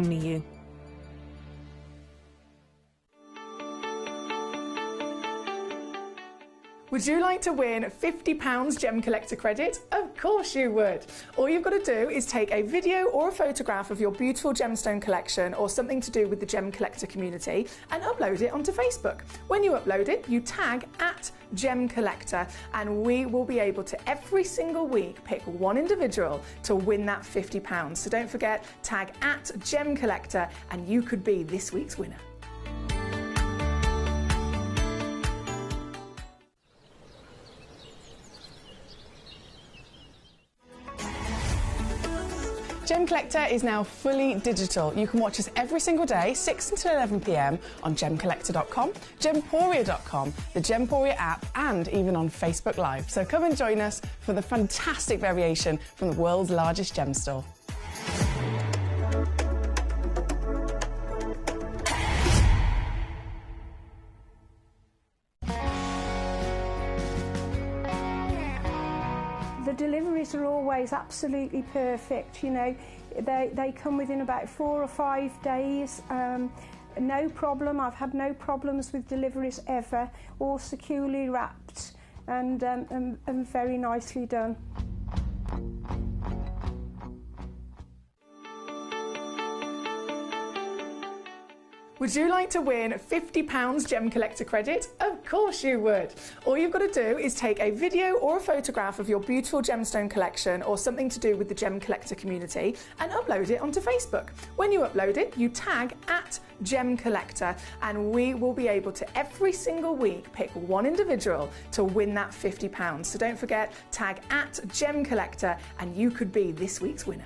only you. Would you like to win £50 Gemcollector credit? Of course you would. All you've got to do is take a video or a photograph of your beautiful gemstone collection or something to do with the Gemcollector community and upload it onto Facebook. When you upload it, you tag @Gemcollector and we will be able to every single week pick one individual to win that £50. So don't forget, tag @Gemcollector and you could be this week's winner. Gemcollector is now fully digital. You can watch us every single day, 6 until 11 p.m. on gemcollector.com, gemporia.com, the Gemporia app, and even on Facebook Live. So come and join us for the fantastic variation from the world's largest gem store. The deliveries are always absolutely perfect, you know. They come within about 4 or 5 days. No problem. I've had no problems with deliveries ever. All securely wrapped and very nicely done. Would you like to win £50 Gemcollector credit? Of course you would. All you've got to do is take a video or a photograph of your beautiful gemstone collection or something to do with the Gemcollector community and upload it onto Facebook. When you upload it, you tag @Gemcollector and we will be able to every single week pick one individual to win that £50. So don't forget, tag @Gemcollector and you could be this week's winner.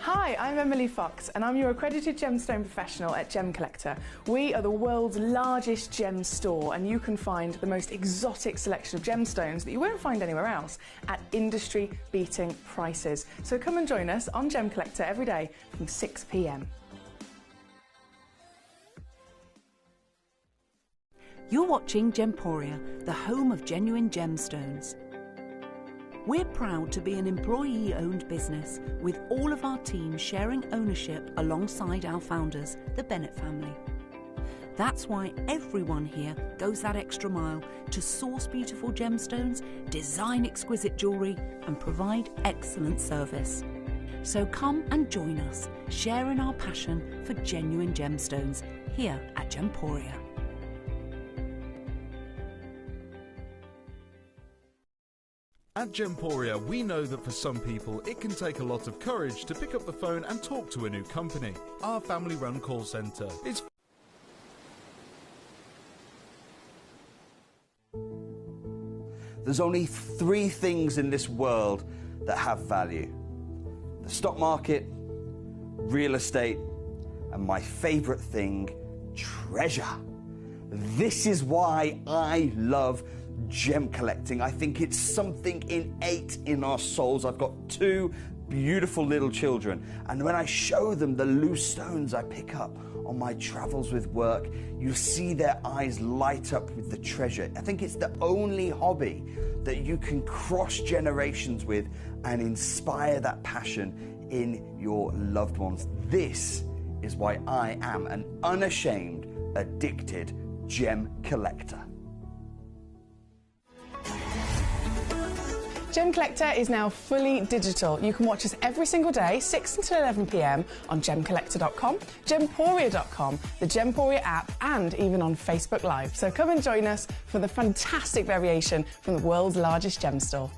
Hi, I'm Emily Fox and I'm your accredited gemstone professional at Gemcollector. We are the world's largest gem store and you can find the most exotic selection of gemstones that you won't find anywhere else at industry-beating prices. So come and join us on Gemcollector every day from 6 p.m. You're watching Gemporia, the home of genuine gemstones. We're proud to be an employee-owned business with all of our team sharing ownership alongside our founders, the Bennett family. That's why everyone here goes that extra mile to source beautiful gemstones, design exquisite jewellery and provide excellent service. So come and join us, sharing our passion for genuine gemstones here at Gemporia. At Gemporia, we know that for some people, it can take a lot of courage to pick up the phone and talk to a new company. Our family-run call centre is... There's only 3 things in this world that have value. The stock market, real estate, and my favourite thing, treasure. This is why I love gem collecting. I think it's something innate in our souls. I've got 2 beautiful little children, and when I show them the loose stones I pick up on my travels with work, you see their eyes light up with the treasure. I think it's the only hobby that you can cross generations with and inspire that passion in your loved ones. This is why I am an unashamed, addicted gem collector. Gemcollector is now fully digital. You can watch us every single day, 6 until 11 p.m. on gemcollector.com, gemporia.com, the Gemporia app, and even on Facebook Live. So come and join us for the fantastic variation from the world's largest gem store.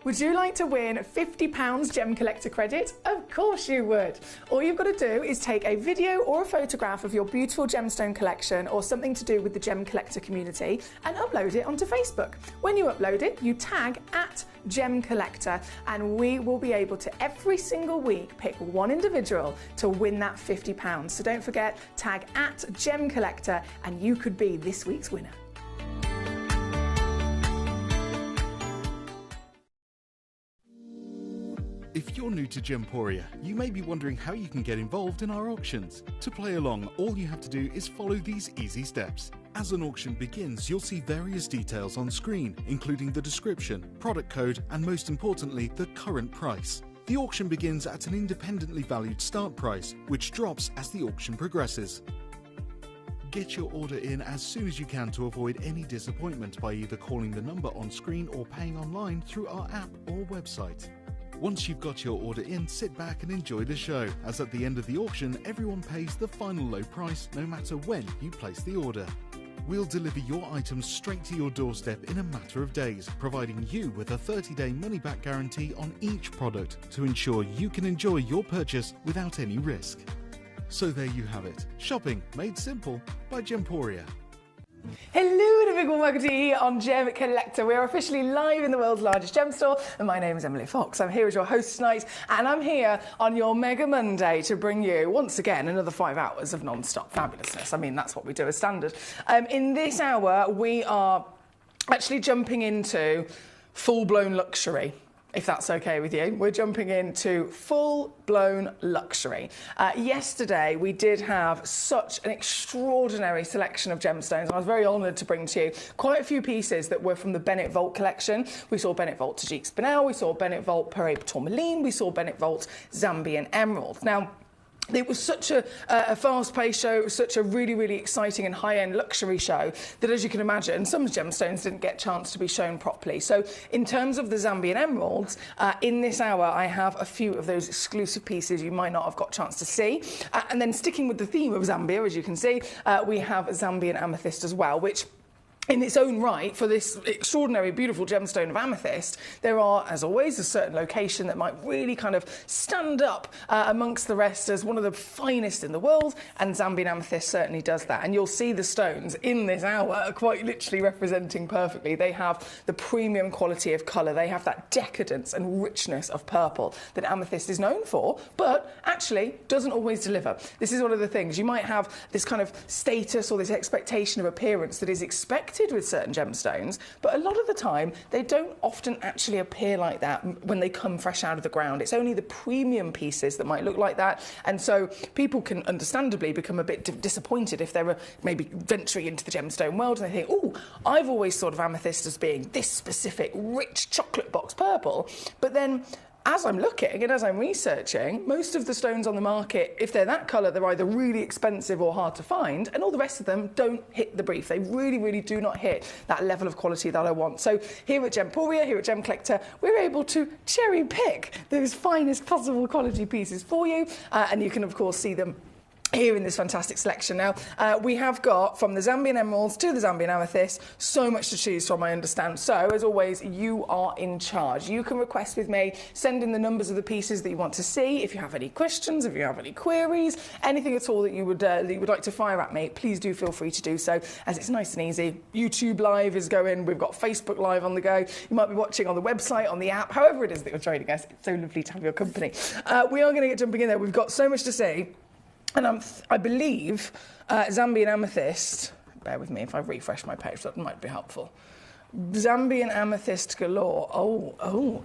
Would you like to win £50 Gemcollector credit? Of course you would. All you've got to do is take a video or a photograph of your beautiful gemstone collection or something to do with the Gemcollector community and upload it onto Facebook. When you upload it, you tag @Gemcollector and we will be able to every single week pick one individual to win that £50. So don't forget, tag @Gemcollector and you could be this week's winner. If you're new to Gemporia, you may be wondering how you can get involved in our auctions. To play along, all you have to do is follow these easy steps. As an auction begins, you'll see various details on screen, including the description, product code, and most importantly, the current price. The auction begins at an independently valued start price, which drops as the auction progresses. Get your order in as soon as you can to avoid any disappointment by either calling the number on screen or paying online through our app or website. Once you've got your order in, sit back and enjoy the show, as at the end of the auction, everyone pays the final low price no matter when you place the order. We'll deliver your items straight to your doorstep in a matter of days, providing you with a 30-day money-back guarantee on each product to ensure you can enjoy your purchase without any risk. So there you have it. Shopping made simple by Gemporia. Hello and a big warm welcome to you here on Gemcollector. We are officially live in the world's largest gem store, and my name is Emily Fox. I'm here as your host tonight, and I'm here on your Mega Monday to bring you, once again, another 5 hours of non-stop fabulousness. I mean, that's what we do as standard. In this hour, we are actually jumping into full-blown luxury. If that's okay with you. We're jumping into full-blown luxury. Yesterday, we did have such an extraordinary selection of gemstones, and I was very honoured to bring to you quite a few pieces that were from the Bennett Vault collection. We saw Bennett Vault Tajik Spinel, we saw Bennett Vault Perret Tourmaline, we saw Bennett Vault Zambian Emerald. Now, it was such a fast-paced show. It was such a really, really exciting and high-end luxury show that, as you can imagine, some gemstones didn't get a chance to be shown properly. So in terms of the Zambian emeralds, in this hour, I have a few of those exclusive pieces you might not have got a chance to see. And then sticking with the theme of Zambia, as you can see, we have Zambian amethyst as well, which in its own right, for this extraordinary, beautiful gemstone of amethyst, there are, as always, a certain location that might really kind of stand up amongst the rest as one of the finest in the world, and Zambian amethyst certainly does that. And you'll see the stones in this hour are quite literally representing perfectly. They have the premium quality of colour. They have that decadence and richness of purple that amethyst is known for, but actually doesn't always deliver. This is one of the things. You might have this kind of status or this expectation of appearance that is expected with certain gemstones, but a lot of the time they don't often actually appear like that when they come fresh out of the ground. It's only the premium pieces that might look like that, and so people can understandably become a bit disappointed if they're maybe venturing into the gemstone world and they think, oh, I've always thought of amethyst as being this specific rich chocolate box purple, but then as I'm looking and as I'm researching, most of the stones on the market, if they're that colour, they're either really expensive or hard to find, and all the rest of them don't hit the brief. They really, really do not hit that level of quality that I want. So here at Gemporia, here at Gemcollector, we're able to cherry pick those finest possible quality pieces for you, and you can, of course, see them here in this fantastic selection. Now, we have got, from the Zambian emeralds to the Zambian amethyst, so much to choose from, I understand. So, as always, you are in charge. You can request with me, send in the numbers of the pieces that you want to see. If you have any questions, if you have any queries, anything at all that you would like to fire at me, please do feel free to do so, as it's nice and easy. YouTube Live is going. We've got Facebook Live on the go. You might be watching on the website, on the app, however it is that you're joining us. It's so lovely to have your company. We are going to get jumping in there. We've got so much to see. And I believe Zambian amethyst, bear with me if I refresh my page, that might be helpful. Zambian amethyst galore. Oh,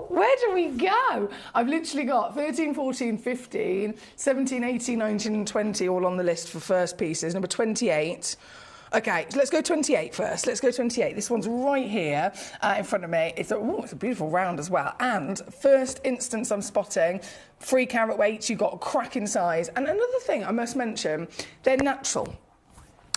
where do we go? I've literally got 13, 14, 15, 17, 18, 19 and 20 all on the list for first pieces. Number 28. Okay, so let's go 28 first. Let's go 28. This one's right here in front of me. It's a beautiful round as well. And first instance I'm spotting 3 carat weights. You've got a cracking size. And another thing I must mention, they're natural.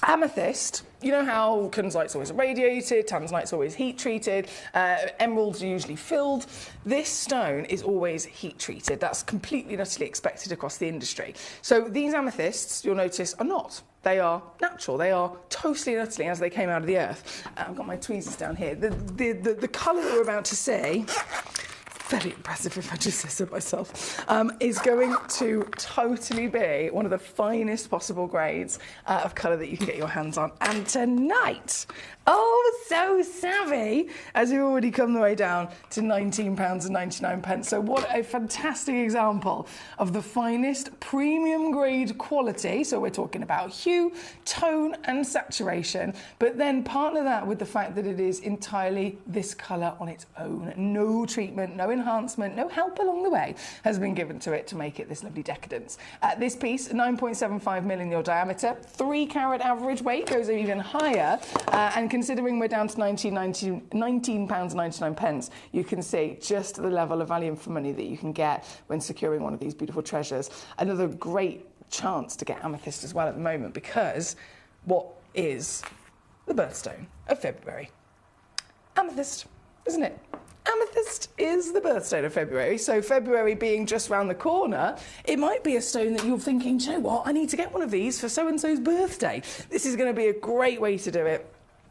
Amethyst, you know how kunzite's always irradiated, tanzanite's always heat treated, emeralds are usually filled. This stone is always heat treated. That's completely and utterly expected across the industry. So these amethysts, you'll notice, are not. They are natural. They are totally and utterly as they came out of the earth. I've got my tweezers down here. The colour that we're about to see, very impressive if I just say so myself, is going to totally be one of the finest possible grades of colour that you can get your hands on. And tonight, oh, so savvy, as we've already come the way down to £19.99. So what a fantastic example of the finest premium grade quality. So we're talking about hue, tone and saturation, but then partner that with the fact that it is entirely this colour on its own. No treatment, no enhancement, no help along the way has been given to it to make it this lovely decadence. This piece, 9.75 mil in your diameter, 3 carat average weight, goes even higher, and considering we're down to £19.99, you can see just the level of value for money that you can get when securing one of these beautiful treasures. Another great chance to get amethyst as well at the moment, because what is the birthstone of February? Amethyst, isn't it? Amethyst is the birthstone of February, so February being just round the corner, it might be a stone that you're thinking, do you know what, I need to get one of these for so-and-so's birthday. This is going to be a great way to do it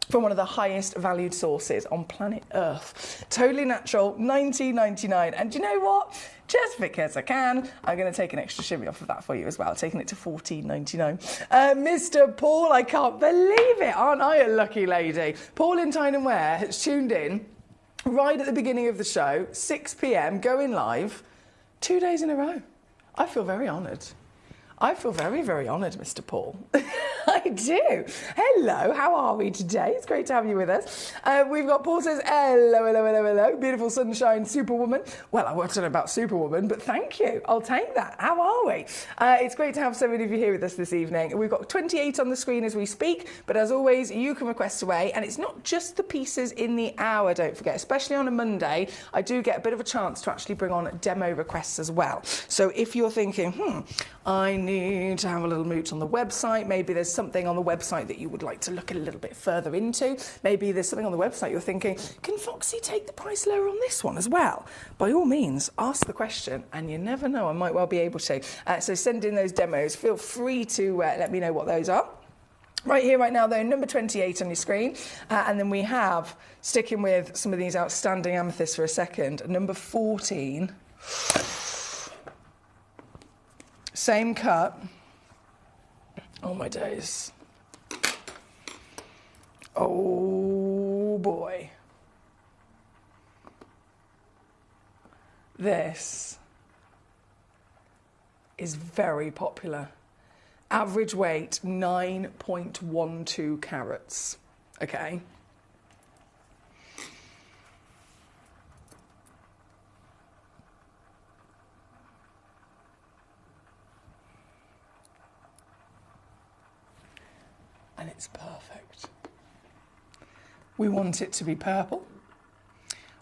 from one of the highest valued sources on planet Earth. Totally natural, $19.99. And do you know what? Just because I can, I'm going to take an extra shimmy off of that for you as well, taking it to $14.99. Mr. Paul, I can't believe it. Aren't I a lucky lady? Paul in Tyne and Wear has tuned in right at the beginning of the show, 6 p.m, going live, 2 days in a row. I feel very honoured. I feel very, very honoured, Mr. Paul. I do. Hello, how are we today? It's great to have you with us. We've got Paul says, hello, hello, hello, hello. Beautiful sunshine, superwoman. Well, I wasn't about superwoman, but thank you. I'll take that. How are we? It's great to have so many of you here with us this evening. We've got 28 on the screen as we speak, but as always, you can request away. And it's not just the pieces in the hour, don't forget. Especially on a Monday, I do get a bit of a chance to actually bring on demo requests as well. So if you're thinking, I need to have a little mooch on the website, maybe there's something on the website that you would like to look a little bit further into, maybe there's something on the website you're thinking, can Foxy take the price lower on this one as well? By all means, ask the question, and you never know, I might well be able to. So send in those demos. Feel free to let me know what those are. Right here, right now, though, number 28 on your screen. And then we have, sticking with some of these outstanding amethysts for a second, number 14. Same cut. Oh, my days. Oh, boy. This is very popular. Average weight, 9.12 carats. Okay. And it's perfect. We want it to be purple.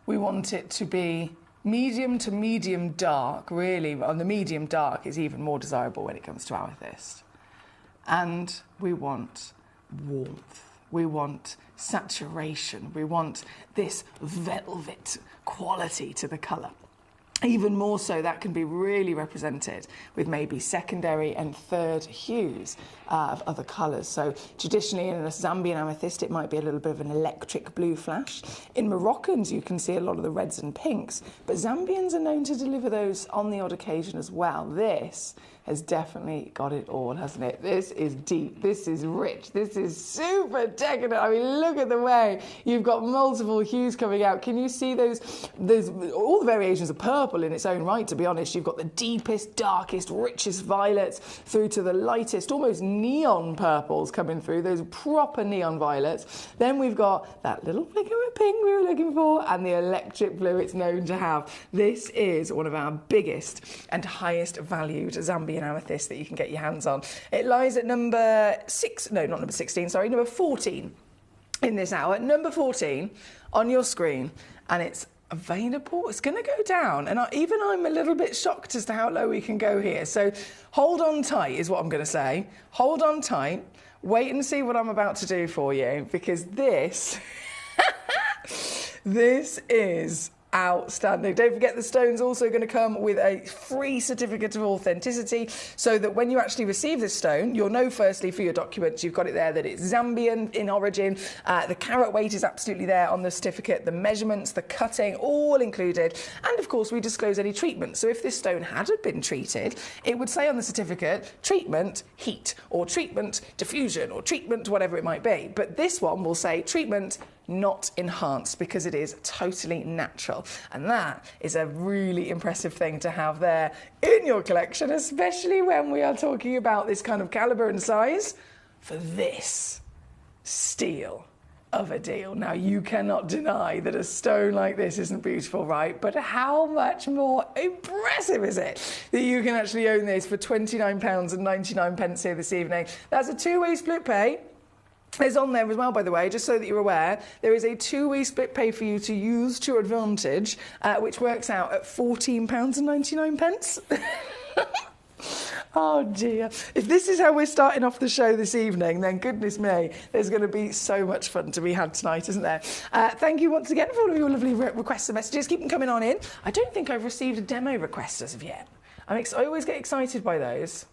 We want it to be medium to medium dark, really. And the medium dark is even more desirable when it comes to amethyst. And we want warmth. We want saturation. We want this velvet quality to the colour. Even more so, that can be really represented with maybe secondary and third hues of other colours. So traditionally in a Zambian amethyst, it might be a little bit of an electric blue flash. In Moroccans, you can see a lot of the reds and pinks, but Zambians are known to deliver those on the odd occasion as well. This has definitely got it all, hasn't it? This is deep, this is rich, this is super decadent. I mean, look at the way you've got multiple hues coming out. Can you see those all the variations of purple in its own right, to be honest. You've got the deepest, darkest, richest violets through to the lightest, almost neon purples coming through, those proper neon violets. Then we've got that little flicker of pink we were looking for, and the electric blue it's known to have. This is one of our biggest and highest valued Zambian amethyst that you can get your hands on. It lies at number 14 in this hour. Number 14 on your screen, and it's available. It's going to go down, and even I'm a little bit shocked as to how low we can go here. So hold on tight is what I'm going to say. Hold on tight. Wait and see what I'm about to do for you, because this this is outstanding. Don't forget, the stone's also going to come with a free certificate of authenticity, so that when you actually receive this stone, you'll know firstly for your documents, you've got it there that it's Zambian in origin. The carat weight is absolutely there on the certificate, the measurements, the cutting, all included. And of course, we disclose any treatment. So if this stone hadn't been treated, it would say on the certificate, treatment, heat, or treatment, diffusion, or treatment, whatever it might be. But this one will say treatment, not enhanced, because it is totally natural. And that is a really impressive thing to have there in your collection, especially when we are talking about this kind of calibre and size for this steel of a deal. Now, you cannot deny that a stone like this isn't beautiful, right? But how much more impressive is it that you can actually own this for £29.99 here this evening? That's a two-way split pay. There's on there as well, by the way, just so that you're aware, there is a two-way split pay for you to use to your advantage, which works out at £14.99. Oh dear. If this is how we're starting off the show this evening, then goodness me, there's going to be so much fun to be had tonight, isn't there? Thank you once again for all of your lovely requests and messages. Keep them coming on in. I don't think I've received a demo request as of yet. I always get excited by those.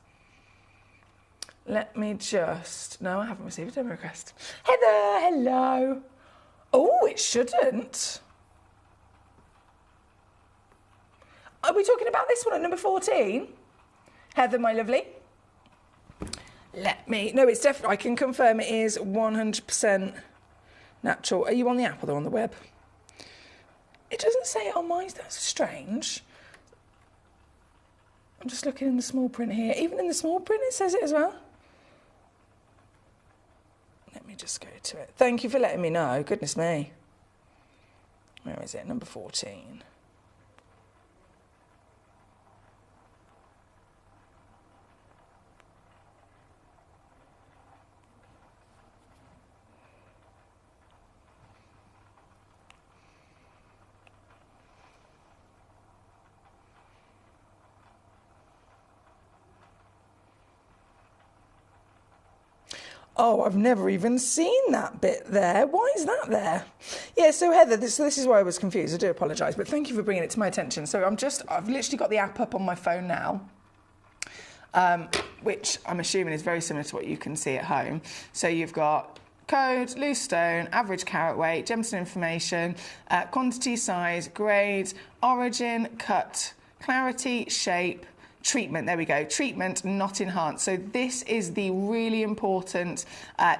Let me just... No, I haven't received a demo request. Heather, hello. Oh, it shouldn't. Are we talking about this one at number 14? Heather, my lovely. No, it's definitely... I can confirm it is 100% natural. Are you on the app or on the web? It doesn't say it on mine. That's strange. I'm just looking in the small print here. Even in the small print, it says it as well. Let me just go to it. Thank you for letting me know. Goodness me. Where is it? Number 14. Oh, I've never even seen that bit there. Why is that there? Yeah, so Heather, this is why I was confused. I do apologise, but thank you for bringing it to my attention. So I've literally got the app up on my phone now, which I'm assuming is very similar to what you can see at home. So you've got code, loose stone, average carat weight, gemstone information, quantity, size, grade, origin, cut, clarity, shape, treatment. There we go. Treatment, not enhanced. So this is the really important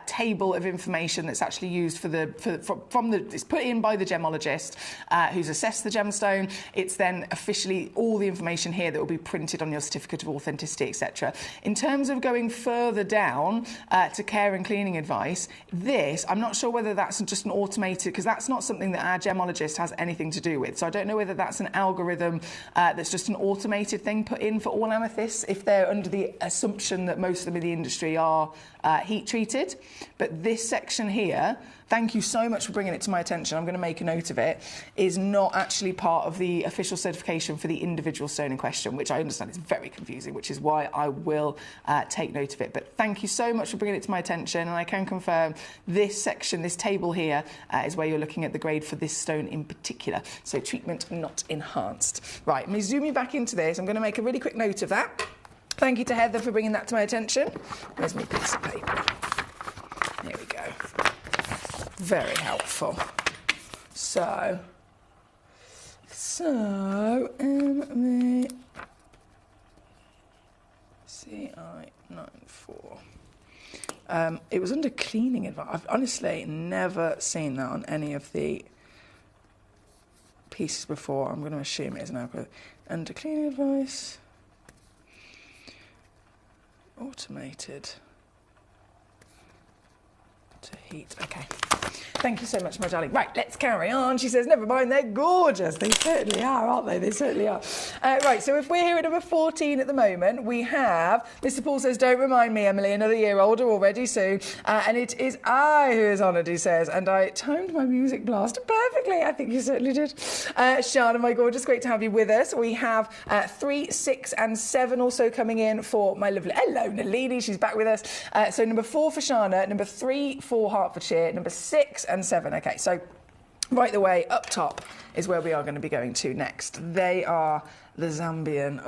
table of information that's actually used it's put in by the gemologist who's assessed the gemstone. It's then officially all the information here that will be printed on your certificate of authenticity, etc. In terms of going further down to care and cleaning advice, I'm not sure whether that's just an automated, because that's not something that our gemologist has anything to do with. So I don't know whether that's an algorithm that's just an automated thing put in for all amethysts, if they're under the assumption that most of them in the industry are heat treated. But this section here, thank you so much for bringing it to my attention, I'm going to make a note of it, is not actually part of the official certification for the individual stone in question, which I understand is very confusing, which is why I will take note of it. But thank you so much for bringing it to my attention, and I can confirm this section, this table here, is where you're looking at the grade for this stone in particular. So treatment not enhanced. Right, let me zoom you back into this. I'm going to make a really quick note of that. Thank you to Heather for bringing that to my attention. Where's my piece of paper? There we go. Very helpful. So CI94. It was under cleaning advice. I've honestly never seen that on any of the pieces before. I'm going to assume it is now. Under cleaning advice. Automated to heat. Okay. Thank you so much, my darling. Right, let's carry on. She says, never mind, they're gorgeous. They certainly are, aren't they? They certainly are. Right, so if we're here at number 14 at the moment, we have, Mr. Paul says, don't remind me, Emily, another year older already soon. And it is I who is honoured, he says, and I timed my music blast perfectly. I think you certainly did. Shana, my gorgeous, great to have you with us. We have 3, 6 and 7 also coming in for my lovely, hello, Nalini, she's back with us. So number 4 for Shana, number 3 for Hertfordshire, number 6 and 7. Okay, so right the way up top is where we are going to be going to next. They are the Zambian,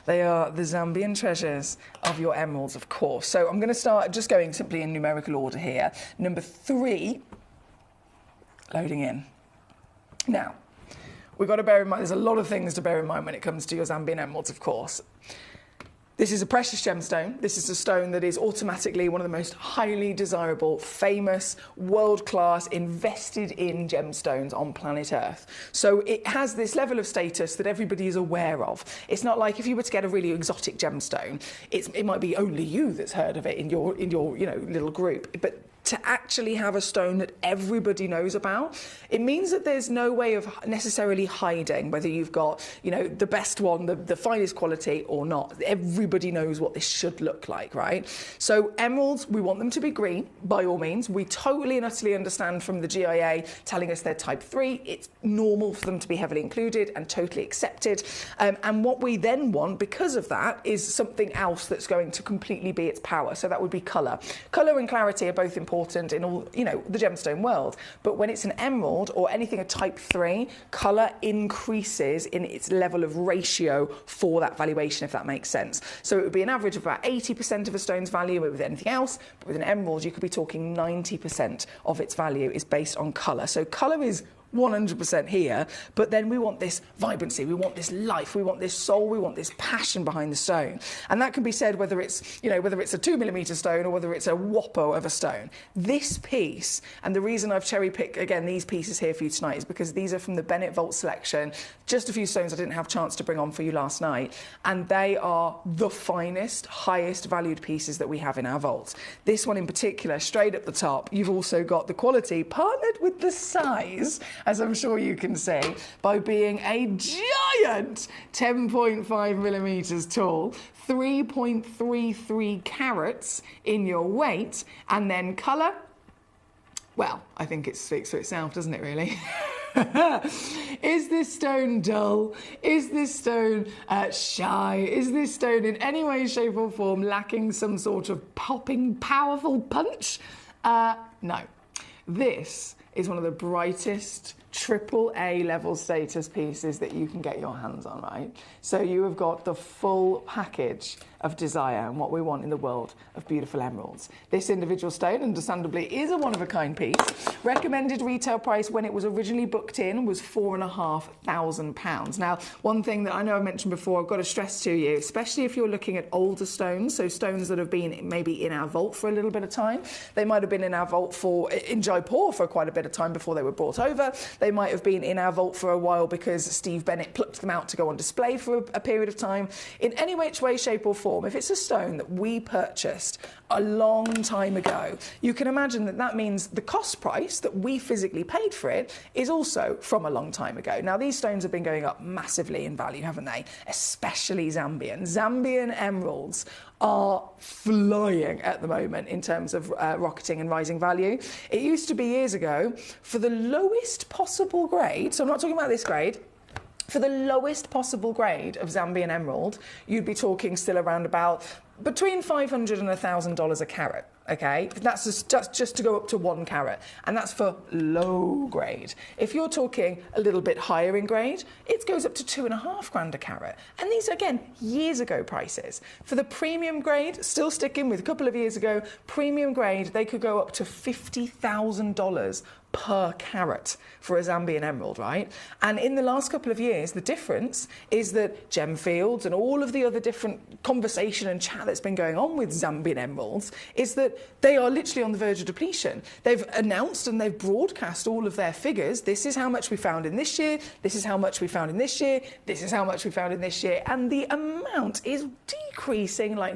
they are the Zambian treasures of your emeralds, of course. So I'm going to start just going simply in numerical order here. Number 3, loading in. Now, we've got to bear in mind, there's a lot of things to bear in mind when it comes to your Zambian emeralds, of course. This is a precious gemstone. This is a stone that is automatically one of the most highly desirable, famous, world-class, invested-in gemstones on planet Earth. So it has this level of status that everybody is aware of. It's not like if you were to get a really exotic gemstone, it might be only you that's heard of it in your little group. But to actually have a stone that everybody knows about, it means that there's no way of necessarily hiding whether you've got, you know, the best one, the finest quality or not. Everybody knows what this should look like, right? So emeralds, we want them to be green, by all means. We totally and utterly understand from the GIA telling us they're type 3. It's normal for them to be heavily included and totally accepted. And what we then want, because of that, is something else that's going to completely be its power. So that would be colour. Colour and clarity are both important in all, you know, the gemstone world. But when it's an emerald or anything a type 3, colour increases in its level of ratio for that valuation, if that makes sense. So it would be an average of about 80% of a stone's value with anything else, but with an emerald you could be talking 90% of its value is based on colour. So colour is 100% here, but then we want this vibrancy, we want this life, we want this soul, we want this passion behind the stone. And that can be said whether it's, you know, whether it's a 2mm stone or whether it's a whopper of a stone. This piece, and the reason I've cherry-picked, again, these pieces here for you tonight is because these are from the Bennett Vault selection, just a few stones I didn't have a chance to bring on for you last night, and they are the finest, highest valued pieces that we have in our vault. This one in particular, straight at the top, you've also got the quality partnered with the size, as I'm sure you can see, by being a giant 10.5mm tall, 3.33 carats in your weight, and then colour, well, I think it speaks for itself, doesn't it, really? Is this stone dull? Is this stone shy? Is this stone in any way, shape or form lacking some sort of popping, powerful punch? No. This is one of the brightest AAA level status pieces that you can get your hands on, right? So you have got the full package of desire and what we want in the world of beautiful emeralds. This individual stone, understandably, is a one-of-a-kind piece. Recommended retail price when it was originally booked in was £4,500. Now, one thing that I know I've mentioned before, I've got to stress to you, especially if you're looking at older stones, so stones that have been maybe in our vault for a little bit of time. They might have been in our vault in Jaipur for quite a bit of time before they were brought over. They might have been in our vault for a while because Steve Bennett plucked them out to go on display for a period of time. In any which way, shape or form, if it's a stone that we purchased a long time ago, you can imagine that that means the cost price that we physically paid for it is also from a long time ago. Now, these stones have been going up massively in value, haven't they? Especially Zambian. Zambian emeralds are flying at the moment in terms of rocketing and rising value. It used to be years ago, for the lowest possible grade, so I'm not talking about this grade, for the lowest possible grade of Zambian emerald, you'd be talking still around about between $500 and $1,000 a carat. Okay, that's just to go up to 1 carat, and that's for low grade. If you're talking a little bit higher in grade, it goes up to $2,500 a carat. And these are, again, years ago prices. For the premium grade, still sticking with a couple of years ago, premium grade, they could go up to $50,000 per carat for a Zambian emerald, right? And in the last couple of years, the difference is that Gemfields and all of the other different conversation and chat that's been going on with Zambian emeralds is that they are literally on the verge of depletion. They've announced and they've broadcast all of their figures. This is how much we found in this year. This is how much we found in this year. This is how much we found in this year. And the amount is decreasing like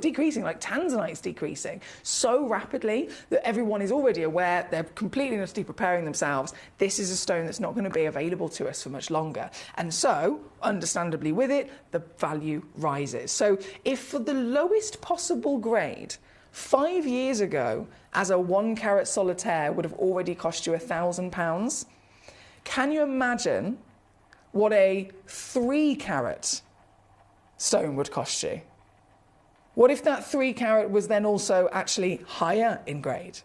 decreasing like tanzanite's decreasing so rapidly that everyone is already aware. They're completely and utterly preparing themselves. This is a stone that's not going to be available to us for much longer. And so, understandably with it, the value rises. So if for the lowest possible grade, 5 years ago, as a 1 carat solitaire would have already cost you £1,000, can you imagine what a 3 carat stone would cost you? What if that 3 carat was then also actually higher in grade?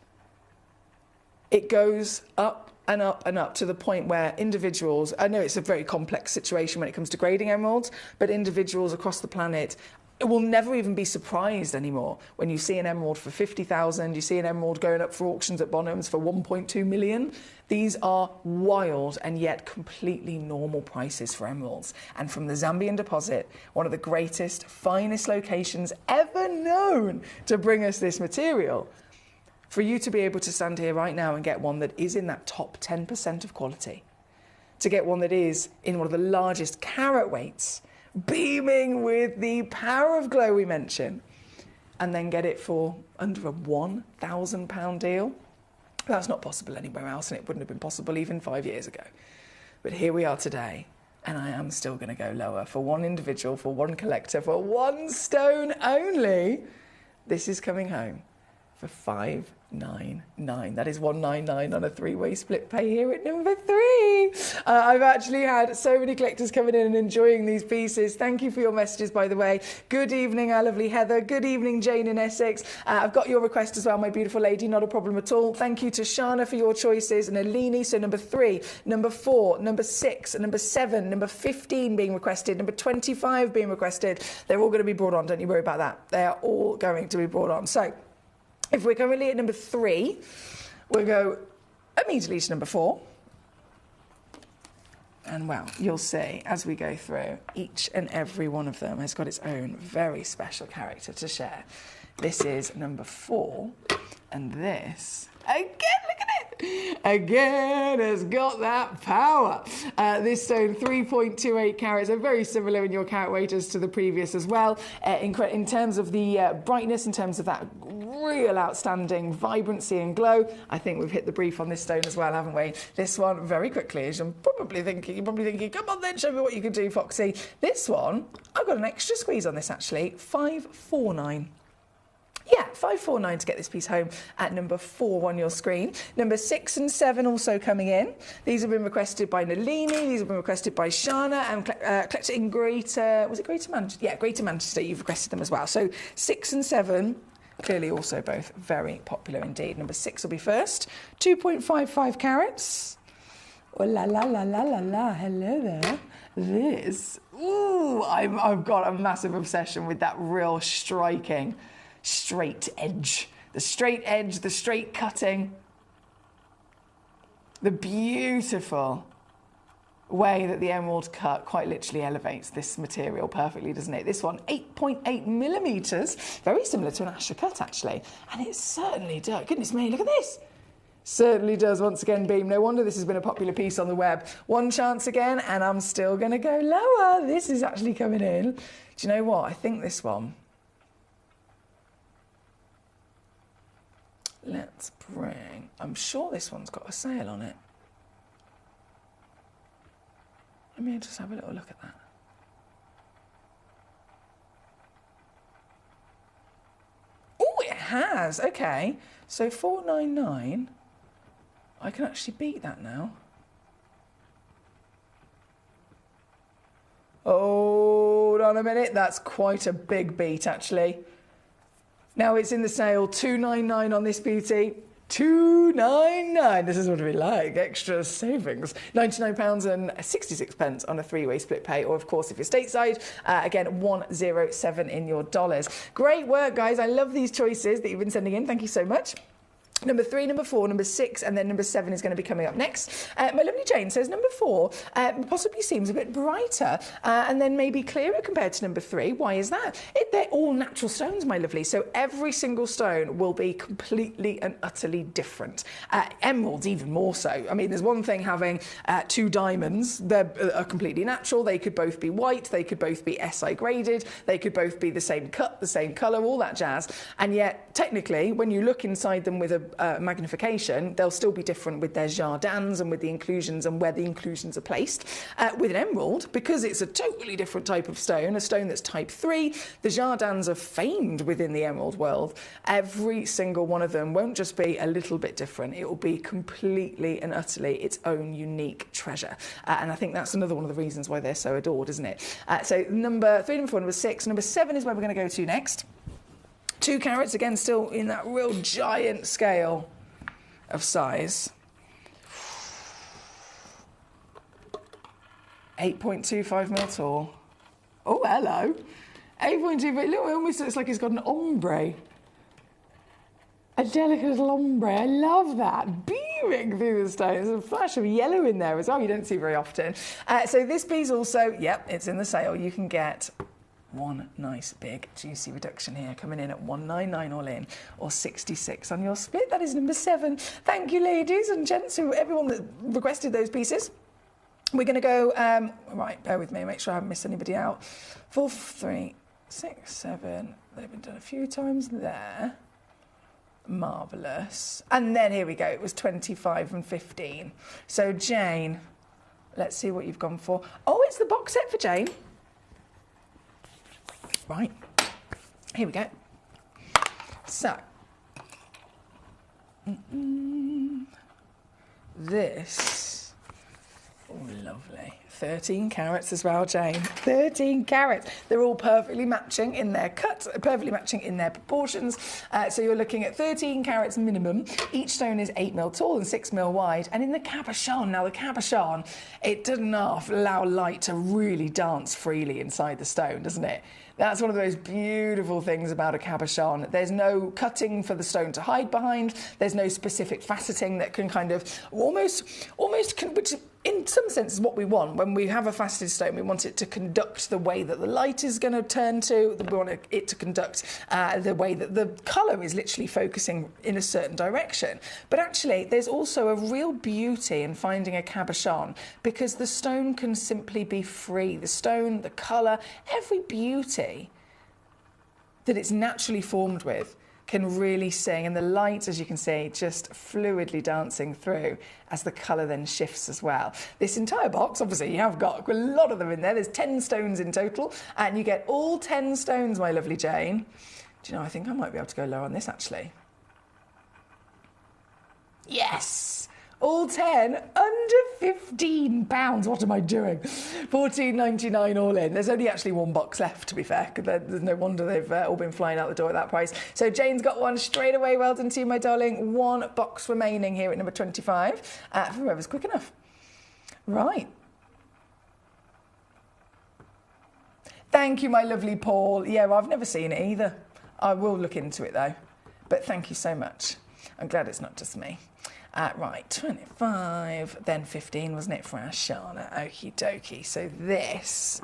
It goes up and up and up to the point where individuals, I know it's a very complex situation when it comes to grading emeralds, but individuals across the planet will never even be surprised anymore when you see an emerald for 50,000, you see an emerald going up for auctions at Bonhams for 1.2 million. These are wild and yet completely normal prices for emeralds. And from the Zambian deposit, one of the greatest, finest locations ever known to bring us this material, for you to be able to stand here right now and get one that is in that top 10% of quality, to get one that is in one of the largest carat weights, beaming with the power of glow we mentioned, and then get it for under a £1,000 deal. That's not possible anywhere else, and it wouldn't have been possible even 5 years ago. But here we are today, and I am still going to go lower for one individual, for one collector, for one stone only. This is coming home for $599. That is $199 on a three-way split pay here at number 3. I've actually had so many collectors coming in and enjoying these pieces. Thank you for your messages, by the way. Good evening, our lovely Heather. Good evening, Jane in Essex. I've got your request as well, my beautiful lady. Not a problem at all. Thank you to Shana for your choices. And Alini, so number 3, number 4, number 6, number 7, number 15 being requested, number 25 being requested. They're all going to be brought on. Don't you worry about that. They are all going to be brought on. So if we're currently at number 3, we'll go immediately to number 4. And well, you'll see as we go through, each and every one of them has got its own very special character to share. This is number 4, and this, again, look at it, again has got that power. This stone, 3.28 carats, are very similar in your carat weight as to the previous as well. In terms of the brightness, in terms of that real outstanding vibrancy and glow, I think we've hit the brief on this stone as well, haven't we? This one, very quickly, as you're probably thinking, come on then, show me what you can do, Foxy. This one, I've got an extra squeeze on this actually, 549. Yeah, 549 to get this piece home at number 4 on your screen. Number 6 and 7 also coming in. These have been requested by Nalini, these have been requested by Shana, and collected in Greater, was it Greater Manchester? Yeah, Greater Manchester, you've requested them as well. So 6 and 7, clearly also both very popular indeed. Number 6 will be first, 2.55 carats. Oh la la la la la la, hello there. This, ooh, I've got a massive obsession with that real striking straight edge. The straight edge, the straight cutting, the beautiful way that the emerald cut quite literally elevates this material perfectly, doesn't it? This one, 8.8 millimetres, very similar to an Asher cut actually, and it certainly does. Goodness me, look at this. Certainly does once again beam. No wonder this has been a popular piece on the web. One chance again, and I'm still going to go lower. This is actually coming in. Do you know what? I think this one, let's bring, I'm sure this one's got a sale on it. Let me just have a little look at that. Oh, it has. Okay. So 499. I can actually beat that now. Hold on a minute. That's quite a big beat, actually. Now it's in the sale, $299 on this beauty. $299. This is what we like. Extra savings. £99.66 on a three-way split pay. Or, of course, if you're stateside, again, 107 in your dollars. Great work, guys. I love these choices that you've been sending in. Thank you so much. Number 3, number 4, number 6, and then number 7 is going to be coming up next. My lovely Jane says number 4 possibly seems a bit brighter and then maybe clearer compared to number 3. Why is that? They're all natural stones, my lovely. So every single stone will be completely and utterly different. Emeralds even more so. I mean, there's one thing having 2 diamonds. They're completely natural. They could both be white. They could both be SI graded. They could both be the same cut, the same colour, all that jazz. And yet, technically, when you look inside them with a magnification, they'll still be different with their jardins and with the inclusions and where the inclusions are placed. With an emerald, because it's a totally different type of stone, a stone that's type 3, the jardins are famed within the emerald world. Every single one of them won't just be a little bit different, it will be completely and utterly its own unique treasure. And I think that's another one of the reasons why they're so adored, isn't it? So number 3, number 4, number 6, number 7 is where we're going to go to next. 2 carats, again, still in that real giant scale of size. 8.25 mil tall. Oh, hello. 8.25, look, it almost looks like it's got an ombre. A delicate little ombre. I love that. Beaming through the stone. There's a flash of yellow in there as well. You don't see very often. So this piece also, yep, it's in the sale. You can get one nice big juicy reduction here, coming in at $199 all in, or 66 on your split. That is number 7. Thank you, ladies and gents, everyone that requested those pieces. We're going to go, right, bear with me, make sure I haven't missed anybody out. 4, 3, 6, 7, they've been done a few times there. Marvellous. And then here we go, it was 25 and 15. So Jane, let's see what you've gone for. Oh, it's the box set for Jane. Right, here we go. So, this, oh lovely, 13 carats as well, Jane, 13 carats. They're all perfectly matching in their cut, perfectly matching in their proportions. So you're looking at 13 carats minimum. Each stone is 8 mil tall and 6 mil wide. And in the cabochon, now the cabochon, it doesn't allow light to really dance freely inside the stone, doesn't it? That's one of those beautiful things about a cabochon. There's no cutting for the stone to hide behind. There's no specific faceting that can kind of almost which in some sense is what we want. When we have a faceted stone, we want it to conduct the way that the light is going to turn to. We want it to conduct the way that the colour is literally focusing in a certain direction. But actually, there's also a real beauty in finding a cabochon because the stone can simply be free. The stone, the colour, every beauty that it's naturally formed with can really sing, and the light, as you can see, just fluidly dancing through as the colour then shifts as well. This entire box, obviously, you have got a lot of them in there. There's 10 stones in total, and you get all 10 stones, my lovely Jane. Do you know, I think I might be able to go lower on this, actually. Yes! All 10, under £15. What am I doing? $14.99 all in. There's only actually one box left, to be fair. There's no wonder they've all been flying out the door at that price. So Jane's got one straight away. Well done to you, my darling. One box remaining here at number 25. For whoever's quick enough. Right. Thank you, my lovely Paul. Yeah, well, I've never seen it either. I will look into it, though. But thank you so much. I'm glad it's not just me. Right, 25, then 15, wasn't it, for our Shana? Okie dokie. So this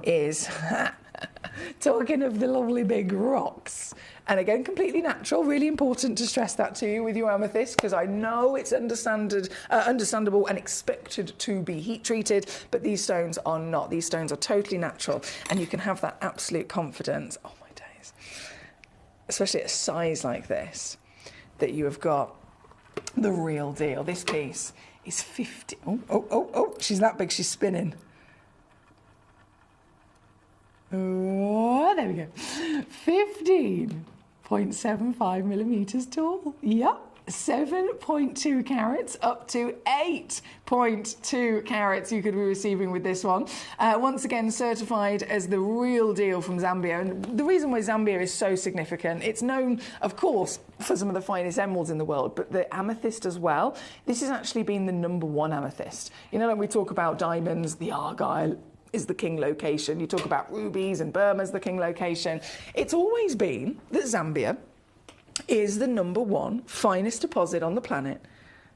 is, talking of the lovely big rocks, and again, completely natural, really important to stress that to you with your amethyst, because I know it's understandable and expected to be heat treated, but these stones are not. These stones are totally natural, and you can have that absolute confidence, oh my days, especially at a size like this, that you have got the real deal. This piece is 50. Oh, she's that big, she's spinning. Oh, there we go. 15.75 millimetres tall. Yep. 7.2 carats up to 8.2 carats you could be receiving with this one. Once again, certified as the real deal from Zambia. And the reason why Zambia is so significant, it's known, of course, for some of the finest emeralds in the world, but the amethyst as well. This has actually been the #1 amethyst. You know, when we talk about diamonds, the Argyle is the king location. You talk about rubies and Burma's the king location. It's always been that Zambia is the #1 finest deposit on the planet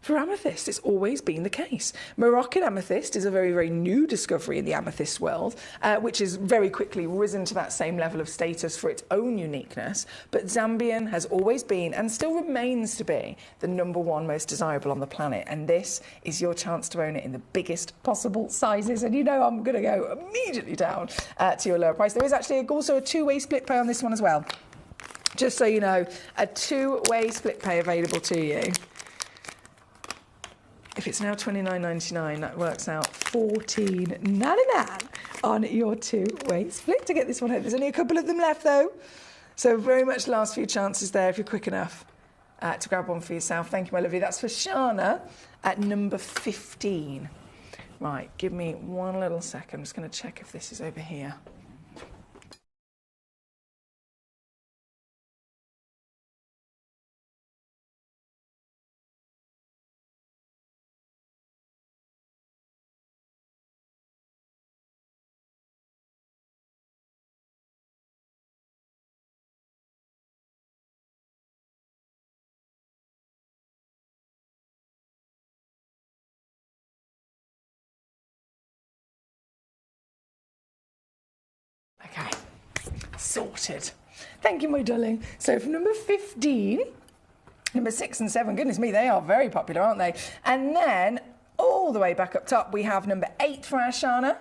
for amethyst. It's always been the case. Moroccan amethyst is a very, very new discovery in the amethyst world, which has very quickly risen to that same level of status for its own uniqueness. But Zambian has always been, and still remains to be, the #1 most desirable on the planet. And this is your chance to own it in the biggest possible sizes. And you know I'm going to go immediately down to your lower price. There is actually also a two-way split pay on this one as well. Just so you know, a two-way split pay available to you. If it's now $29.99, that works out $14.99 on your two-way split to get this one home. There's only a couple of them left, though. So very much last few chances there if you're quick enough to grab one for yourself. Thank you, my lovely. That's for Shana at number 15. Right, give me one little second. I'm just going to check if this is over here. Okay, sorted. Thank you, my darling. So for number 15, number 6 and 7, goodness me, they are very popular, aren't they? And then all the way back up top, we have number 8 for our Shana.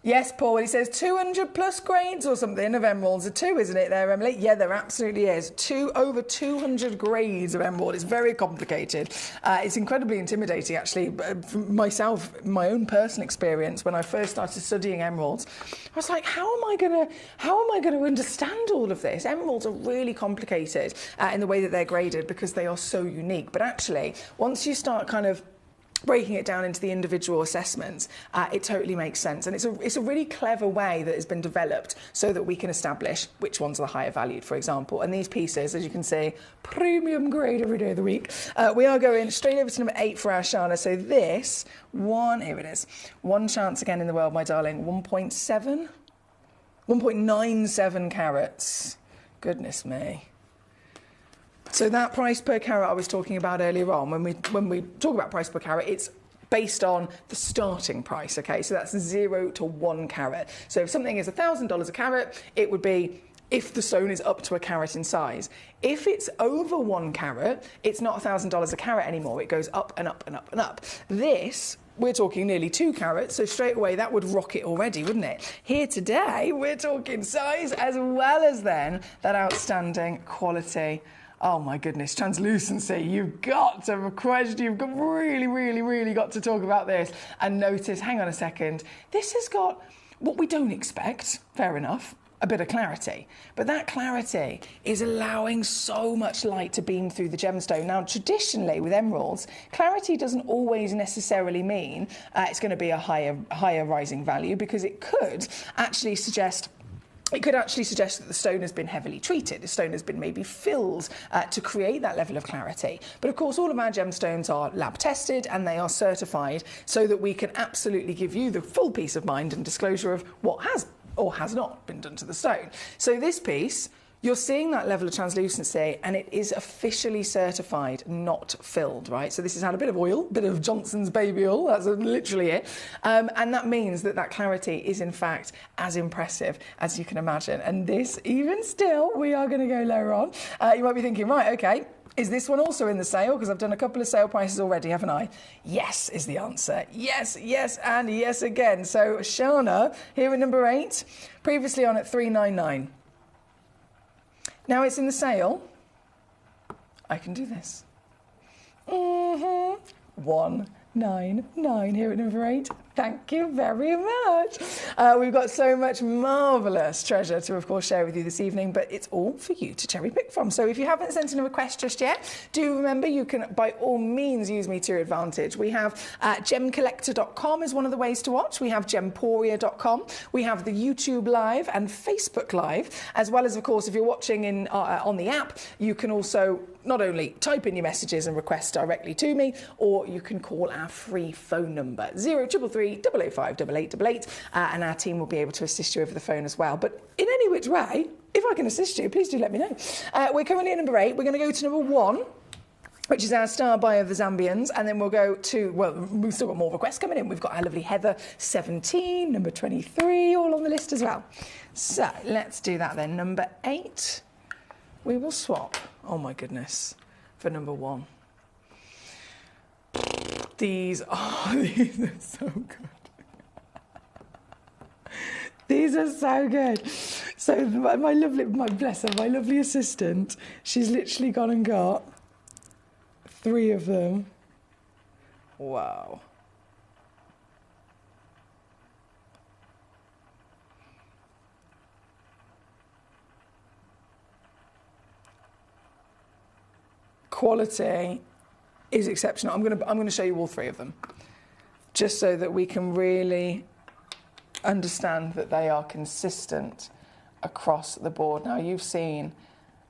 Yes, Paul, he says 200 plus grades or something of emeralds. A 2, isn't it there, Emily? Yeah, there absolutely is. Over 200 grades of emerald. It's very complicated. It's incredibly intimidating, actually. From myself, my own personal experience, when I first started studying emeralds, I was like, how am I going to understand all of this? Emeralds are really complicated in the way that they're graded because they are so unique. But actually, once you start kind of breaking it down into the individual assessments, it totally makes sense. And it's a really clever way that has been developed so that we can establish which ones are the higher valued, for example. And these pieces, as you can see, premium grade every day of the week. We are going straight over to number 8 for our Shana. So this one, here it is. One chance again in the world, my darling. 1.97 carats. Goodness me. So that price per carat I was talking about earlier on, when we talk about price per carat, it's based on the starting price, okay? So that's 0 to 1 carat. So if something is $1,000 a carat, it would be if the stone is up to a carat in size. If it's over 1 carat, it's not $1,000 a carat anymore. It goes up and up and up and up. This, we're talking nearly 2 carats, so straight away that would rock it already, wouldn't it? Here today, we're talking size as well as then that outstanding quality. Oh my goodness, translucency. You've got to request, you've got really got to talk about this and notice, hang on a second, this has got what we don't expect, fair enough, a bit of clarity. But that clarity is allowing so much light to beam through the gemstone. Now, traditionally with emeralds, clarity doesn't always necessarily mean it's going to be a higher rising value, because it could actually suggest that the stone has been heavily treated. The stone has been maybe filled to create that level of clarity. But of course, all of our gemstones are lab tested and they are certified so that we can absolutely give you the full peace of mind and disclosure of what has or has not been done to the stone. So this piece, you're seeing that level of translucency, and it is officially certified, not filled, right? So this has had a bit of oil, a bit of Johnson's baby oil, that's literally it. And that means that that clarity is, in fact, as impressive as you can imagine. And this, even still, we are going to go lower on. You might be thinking, right, okay, is this one also in the sale? Because I've done a couple of sale prices already, haven't I? Yes is the answer. Yes, yes, and yes again. So Shana, here at number 8, previously on at $399. Now it's in the sale. I can do this. 199 here at number 8. Thank you very much. We've got so much marvellous treasure to, of course, share with you this evening, but it's all for you to cherry pick from. So if you haven't sent in a request just yet, do remember you can, by all means, use me to your advantage. We have Gemcollector.com is one of the ways to watch. We have Gemporia.com. We have the YouTube Live and Facebook Live, as well as, of course, if you're watching on the app, you can also not only type in your messages and request directly to me, or you can call our free phone number, 0333 005 8888, and our team will be able to assist you over the phone as well. But in any which way, if I can assist you, please do let me know. We're currently at number 8. We're going to go to number 1, which is our star buy of the Zambians, and then we'll go to, well, we've still got more requests coming in. We've got our lovely Heather 17, number 23, all on the list as well. So let's do that then. Number 8, we will swap, oh my goodness, for number 1. These are so good. These are so good. So my lovely assistant, she's literally gone and got 3 of them. Wow. Quality is exceptional. I'm going to show you all 3 of them, just so that we can really understand that they are consistent across the board. Now, you've seen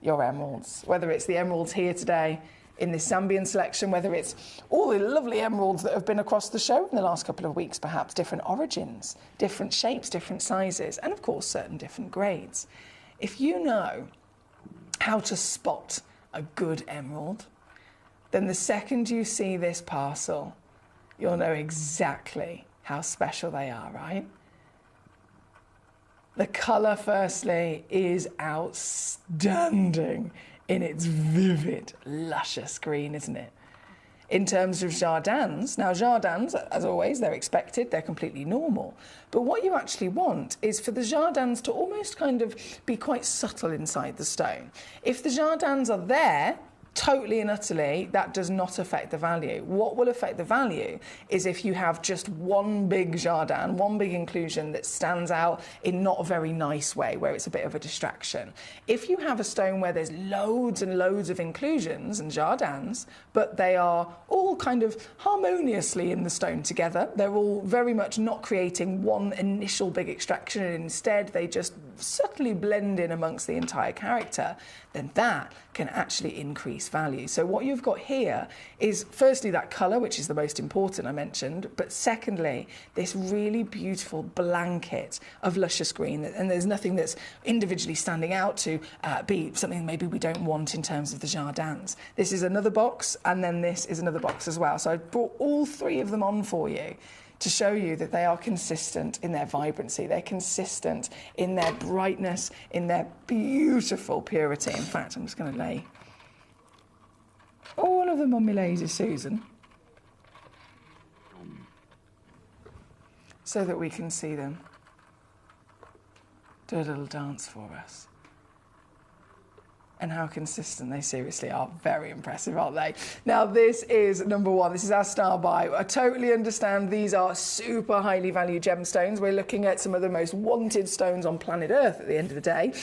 your emeralds, whether it's the emeralds here today in this Zambian selection, whether it's all the lovely emeralds that have been across the show in the last couple of weeks, perhaps different origins, different shapes, different sizes, and of course certain different grades. If you know how to spot a good emerald, then the second you see this parcel, you'll know exactly how special they are, right? The colour, firstly, is outstanding in its vivid, luscious green, isn't it? in terms of jardins. Now, jardins, as always, they're expected, they're completely normal. But what you actually want is for the jardins to almost kind of be quite subtle inside the stone. If the jardins are there, totally and utterly, that does not affect the value. What will affect the value is if you have just one big jardin, one big inclusion that stands out in not a very nice way, where it's a bit of a distraction. If you have a stone where there's loads and loads of inclusions and jardins, but they are all kind of harmoniously in the stone together, they're all very much not creating one initial big extraction, and instead they just subtly blend in amongst the entire character, then that can actually increase value. So what you've got here is firstly that colour, which is the most important I mentioned, but secondly this really beautiful blanket of luscious green, and there's nothing that's individually standing out to be something maybe we don't want in terms of the jardins. This is another box, and then this is another box as well. So I brought all three of them on for you to show you that they are consistent in their vibrancy, they're consistent in their brightness, in their beautiful purity. In fact, I'm just going to lay all of them on my Lazy Susan so that we can see them do a little dance for us. And how consistent they seriously are. Very impressive, aren't they? Now, this is number one. This is our star buy. I totally understand these are super highly valued gemstones. We're looking at some of the most wanted stones on planet Earth at the end of the day.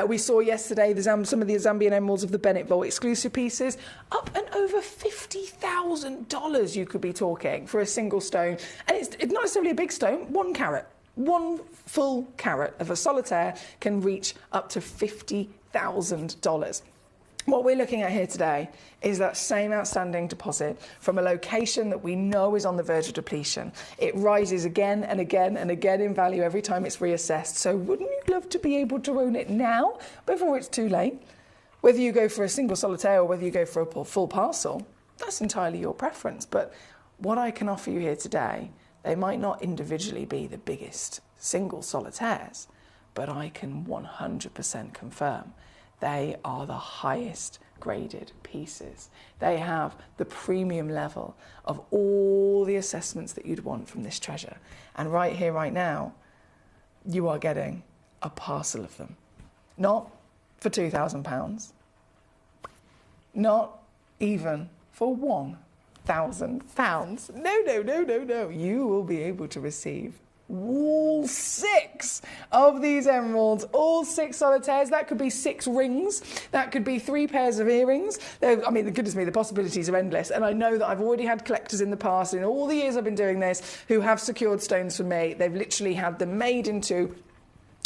We saw yesterday some of the Zambian emeralds of the Bennett Vault exclusive pieces, up and over $50,000 you could be talking for a single stone. And it's not necessarily a big stone, 1 carat. 1 full carat of a solitaire can reach up to $50,000. What we're looking at here today is that same outstanding deposit from a location that we know is on the verge of depletion. It rises again and again and again in value every time it's reassessed. So wouldn't you love to be able to own it now before it's too late? Whether you go for a single solitaire or whether you go for a full parcel, that's entirely your preference. But what I can offer you here today, they might not individually be the biggest single solitaires, but I can 100% confirm they are the highest graded pieces. They have the premium level of all the assessments that you'd want from this treasure. And right here, right now, you are getting a parcel of them. Not for £2,000, not even for £1,000. No. You will be able to receive all 6 of these emeralds, all 6 solitaires. That could be 6 rings, that could be 3 pairs of earrings. I mean, goodness me, the possibilities are endless. And I know that I've already had collectors in the past, in all the years I've been doing this, who have secured stones from me. They've literally had them made into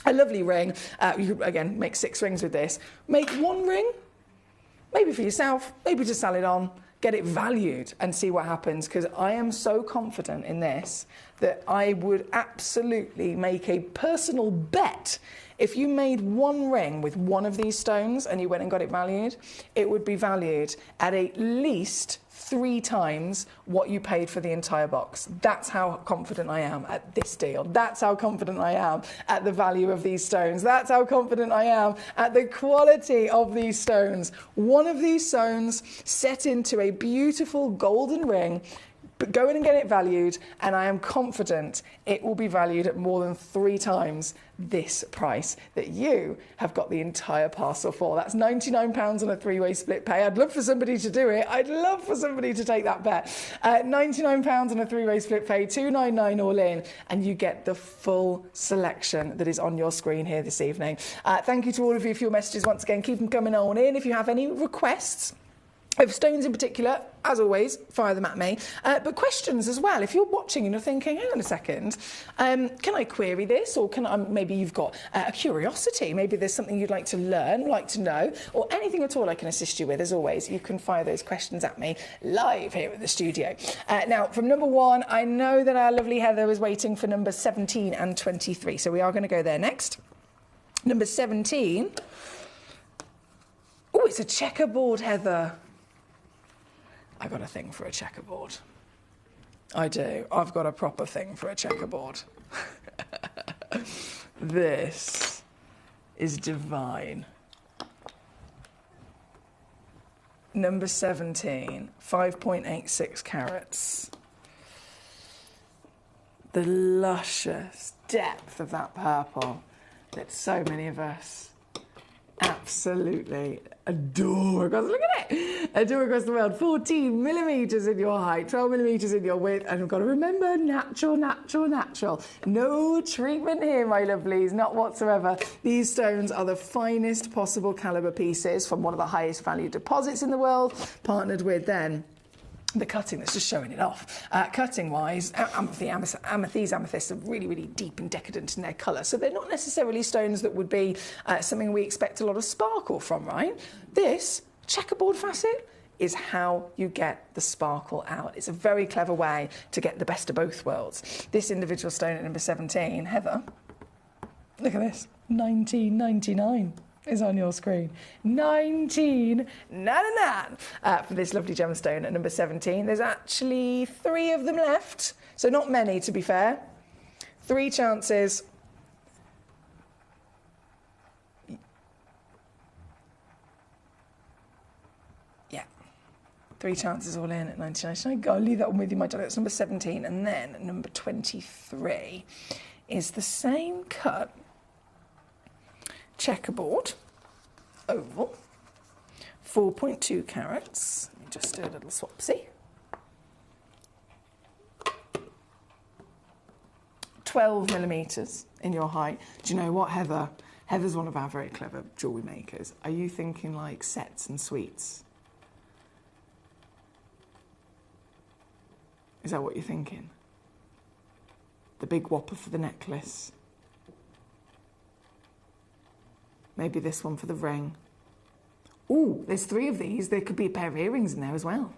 a lovely ring. You could, again, make 6 rings with this. Make 1 ring, maybe for yourself, maybe just sell it on. Get it valued and see what happens, because I am so confident in this that I would absolutely make a personal bet. If you made 1 ring with one of these stones and you went and got it valued, it would be valued at least 3 times what you paid for the entire box. That's how confident I am at this deal. That's how confident I am at the value of these stones. That's how confident I am at the quality of these stones. One of these stones set into a beautiful golden ring, but go in and get it valued, and I am confident it will be valued at more than 3 times this price that you have got the entire parcel for. That's £99 on a 3-way split pay. I'd love for somebody to do it. I'd love for somebody to take that bet. £99 on a 3-way split pay, $299 all in, and you get the full selection that is on your screen here this evening. Thank you to all of you for your messages once again. Keep them coming on in. If you have any requests of stones in particular, as always, fire them at me. But questions as well. If you're watching and you're thinking, hang on a second, can I query this? Or can I, maybe you've got a curiosity. Maybe there's something you'd like to learn, like to know, or anything at all I can assist you with. As always, you can fire those questions at me live here at the studio. Now, from number 1, I know that our lovely Heather was waiting for number 17 and 23. So we are going to go there next. Number 17. Oh, it's a checkerboard, Heather. I got a thing for a checkerboard. I do. I've got a proper thing for a checkerboard. This is divine. number 17, 5.86 carats. The luscious depth of that purple that so many of us absolutely adore across, look at it, adore across the world. 14 millimetres in your height, 12 millimetres in your width, and we've got to remember, natural, natural, natural. No treatment here, my lovelies, not whatsoever. These stones are the finest possible calibre pieces from one of the highest value deposits in the world, partnered with then the cutting that's just showing it off. Cutting-wise, these amethysts are really, really deep and decadent in their colour, so they're not necessarily stones that would be something we expect a lot of sparkle from, right? This checkerboard facet is how you get the sparkle out. It's a very clever way to get the best of both worlds. This individual stone at number 17, Heather, look at this, 19.99. is on your screen. 19.99 for this lovely gemstone at number 17. There's actually 3 of them left, so not many to be fair. 3 chances. Yeah, 3 chances all in at 19.99. Go, I'll leave that one with you, my darling. That's number 17, and then number 23 is the same cut. Checkerboard, oval, 4.2 carats. Let me just do a little swapsy. 12 millimetres in your height. Do you know what, Heather? Heather's one of our very clever jewellery makers. Are you thinking like sets and suites? Is that what you're thinking? The big whopper for the necklace. Maybe this one for the ring. Ooh, there's 3 of these. There could be a pair of earrings in there as well.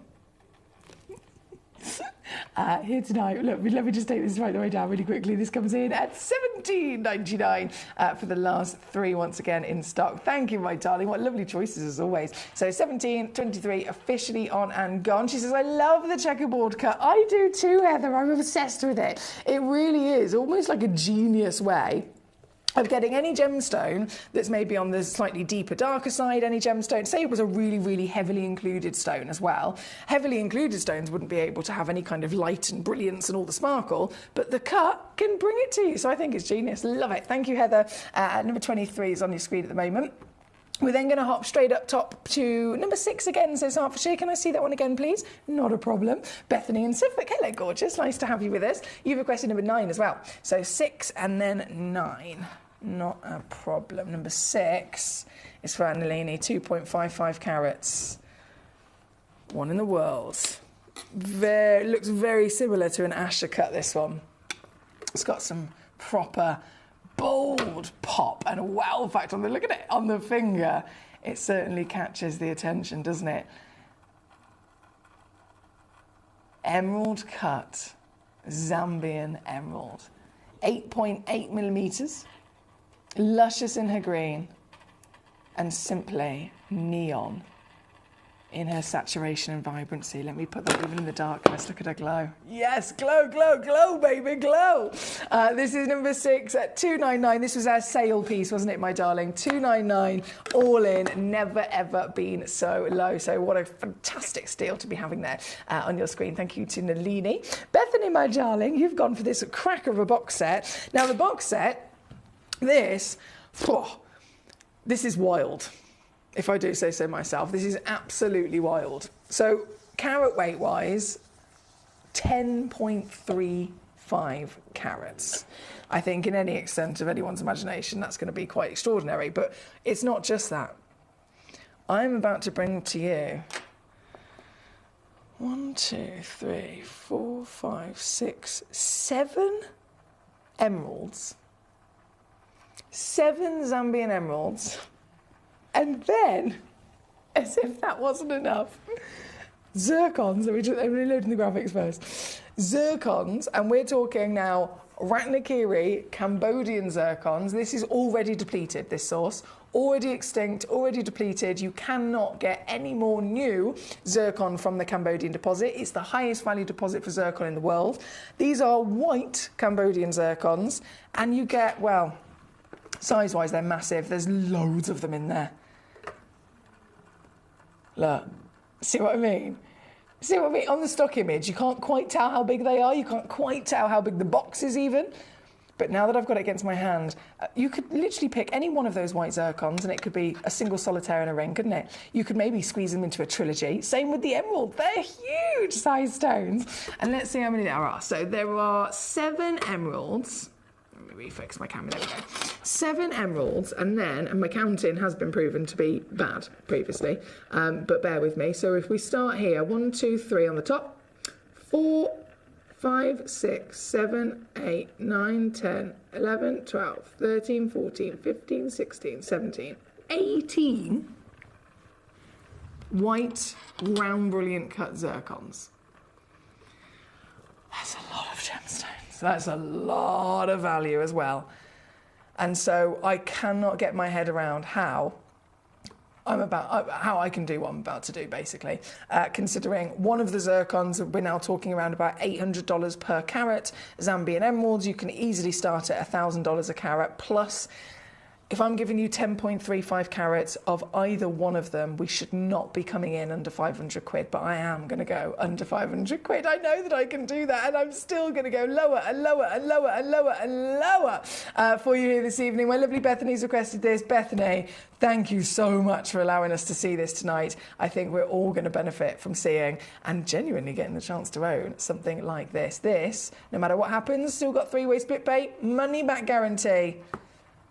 Here tonight, look, let me just take this right the way down really quickly. This comes in at $17.99 for the last 3 once again in stock. Thank you, my darling. What lovely choices as always. So 17.23 officially on and gone. She says, I love the checkerboard cut. I do too, Heather. I'm obsessed with it. It really is almost like a genius way of getting any gemstone that's maybe on the slightly deeper, darker side, any gemstone, say it was a really, really heavily included stone as well. Heavily included stones wouldn't be able to have any kind of light and brilliance and all the sparkle, but the cut can bring it to you. So I think it's genius. Love it. Thank you, Heather. Number 23 is on your screen at the moment. We're then going to hop straight up top to number 6 again, says Hertfordshire. Can I see that one again, please? Not a problem. Bethany and Suffolk. Hello, gorgeous. Nice to have you with us. You've requested number 9 as well. So 6 and then 9. Not a problem. Number 6 is for Annalini, 2.55 carats. One in the world. Looks very similar to an Asher cut, this one. It's got some proper bold pop and a wow factor on the, look at it, on the finger. It certainly catches the attention, doesn't it? Emerald cut, Zambian emerald. 8.8 millimetres. Luscious in her green and simply neon in her saturation and vibrancy. Let me put that even in the darkness. Look at her glow. Yes, glow, glow, glow, baby, glow. This is number 6 at $2.99. This was our sale piece, wasn't it, my darling? $2.99, all in, never, ever been so low. So what a fantastic steal to be having there on your screen. Thank you to Nalini. Bethany, my darling, you've gone for this cracker of a box set. Now, the box set, this is wild, if I do say so myself. This is absolutely wild. So carat weight wise, 10.35 carats. I think in any extent of anyone's imagination, that's going to be quite extraordinary. But it's not just that. I'm about to bring to you 1, 2, 3, 4, 5, 6, 7 emeralds. 7 Zambian emeralds, and then, as if that wasn't enough, zircons. Let me load in the graphics first. Zircons, and we're talking now Ratnakiri, Cambodian zircons. This is already depleted, this source. Already extinct, already depleted. You cannot get any more new zircon from the Cambodian deposit. It's the highest value deposit for zircon in the world. These are white Cambodian zircons, and you get, well, size-wise, they're massive. There's loads of them in there. Look, See what I mean? See what I mean? On the stock image, you can't quite tell how big they are. You can't quite tell how big the box is even. But now that I've got it against my hand, you could literally pick any one of those white zircons and it could be a single solitaire in a ring, couldn't it? You could maybe squeeze them into a trilogy. Same with the emerald. They're huge size stones. And let's see how many there are. So there are 7 emeralds. Let me refocus my camera. There we go. 7 emeralds, and my counting has been proven to be bad previously, but bear with me. So if we start here, 1, 2, 3 on the top, 4, 5, 6, 7, 8, 9, 10, 11, 12, 13, 14, 15, 16, 17, 18 white, round, brilliant cut zircons. That's a lot of gemstones. That's a lot of value as well. And so I cannot get my head around how I can do what I'm about to do, basically. Considering one of the zircons, we're now talking around about $800 per carat. Zambian emeralds, you can easily start at $1,000 a carat. Plus, if I'm giving you 10.35 carats of either one of them, we should not be coming in under 500 quid, but I am going to go under 500 quid. I know that I can do that, and I'm still going to go lower and lower and lower and lower and lower for you here this evening. My lovely Bethany's requested this. Bethany, thank you so much for allowing us to see this tonight. I think we're all going to benefit from seeing and genuinely getting the chance to own something like this. This, no matter what happens, still got 3-way split pay, money back guarantee,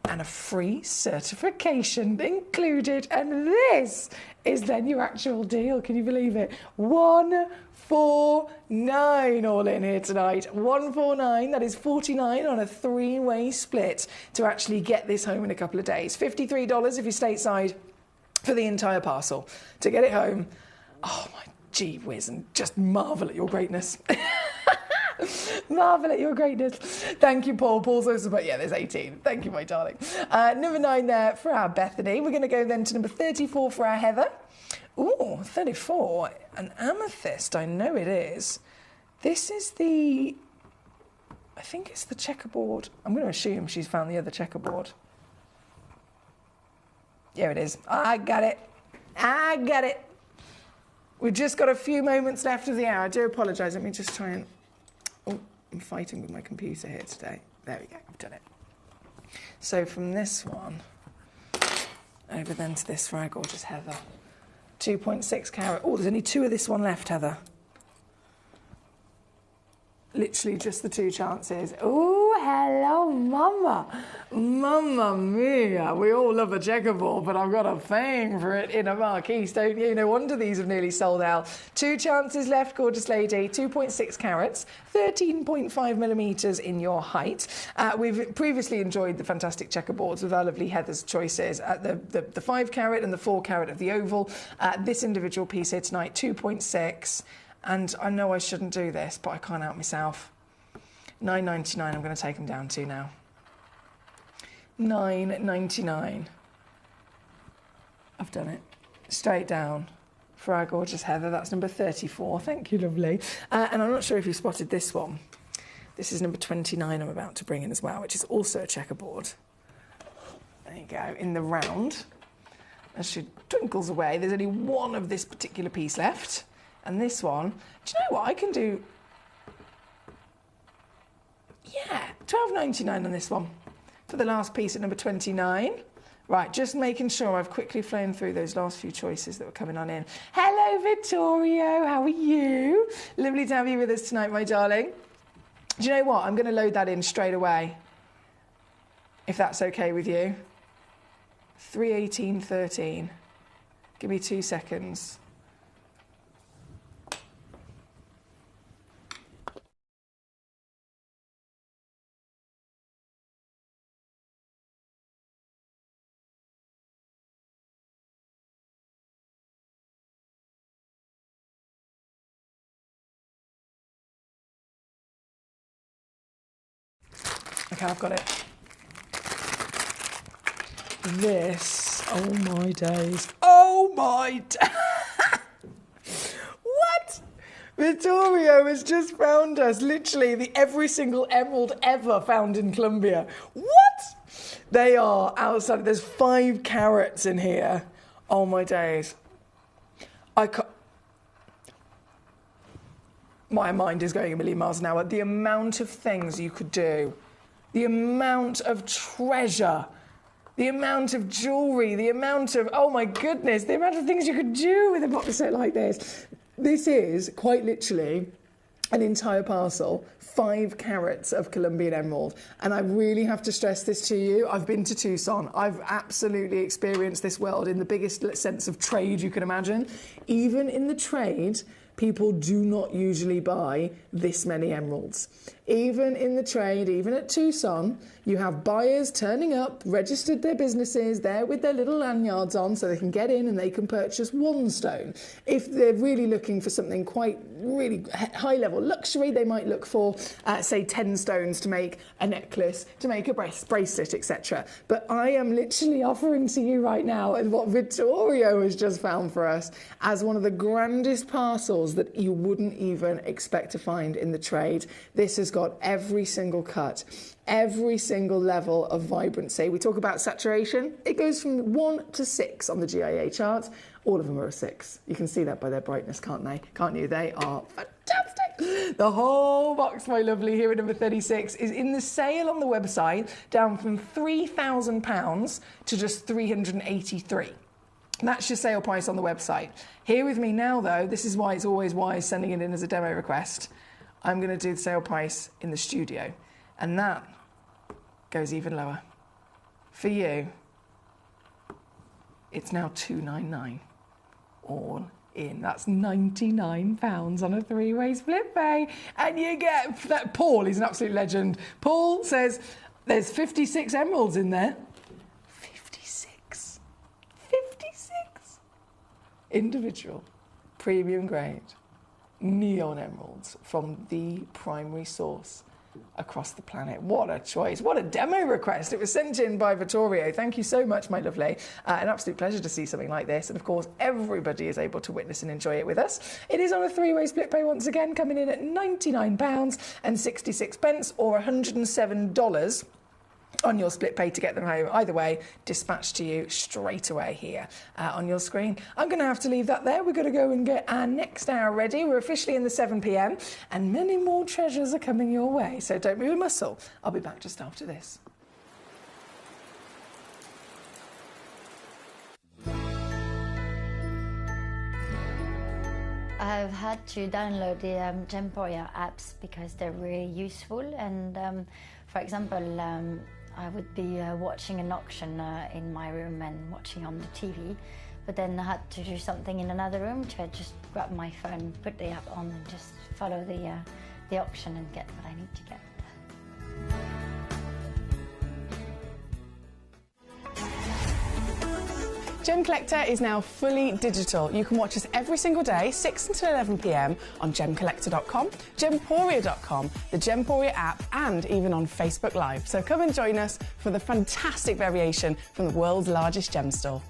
and a free certification included. And this is then your actual deal. Can you believe it? 149 all in here tonight. 149, that is 49 on a 3-way split to actually get this home in a couple of days. $53 if you're stateside for the entire parcel. To get it home, oh my gee whiz, and just marvel at your greatness. Marvel at your greatness. Thank you, Paul. Paul's also, but yeah, there's 18. Thank you, my darling. Number 9 there for our Bethany. We're going to go then to number 34 for our Heather. Ooh, 34. An amethyst. I know it is. This is the... I think it's the checkerboard. I'm going to assume she's found the other checkerboard. Here it is. I got it. I got it. We've just got a few moments left of the hour. I do apologise. Let me just try and... Oh, I'm fighting with my computer here today. There we go, I've done it. So from this one, over then to this for our gorgeous Heather. 2.6 carat. Oh, there's only 2 of this one left, Heather. Literally just the 2 chances. Oh, hello, mama. Mamma mia. We all love a checkerboard, but I've got a thing for it in a marquise, don't you? No wonder these have nearly sold out. 2 chances left, gorgeous lady. 2.6 carats, 13.5 millimetres in your height. We've previously enjoyed the fantastic checkerboards with our lovely Heather's choices. The 5 carat and the 4 carat of the oval. This individual piece here tonight, 2.6. And I know I shouldn't do this, but I can't help myself. $9.99 I'm going to take them down to now. $9.99. I've done it. Straight down for our gorgeous Heather. That's number 34. Thank you, lovely. And I'm not sure if you spotted this one. This is number 29 I'm about to bring in as well, which is also a checkerboard. There you go, in the round. As she twinkles away, there's only one of this particular piece left. And this one, do you know what I can do? Yeah, $12.99 on this one for the last piece at number 29. Right, just making sure I've quickly flown through those last few choices that were coming on in. Hello, Vittorio, how are you? Lovely to have you with us tonight, my darling. Do you know what? I'm going to load that in straight away, if that's okay with you. 318.13. Give me 2 seconds. Okay, I've got it. This, oh my days. Oh my What? Vittorio has just found us, literally, every single emerald ever found in Colombia. What? They are outside. There's 5 carats in here. Oh my days. My mind is going a million miles an hour. The amount of things you could do, the amount of treasure, the amount of jewellery, the amount of, oh my goodness, the amount of things you could do with a box set like this. This is quite literally an entire parcel, 5 carats of Colombian emerald. And I really have to stress this to you. I've been to Tucson. I've absolutely experienced this world in the biggest sense of trade you can imagine. Even in the trade, people do not usually buy this many emeralds. Even in the trade, even at Tucson, you have buyers turning up, registered their businesses, there with their little lanyards on so they can get in and they can purchase 1 stone. If they're really looking for something quite really high level luxury, they might look for, say, 10 stones to make a necklace, to make a bracelet, etc. But I am literally offering to you right now what Vittorio has just found for us as one of the grandest parcels that you wouldn't even expect to find in the trade. This has got every single cut, every single level of vibrancy. We talk about saturation. It goes from 1 to 6 on the GIA chart. All of them are a 6. You can see that by their brightness, can't they? Can't you? They are fantastic. The whole box, my lovely, here at number 36, is in the sale on the website, down from £3,000 to just 383. That's your sale price on the website. Here with me now, though, this is why it's always wise sending it in as a demo request. I'm going to do the sale price in the studio, and that goes even lower. For you, it's now £299, all in. That's £99 on a 3-way split pay, and you get that. Paul is an absolute legend. Paul says there's 56 emeralds in there. 56 individual premium grade neon emeralds from the primary source across the planet. What a choice. What a demo request. It was sent in by Vittorio. Thank you so much, my lovely. An absolute pleasure to see something like this. And of course, everybody is able to witness and enjoy it with us. It is on a 3-way split pay once again, coming in at £99.66 or $107 on your split pay to get them home. Either way, dispatched to you straight away here on your screen. I'm going to have to leave that there. We're going to go and get our next hour ready. We're officially in the 7 p.m. and many more treasures are coming your way. So don't move a muscle. I'll be back just after this. I've had to download the Gemcollector apps because they're really useful, and for example, I would be watching an auction in my room and watching on the TV, but then I had to do something in another room, so I just grab my phone, put the app on and just follow the auction and get what I need to get. Gemcollector is now fully digital. You can watch us every single day, 6 until 11 p.m. on gemcollector.com, gemporia.com, the Gemporia app, and even on Facebook Live. So come and join us for the fantastic variation from the world's largest gem store.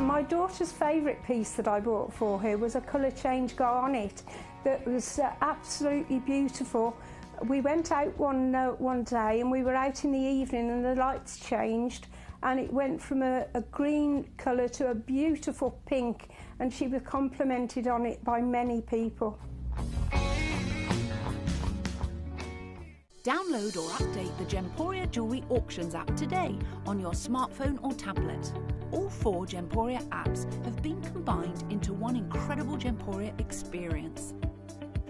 My daughter's favourite piece that I bought for her was a colour change garnet that was absolutely beautiful. We went out one day and we were out in the evening and the lights changed and it went from a green colour to a beautiful pink, and she was complimented on it by many people. Download or update the Gemporia Jewellery Auctions app today on your smartphone or tablet. All 4 Gemporia apps have been combined into one incredible Gemporia experience.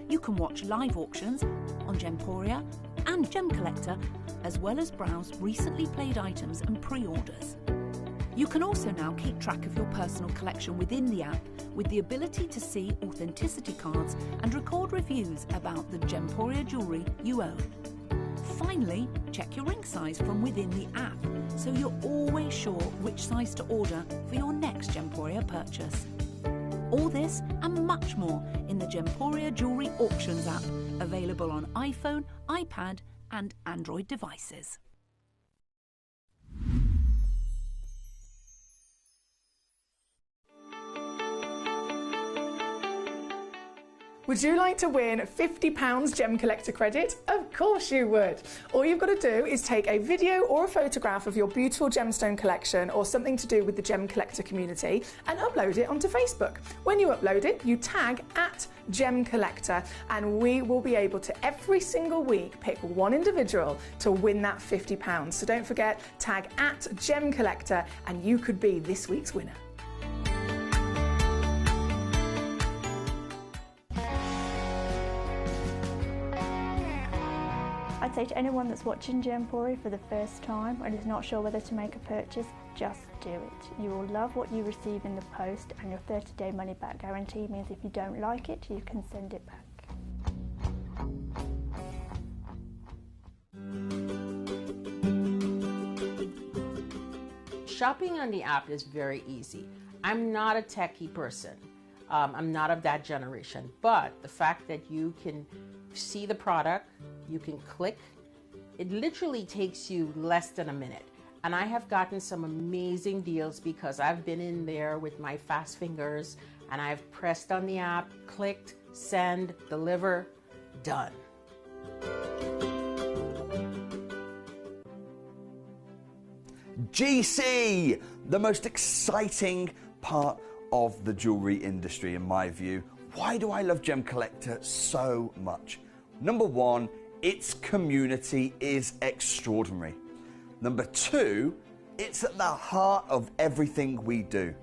You can watch live auctions on Gemporia and Gemcollector, as well as browse recently played items and pre-orders. You can also now keep track of your personal collection within the app with the ability to see authenticity cards and record reviews about the Gemporia jewellery you own. Finally, check your ring size from within the app, so you're always sure which size to order for your next Gemporia purchase. All this and much more in the Gemporia Jewellery Auctions app, available on iPhone, iPad and Android devices. Would you like to win £50 Gemcollector credit? Of course you would. All you've got to do is take a video or a photograph of your beautiful gemstone collection or something to do with the Gemcollector community and upload it onto Facebook. When you upload it, you tag @Gemcollector and we will be able to every single week pick one individual to win that £50. So don't forget, tag @Gemcollector and you could be this week's winner. I'd say to anyone that's watching Gemporia for the first time and is not sure whether to make a purchase, just do it. You will love what you receive in the post, and your 30-day money-back guarantee means if you don't like it, you can send it back. Shopping on the app is very easy. I'm not a techie person. I'm not of that generation, but the fact that you can see the product, you can click, it literally takes you less than a minute. And I have gotten some amazing deals because I've been in there with my fast fingers and I've pressed on the app, clicked, send, deliver, done. GC, the most exciting part of the jewelry industry in my view. Why do I love Gemcollector so much? Number one, its community is extraordinary. Number two, it's at the heart of everything we do.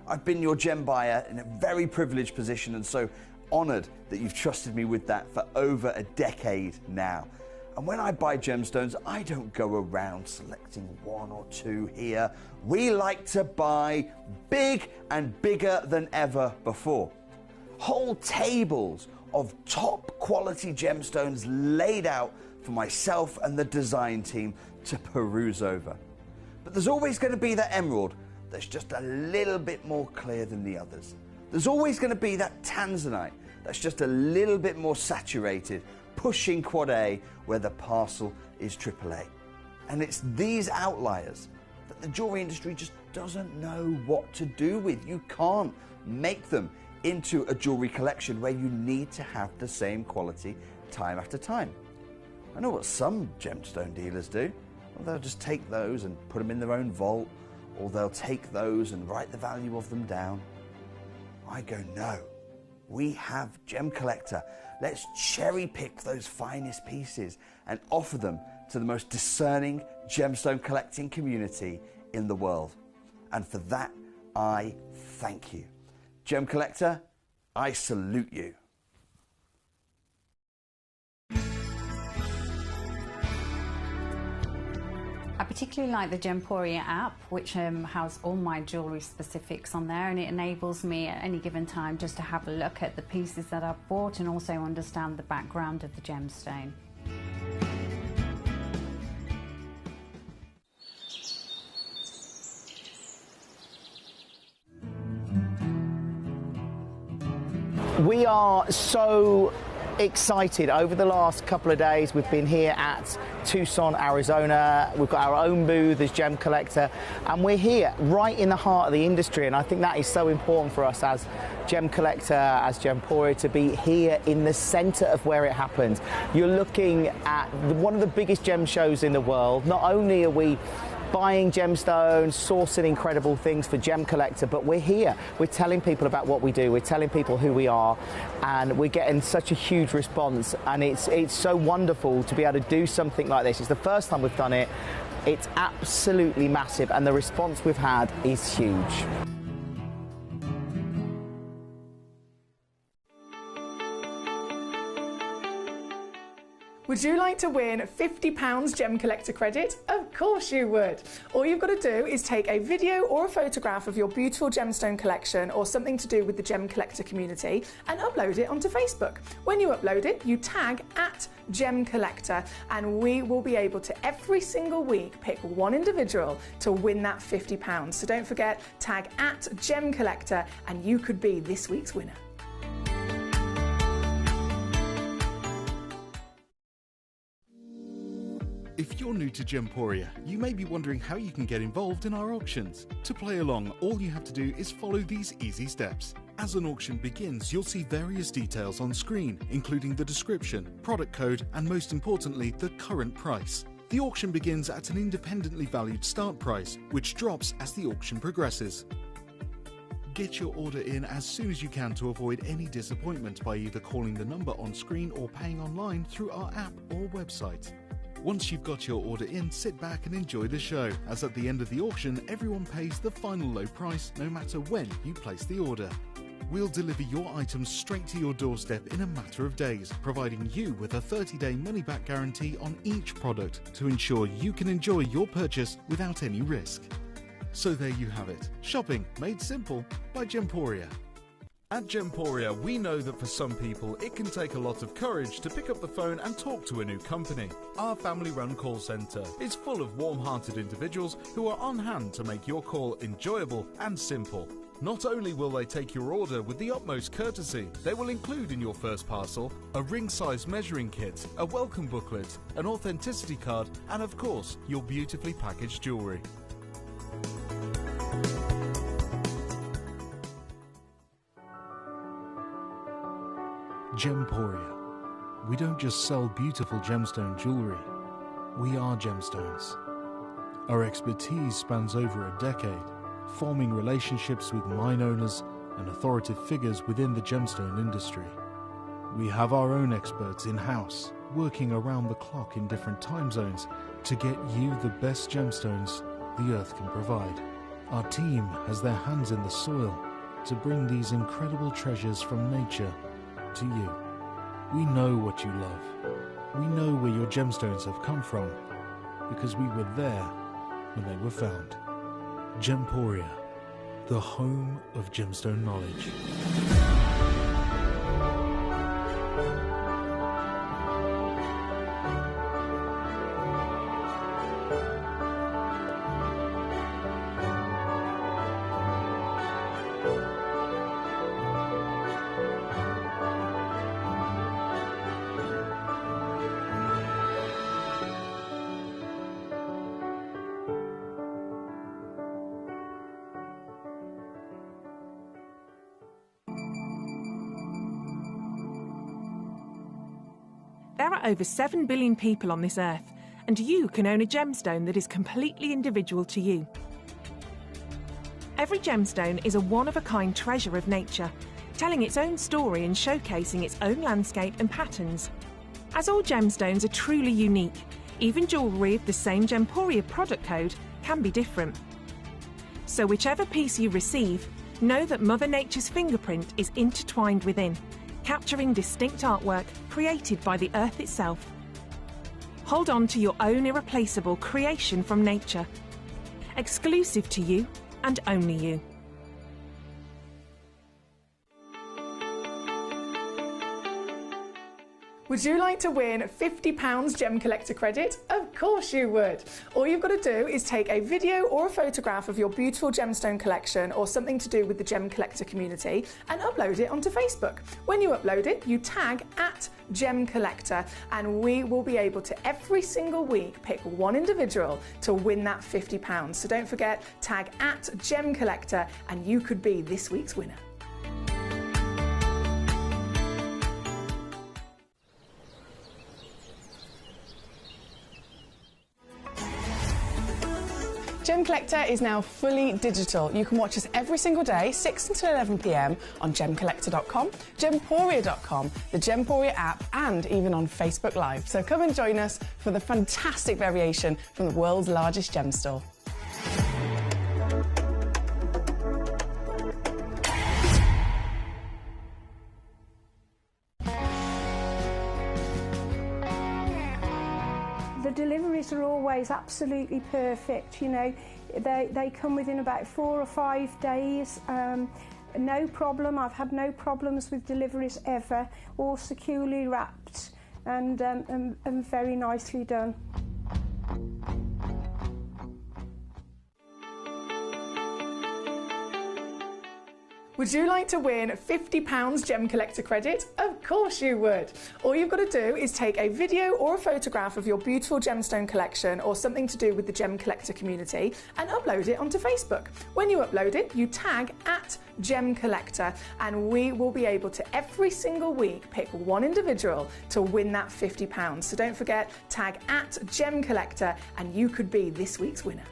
I've been your gem buyer in a very privileged position and so honored that you've trusted me with that for over a decade now. And when I buy gemstones, I don't go around selecting one or two here. We like to buy big and bigger than ever before. Whole tables of top quality gemstones laid out for myself and the design team to peruse over. But there's always going to be that emerald that's just a little bit more clear than the others. There's always going to be that tanzanite that's just a little bit more saturated, pushing quad A where the parcel is AAA. And it's these outliers that the jewelry industry just doesn't know what to do with. You can't make them into a jewelry collection where you need to have the same quality time after time. I know what some gemstone dealers do. Well, they'll just take those and put them in their own vault, or they'll take those and write the value of them down. I go, no, we have Gemcollector. Let's cherry pick those finest pieces and offer them to the most discerning gemstone collecting community in the world. And for that, I thank you. Gemcollector, I salute you. I particularly like the Gemporia app, which has all my jewellery specifics on there, and it enables me at any given time just to have a look at the pieces that I've bought and also understand the background of the gemstone. We are so excited. Over the last couple of days we've been here at Tucson, Arizona. We've got our own booth as Gemcollector and we're here right in the heart of the industry, and I think that is so important for us as Gemcollector, as Gemporia, to be here in the center of where it happens. You're looking at one of the biggest gem shows in the world. Not only are we buying gemstones, sourcing incredible things for Gemcollector, but we're here. We're telling people about what we do. We're telling people who we are, and we're getting such a huge response. And it's so wonderful to be able to do something like this. It's the first time we've done it. It's absolutely massive, and the response we've had is huge. Would you like to win £50 Gemcollector credit? Of course you would. All you've got to do is take a video or a photograph of your beautiful gemstone collection or something to do with the Gemcollector community and upload it onto Facebook. When you upload it, you tag @Gemcollector and we will be able to every single week pick one individual to win that £50. So don't forget, tag @Gemcollector and you could be this week's winner. If you're new to Gemporia, you may be wondering how you can get involved in our auctions. To play along, all you have to do is follow these easy steps. As an auction begins, you'll see various details on screen, including the description, product code, and most importantly, the current price. The auction begins at an independently valued start price, which drops as the auction progresses. Get your order in as soon as you can to avoid any disappointment by either calling the number on screen or paying online through our app or website. Once you've got your order in, sit back and enjoy the show, as at the end of the auction, everyone pays the final low price no matter when you place the order. We'll deliver your items straight to your doorstep in a matter of days, providing you with a 30-day money-back guarantee on each product to ensure you can enjoy your purchase without any risk. So there you have it, shopping made simple by Gemporia. At Gemporia, we know that for some people it can take a lot of courage to pick up the phone and talk to a new company. Our family-run call centre is full of warm-hearted individuals who are on hand to make your call enjoyable and simple. Not only will they take your order with the utmost courtesy, they will include in your first parcel a ring-size measuring kit, a welcome booklet, an authenticity card, and of course, your beautifully packaged jewellery. Gemporia. We don't just sell beautiful gemstone jewellery, we are gemstones. Our expertise spans over a decade, forming relationships with mine owners and authoritative figures within the gemstone industry. We have our own experts in-house, working around the clock in different time zones to get you the best gemstones the earth can provide. Our team has their hands in the soil to bring these incredible treasures from nature to you. We know what you love. We know where your gemstones have come from because we were there when they were found. Gemporia, the home of gemstone knowledge. There are over 7 billion people on this earth, and you can own a gemstone that is completely individual to you. Every gemstone is a one-of-a-kind treasure of nature, telling its own story and showcasing its own landscape and patterns. As all gemstones are truly unique, even jewellery of the same Gemporia product code can be different. So whichever piece you receive, know that Mother Nature's fingerprint is intertwined within, capturing distinct artwork created by the earth itself. Hold on to your own irreplaceable creation from nature, exclusive to you and only you. Would you like to win £50 Gemcollector credit? Of course you would. All you've got to do is take a video or a photograph of your beautiful gemstone collection or something to do with the Gemcollector community and upload it onto Facebook. When you upload it, you tag @Gemcollector and we will be able to every single week pick one individual to win that £50. So don't forget, tag @Gemcollector and you could be this week's winner. Gemcollector is now fully digital. You can watch us every single day, 6 until 11 p.m. on gemcollector.com, gemporia.com, the Gemporia app, and even on Facebook Live. So come and join us for the fantastic variation from the world's largest gem store. The deliveries are always absolutely perfect, you know. They come within about 4 or 5 days. No problem. I've had no problems with deliveries ever. All securely wrapped and very nicely done. Would you like to win £50 Gemcollector credit? Of course you would. All you've got to do is take a video or a photograph of your beautiful gemstone collection or something to do with the Gemcollector community and upload it onto Facebook. When you upload it, you tag @Gemcollector and we will be able to every single week pick one individual to win that £50. So don't forget, tag @Gemcollector and you could be this week's winner.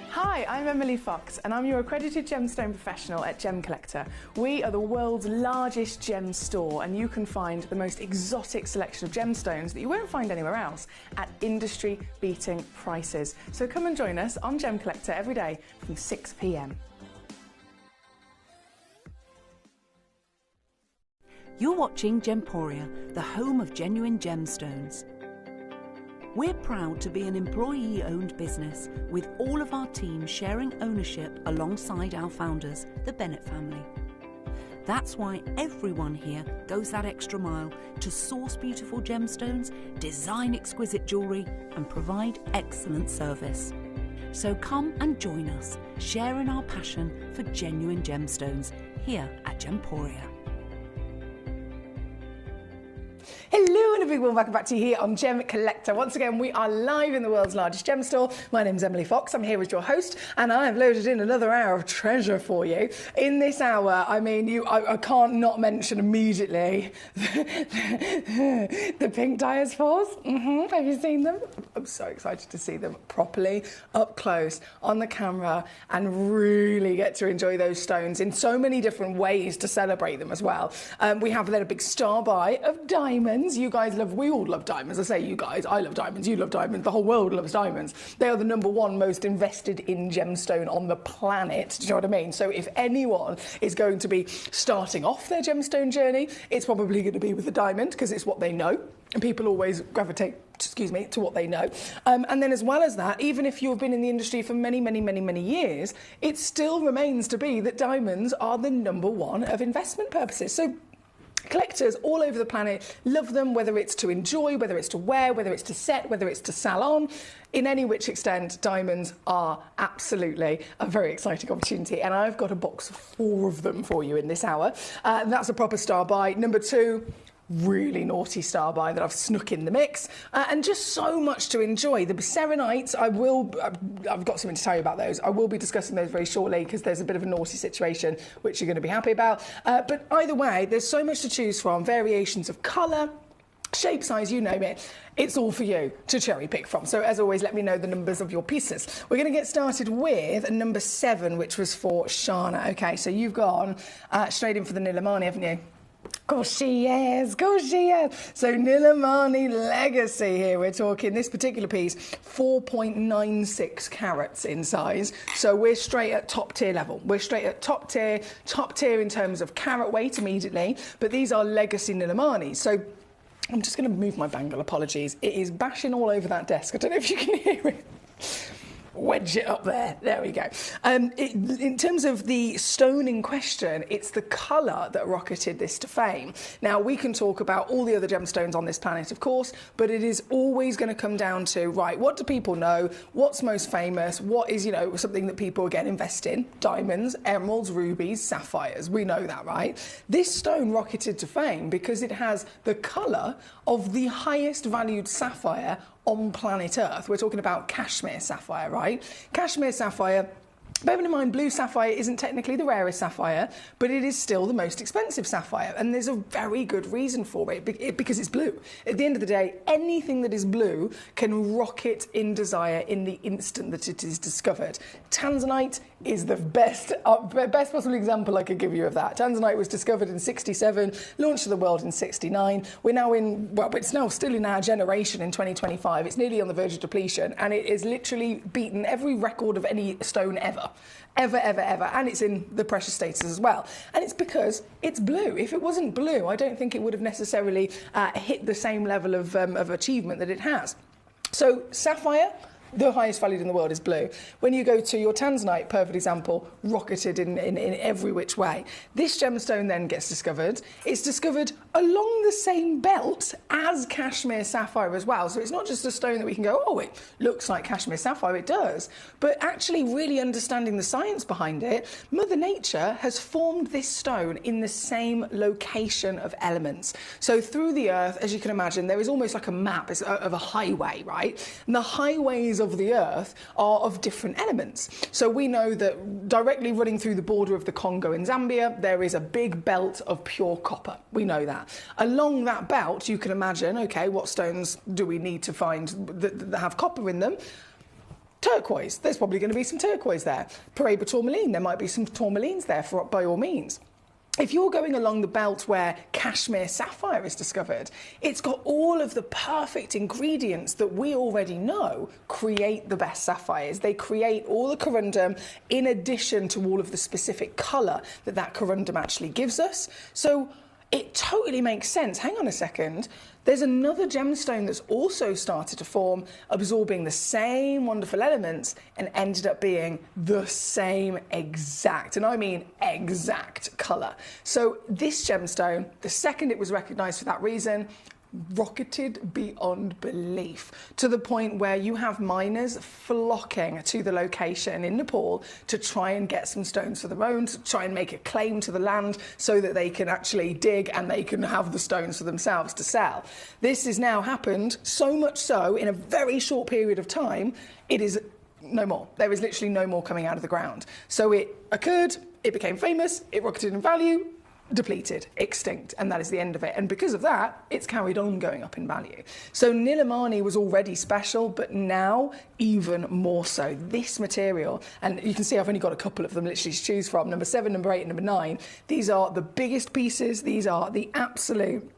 Hi, I'm Emily Fox and I'm your accredited gemstone professional at Gemcollector. We are the world's largest gem store and you can find the most exotic selection of gemstones that you won't find anywhere else at industry-beating prices. So come and join us on Gemcollector every day from 6 p.m. You're watching Gemporia, the home of genuine gemstones. We're proud to be an employee-owned business with all of our team sharing ownership alongside our founders, the Bennett family. That's why everyone here goes that extra mile to source beautiful gemstones, design exquisite jewellery and provide excellent service. So come and join us, sharing our passion for genuine gemstones here at Gemporia. Hello and a big warm welcome back to you here on Gemcollector. Once again, we are live in the world's largest gem store. My name's Emily Fox, I'm here as your host and I have loaded in another hour of treasure for you. In this hour, I mean, I can't not mention immediately the pink diaspores. Have you seen them? I'm so excited to see them properly up close on the camera and really get to enjoy those stones in so many different ways to celebrate them as well. We have then a big star buy of diamonds. You guys love, we all love diamonds. I say you guys, I love diamonds, you love diamonds, the whole world loves diamonds. They are the #1 most invested in gemstone on the planet, do you know what I mean? So if anyone is going to be starting off their gemstone journey, it's probably going to be with a diamond because it's what they know. And people always gravitate, to what they know. And then as well as that, even if you've been in the industry for many, many, many, many years, it still remains to be that diamonds are the #1 of investment purposes. So collectors all over the planet love them, whether it's to enjoy, whether it's to wear, whether it's to set, whether it's to salon. In any which extent, diamonds are absolutely a very exciting opportunity. And I've got a box of 4 of them for you in this hour. That's a proper star buy. #2, really naughty star buy that I've snuck in the mix, and just so much to enjoy. The Serenites, I've got something to tell you about those. I will be discussing those very shortly because there's a bit of a naughty situation which you're going to be happy about. But either way, there's so much to choose from, variations of colour, shape, size, you name it. It's all for you to cherry pick from. So as always, let me know the numbers of your pieces. We're going to get started with number 7, which was for Shana. Okay, so you've gone straight in for the Nilamani, haven't you? Of course she is, of course she is. So Nilamani Legacy here, we're talking this particular piece, 4.96 carats in size. So we're straight at top tier level. We're straight at top tier in terms of carat weight immediately, but these are Legacy Nilamanis. So I'm just going to move my bangle, apologies. It is bashing all over that desk. I don't know if you can hear it. Wedge it up there. There we go. In terms of the stone in question, it's the colour that rocketed this to fame. Now, we can talk about all the other gemstones on this planet, of course, but it is always going to come down to, right, what do people know? What's most famous? What is, something that people, again, invest in? Diamonds, emeralds, rubies, sapphires. We know that, right? This stone rocketed to fame because it has the colour of the highest valued sapphire on planet Earth. We're talking about cashmere sapphire, right? Cashmere sapphire, bearing in mind blue sapphire isn't technically the rarest sapphire, but it is still the most expensive sapphire, and there's a very good reason for it, because it's blue. At the end of the day, anything that is blue can rocket in desire in the instant that it is discovered. Tanzanite is the best possible example I could give you of that. Tanzanite was discovered in 67, launched to the world in 69. We're now it's now still in our generation in 2025. It's nearly on the verge of depletion, and it is literally beaten every record of any stone ever. Ever. And it's in the precious status as well. And it's because it's blue. If it wasn't blue, I don't think it would have necessarily hit the same level of achievement that it has. So sapphire, the highest valued in the world, is blue. When you go to your Tanzanite, perfect example, rocketed in every which way. This gemstone then gets discovered. It's discovered along the same belt as cashmere sapphire as well. So it's not just a stone that we can go, oh, it looks like cashmere sapphire, it does. But actually really understanding the science behind it, Mother Nature has formed this stone in the same location of elements. So through the earth, as you can imagine, there is almost like a map of a highway, right? And the highways of the earth are of different elements. So we know that directly running through the border of the Congo in Zambia, there is a big belt of pure copper. We know that. Along that belt, you can imagine, okay, what stones do we need to find that have copper in them? Turquoise. There's probably going to be some turquoise there. Paraiba tourmaline. There might be some tourmalines there by all means. If you're going along the belt where cashmere sapphire is discovered, it's got all of the perfect ingredients that we already know create the best sapphires. They create all the corundum in addition to all of the specific colour that corundum actually gives us. So it totally makes sense. Hang on a second. There's another gemstone that's also started to form, absorbing the same wonderful elements and ended up being the same exact, and I mean exact, colour. So this gemstone, the second it was recognised for that reason, rocketed beyond belief, to the point where you have miners flocking to the location in Nepal to try and get some stones for their own, to try and make a claim to the land so that they can actually dig and they can have the stones for themselves to sell. This has now happened, so much so in a very short period of time, it is no more. There is literally no more coming out of the ground. So it occurred, it became famous, it rocketed in value, depleted, extinct, and that is the end of it. And because of that, it's carried on going up in value. So Nilamani was already special, but now even more so. This material, and you can see I've only got a couple of them literally to choose from, number 7, number 8, and number 9. These are the biggest pieces. These are the absolute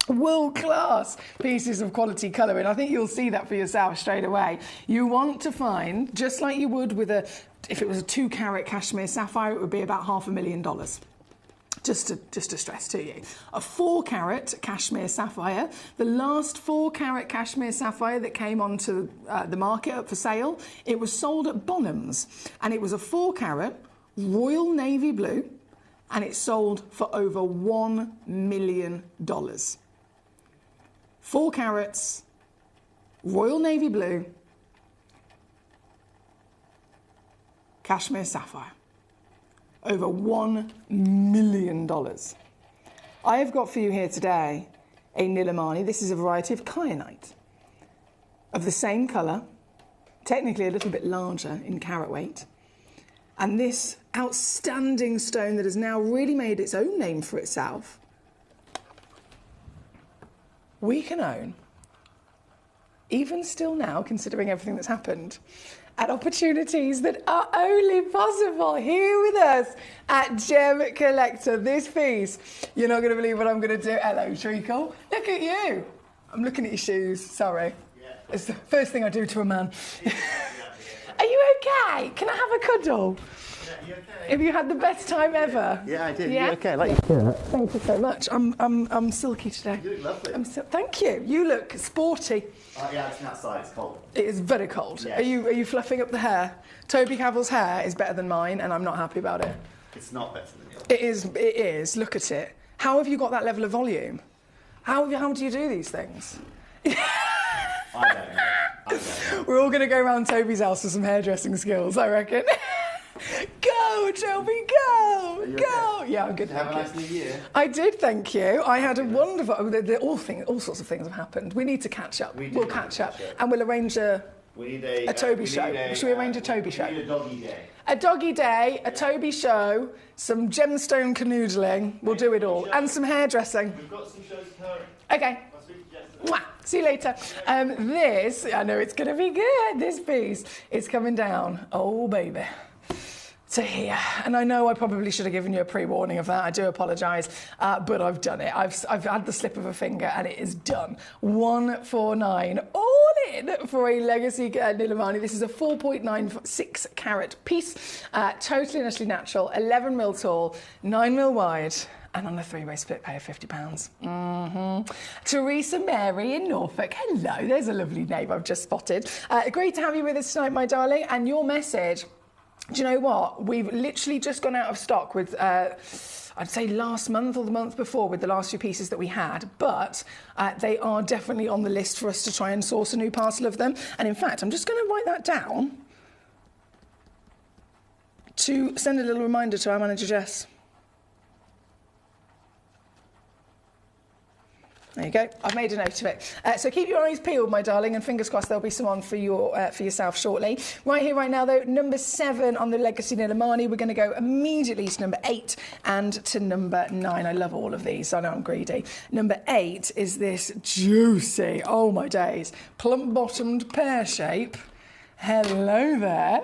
world-class pieces of quality colouring. I think you'll see that for yourself straight away. You want to find, just like you would with if it was a 2-carat cashmere sapphire, it would be about $500,000. Just to stress to you. A 4-carat cashmere sapphire, the last 4-carat cashmere sapphire that came onto the market up for sale, it was sold at Bonhams, and it was a 4-carat Royal Navy blue, and it sold for over $1 million. 4 carats, Royal Navy blue, cashmere sapphire. Over $1 million. I have got for you here today a Nilamani. This is a variety of kyanite, of the same colour, technically a little bit larger in carat weight. And this outstanding stone that has now really made its own name for itself, we can own, even still now, considering everything that's happened, at opportunities that are only possible here with us at Gemcollector. This piece, you're not going to believe what I'm going to do. Hello, Treacle. Look at you. I'm looking at your shoes. Sorry. Yeah. It's the first thing I do to a man. Yeah. Are you okay? Can I have a cuddle? Yeah, you okay? Have you had the best time ever? Yeah, I did. Yeah? You okay? Like you. Thank you so much. I'm silky today. You look lovely. Thank you. You look sporty. Yeah, it's outside. It's cold. It is very cold. Yes. Are you fluffing up the hair? Toby Cavill's hair is better than mine, and I'm not happy about it. It's not better than yours. It is. It is. Look at it. How have you got that level of volume? How do you do these things? I don't know. We're all going to go around Toby's house for some hairdressing skills, I reckon. Go, Toby, go, go. Okay? Yeah, I'm good. Did you have a nice new year? I did, thank you. I had a wonderful. All sorts of things have happened. We need to catch up. We'll catch up, and we'll arrange a Toby show. Should we arrange a Toby show? We need a doggy day. A doggy day, a Toby show, some gemstone canoodling. We'll do it all, and some hairdressing. We've got some shows occurring. Okay. Mwah. See you later. This, I know it's going to be good. This piece is coming down. Oh, baby. To here. And I know I probably should have given you a pre-warning of that. I do apologise, but I've done it. I've had the slip of a finger and it is done. 149 all in for a legacy Nilamani. This is a 4.96 carat piece, totally and utterly natural, 11 mil tall, 9 mil wide. And on a 3-way split pay of £50. Teresa Mary in Norfolk. Hello, there's a lovely name I've just spotted. Great to have you with us tonight, my darling. And your message Do you know what? We've literally just gone out of stock with, I'd say last month or the month before, with the last few pieces that we had, but they are definitely on the list for us to try and source a new parcel of them. And in fact, I'm just going to write that down to send a little reminder to our manager, Jess. There you go. I've made a note of it. So keep your eyes peeled, my darling, and fingers crossed there'll be some on for yourself shortly. Right here, right now, though, number 7 on the Legacy Nilamani. We're going to go immediately to number 8 and to number 9. I love all of these. I know I'm greedy. Number 8 is this juicy, oh my days, plump-bottomed pear shape. Hello there.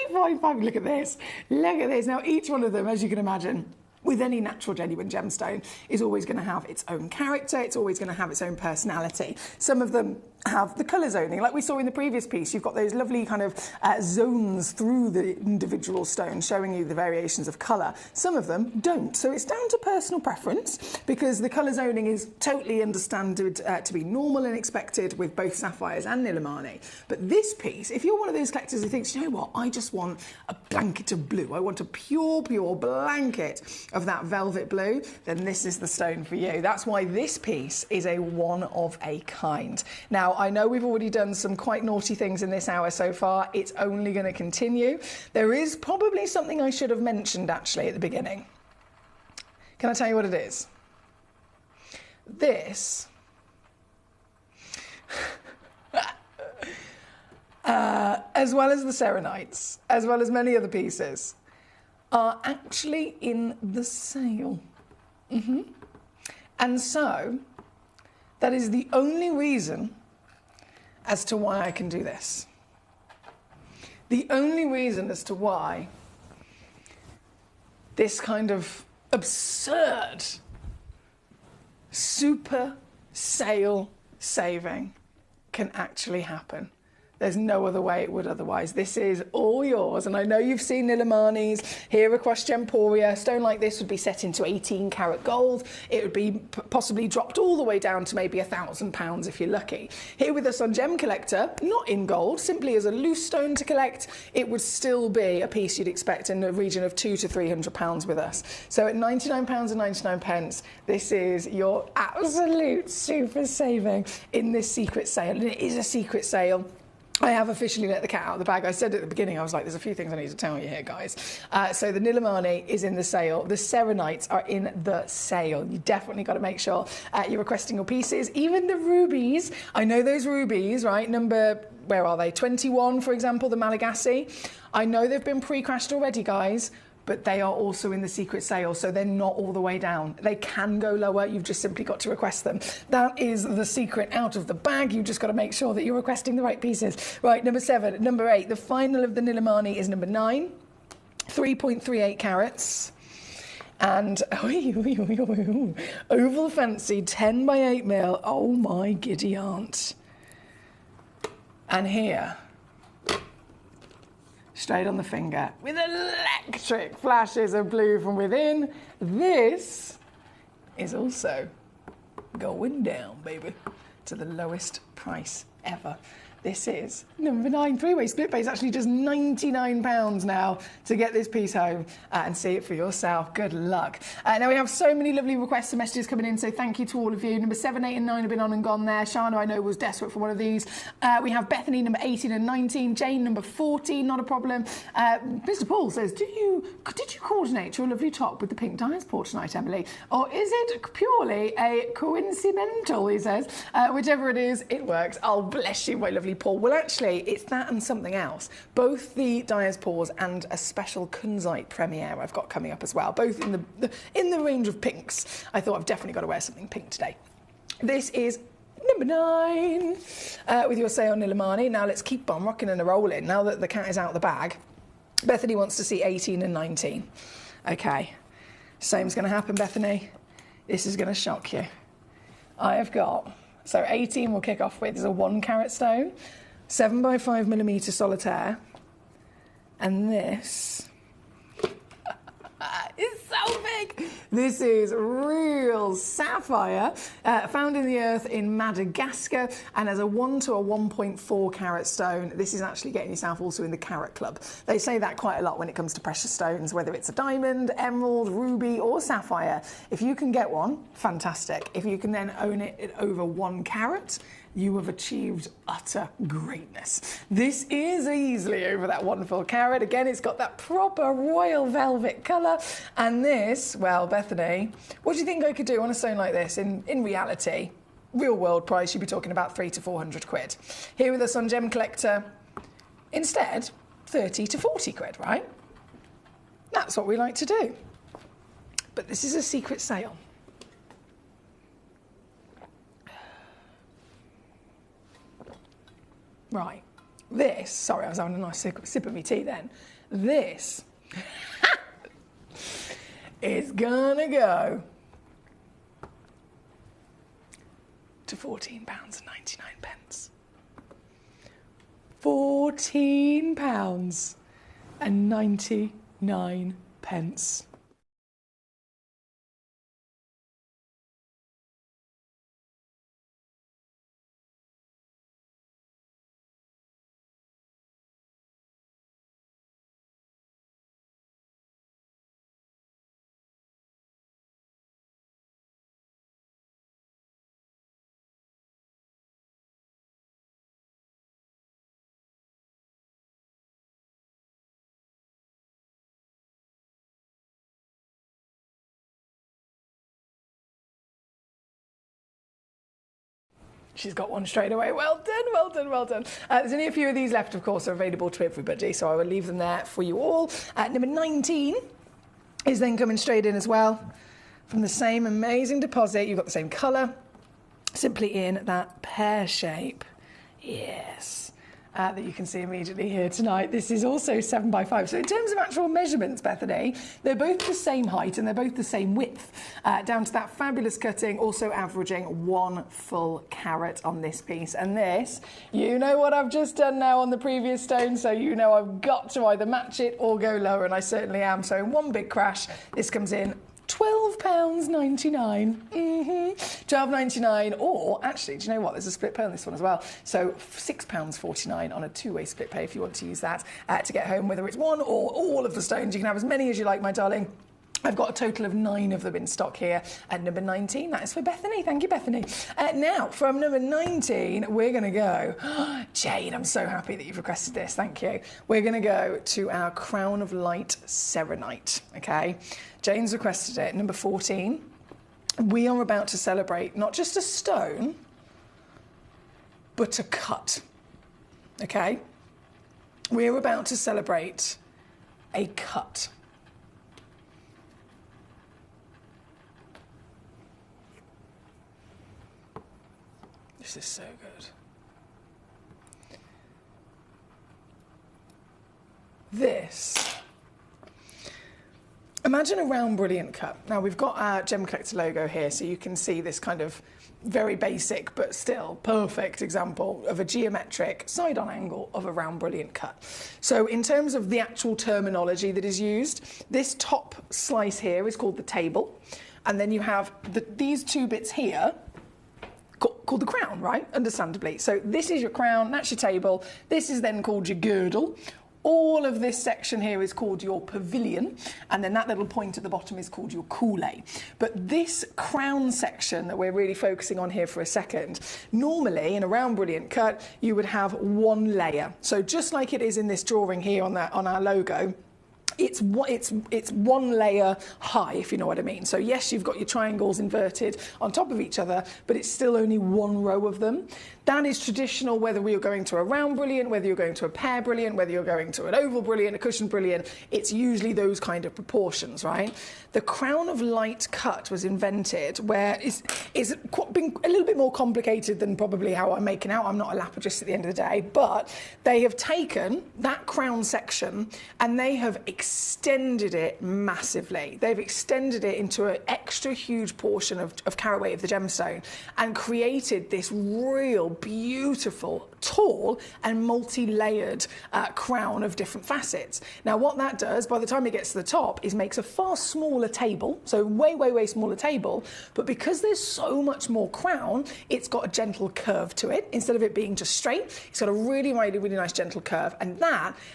355. Look at this. Look at this. Now, each one of them, as you can imagine, with any natural genuine gemstone, is always going to have its own character, it's always going to have its own personality. Some of them have the colour zoning, like we saw in the previous piece. You've got those lovely kind of zones through the individual stone showing you the variations of colour. Some of them don't, so it's down to personal preference, because the colour zoning is totally understood to be normal and expected with both sapphires and Nilamani. But this piece, if you're one of those collectors who thinks, you know what, I just want a blanket of blue, I want a pure blanket of that velvet blue, then this is the stone for you. That's why this piece is a one of a kind. Now, I know we've already done some quite naughty things in this hour so far. It's only going to continue. There is probably something I should have mentioned, actually, at the beginning. Can I tell you what it is? This... as well as the Serenites, as well as many other pieces, are actually in the sale. And so, that is the only reason as to why I can do this. The only reason as to why this kind of absurd super sale saving can actually happen. There's no other way it would otherwise. This is all yours. And I know you've seen Nilamanis here across Gemporia. A stone like this would be set into 18 karat gold. It would be possibly dropped all the way down to maybe £1,000 if you're lucky. Here with us on Gemcollector, not in gold, simply as a loose stone to collect, it would still be a piece you'd expect in the region of £200 to £300 with us. So at £99.99, this is your absolute super saving in this secret sale. And it is a secret sale. I have officially let the cat out of the bag. I said at the beginning, I was like, there's a few things I need to tell you here, guys. So the Nilamani is in the sale. The Serenites are in the sale. You definitely got to make sure you're requesting your pieces. Even the rubies. I know those rubies, right? Number, where are they? 21, for example, the Malagasy. I know they've been pre-crashed already, guys, but they are also in the secret sale, so they're not all the way down. They can go lower, you've just simply got to request them. That is the secret out of the bag. You've just got to make sure that you're requesting the right pieces. Right, number 7. Number 8, the final of the Nilamani is number 9, 3.38 carats. And oval fancy 10 by 8 mil. Oh my giddy aunt. And here, straight on the finger, with electric flashes of blue from within. This is also going down, baby, to the lowest price ever. This is number 9, 3-way split base, actually just £99 now to get this piece home and see it for yourself. Good luck. Now we have so many lovely requests and messages coming in, so thank you to all of you. Number 7, 8 and 9 have been on and gone there. Shana, I know, was desperate for one of these. We have Bethany, number 18 and 19. Jane, number 14, not a problem. Mr. Paul says, did you coordinate your lovely top with the pink dias pour tonight, Emily? Or is it purely a coincidental, he says. Whichever it is, it works. Oh, bless you, my lovely Paul. Well, actually, it's that and something else. Both the Dyer's Paws and a special Kunzite premiere I've got coming up as well, both in the range of pinks. I thought I've definitely got to wear something pink today. This is number 9 with your sale Nilamani. Now let's keep on rocking and rolling. Now that the cat is out of the bag, Bethany wants to see 18 and 19. Okay, same's going to happen, Bethany. This is going to shock you. I have got... So 18 we'll kick off with is a 1 carat stone, 7 by 5 millimetre solitaire, and this is so big. big. This is real sapphire, found in the earth in Madagascar, and as a 1 to a 1.4 carat stone. This is actually getting yourself also in the carat club. They say that quite a lot when it comes to precious stones, whether it's a diamond, emerald, ruby or sapphire. If you can get one, fantastic. If you can then own it at over 1 carat, you have achieved utter greatness. This is easily over that 1 full carat. Again, it's got that proper royal velvet colour. And this, well, Bethany, what do you think I could do on a stone like this in reality? Real world price, you'd be talking about 300 to 400 quid. Here with us on Gemcollector, instead, 30 to 40 quid, right? That's what we like to do. But this is a secret sale. Right, this, sorry, I was having a nice sip of my tea then. This is gonna go to £14.99. £14.99. She's got one straight away. Well done, well done, well done. There's only a few of these left, of course, are available to everybody, so I will leave them there for you all. Number 19 is then coming straight in as well from the same amazing deposit. You've got the same colour, simply in that pear shape. Yes. That you can see immediately here tonight. This is also 7 by 5. So in terms of actual measurements, Bethany, they're both the same height and they're both the same width, down to that fabulous cutting, also averaging 1 full carat on this piece. And this, you know what I've just done now on the previous stone, so you know I've got to either match it or go lower, and I certainly am. So in one big crash, this comes in £12.99. £12.99, or actually, do you know what? There's a split pay on this one as well. So £6.49 on a two-way split pay if you want to use that to get home, whether it's one or all of the stones. You can have as many as you like, my darling. I've got a total of 9 of them in stock here at number 19. That is for Bethany. Thank you, Bethany. Now, from number 19, we're going to go... Jane, I'm so happy that you've requested this. Thank you. We're going to go to our Crown of Light Serenite, OK? Jane's requested it. Number 14. We are about to celebrate not just a stone, but a cut, OK? We're about to celebrate a cut. This is so good. This. Imagine a round brilliant cut. Now we've got our Gemcollector logo here, so you can see this kind of very basic but still perfect example of a geometric side-on angle of a round brilliant cut. So in terms of the actual terminology that is used, this top slice here is called the table, and then you have these 2 bits here called the crown, right? Understandably. So this is your crown, that's your table. This is then called your girdle. All of this section here is called your pavilion, and then that little point at the bottom is called your coulée. But this crown section that we're really focusing on here for a second, normally in a round brilliant cut, you would have 1 layer. So just like it is in this drawing here on our logo, it's 1 layer high, if you know what I mean. So yes, you've got your triangles inverted on top of each other, but it's still only 1 row of them. That is traditional, whether you're going to a round brilliant, whether you're going to a pear brilliant, whether you're going to an oval brilliant, a cushion brilliant. It's usually those kind of proportions, right? The Crown of Light cut was invented where it's been a little bit more complicated than probably how I'm making out. I'm not a lapidrist at the end of the day, but they have taken that crown section and they have extended it massively. They've extended it into an extra huge portion of carat weight of the gemstone and created this real beautiful, tall and multi-layered crown of different facets. Now what that does, by the time it gets to the top, is makes a far smaller table, so way smaller table, but because there's so much more crown, it's got a gentle curve to it. Instead of it being just straight, it's got a really nice gentle curve, and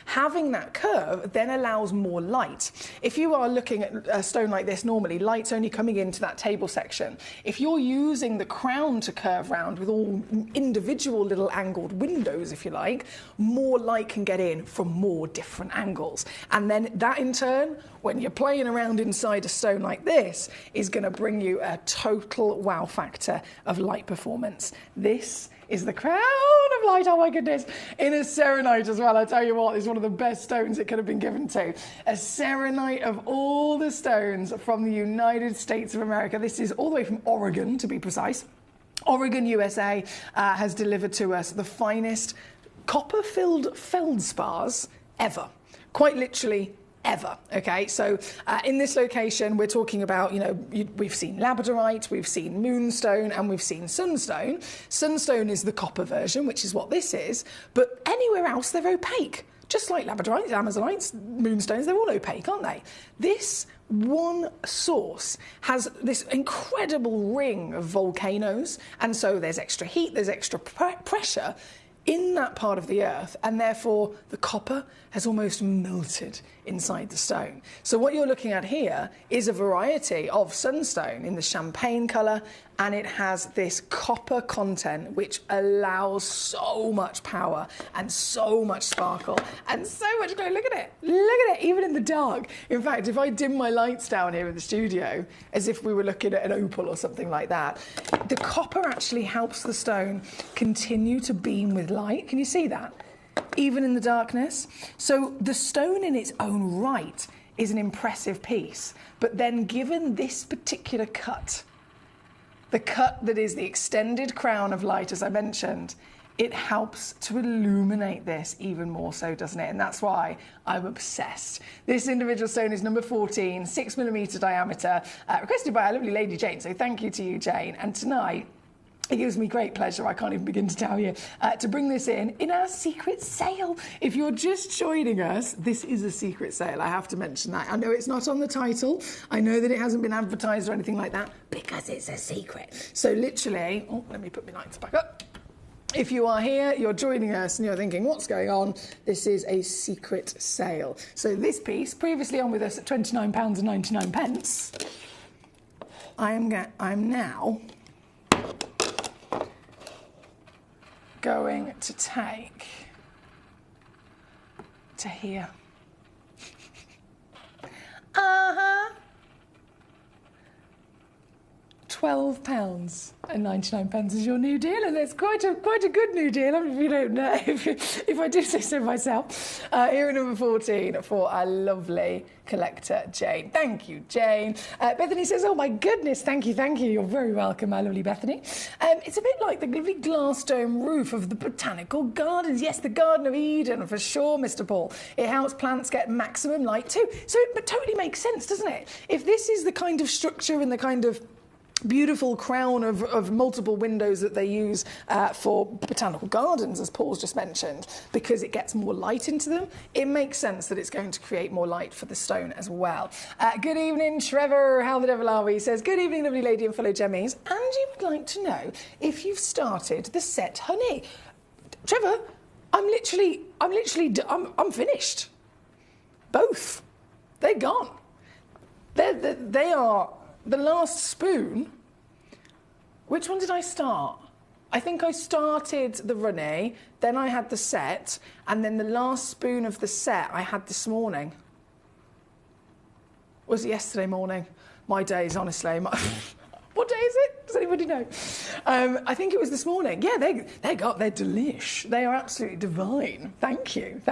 having that curve then allows more light. If you are looking at a stone like this normally, light's only coming into that table section. If you're using the crown to curve round with all individual little angled windows, if you like, more light can get in from more different angles. And then that in turn, when you're playing around inside a stone like this, is going to bring you a total wow factor of light performance. This is the crown of light, oh my goodness, in a serenite as well. I tell you what, it's one of the best stones it could have been given to. A serenite of all the stones from the United States of America. This is all the way from Oregon, to be precise. Oregon, USA, has delivered to us the finest copper-filled feldspars ever. Quite literally ever. Okay, so in this location, we're talking about, we've seen labradorite, we've seen moonstone, and we've seen sunstone. Sunstone is the copper version, which is what this is, but anywhere else, they're opaque. Just like labradorites, amazonites, moonstones, they're all opaque, aren't they? This one source has this incredible ring of volcanoes, and so there's extra heat, there's extra pressure in that part of the earth, and therefore the copper has almost melted inside the stone. So what you're looking at here is a variety of sunstone in the champagne colour, and it has this copper content which allows so much power and so much sparkle and so much glow. Look at it. Look at it, even in the dark. In fact, if I dim my lights down here in the studio, as if we were looking at an opal or something like that, the copper actually helps the stone continue to beam with light. Can you see that? Even in the darkness. So the stone in its own right is an impressive piece, but then given this particular cut, the cut that is the extended crown of light, as I mentioned, it helps to illuminate this even more so, doesn't it? And that's why I'm obsessed. This individual stone is number 14, 6mm diameter, requested by our lovely lady Jane, so thank you to you, Jane. And tonight, it gives me great pleasure, I can't even begin to tell you, to bring this in our secret sale. If you're just joining us, this is a secret sale, I have to mention that. I know it's not on the title, I know that it hasn't been advertised or anything like that, because it's a secret. So literally, let me put my lights back up. If you are here, you're joining us and you're thinking, what's going on? This is a secret sale. So this piece, previously on with us at £29.99, I'm now going to take to here. £12.99 is your new deal, and it's quite a good new deal. If you don't know, if I do say so myself. Here at number 14 for our lovely collector Jane. Thank you, Jane. Bethany says, "Oh my goodness, thank you. You're very welcome, my lovely Bethany." It's a bit like the lovely glass dome roof of the botanical gardens. Yes, the Garden of Eden for sure, Mr. Paul. It helps plants get maximum light too. So it totally makes sense, doesn't it? If this is the kind of structure and the kind of beautiful crown of multiple windows that they use for botanical gardens, as Paul's just mentioned, because it gets more light into them, it makes sense that it's going to create more light for the stone as well. Good evening, Trevor. How the devil are we? He says, good evening, lovely lady and fellow Gemmies. And you would like to know if you've started the set honey. Trevor, I'm finished. Both. They're gone. They are... The last spoon, which one did I start? I think I started the runny, then I had the set, and then the last spoon of the set I had this morning. Was it yesterday morning? My days, honestly. What day is it? Does anybody know? I think it was this morning. Yeah, they're delish. They are absolutely divine. Thank you.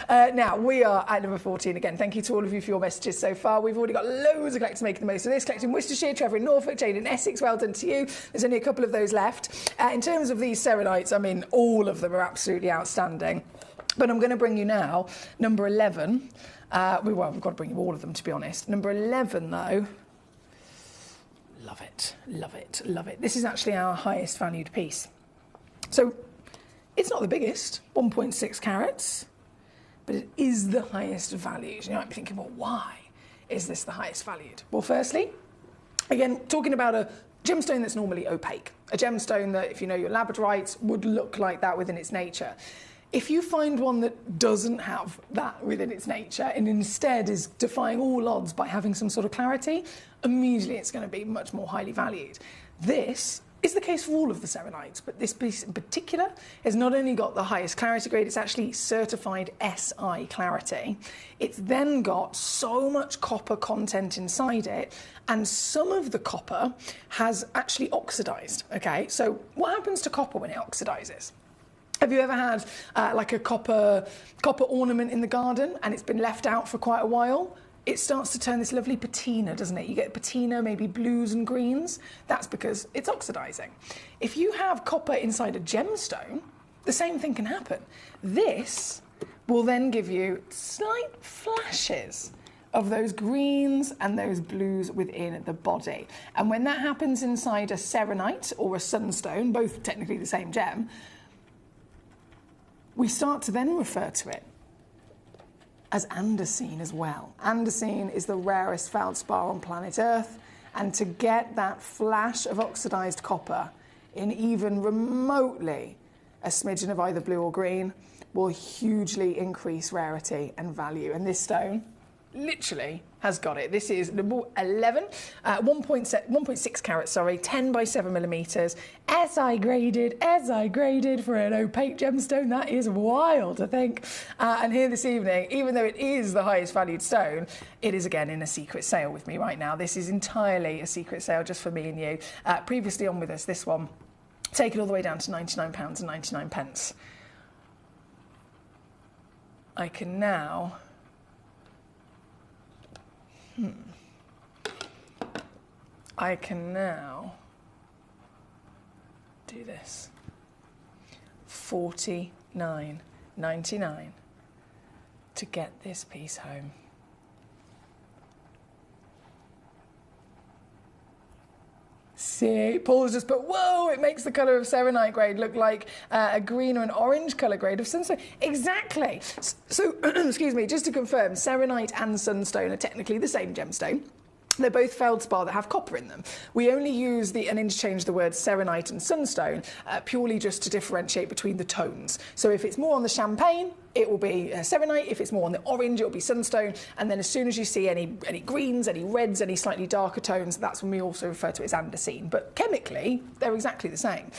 Now, we are at number 14 again. Thank you to all of you for your messages so far. We've already got loads of collectors making the most of this. Collecting in Worcestershire, Trevor in Norfolk, Jane in Essex. Well done to you. There's only a couple of those left. In terms of these serenites, I mean, all of them are absolutely outstanding. But I'm going to bring you now number 11. We've got to bring you all of them, to be honest. Number 11, though, love it, love it, love it. This is actually our highest valued piece. So it's not the biggest, 1.6 carats, but it is the highest valued. You might be thinking, well, why is this the highest valued? Well, firstly, again, talking about a gemstone that's normally opaque, a gemstone that, if you know your labradorites, would look like that within its nature. If you find one that doesn't have that within its nature and instead is defying all odds by having some sort of clarity, immediately it's going to be much more highly valued. This is the case for all of the serenites, but this piece in particular has not only got the highest clarity grade, it's actually certified SI clarity. It's then got so much copper content inside it, and some of the copper has actually oxidized. Okay, so what happens to copper when it oxidizes? Have you ever had like a copper ornament in the garden and it's been left out for quite a while? It starts to turn this lovely patina, doesn't it? You get patina, maybe blues and greens. That's because it's oxidizing. If you have copper inside a gemstone, the same thing can happen. This will then give you slight flashes of those greens and those blues within the body. And when that happens inside a serenite or a sunstone, both technically the same gem, we start to then refer to it as andesine as well. Andesine is the rarest feldspar on planet Earth, and to get that flash of oxidized copper in even remotely a smidgen of either blue or green will hugely increase rarity and value. And this stone literally has got it. This is number 11, 1.6 carats, 10 by 7 millimeters, SI graded for an opaque gemstone. That is wild, I think. And here this evening, even though it is the highest valued stone, it is again in a secret sale with me right now. This is entirely a secret sale just for me and you. Previously on with us, this one, taken all the way down to £99.99. I can now do this. $49.99 to get this piece home. See, Paul's just put, whoa, it makes the colour of serenite grade look like a green or an orange colour grade of sunstone. Exactly. So, excuse me, just to confirm, serenite and sunstone are technically the same gemstone. They're both feldspar that have copper in them. We only use and interchange the words serenite and sunstone purely just to differentiate between the tones. So if it's more on the champagne, it will be serenite. If it's more on the orange, it will be sunstone. And then as soon as you see any greens, any reds, any slightly darker tones, that's when we also refer to it as andesine. But chemically, they're exactly the same.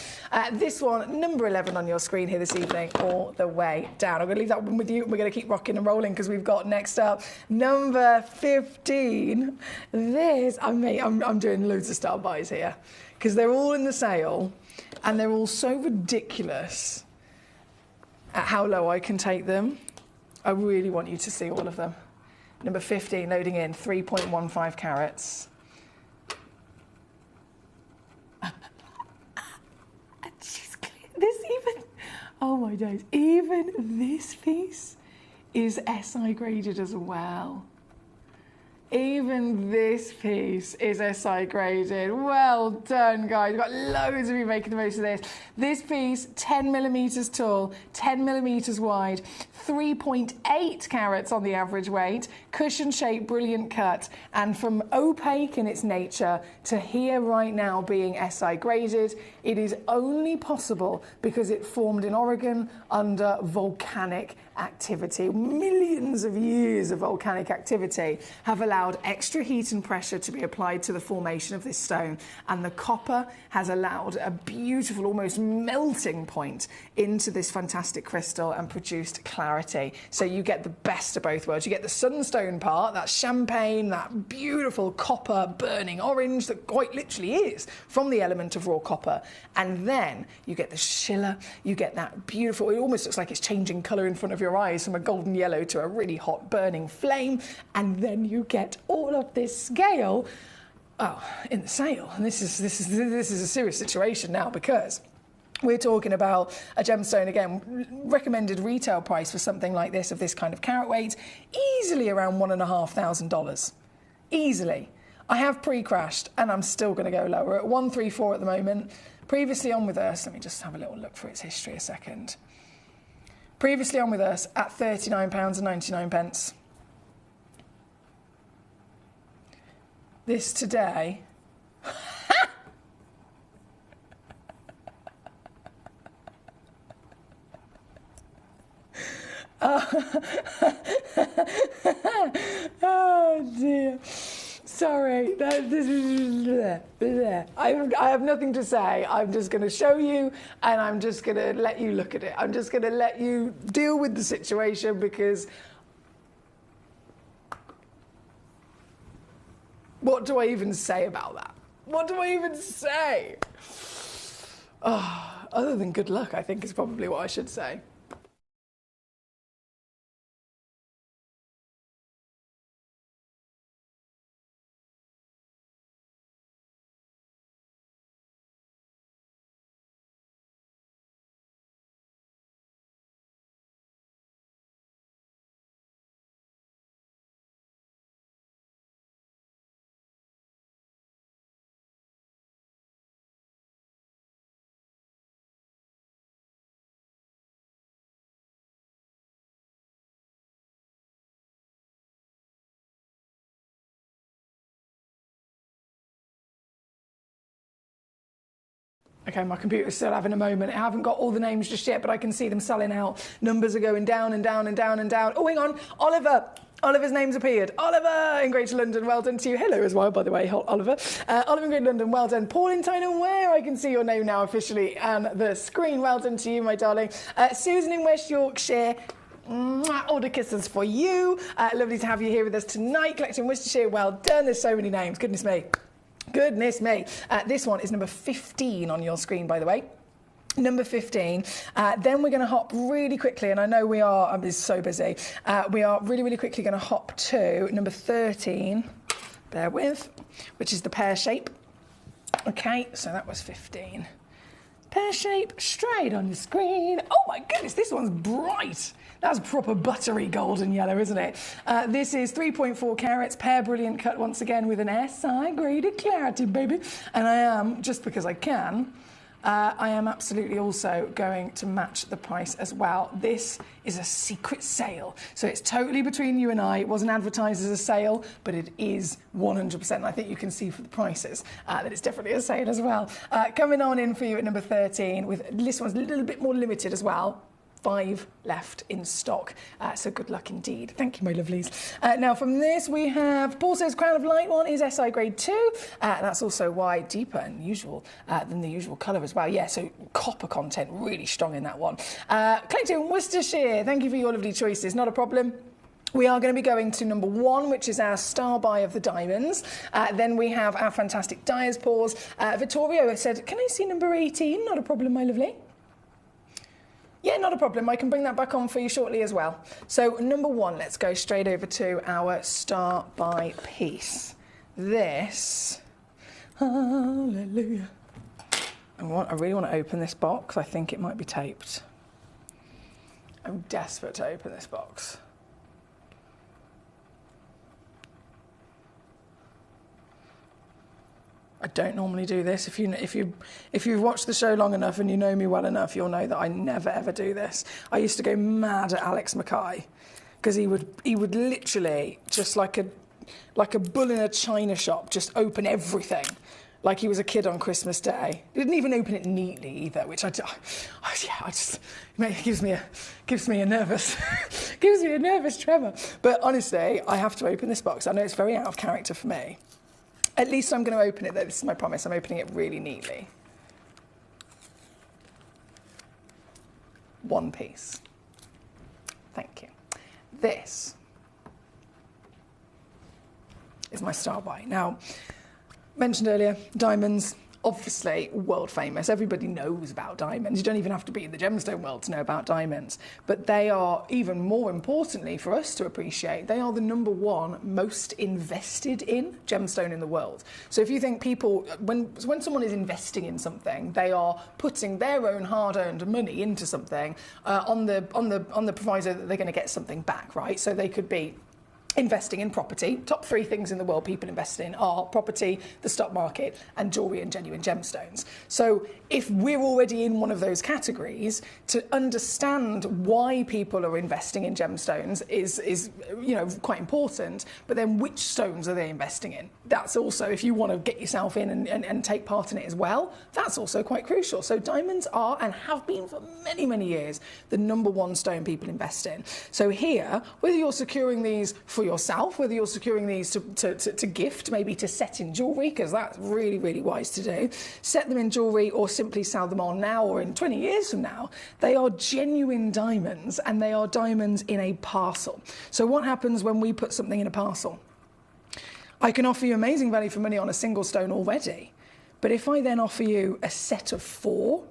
This one, number 11 on your screen here this evening, all the way down. I'm going to leave that one with you. We're going to keep rocking and rolling because we've got next up number 15. This, I'm doing loads of style buys here because they're all in the sale and they're all so ridiculous at how low I can take them. I really want you to see all of them. Number 15, loading in, 3.15 carats. Oh my days, even this piece is SI graded as well. Even this piece is SI graded. Well done, guys. We've got loads of you making the most of this. This piece, 10 millimeters tall, 10 millimeters wide, 3.8 carats on the average weight, cushion shape, brilliant cut, and from opaque in its nature to here right now being SI graded, it is only possible because it formed in Oregon under volcanic activity. Millions of years of volcanic activity have allowed extra heat and pressure to be applied to the formation of this stone, and the copper has allowed a beautiful, almost melting point into this fantastic crystal and produced clarity. So you get the best of both worlds. You get the sunstone part, that champagne, that beautiful copper burning orange that quite literally is from the element of raw copper, and then you get the schiller, you get that beautiful, it almost looks like it's changing colour in front of your eyes from a golden yellow to a really hot burning flame, and then you get all of this scale in the sale. And this is a serious situation now, because We're talking about a gemstone, again, recommended retail price for something like this, of this kind of carat weight, easily around $1,500. Easily. I have pre-crashed, and I'm still going to go lower at 134 at the moment. Previously on with us, let me just have a little look for its history a second. Previously on with us at £39.99. This today... Oh dear. Sorry. I have nothing to say. I'm just going to show you, and I'm just going to let you look at it. I'm just going to let you deal with the situation, because what do I even say about that? What do I even say? Oh, other than good luck, I think is probably what I should say. Okay, my computer's still having a moment. I haven't got all the names just yet, but I can see them selling out. Numbers are going down and down and down and down. Oh, hang on. Oliver. Oliver's name's appeared. Oliver in Greater London, well done to you. Hello as well, by the way, Oliver. Oliver in Greater London, well done. Paul in Tyne Ware, I can see your name now officially on the screen. Well done to you, my darling. Susan in West Yorkshire. All the kisses for you. Lovely to have you here with us tonight. Collecting Worcestershire, well done. There's so many names. Goodness me. Goodness me. This one is number 15 on your screen, by the way. Number 15. Then we're going to hop really quickly, and I know we are, I'm so busy. We are really, really quickly going to hop to number 13, bear with, which is the pear shape. Okay, so that was 15. Pear shape straight on the screen. Oh my goodness, this one's bright. That's proper buttery golden yellow, isn't it? This is 3.4 carats, pear brilliant cut once again with an SI graded clarity, baby. And I am, just because I can, I am absolutely also going to match the price as well. This is a secret sale, so it's totally between you and I. It wasn't advertised as a sale, but it is 100%. And I think you can see for the prices that it's definitely a sale as well. Coming on in for you at number 13, with this one's a little bit more limited as well. 5 left in stock, so good luck indeed. Thank you, my lovelies. Now from this we have, Paul says Crown of Light one is SI grade 2. That's also why deeper and usual than the usual colour as well. Yeah, so copper content really strong in that one. Collecting Worcestershire, thank you for your lovely choices, not a problem. We are going to be going to number 1, which is our star buy of the diamonds. Then we have our fantastic dyer's paws. Vittorio has said, can I see number 18? Not a problem, my lovely. Yeah, not a problem. I can bring that back on for you shortly as well. So number 1, let's go straight over to our star buy piece. This, hallelujah. I really want to open this box. I think it might be taped. I'm desperate to open this box. I don't normally do this. If you've watched the show long enough and you know me well enough, you'll know that I never ever do this. I used to go mad at Alex Mackay because he would literally just like a bull in a china shop just open everything like he was a kid on Christmas Day. He didn't even open it neatly either, which it gives me a nervous tremor. But honestly, I have to open this box. I know it's very out of character for me. At least I'm going to open it, though. This is my promise. I'm opening it really neatly. 1 piece. Thank you. This is my star buy. Now, mentioned earlier, diamonds. obviously world famous. Everybody knows about diamonds. You don't even have to be in the gemstone world to know about diamonds. But they are, even more importantly for us to appreciate, they are the #1 most invested in gemstone in the world. So if you think people, when someone is investing in something, they are putting their own hard-earned money into something on the proviso that they're going to get something back, right? So they could be investing in property. Top 3 things in the world people invest in are property, the stock market, and jewellery and genuine gemstones. So if we're already in one of those categories, to understand why people are investing in gemstones is quite important. But then which stones are they investing in? That's also, if you want to get yourself in and take part in it as well, that's also quite crucial. So diamonds are, and have been for many, many years, the #1 stone people invest in. So here, whether you're securing these for yourself, whether you're securing these to gift, maybe to set in jewellery, because that's really, really wise to do, set them in jewellery or simply sell them on now or in 20 years from now, they are genuine diamonds, and they are diamonds in a parcel. So what happens when we put something in a parcel? I can offer you amazing value for money on a single stone already, but if I then offer you a set of 4,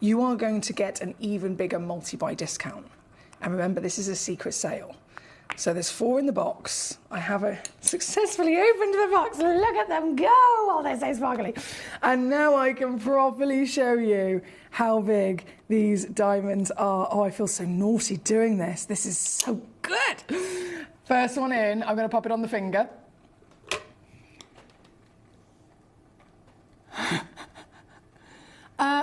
you are going to get an even bigger multi-buy discount. And remember, this is a secret sale. So there's 4 in the box. I have successfully opened the box. Look at them go! Oh, they're so sparkly. And now I can properly show you how big these diamonds are. Oh, I feel so naughty doing this. This is so good. First one in, I'm going to pop it on the finger.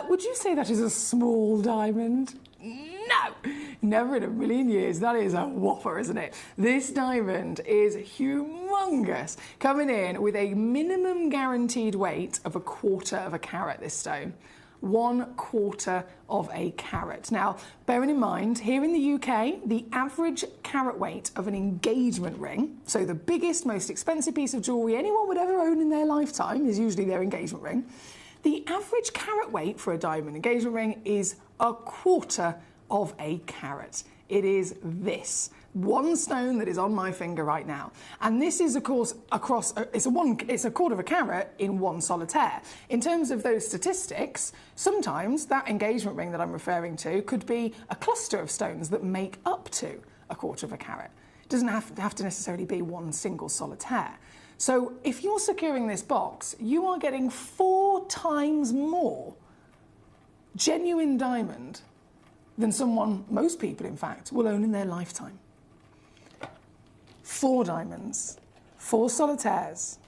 Would you say that is a small diamond? No, never in a million years. That is a whopper, isn't it? This diamond is humongous, coming in with a minimum guaranteed weight of 1/4 of a carat, this stone. 1/4 of a carat. Now, bearing in mind, here in the UK, the average carat weight of an engagement ring, so the biggest, most expensive piece of jewellery anyone would ever own in their lifetime is usually their engagement ring. The average carat weight for a diamond engagement ring is 1/4 of a carat. It is this one stone that is on my finger right now. And this is, of course, it's a 1/4 of a carat in one solitaire. In terms of those statistics, sometimes that engagement ring that I'm referring to could be a cluster of stones that make up to 1/4 of a carat. It doesn't have to necessarily be one single solitaire. So if you're securing this box, you are getting 4 times more genuine diamond than most people, in fact, will own in their lifetime. 4 diamonds, 4 solitaires,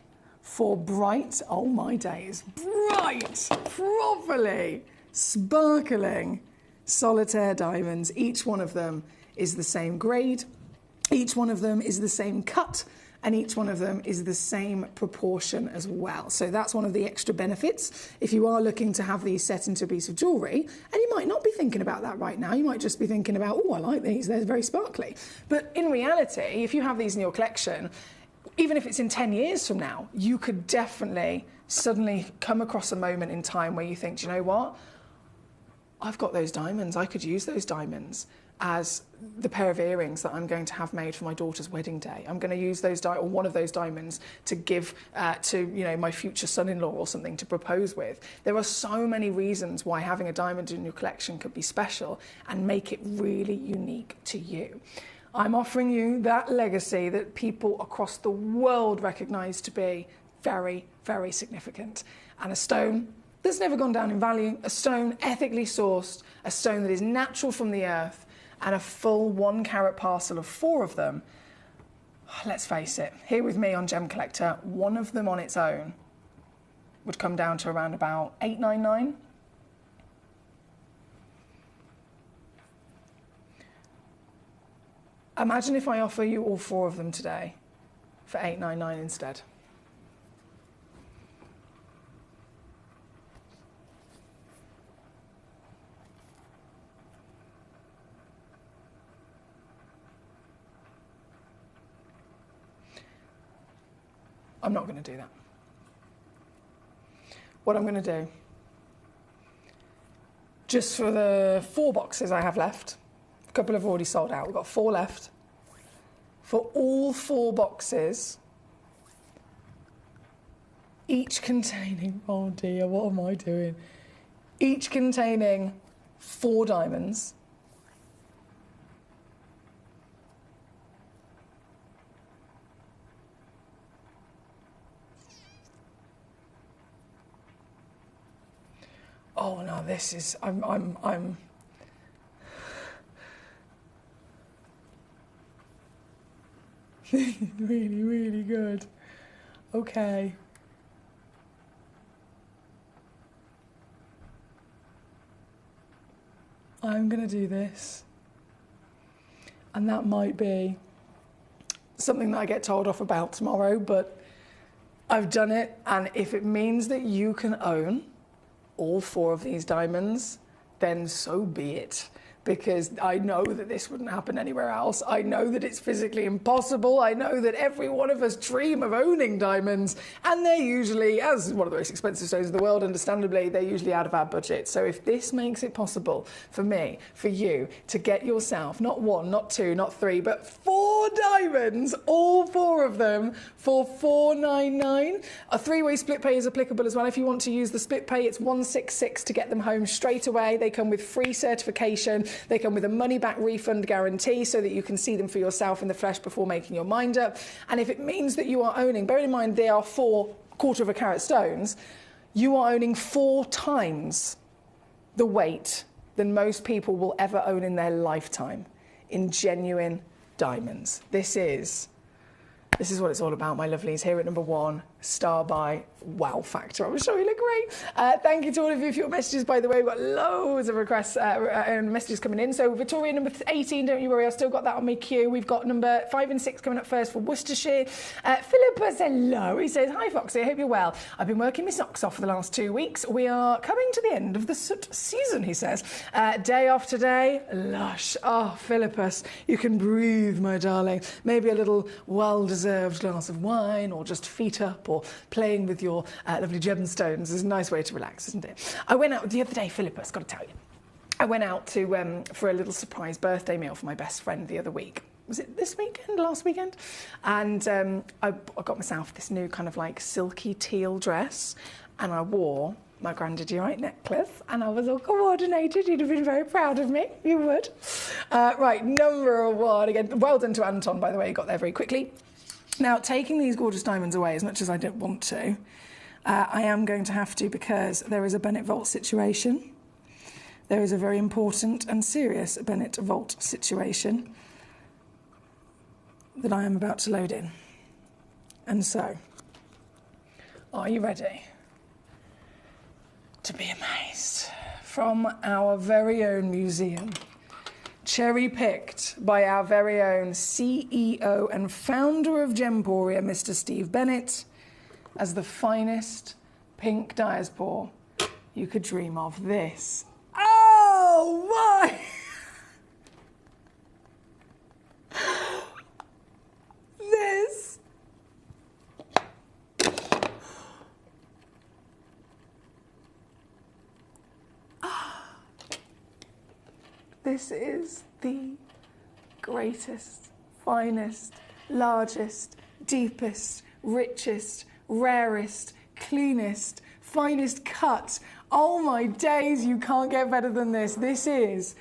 4 bright, oh my days, bright, properly sparkling solitaire diamonds. Each one of them is the same grade, each one of them is the same cut, and each one of them is the same proportion as well. So that's one of the extra benefits if you are looking to have these set into a piece of jewellery. And you might not be thinking about that right now. You might just be thinking about, oh, I like these, they're very sparkly. But in reality, if you have these in your collection, even if it's in 10 years from now, you could definitely suddenly come across a moment in time where you think, do you know what? I've got those diamonds. I could use those diamonds as the pair of earrings that I'm going to have made for my daughter's wedding day. I'm going to use those or one of those diamonds to give to my future son-in-law or something to propose with. There are so many reasons why having a diamond in your collection could be special and make it really unique to you. I'm offering you that legacy that people across the world recognise to be very, very significant. And a stone that's never gone down in value, a stone ethically sourced, a stone that is natural from the earth, and a full 1 carat parcel of 4 of them. Let's face it, here with me on Gemcollector, one of them on its own would come down to around about $899. Imagine if I offer you all 4 of them today for $899 instead. I'm not going to do that. What I'm going to do, just for the 4 boxes I have left, a couple have already sold out, we've got 4 left. For all 4 boxes, each containing, oh dear, what am I doing? Each containing 4 diamonds. Oh no, this is, I'm really, really good. Okay. I'm going to do this. And that might be something that I get told off about tomorrow, but I've done it. And if it means that you can own all 4 of these diamonds, then so be it. Because I know that this wouldn't happen anywhere else. I know that it's physically impossible. I know that every one of us dream of owning diamonds, and they're usually, as one of the most expensive stones in the world, understandably, they're usually out of our budget. So if this makes it possible for me, for you, to get yourself not 1, not 2, not 3, but 4 diamonds, all 4 of them, for $4.99. A 3-way split pay is applicable as well. If you want to use the split pay, it's $166 to get them home straight away. They come with free certification. They come with a money-back refund guarantee so that you can see them for yourself in the flesh before making your mind up. And if it means that you are owning, bear in mind they are 4 quarter-of-a-carat stones, you are owning 4 times the weight than most people will ever own in their lifetime in genuine diamonds. This is what it's all about, my lovelies. Here at number 1, Star by Wow Factor. I'm sure you look great. Thank you to all of you for your messages, by the way. We've got loads of requests and messages coming in. So Victoria, number 18, don't you worry, I've still got that on my queue. We've got number 5 and 6 coming up first for Worcestershire. Philip says hello. He says, hi Foxy, I hope you're well. I've been working my socks off for the last 2 weeks. We are coming to the end of the soot season, he says. Day off today, lush. Oh, Philippus, you can breathe, my darling. Maybe a little well-deserved glass of wine, or just feet up, or playing with your lovely gemstones is a nice way to relax, isn't it? I went out the other day, Philippus, got to tell you. I went out to for a little surprise birthday meal for my best friend the other week. Was it this weekend, last weekend? And I got myself this new kind of like silky teal dress, and I wore my grandidierite necklace, and I was all coordinated. You'd have been very proud of me. You would. Right, number 1 again. Well done to Anton, by the way. He got there very quickly. Now, taking these gorgeous diamonds away, as much as I don't want to, I am going to have to, because there is a Bennett Vault situation. There is a very important and serious Bennett Vault situation that I am about to load in. And so, are you ready to be amazed? From our very own museum, cherry-picked by our very own CEO and founder of Gemporia, Mr. Steve Bennett, as the finest pink diaspora you could dream of. This. Oh my! This. This is the greatest, finest, largest, deepest, richest, rarest, cleanest, finest cut. Oh my days, you can't get better than this. This is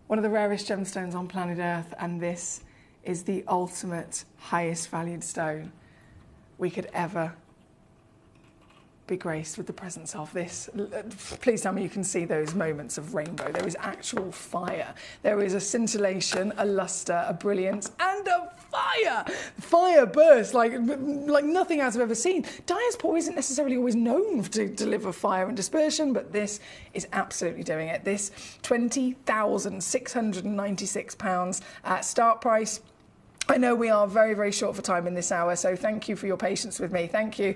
one of the rarest gemstones on planet Earth, and this is the ultimate highest valued stone we could ever be graced with the presence of. This. Please tell me you can see those moments of rainbow. There is actual fire. There is a scintillation, a luster, a brilliance, and a fire. Fire bursts like nothing else I've ever seen. Diaspora isn't necessarily always known to deliver fire and dispersion, but this is absolutely doing it. This £20,696 start price. I know we are very, very short for time in this hour, so thank you for your patience with me. Thank you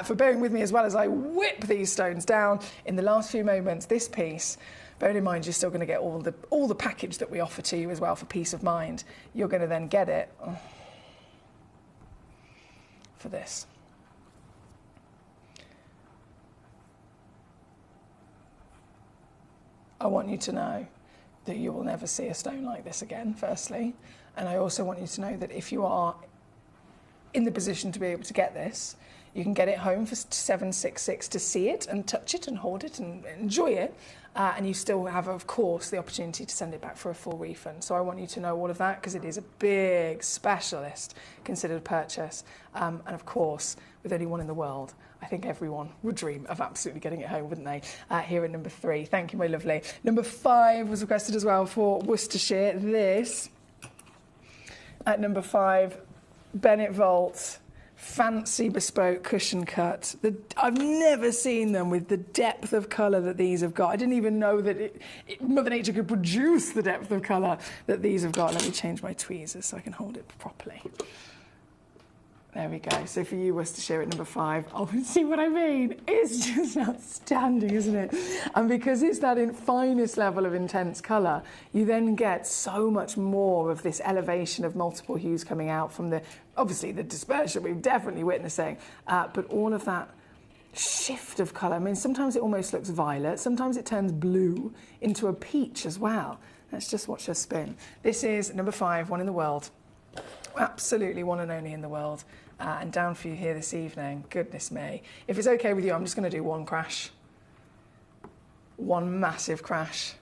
for bearing with me as well as I whip these stones down in the last few moments. This piece, bearing in mind you're still going to get all the package that we offer to you as well for peace of mind. You're going to then get it for this. I want you to know that you will never see a stone like this again, firstly. And I also want you to know that if you are in the position to be able to get this, You can get it home for $766 to see it and touch it and hold it and enjoy it. And you still have, of course, the opportunity to send it back for a full refund. So I want you to know all of that because it is a big specialist considered purchase. And of course, with only one in the world, I think everyone would dream of absolutely getting it home, wouldn't they? Here at number 3. Thank you, my lovely. Number 5 was requested as well for Worcestershire. This, at number 5, Bennett Vault. Fancy bespoke cushion cut. I've never seen them with the depth of colour that these have got. I didn't even know that Mother Nature could produce the depth of colour that these have got. Let me change my tweezers so I can hold it properly. There we go. So for you, Worcestershire at number 5. Oh, see what I mean? It's just outstanding, isn't it? And because it's that finest level of intense colour, you then get so much more of this elevation of multiple hues coming out from obviously the dispersion we're definitely witnessing, but all of that shift of colour. I mean, sometimes it almost looks violet, sometimes it turns blue into a peach as well. Let's just watch her spin. This is number 5, one in the world. Absolutely one and only in the world. And down for you here this evening. Goodness me. If it's okay with you, I'm just going to do one crash. One massive crash.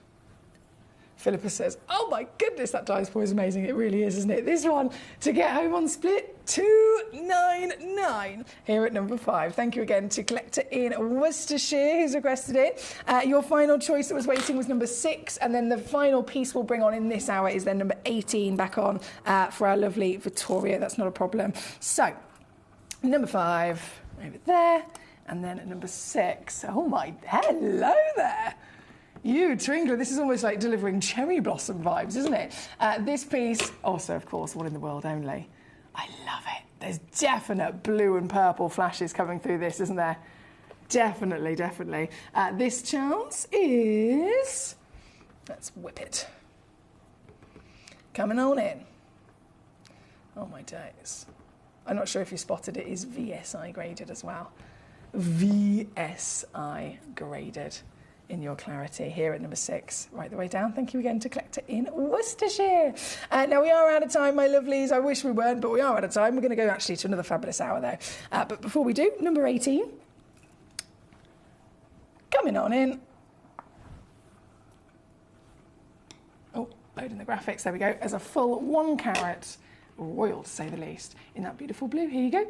Philippa says, oh my goodness, that dice pour is amazing. It really is, isn't it? This one, to get home on split, $299 here at number 5. Thank you again to Collector in Worcestershire who's requested it. Your final choice that was waiting was number 6, and then the final piece we'll bring on in this hour is then number 18 back on for our lovely Victoria. That's not a problem. So, number 5 over there, and then at number 6. Oh my, hello there. You, Twinkler, this is almost like delivering cherry blossom vibes, isn't it? This piece, also, of course, one in the world only. I love it. There's definite blue and purple flashes coming through this, isn't there? Definitely, definitely. This chance is... Let's whip it. Coming on in. Oh, my days. I'm not sure if you spotted it is VSI graded as well. VSI graded. In your clarity here at number 6, right the way down. Thank you again to Collector in Worcestershire. Now we are out of time, my lovelies. I wish we weren't, but we are out of time. We're going to go actually to another fabulous hour though. But before we do, number 18. Coming on in. Oh, loading the graphics. There we go. As a full 1 carat, royal to say the least, in that beautiful blue. Here you go.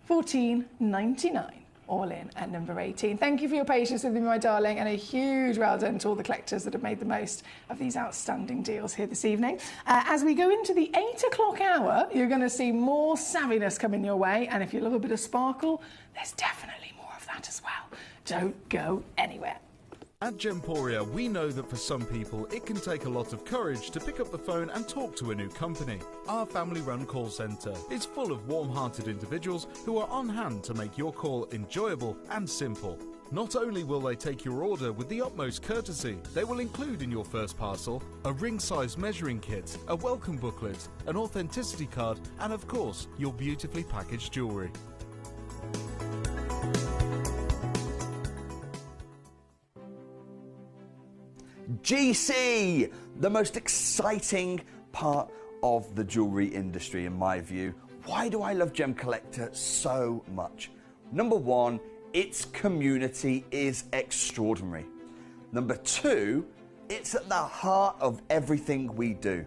$14.99. All in at number 18. Thank you for your patience with me, my darling, and a huge well done to all the collectors that have made the most of these outstanding deals here this evening. As we go into the 8 o'clock hour, you're going to see more savviness coming your way, and if you love a bit of sparkle, there's definitely more of that as well. Don't go anywhere. At Gemporia, we know that for some people, it can take a lot of courage to pick up the phone and talk to a new company. Our family-run call centre is full of warm-hearted individuals who are on hand to make your call enjoyable and simple. Not only will they take your order with the utmost courtesy, they will include in your first parcel a ring-size measuring kit, a welcome booklet, an authenticity card, and of course, your beautifully packaged jewellery. GC, the most exciting part of the jewellery industry in my view. Why do I love Gemcollector so much? Number 1, its community is extraordinary. Number 2, it's at the heart of everything we do.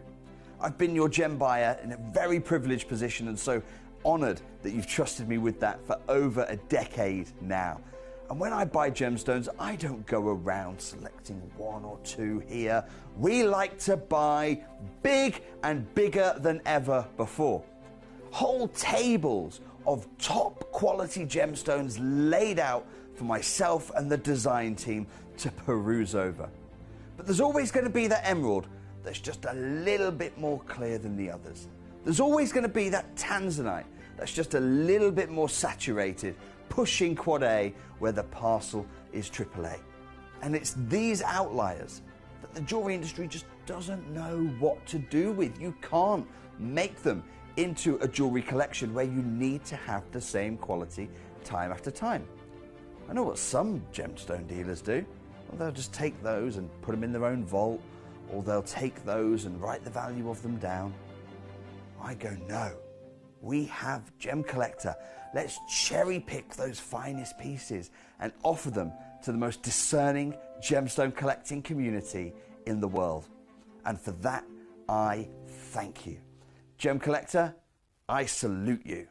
I've been your gem buyer in a very privileged position and so honoured that you've trusted me with that for over a decade now. And when I buy gemstones, I don't go around selecting 1 or 2 here. We like to buy big and bigger than ever before. Whole tables of top quality gemstones laid out for myself and the design team to peruse over. But there's always going to be that emerald that's just a little bit more clear than the others. There's always going to be that tanzanite that's just a little bit more saturated, pushing quad A where the parcel is AAA. And it's these outliers that the jewellery industry just doesn't know what to do with. You can't make them into a jewellery collection where you need to have the same quality time after time. I know what some gemstone dealers do. Well, they'll just take those and put them in their own vault, or they'll take those and write the value of them down. I go, no. we have Gemcollector. Let's cherry pick those finest pieces and offer them to the most discerning gemstone collecting community in the world. And for that, I thank you. Gemcollector, I salute you.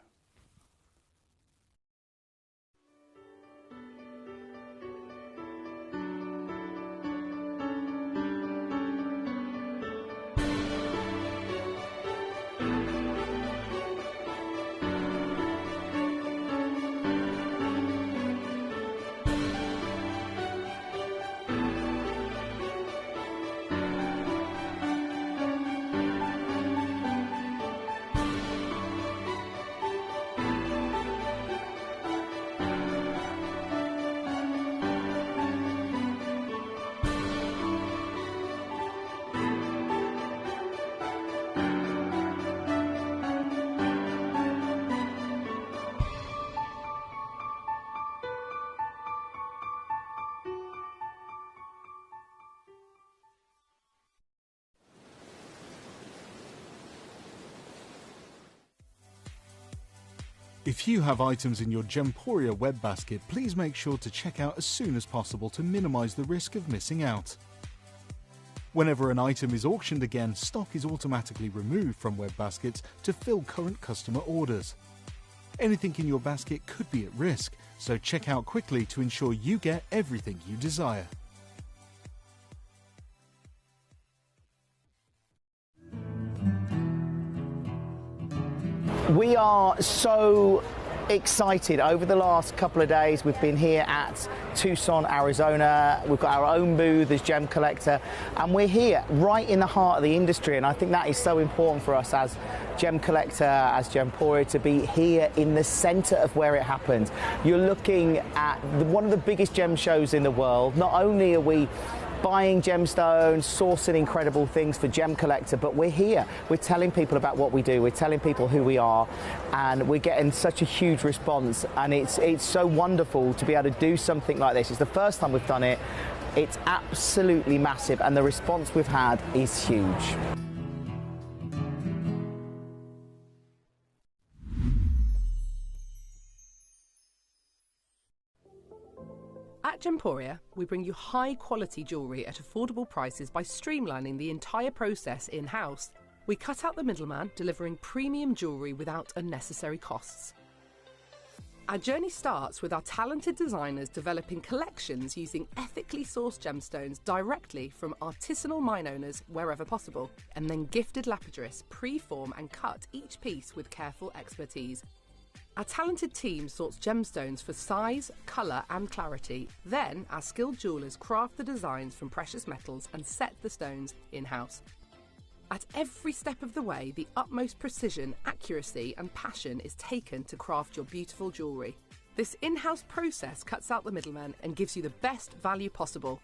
If you have items in your Gemporia web basket, please make sure to check out as soon as possible to minimise the risk of missing out. Whenever an item is auctioned again, stock is automatically removed from web baskets to fill current customer orders. Anything in your basket could be at risk, so check out quickly to ensure you get everything you desire. We are so excited. Over the last couple of days, we've been here at Tucson, Arizona. We've got our own booth as Gemcollector, and we're here right in the heart of the industry. And I think that is so important for us as Gemcollector, as Gemporia, to be here in the center of where it happened. You're looking at one of the biggest gem shows in the world. Not only are we buying gemstones, sourcing incredible things for Gemcollector, but we're here. We're telling people about what we do. We're telling people who we are, and we're getting such a huge response. And it's so wonderful to be able to do something like this. It's the first time we've done it. It's absolutely massive, and the response we've had is huge. At Gemporia, we bring you high-quality jewellery at affordable prices by streamlining the entire process in-house. We cut out the middleman, delivering premium jewellery without unnecessary costs. Our journey starts with our talented designers developing collections using ethically sourced gemstones directly from artisanal mine owners wherever possible, and then gifted lapidarists pre-form and cut each piece with careful expertise. Our talented team sorts gemstones for size, colour and clarity. Then our skilled jewellers craft the designs from precious metals and set the stones in-house. At every step of the way, the utmost precision, accuracy and passion is taken to craft your beautiful jewellery. This in-house process cuts out the middleman and gives you the best value possible.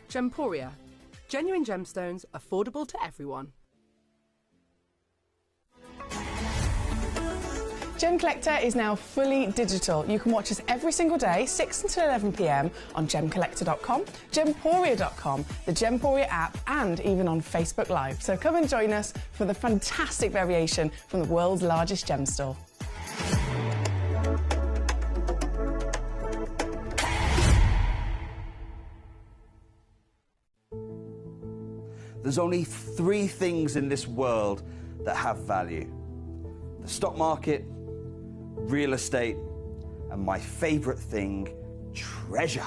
Gemporia. Genuine gemstones, affordable to everyone. Gemcollector is now fully digital. You can watch us every single day, 6 until 11 p.m. on gemcollector.com, gemporia.com, the Gemporia app, and even on Facebook Live. So come and join us for the fantastic variation from the world's largest gem store. There's only 3 things in this world that have value: the stock market, real estate, and my favorite thing, treasure.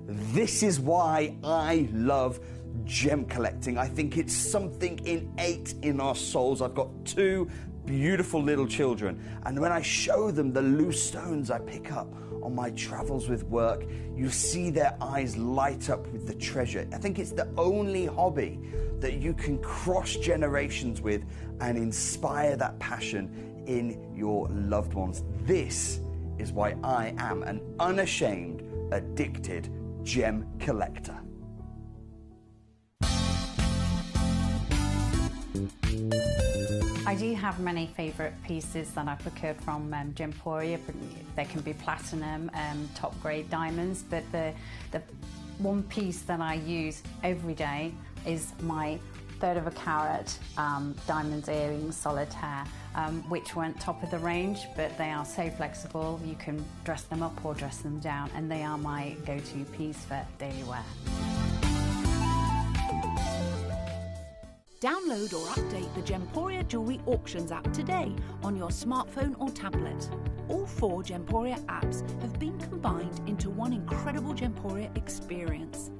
This is why I love gem collecting. I think it's something innate in our souls. I've got 2 beautiful little children, and when I show them the loose stones I pick up on my travels with work, you see their eyes light up with the treasure. I think it's the only hobby that you can cross generations with and inspire that passion in your loved ones. This is why I am an unashamed, addicted gem collector. I do have many favourite pieces that I procured from Gemporia. They can be platinum, top grade diamonds, but the one piece that I use every day is my 1/3 of a carat diamonds, earrings, solitaire, which weren't top of the range, but they are so flexible. You can dress them up or dress them down, and they are my go-to piece for daily wear. Download or update the Gemporia Jewellery Auctions app today on your smartphone or tablet. All 4 Gemporia apps have been combined into one incredible Gemporia experience.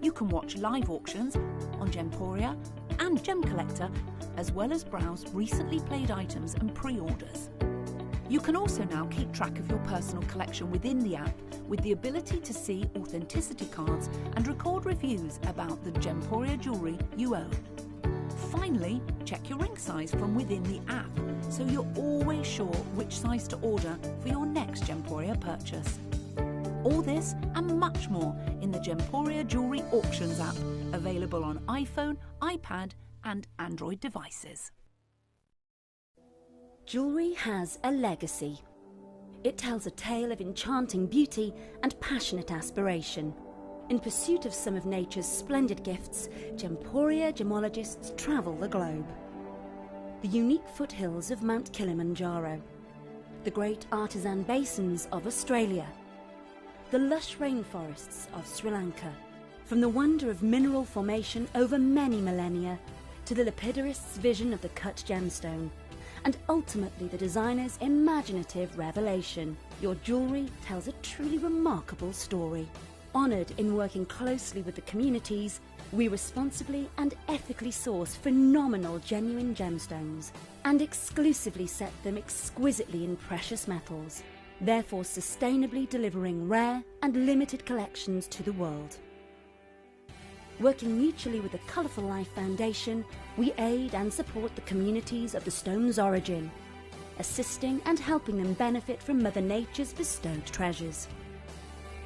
You can watch live auctions on Gemporia and Gemcollector, as well as browse recently played items and pre-orders. You can also now keep track of your personal collection within the app with the ability to see authenticity cards and record reviews about the Gemporia jewellery you own. Finally, check your ring size from within the app, so you're always sure which size to order for your next Gemporia purchase. All this and much more in the Gemporia Jewellery Auctions app, available on iPhone, iPad and Android devices. Jewellery has a legacy. It tells a tale of enchanting beauty and passionate aspiration. In pursuit of some of nature's splendid gifts, Gemporia gemologists travel the globe. The unique foothills of Mount Kilimanjaro, the great artisan basins of Australia, the lush rainforests of Sri Lanka, from the wonder of mineral formation over many millennia to the lapidarists' vision of the cut gemstone, and ultimately the designer's imaginative revelation, your jewellery tells a truly remarkable story. Honoured in working closely with the communities, we responsibly and ethically source phenomenal genuine gemstones and exclusively set them exquisitely in precious metals, therefore sustainably delivering rare and limited collections to the world. Working mutually with the Colourful Life Foundation, we aid and support the communities of the stone's origin, assisting and helping them benefit from Mother Nature's bestowed treasures.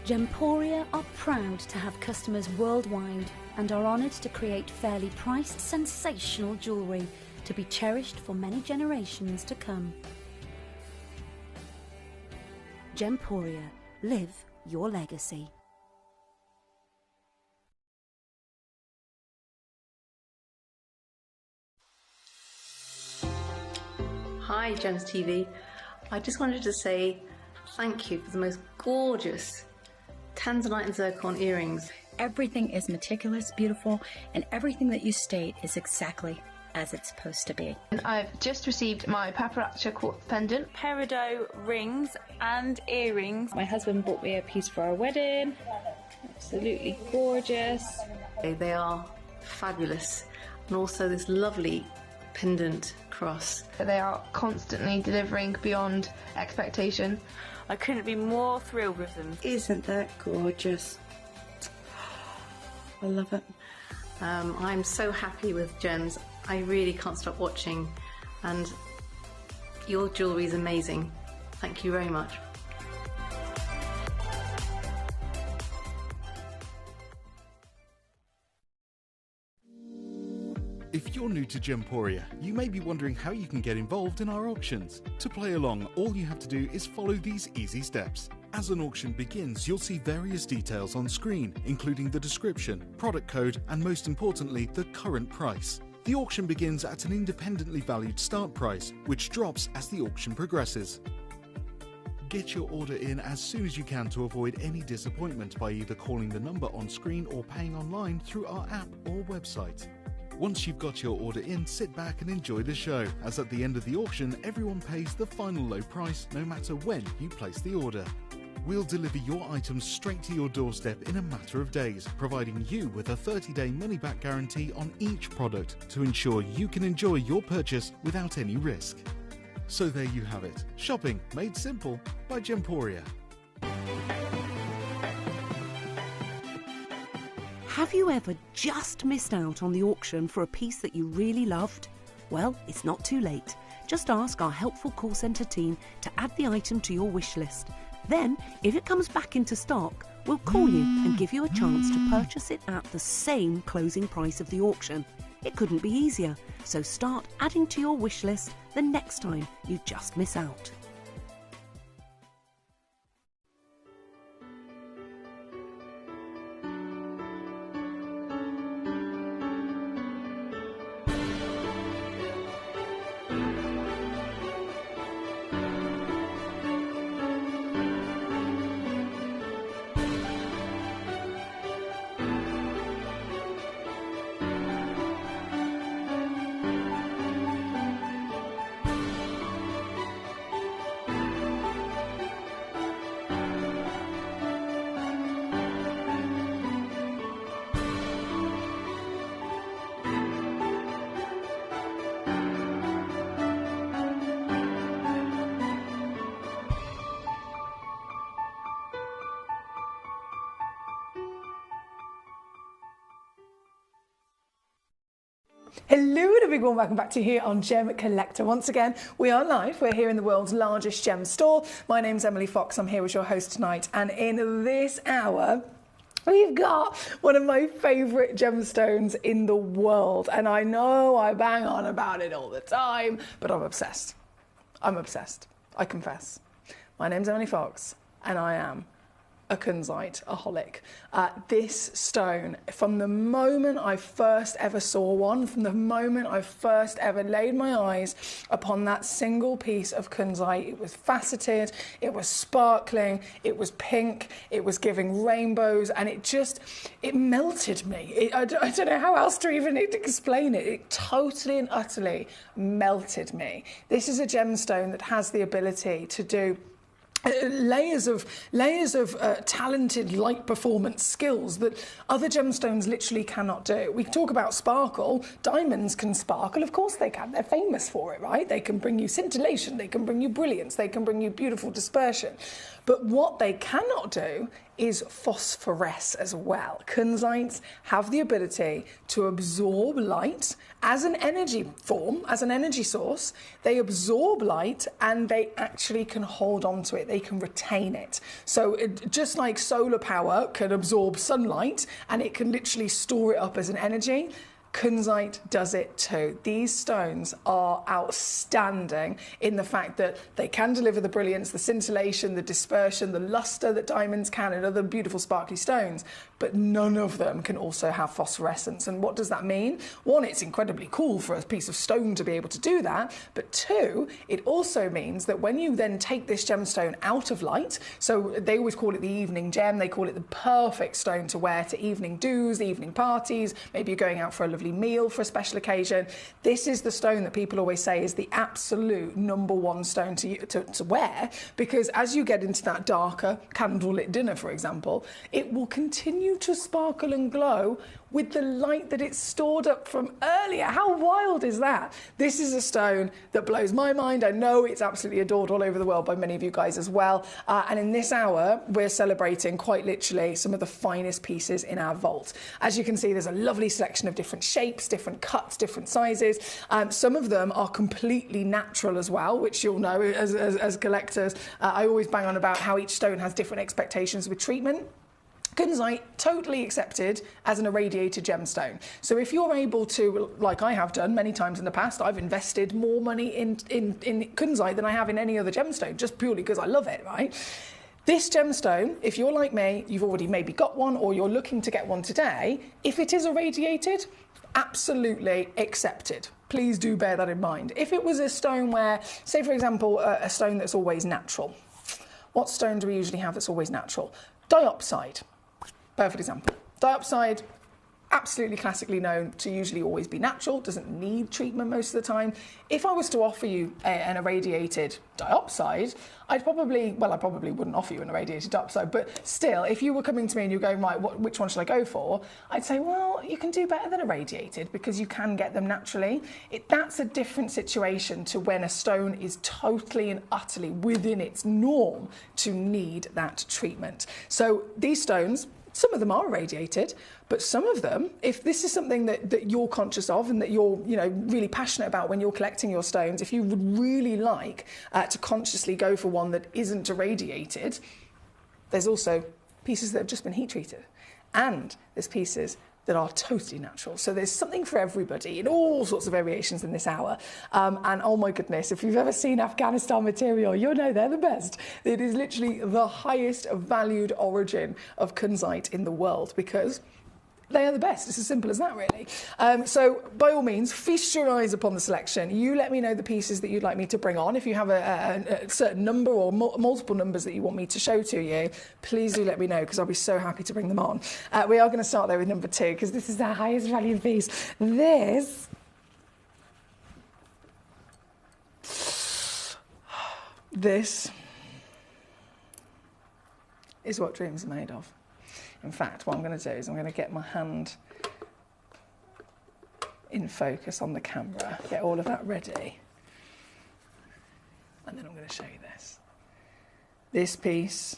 Gemporia are proud to have customers worldwide and are honoured to create fairly priced, sensational jewellery to be cherished for many generations to come. Gemporia, live your legacy. Hi Gems TV, I just wanted to say thank you for the most gorgeous tanzanite and zircon earrings. Everything is meticulous, beautiful, and everything that you state is exactly as it's supposed to be. And I've just received my paparazzi quartz pendant, peridot rings and earrings. My husband bought me a piece for our wedding. Absolutely gorgeous. They are fabulous. And also this lovely pendant cross. They are constantly delivering beyond expectation. I couldn't be more thrilled with them. Isn't that gorgeous? I love it. I'm so happy with Gems. I really can't stop watching, and your jewellery is amazing. Thank you very much. If you're new to Gemporia, you may be wondering how you can get involved in our auctions. To play along, all you have to do is follow these easy steps. As an auction begins, you'll see various details on screen, including the description, product code, and most importantly, the current price. The auction begins at an independently valued start price, which drops as the auction progresses. Get your order in as soon as you can to avoid any disappointment by either calling the number on screen or paying online through our app or website. Once you've got your order in, sit back and enjoy the show, as at the end of the auction, everyone pays the final low price no matter when you place the order. We'll deliver your items straight to your doorstep in a matter of days, providing you with a 30-day money-back guarantee on each product to ensure you can enjoy your purchase without any risk. So there you have it. Shopping made simple by Gemporia. Have you ever just missed out on the auction for a piece that you really loved? Well, it's not too late. Just ask our helpful call centre team to add the item to your wish list. Then, if it comes back into stock, we'll call you and give you a chance to purchase it at the same closing price of the auction. It couldn't be easier, so start adding to your wish list the next time you just miss out. Hello and a big warm welcome back to you here on Gemcollector. Once again, we are live. We're here in the world's largest gem store. My name's Emily Fox. I'm here as your host tonight. And in this hour, we've got one of my favourite gemstones in the world. And I know I bang on about it all the time, but I'm obsessed. I'm obsessed. I confess. My name's Emily Fox, and I am a kunzite-aholic. This stone, from the moment I first ever saw one, from the moment I first ever laid my eyes upon that single piece of kunzite, it was faceted, it was sparkling, it was pink, it was giving rainbows, and it melted me. I don't know how else to even explain it. It totally and utterly melted me. This is a gemstone that has the ability to do layers of talented light performance skills that other gemstones literally cannot do. We talk about sparkle. Diamonds can sparkle, of course they can. They're famous for it, right? They can bring you scintillation, they can bring you brilliance, they can bring you beautiful dispersion. But what they cannot do is phosphoresce as well. Kunzites have the ability to absorb light as an energy form, as an energy source. They absorb light and they actually can hold on to it. They can retain it. So just like solar power can absorb sunlight and it can literally store it up as an energy, kunzite does it too. These stones are outstanding in the fact that they can deliver the brilliance, the scintillation, the dispersion, the luster that diamonds can and other beautiful sparkly stones, but none of them can also have phosphorescence. And what does that mean? One, it's incredibly cool for a piece of stone to be able to do that, but two, it also means that when you then take this gemstone out of light, so they always call it the evening gem, they call it the perfect stone to wear to evening do's, evening parties, maybe you're going out for a lovely meal for a special occasion. This is the stone that people always say is the absolute #1 stone to wear, because as you get into that darker candlelit dinner, for example, it will continue to sparkle and glow with the light that it's stored up from earlier. How wild is that? This is a stone that blows my mind. I know it's absolutely adored all over the world by many of you guys as well. And in this hour, we're celebrating quite literally some of the finest pieces in our vault. As you can see, there's a lovely selection of different shapes, different cuts, different sizes. Some of them are completely natural as well, which you'll know as collectors. I always bang on about how each stone has different expectations with treatment. Kunzite, totally accepted as an irradiated gemstone. So if you're able to, like I have done many times in the past, I've invested more money in kunzite than I have in any other gemstone, just purely because I love it, right? This gemstone, if you're like me, you've already maybe got one or you're looking to get one today, if it is irradiated, absolutely accepted. Please do bear that in mind. If it was a stone where, say for example, a stone that's always natural. What stone do we usually have that's always natural? Diopside. Perfect example. Diopside, absolutely classically known to usually always be natural, doesn't need treatment most of the time. If I was to offer you an irradiated diopside, I probably wouldn't offer you an irradiated diopside, but still, if you were coming to me and you're going, right, which one should I go for? I'd say, well, you can do better than irradiated because you can get them naturally. That's a different situation to when a stone is totally and utterly within its norm to need that treatment. So these stones, some of them are irradiated, but some of them, if this is something that you're conscious of and that you're really passionate about when you're collecting your stones, if you would really like to consciously go for one that isn't irradiated, there's also pieces that have just been heat treated. And there's pieces that are totally natural. So there's something for everybody in all sorts of variations in this hour. And oh my goodness, if you've ever seen Afghanistan material, you'll know they're the best. It is literally the highest valued origin of kunzite in the world because they are the best. It's as simple as that, really. So by all means, feast your eyes upon the selection. You let me know the pieces that you'd like me to bring on. If you have a certain number or multiple numbers that you want me to show to you, please do let me know because I'll be so happy to bring them on. We are going to start there with number 2 because this is our highest value piece. This is what dreams are made of. In fact, what I'm going to do is I'm going to get my hand in focus on the camera, get all of that ready, and then I'm going to show you this. This piece,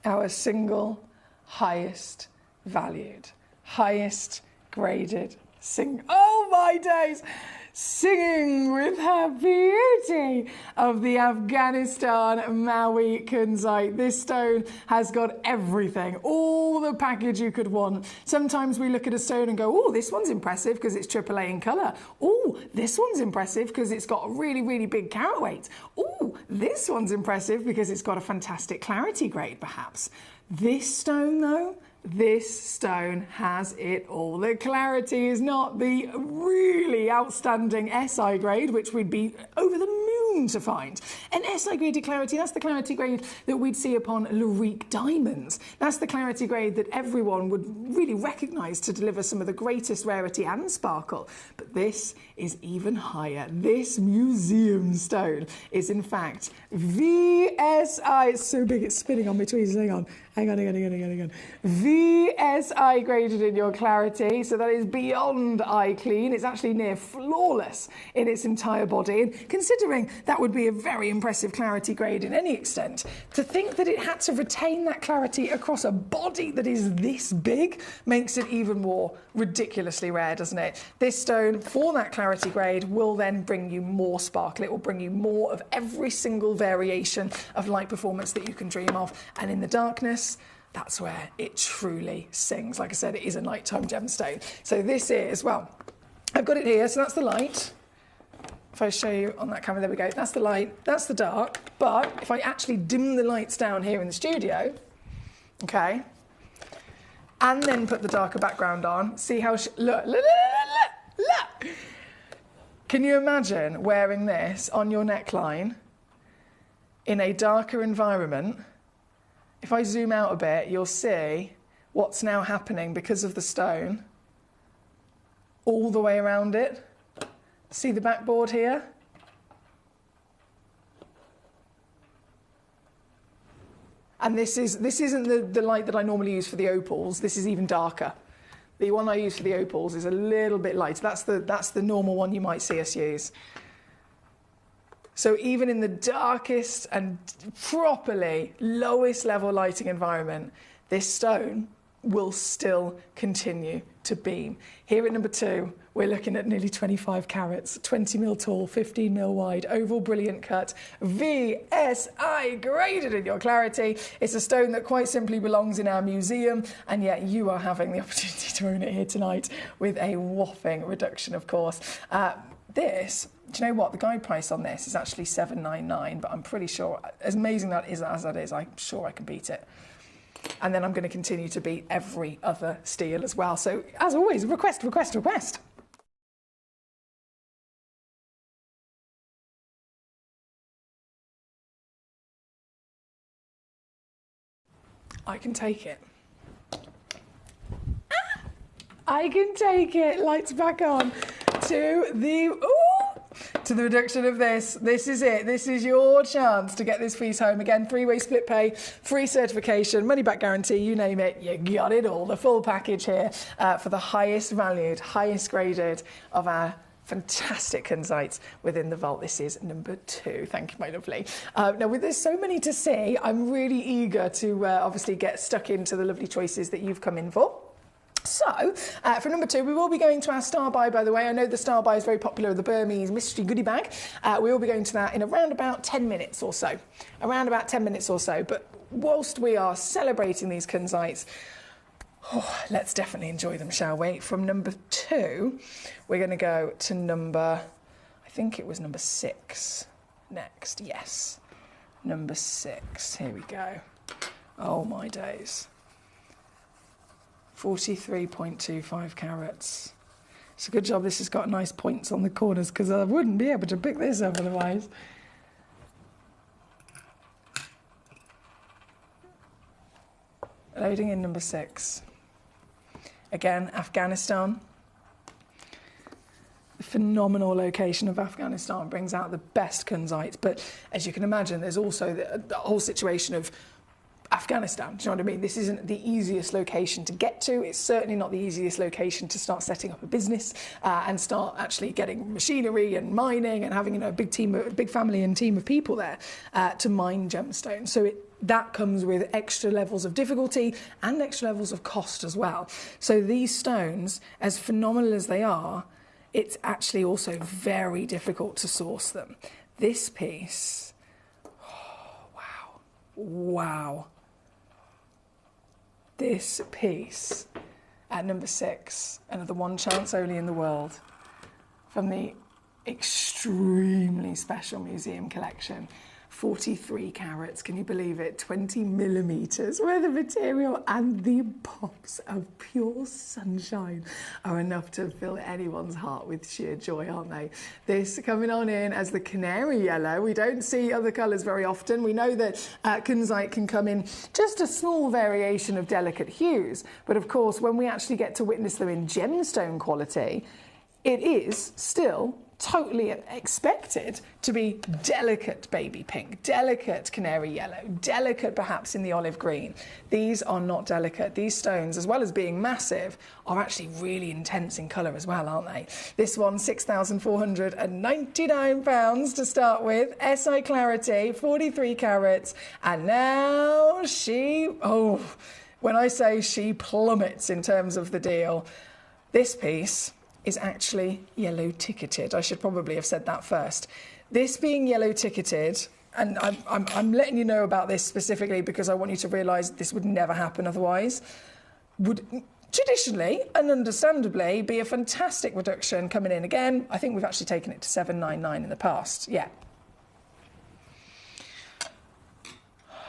our single highest valued, highest graded single. Oh my days! Singing with her beauty of the Afghanistan Maui kunzite. This stone has got everything, all the package you could want. Sometimes we look at a stone and go, oh, this one's impressive because it's AAA in colour. Oh, this one's impressive because it's got a really, really big carat weight. Oh, this one's impressive because it's got a fantastic clarity grade, perhaps. This stone, though, this stone has it all. The clarity is not the really outstanding SI grade, which we'd be over the moon to find. An SI graded clarity, that's the clarity grade that we'd see upon Larique diamonds. That's the clarity grade that everyone would really recognise to deliver some of the greatest rarity and sparkle. But this is even higher. This museum stone is in fact VSI. It's so big it's spinning on me tweezers. Hang on. VSI graded in your clarity, so that is beyond eye clean. It's actually near flawless in its entire body. And considering that would be a very impressive clarity grade in any extent, to think that it had to retain that clarity across a body that is this big makes it even more ridiculously rare, doesn't it? This stone, for that clarity grade, will then bring you more sparkle. It will bring you more of every single variation of light performance that you can dream of. And in the darkness, that's where it truly sings. Like I said, it is a nighttime gemstone. So this is, well, I've got it here, so that's the light. If I show you on that camera, there we go. That's the light, that's the dark. But if I actually dim the lights down here in the studio, okay, and then put the darker background on, see how, look. Can you imagine wearing this on your neckline in a darker environment? If I zoom out a bit, you'll see what's now happening because of the stone all the way around it. See the backboard here? And this isn't the light that I normally use for the opals. This is even darker. The one I use for the opals is a little bit lighter. That's the normal one you might see us use. So even in the darkest and properly lowest level lighting environment, this stone will still continue to beam. Here at number 2, we're looking at nearly 25 carats, 20 mil tall, 15 mil wide, oval brilliant cut, VSI graded in your clarity. It's a stone that quite simply belongs in our museum, and yet you are having the opportunity to own it here tonight with a whopping reduction, of course. Do you know what? The guide price on this is actually $799, but I'm pretty sure, as amazing as that is, I'm sure I can beat it. And then I'm going to continue to beat every other steel as well. So, as always, request. I can take it. I can take it. Lights back on. To the reduction of this. This is it. This is your chance to get this piece home. Again, 3-way split pay, free certification, money back guarantee, you name it, you got it all. The full package here for the highest valued, highest graded of our fantastic kunzites within the vault. This is number 2. Thank you, my lovely. Now, with there's so many to see, I'm really eager to obviously get stuck into the lovely choices that you've come in for. So, for number 2, we will be going to our Star Buy, by the way. I know the Star Buy is very popular with the Burmese mystery goodie bag. We will be going to that in around about 10 minutes or so. But whilst we are celebrating these kunzites, let's definitely enjoy them, shall we? From number 2, we're going to go to number, I think it was number 6 next. Yes, number 6. Here we go. Oh, my days. 43.25 carats. It's a good job this has got nice points on the corners because I wouldn't be able to pick this up otherwise. Loading in number 6. Again, Afghanistan. The phenomenal location of Afghanistan brings out the best kunzites, but as you can imagine, there's also the whole situation of Afghanistan. Do you know what I mean? This isn't the easiest location to get to. It's certainly not the easiest location to start setting up a business and start actually getting machinery and mining and having a big family and team of people there to mine gemstones. So that comes with extra levels of difficulty and extra levels of cost as well. So these stones, as phenomenal as they are, it's actually also very difficult to source them. This piece, oh, wow, wow. This piece at number 6, another one chance only in the world, from the extremely special museum collection. 43 carats, can you believe it? 20 millimeters, where the material and the pops of pure sunshine are enough to fill anyone's heart with sheer joy, aren't they? This coming on in as the canary yellow. We don't see other colours very often. We know that kunzite can come in just a small variation of delicate hues, but of course, when we actually get to witness them in gemstone quality, it is still totally expected to be delicate baby pink, delicate canary yellow, delicate perhaps in the olive green. These are not delicate. These stones, as well as being massive, are actually really intense in colour as well, aren't they? This one, £6,499 to start with. SI clarity, 43 carats. And now when I say she plummets in terms of the deal, this piece is actually yellow ticketed. I should probably have said that first. This being yellow ticketed, and I'm letting you know about this specifically because I want you to realise this would never happen otherwise, would traditionally and understandably be a fantastic reduction coming in again. I think we've actually taken it to $799 in the past. Yeah.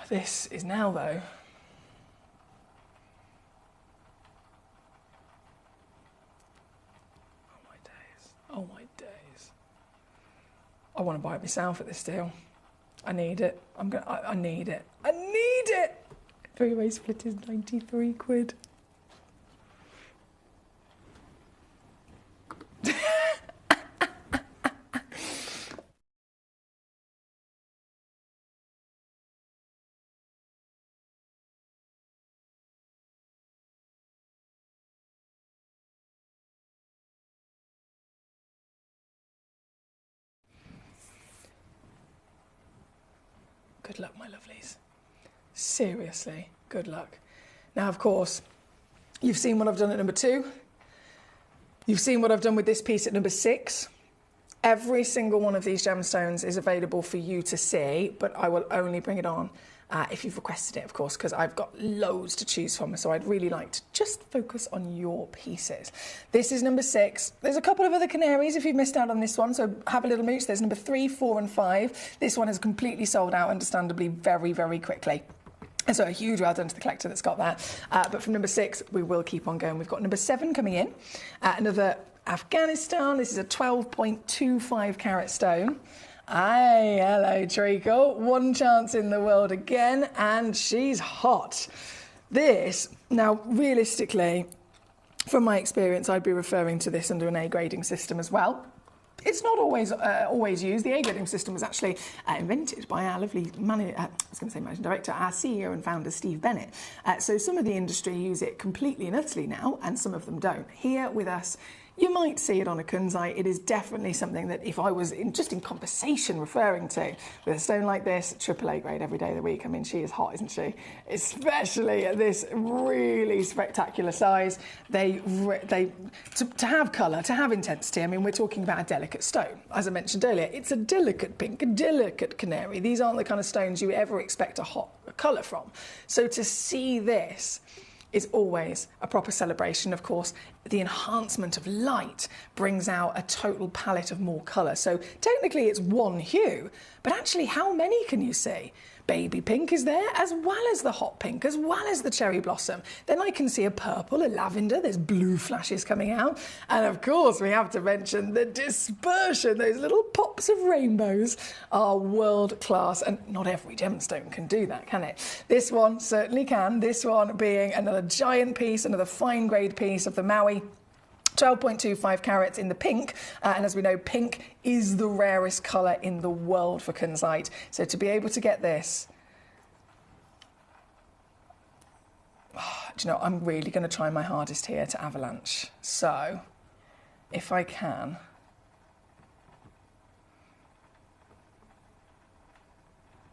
This is now, though, oh my days. I want to buy it myself at this deal. I need it. I need it. I need it! 3-way split is 93 quid. Good luck, my lovelies. Seriously, good luck. Now, of course, you've seen what I've done at number 2. You've seen what I've done with this piece at number 6. Every single one of these gemstones is available for you to see, but I will only bring it on if you've requested it, of course, because I've got loads to choose from, so I'd really like to just focus on your pieces. This is number 6. There's a couple of other canaries if you've missed out on this one, so have a little mooch. There's number 3, 4 and 5. This one has completely sold out, understandably, very, very quickly. And so a huge well done to the collector that's got that. But from number 6, we will keep on going. We've got number 7 coming in, another Afghanistan. This is a 12.25 carat stone. Aye, hello, treacle. One chance in the world again, and she's hot. This, now, realistically, from my experience, I'd be referring to this under an A grading system as well. It's not always used. The A grading system was actually invented by our lovely managing director, our CEO and founder, Steve Bennett. So some of the industry use it completely and utterly now, and some of them don't. Here with us, you might see it on a kunzite. It is definitely something that if I was just in conversation referring to, with a stone like this, AAA grade every day of the week. I mean, she is hot, isn't she? Especially at this really spectacular size. To have colour, to have intensity, I mean, we're talking about a delicate stone. As I mentioned earlier, it's a delicate pink, a delicate canary. These aren't the kind of stones you ever expect a hot colour from. So to see this is always a proper celebration. Of course, the enhancement of light brings out a total palette of more colour. So technically it's one hue, but actually how many can you see? Baby pink is there, as well as the hot pink, as well as the cherry blossom. Then I can see a purple, a lavender, there's blue flashes coming out. And of course, we have to mention the dispersion. Those little pops of rainbows are world class. And not every gemstone can do that, can it? This one certainly can. This one being another giant piece, another fine grade piece of the Maui. 12.25 carats in the pink, and as we know, pink is the rarest colour in the world for kunzite. So to be able to get this, do you know, I'm really going to try my hardest here to avalanche. So, if I can,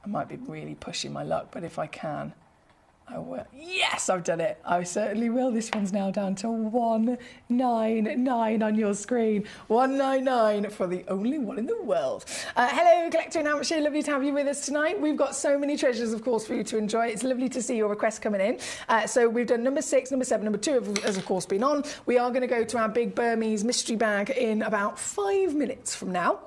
I might be really pushing my luck, but if I can, I will. Yes, I've done it. I certainly will. This one's now down to 199 on your screen. 199 for the only one in the world. Hello, Collector in Hampshire. Lovely to have you with us tonight. We've got so many treasures, of course, for you to enjoy. It's lovely to see your requests coming in. So we've done number 6, number 7, number 2 has, of course, been on. We are going to go to our big Burmese mystery bag in about 5 minutes from now.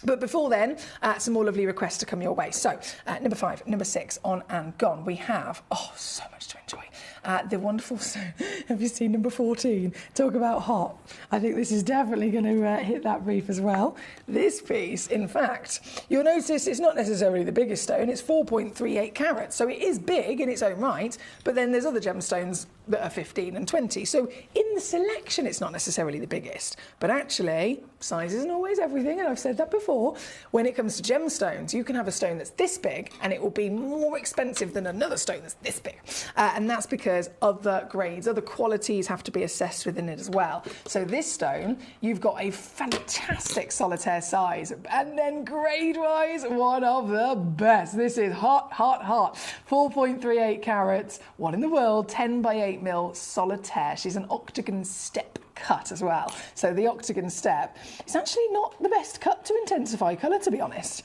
But before then, some more lovely requests to come your way. So, number 5, number 6, on and gone. We have, so much to enjoy. The wonderful, have you seen number 14? Talk about hot. I think this is definitely going to hit that brief as well. This piece, in fact, you'll notice it's not necessarily the biggest stone. It's 4.38 carats. So it is big in its own right, but then there's other gemstones that are 15 and 20. So in the selection, it's not necessarily the biggest. But actually, size isn't always everything, and I've said that before. When it comes to gemstones, you can have a stone that's this big, and it will be more expensive than another stone that's this big. And that's because other grades, other qualities have to be assessed within it as well. So this stone, you've got a fantastic solitaire size, and then grade-wise, one of the best. This is hot, hot, hot. 4.38 carats, one in the world, 10 by 8 mil solitaire. She's an octagon step cut as well. So the octagon step is actually not the best cut to intensify colour, to be honest.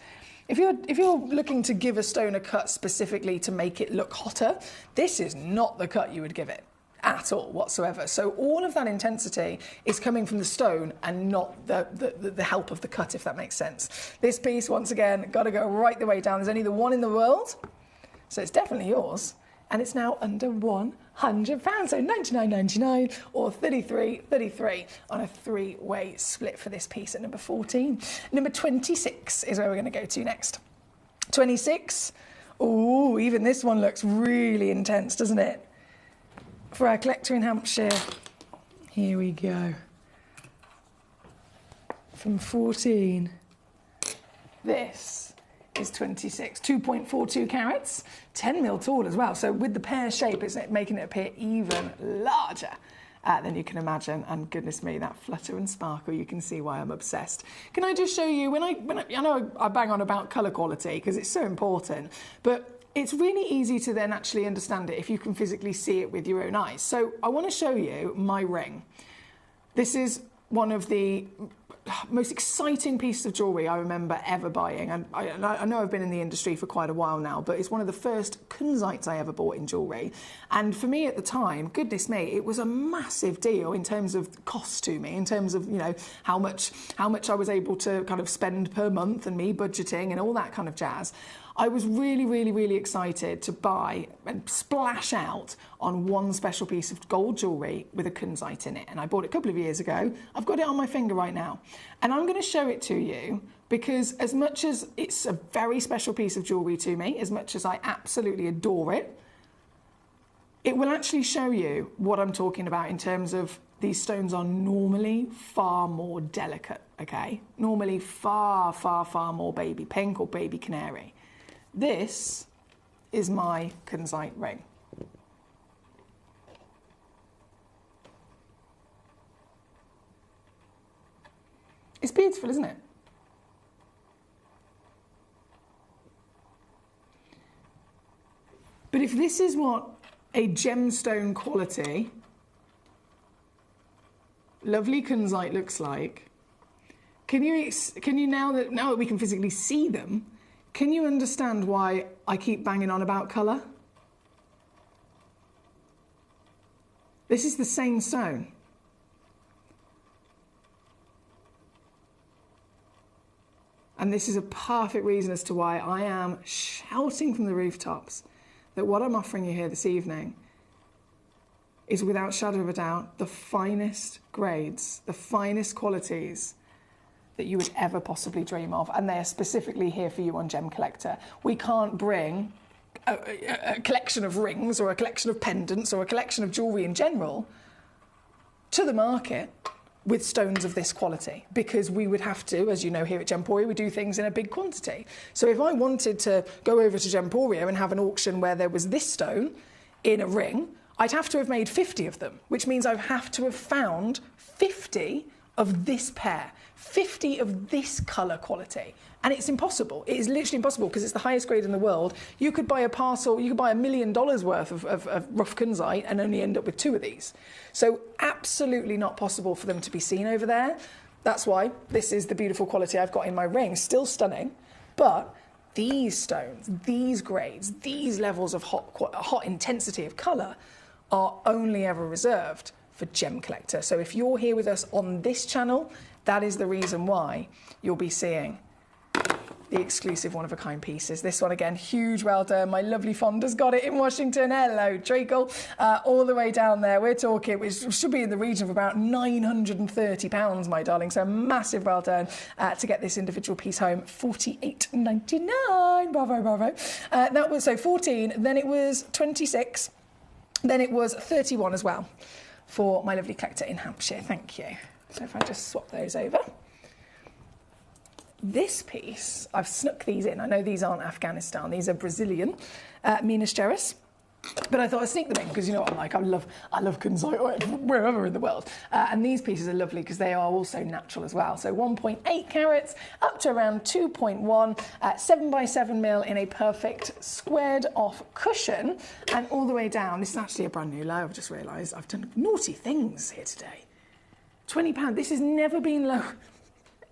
If you're looking to give a stone a cut specifically to make it look hotter, this is not the cut you would give it at all whatsoever. So all of that intensity is coming from the stone and not the help of the cut, if that makes sense. This piece, once again, got to go right the way down. There's only the one in the world, so it's definitely yours. And it's now under £100, so $99.99 or $33.33 on a 3-way split for this piece at number 14. Number 26 is where we're going to go to next. 26, ooh, even this one looks really intense, doesn't it? For our collector in Hampshire, here we go. From 14, this is 26, 2.42 carats, 10 mil tall as well. So with the pear shape, it's making it appear even larger than you can imagine. And goodness me, that flutter and sparkle, you can see why I'm obsessed. Can I just show you, I know I bang on about colour quality because it's so important, but it's really easy to then actually understand it if you can physically see it with your own eyes. So I want to show you my ring. This is one of the most exciting pieces of jewellery I remember ever buying, and I know I've been in the industry for quite a while now, but it's one of the first kunzites I ever bought in jewellery. And for me at the time, goodness me, it was a massive deal in terms of cost to me, in terms of, you know, how much I was able to kind of spend per month and me budgeting and all that kind of jazz. I was really, really, really excited to buy and splash out on one special piece of gold jewellery with a kunzite in it. And I bought it a couple of years ago. I've got it on my finger right now. And I'm going to show it to you because as much as it's a very special piece of jewellery to me, as much as I absolutely adore it, it will actually show you what I'm talking about in terms of these stones are normally far more delicate, okay? Normally far, far, far more baby pink or baby canary. This is my kunzite ring. It's beautiful, isn't it? But if this is what a gemstone quality lovely kunzite looks like, can you now that we can physically see them, can you understand why I keep banging on about colour? This is the same stone. And this is a perfect reason as to why I am shouting from the rooftops that what I'm offering you here this evening is without shadow of a doubt the finest grades, the finest qualities that you would ever possibly dream of, and they are specifically here for you on Gemcollector. We can't bring a collection of rings or a collection of pendants or a collection of jewellery in general to the market with stones of this quality, because we would have to, as you know, here at Gemporia, we do things in a big quantity. So if I wanted to go over to Gemporia and have an auction where there was this stone in a ring, I'd have to have made 50 of them, which means I'd have to have found 50 of this pair, 50 of this colour quality. And it's impossible. It is literally impossible because it's the highest grade in the world. You could buy a parcel, you could buy $1 million worth of rough kunzite and only end up with 2 of these. So absolutely not possible for them to be seen over there. That's why this is the beautiful quality I've got in my ring. Still stunning, but these stones, these grades, these levels of hot intensity of colour are only ever reserved for Gemcollector. So if you're here with us on this channel, that is the reason why you'll be seeing the exclusive one-of-a-kind pieces. This one again, huge, well done. My lovely Fonda's got it in Washington. Hello, Treacle. All the way down there, we're talking, which should be in the region of about £930, my darling. So massive well done to get this individual piece home. $48.99. Bravo, bravo. That was, so 14, then it was 26, then it was 31 as well for my lovely collector in Hampshire. Thank you. So if I just swap those over. This piece, I've snuck these in. I know these aren't Afghanistan. These are Brazilian Minas Gerais. But I thought I'd sneak them in because you know what I'm like. I love kunzite wherever in the world. And these pieces are lovely because they are also natural as well. So 1.8 carats up to around 2.1, 7x7mm in a perfect squared off cushion. And all the way down, this is actually a brand new low. I've just realised I've done naughty things here today. £20. This has never been low.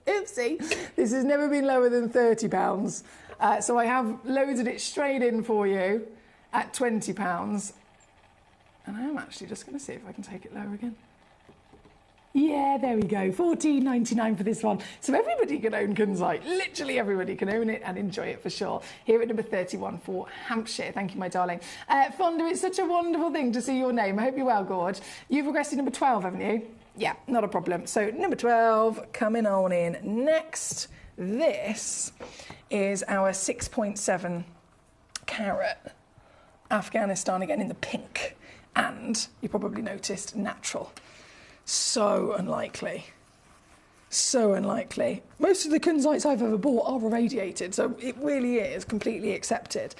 Oopsie, this has never been lower than £30. So I have loaded it straight in for you at £20. And I am actually just going to see if I can take it lower again. Yeah, there we go. $14.99 for this one. So everybody can own kunzite. Literally everybody can own it and enjoy it for sure. Here at number 31 for Hampshire. Thank you, my darling. Fonda, it's such a wonderful thing to see your name. I hope you're well, Gorge. You've requested number 12, haven't you? Yeah, not a problem. So number 12 coming on in next. This is our 6.7 carat Afghanistan, again in the pink. And you probably noticed natural. So unlikely. So unlikely. Most of the kunzites I've ever bought are irradiated, so it really is completely accepted.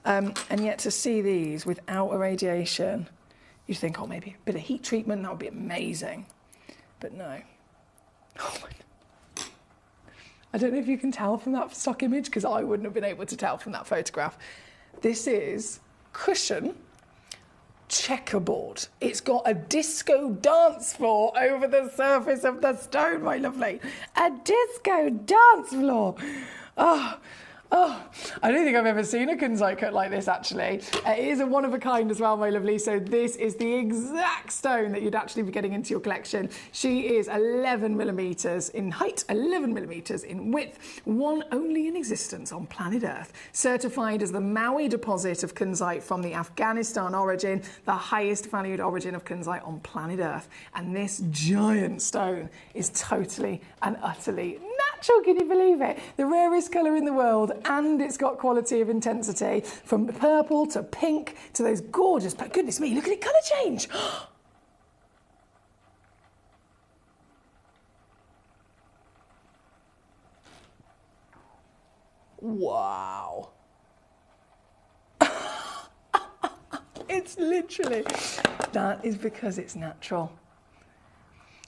And yet to see these without irradiation, you'd think, oh, maybe a bit of heat treatment, that would be amazing. But no. Oh my God. I don't know if you can tell from that stock image, because I wouldn't have been able to tell from that photograph. This is cushion checkerboard. It's got a disco dance floor over the surface of the stone, my lovely. A disco dance floor. Oh, I don't think I've ever seen a kunzite cut like this, actually. It is a one-of-a-kind as well, my lovely. So this is the exact stone that you'd actually be getting into your collection. She is 11mm in height, 11mm in width, one only in existence on planet Earth. Certified as the Maui deposit of kunzite from the Afghanistan origin, the highest valued origin of kunzite on planet Earth. And this giant stone is totally and utterly natural. Can you believe it? The rarest colour in the world, and it's got quality of intensity from purple to pink to those gorgeous, but goodness me, look at it colour change. Wow. It's literally, that is because it's natural.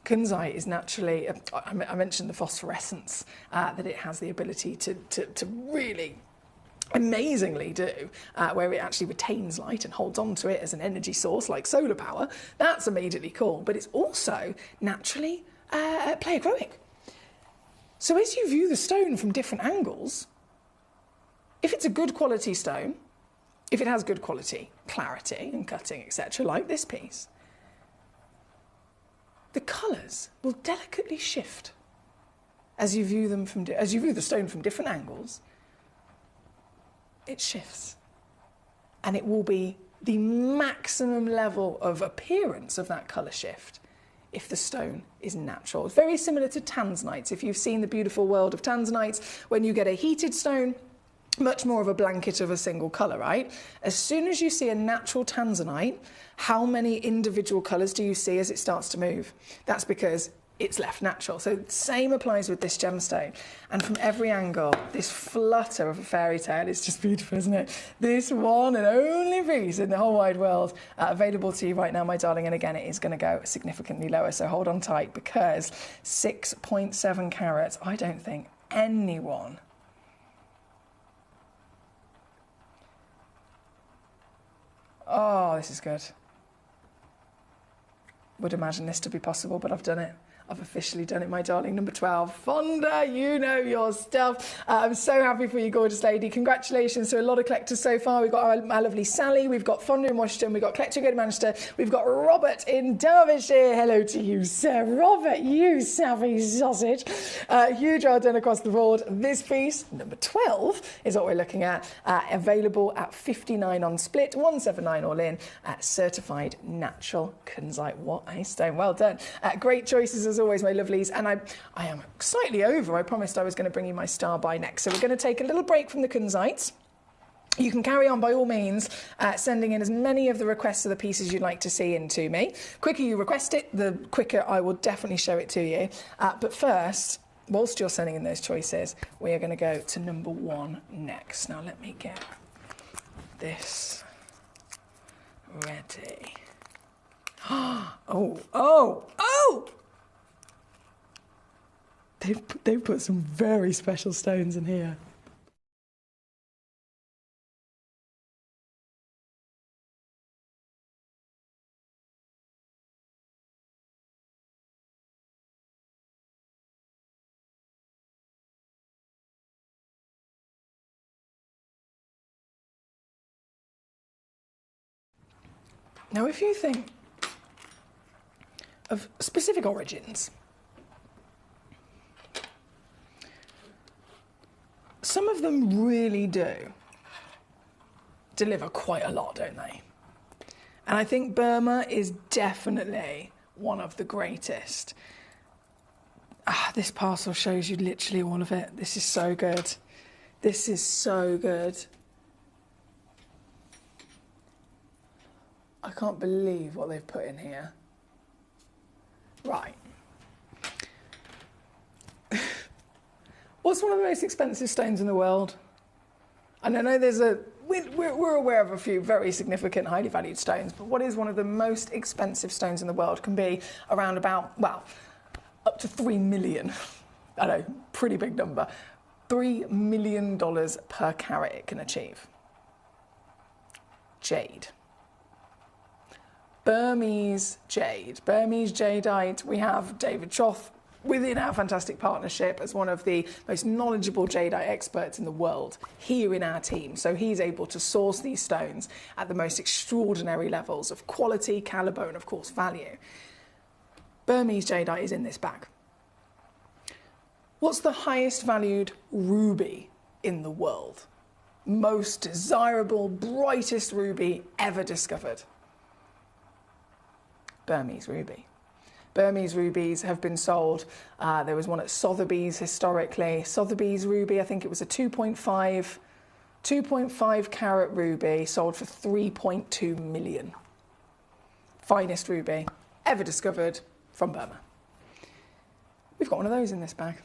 Kunzite is naturally, I mentioned the phosphorescence that it has the ability to really amazingly do, where it actually retains light and holds on to it as an energy source like solar power. That's immediately cool, but it's also naturally pleiochroic. So as you view the stone from different angles, if it's a good quality stone, if it has good quality clarity and cutting, etc., like this piece, the colours will delicately shift as you view them as you view the stone from different angles. It shifts, and it will be the maximum level of appearance of that colour shift if the stone is natural. It's very similar to tanzanites. If you've seen the beautiful world of tanzanites, when you get a heated stone, much more of a blanket of a single colour, right? As soon as you see a natural tanzanite, how many individual colours do you see as it starts to move? That's because it's left natural. So same applies with this gemstone. And from every angle, this flutter of a fairy tale is just beautiful, isn't it? This one and only piece in the whole wide world available to you right now, my darling. And again, it is going to go significantly lower. So hold on tight, because 6.7 carats, I don't think anyone this is good. Would imagine this to be possible, but I've done it. I've officially done it, my darling. Number 12, Fonda, you know your stuff. I'm so happy for you, gorgeous lady. Congratulations to a lot of collectors so far. We've got our lovely Sally, we've got Fonda in Washington, we've got Collector in Manchester, we've got Robert in Derbyshire. Hello to you, sir. Robert, you savvy sausage. Huge well done across the board. This piece, number 12, is what we're looking at. Available at $59 on split, $179 all in, certified natural kunzite. What a stone. Well done. Great choices as always, my lovelies, and I am slightly over. I promised I was going to bring you my star by next, so we're going to take a little break from the kunzites. You can carry on by all means, sending in as many of the requests of the pieces you'd like to see in to me. Quicker you request it, the quicker I will definitely show it to you. But first, whilst you're sending in those choices, we are going to go to number 1 next. Now let me get this ready. Oh! They've put some very special stones in here. Now, if you think of specific origins, some of them really do deliver quite a lot, don't they? And I think Burma is definitely one of the greatest. This parcel shows you literally all of it. This is so good. This is so good. I can't believe what they've put in here. Right. What's one of the most expensive stones in the world? And I know we're aware of a few very significant, highly valued stones, but what is one of the most expensive stones in the world? Can be around about, well, up to $3 million. I know, pretty big number. $3 million per carat it can achieve. Jade. Burmese jade. Burmese jadeite. We have David Choth within our fantastic partnership as one of the most knowledgeable jadeite experts in the world here in our team. So he's able to source these stones at the most extraordinary levels of quality, calibre, and of course value. Burmese jadeite is in this bag. What's the highest valued ruby in the world? Most desirable, brightest ruby ever discovered? Burmese ruby. Burmese rubies have been sold. There was one at Sotheby's historically. Sotheby's ruby, I think it was a 2.5 carat ruby, sold for 3.2 million. Finest ruby ever discovered from Burma. We've got one of those in this bag.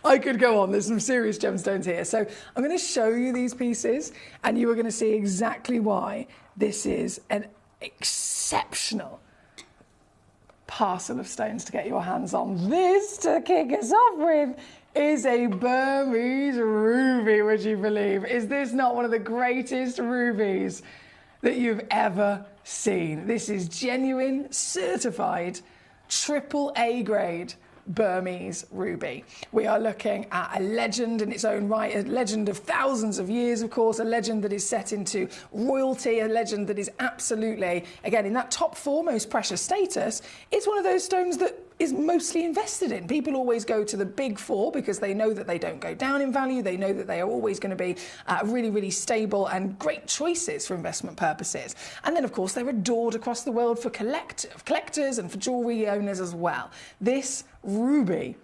I could go on, there's some serious gemstones here. So I'm going to show you these pieces and you are going to see exactly why this is an exceptional parcel of stones to get your hands on. This, to kick us off with, is a Burmese ruby, would you believe? Is this not one of the greatest rubies that you've ever seen? This is genuine, certified, AAA grade Burmese ruby. We are looking at a legend in its own right, a legend of thousands of years, of course, a legend that is set into royalty, a legend that is absolutely, again, in that top 4 most precious status. It's one of those stones that is mostly invested in. People always go to the big 4 because they know that they don't go down in value. They know that they are always going to be really, really stable and great choices for investment purposes. And then, of course, they're adored across the world for collectors and for jewellery owners as well. This ruby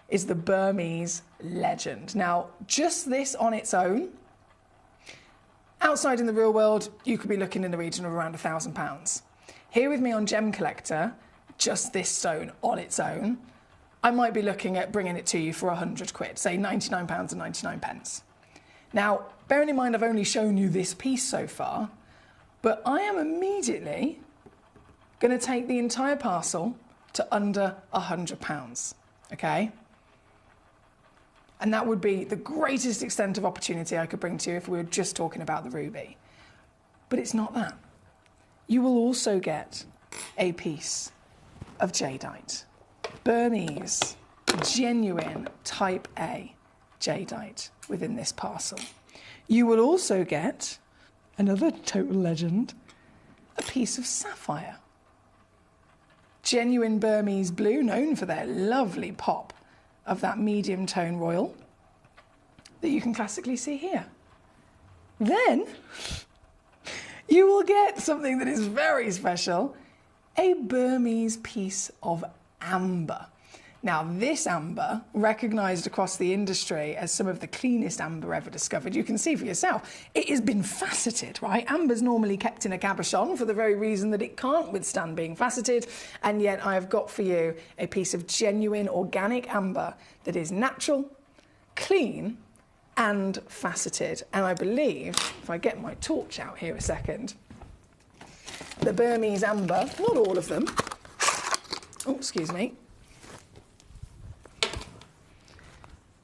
is the Burmese legend. Now, just this on its own, outside in the real world, you could be looking in the region of around £1,000. Here with me on Gemcollector, just this stone on its own, I might be looking at bringing it to you for 100 quid, say £99.99. Now, bearing in mind I've only shown you this piece so far, but I am immediately going to take the entire parcel to under £100, okay? And that would be the greatest extent of opportunity I could bring to you if we were just talking about the ruby. But it's not that. You will also get a piece of jadeite. Burmese, genuine type A jadeite within this parcel. You will also get, another total legend, a piece of sapphire. Genuine Burmese blue, known for their lovely pop of that medium tone royal that you can classically see here. Then you will get something that is very special, a Burmese piece of amber. Now, this amber, recognised across the industry as some of the cleanest amber ever discovered, you can see for yourself, it has been faceted, right? Amber's normally kept in a cabochon for the very reason that it can't withstand being faceted, and yet I have got for you a piece of genuine organic amber that is natural, clean, and faceted. And I believe, if I get my torch out here a second, the Burmese amber, not all of them, oh, excuse me,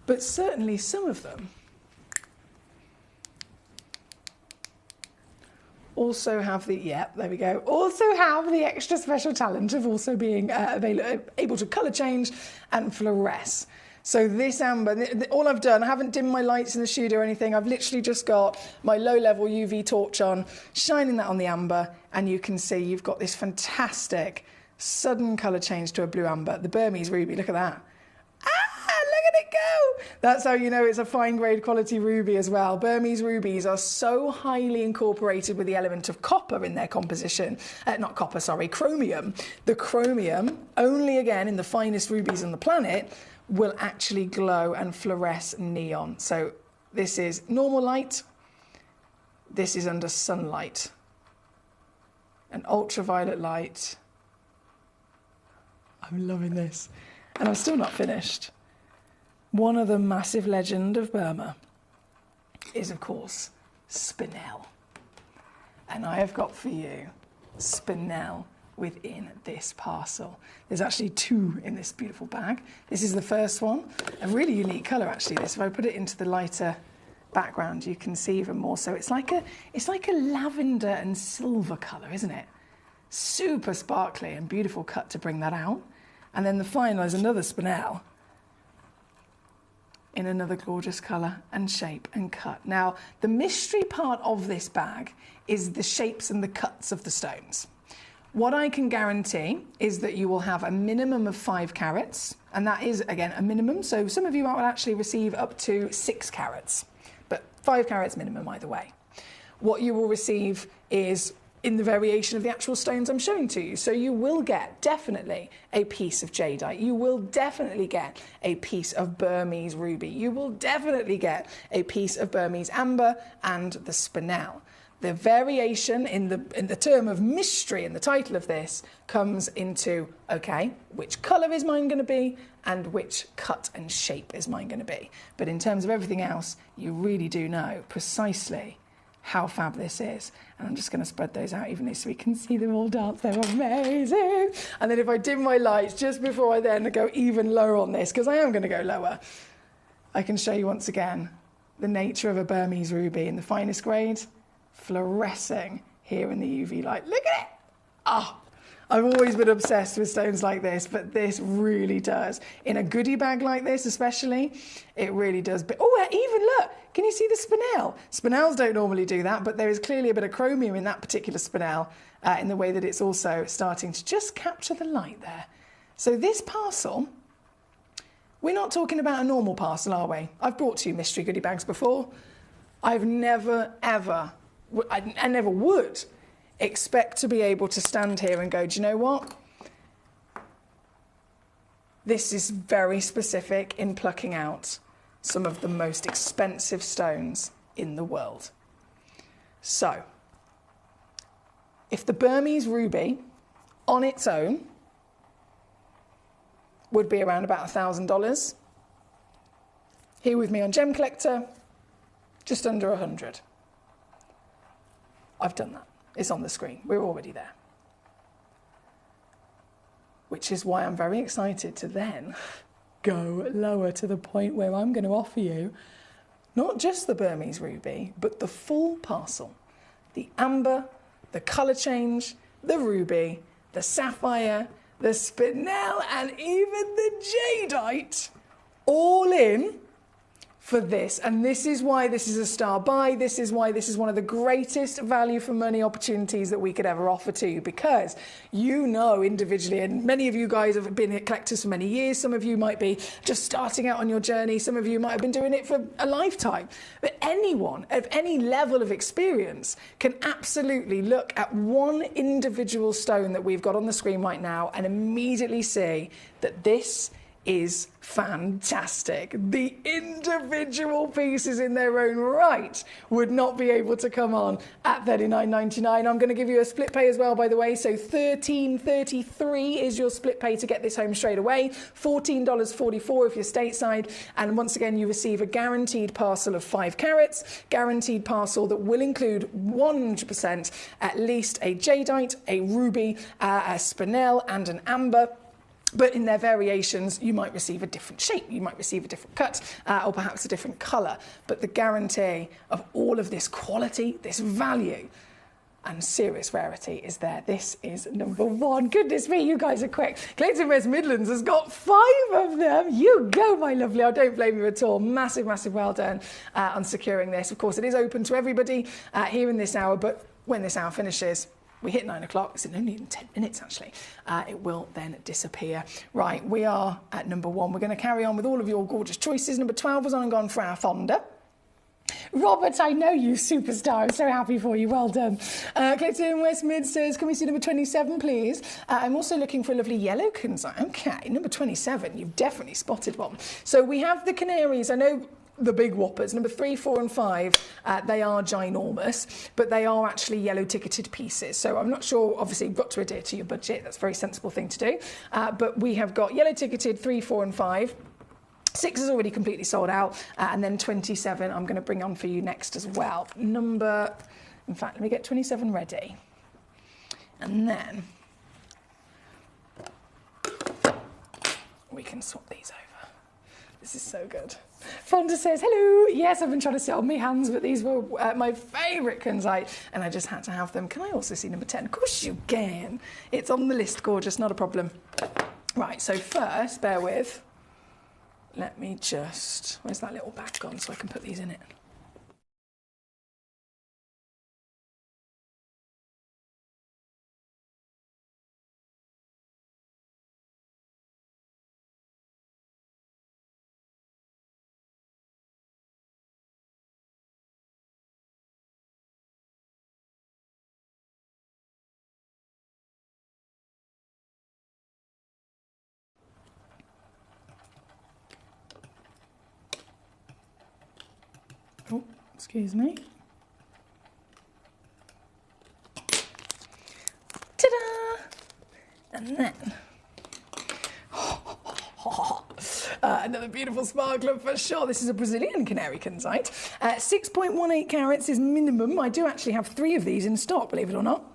but certainly some of them also have the, there we go, also have the extra special talent of also being able to colour change and fluoresce. So this amber, all I've done, I haven't dimmed my lights in the studio or anything, I've literally just got my low-level UV torch on, shining that on the amber, and you can see you've got this fantastic sudden colour change to a blue amber. The Burmese ruby, look at that. Look at it go! That's how you know it's a fine grade quality ruby as well. Burmese rubies are so highly incorporated with the element of copper in their composition. Not copper, sorry, chromium. The chromium, only again in the finest rubies on the planet, will actually glow and fluoresce neon. So this is normal light, this is under sunlight, and ultraviolet light. I'm loving this. And I'm still not finished. One other massive legend of Burma is, of course, spinel. And I have got for you spinel within this parcel. There's actually two in this beautiful bag. This is the first one, a really unique colour actually this. If I put it into the lighter background, you can see even more so. It's like a lavender and silver colour, isn't it? Super sparkly and beautiful cut to bring that out. And then the final is another spinel in another gorgeous colour and shape and cut. Now, the mystery part of this bag is the shapes and the cuts of the stones. What I can guarantee is that you will have a minimum of 5 carats, and that is, again, a minimum. So some of you will actually receive up to 6 carats, but 5 carats minimum either way. What you will receive is in the variation of the actual stones I'm showing to you. So you will get definitely a piece of jadeite. You will definitely get a piece of Burmese ruby. You will definitely get a piece of Burmese amber and the spinel. The variation in the term of mystery in the title of this comes into, okay, which colour is mine going to be and which cut and shape is mine going to be. But in terms of everything else, you really do know precisely how fab this is. And I'm just going to spread those out evenly so we can see them all dance. They're amazing. And then if I dim my lights just before I then go even lower on this, because I am going to go lower, I can show you once again the nature of a Burmese ruby in the finest grade, fluorescing here in the UV light. Look at it! I've always been obsessed with stones like this, but this really does. In a goodie bag like this especially, it really does. Oh, even look, can you see the spinel? Spinels don't normally do that, but there is clearly a bit of chromium in that particular spinel in the way that it's also starting to just capture the light there. So this parcel, we're not talking about a normal parcel, are we? I've brought to you mystery goodie bags before. I've never, ever, I never would expect to be able to stand here and go, do you know what? This is very specific in plucking out some of the most expensive stones in the world. So, if the Burmese ruby on its own would be around about $1,000. Here with me on Gemcollector, just under 100. I've done that. It's on the screen. We're already there. Which is why I'm very excited to then go lower to the point where I'm going to offer you not just the Burmese ruby, but the full parcel. The amber, the colour change, the ruby, the sapphire, the spinel, and even the jadeite, all in for this. And this is why this is a star buy. This is why this is one of the greatest value for money opportunities that we could ever offer to you, because you know individually, and many of you guys have been collectors for many years, some of you might be just starting out on your journey, some of you might have been doing it for a lifetime, but anyone of any level of experience can absolutely look at one individual stone that we've got on the screen right now and immediately see that this is fantastic. The individual pieces in their own right would not be able to come on at $39.99. I'm going to give you a split pay as well, by the way. So $13.33 is your split pay to get this home straight away. $14.44 if you're stateside. And once again, you receive a guaranteed parcel of 5 carats, guaranteed parcel that will include 100% at least a jadeite, a ruby, a spinel, and an amber. But in their variations, you might receive a different shape, you might receive a different cut, or perhaps a different colour. But the guarantee of all of this quality, this value, and serious rarity is there. This is number 1. Goodness me, you guys are quick. Clayton West Midlands has got 5 of them. You go, my lovely. I don't blame you at all. Massive, massive well done on securing this. Of course, it is open to everybody here in this hour, but when this hour finishes, we hit 9 o'clock, it's only in 10 minutes actually. It will then disappear. Right, we are at number 1. We're going to carry on with all of your gorgeous choices. Number 12 was on and gone for our Fonda. Robert, I know you, superstar. I'm so happy for you. Well done. Clayton West Mid says, can we see number 27, please? I'm also looking for a lovely yellow kunzite. Okay, number 27. You've definitely spotted one. So we have the canaries. I know the big whoppers, number 3, 4 and 5, they are ginormous, but they are actually yellow ticketed pieces. So I'm not sure, obviously you've got to adhere to your budget. That's a very sensible thing to do. But we have got yellow ticketed 3, 4 and 5. 6 is already completely sold out. And then 27 I'm going to bring on for you next as well. In fact, let me get 27 ready. And then we can swap these over. This is so good. Fonda says, hello. Yes, I've been trying to sit on my hands, but these were my favourite kunzite, and I just had to have them. Can I also see number 10? Of course you can. It's on the list, gorgeous, not a problem. Right, so first, bear with. Let me just... Where's that little bag gone so I can put these in it? Oh, excuse me. Ta-da! And then... another beautiful sparkler for sure. This is a Brazilian canary kunzite. 6.18 carats is minimum. I do actually have 3 of these in stock, believe it or not.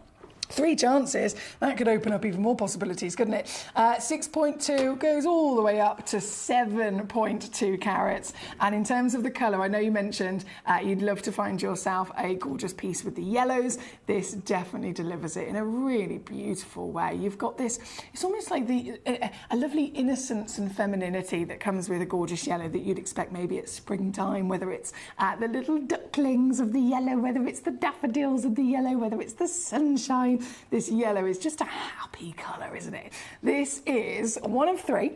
3 chances, that could open up even more possibilities, couldn't it? 6.2 goes all the way up to 7.2 carats. And in terms of the colour, I know you mentioned you'd love to find yourself a gorgeous piece with the yellows. This definitely delivers it in a really beautiful way. You've got this, it's almost like a lovely innocence and femininity that comes with a gorgeous yellow that you'd expect maybe at springtime, whether it's the little ducklings of the yellow, whether it's the daffodils of the yellow, whether it's the sunshine. This yellow is just a happy colour, isn't it? This is 1 of 3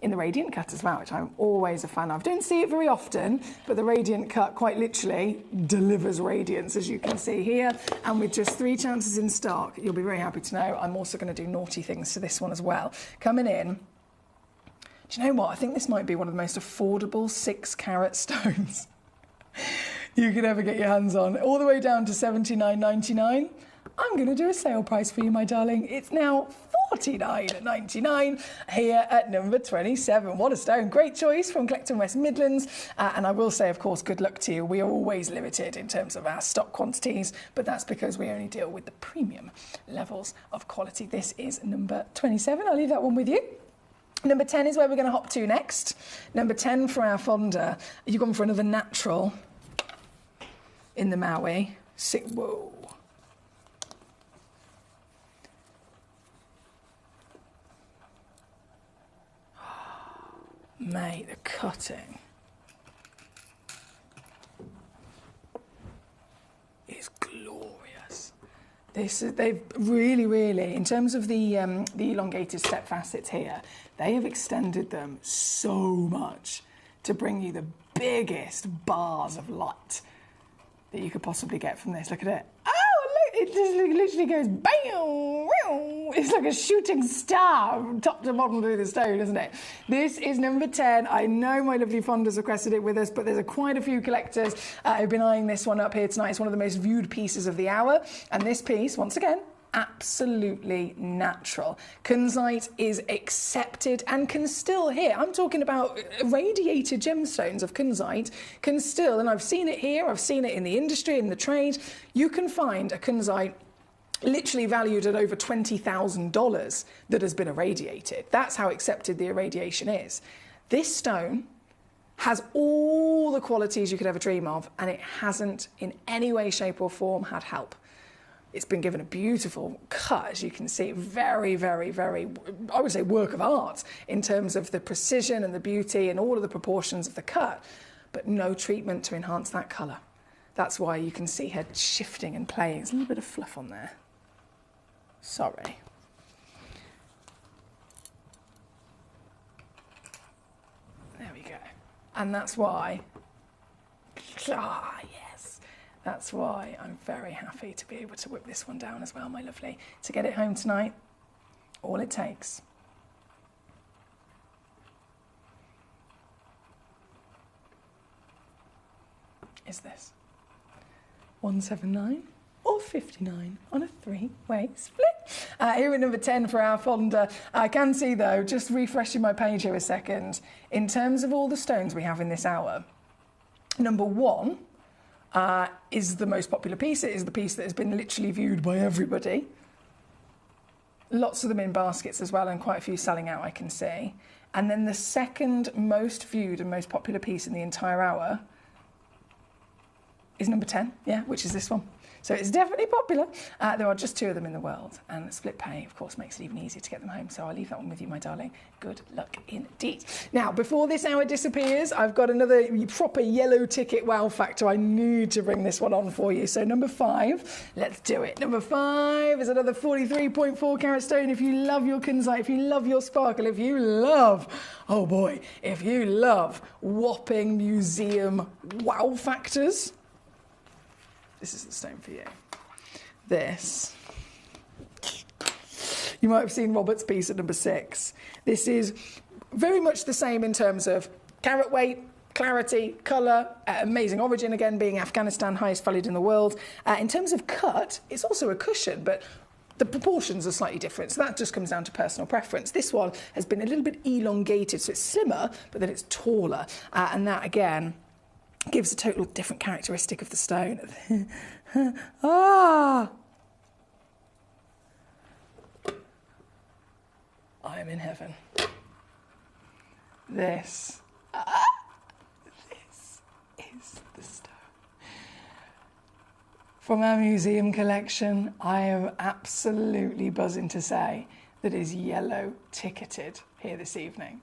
in the radiant cut as well, which I'm always a fan of. Don't see it very often, but the radiant cut quite literally delivers radiance, as you can see here. And with just 3 chances in stock, you'll be very happy to know I'm also going to do naughty things to this one as well. Coming in, do you know what? I think this might be one of the most affordable 6-carat stones you could ever get your hands on. All the way down to $79.99. I'm going to do a sale price for you, my darling. It's now $49.99 here at number 27. What a stone. Great choice from Collector West Midlands. And I will say, of course, good luck to you. We are always limited in terms of our stock quantities, but that's because we only deal with the premium levels of quality. This is number 27. I'll leave that one with you. Number 10 is where we're going to hop to next. Number 10 for our fonder. You've gone for another natural in the Maui. Whoa. Mate, the cutting is glorious. They've really, in terms of the elongated step facets here, they have extended them so much to bring you the biggest bars of light that you could possibly get from this. Look at it. Oh, look, it just literally goes bam! It's like a shooting star top to bottom through the stone, isn't it? This is number 10. I know my lovely fonders requested it with us, but there's quite a few collectors who've been eyeing this one up here tonight. It's one of the most viewed pieces of the hour. And this piece, once again, absolutely natural. Kunzite is accepted and can still here. I'm talking about irradiated gemstones of Kunzite can still, and I've seen it here, I've seen it in the industry, in the trade. You can find a Kunzite literally valued at over $20,000 that has been irradiated. That's how accepted the irradiation is. This stone has all the qualities you could ever dream of, and it hasn't in any way, shape or form had help. It's been given a beautiful cut, as you can see, very, I would say work of art in terms of the precision and the beauty and all of the proportions of the cut, but no treatment to enhance that colour. That's why you can see her shifting and playing. There's a little bit of fluff on there. Sorry. There we go. And that's why, yes, that's why I'm very happy to be able to whip this one down as well, my lovely. To get it home tonight, all it takes is this. 179 or 59 on a three-way split. Here at number 10 for our fonder. I can see, though, just refreshing my page here a second, in terms of all the stones we have in this hour, number 1 is the most popular piece. It is the piece that has been literally viewed by everybody. Lots of them in baskets as well, and quite a few selling out, I can see. And then the second most viewed and most popular piece in the entire hour is number 10, yeah, which is this one. So it's definitely popular. There are just 2 of them in the world, and split pay, of course, makes it even easier to get them home. So I'll leave that one with you, my darling. Good luck indeed. Now, before this hour disappears, I've got another proper yellow ticket wow factor. I need to bring this one on for you. So number 5, let's do it. Number 5 is another 43.4 carat stone. If you love your Kunzite, if you love your sparkle, if you love, oh boy, if you love whopping museum wow factors, this is the stone for you. This. You might have seen Robert's piece at number 6. This is very much the same in terms of carat weight, clarity, colour, amazing origin, again, being Afghanistan, highest valued in the world. In terms of cut, it's also a cushion, but the proportions are slightly different, so that just comes down to personal preference. This one has been a little bit elongated, so it's slimmer, but then it's taller, and that, again, gives a total different characteristic of the stone. I am in heaven. This is the stone. From our museum collection, I am absolutely buzzing to say that is yellow ticketed here this evening.